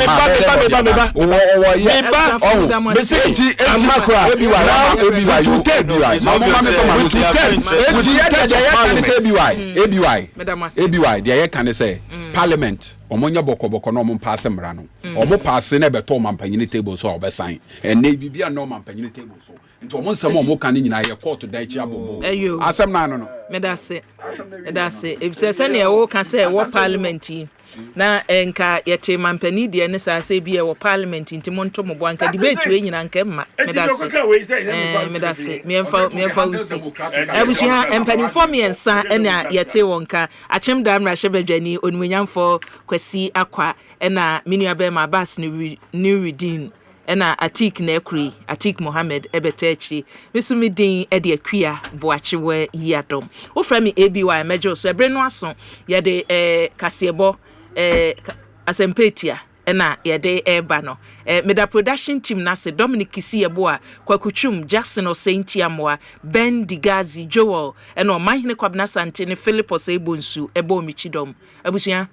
Parliament omonya bokoboko no mo pass mra no omo pass na beto mampanyini table so obesan and na bibia no mampanyini table so nti omo nsem omo kan nyina ye court da chi abobo asem na no medase if say na wo kan say wo parliament na enka yete mampani de ne sa say bia wo parliament nti monto mo bwanka debate we nyina nka ma medase miemfa usi abusia empani for me ensa na yete wonka achem da mra hye onwanyamfo Kwasi Akwa na minuabe ma bas new redeem na Atik na ekuri Atik Mohammed ebetachi misumi din ede akua Boakyewaa Yiadom wo fra me ABY mejo so ebre no aso ye de kasebo Asempa na yede eba no meda production team na se Dominic Kisiyebo a Kwakuchum Jackson Osentiamoa Ben Digazi Joel eno mahine kwabna sante ne Philip Osebonsu ebo michidom abusia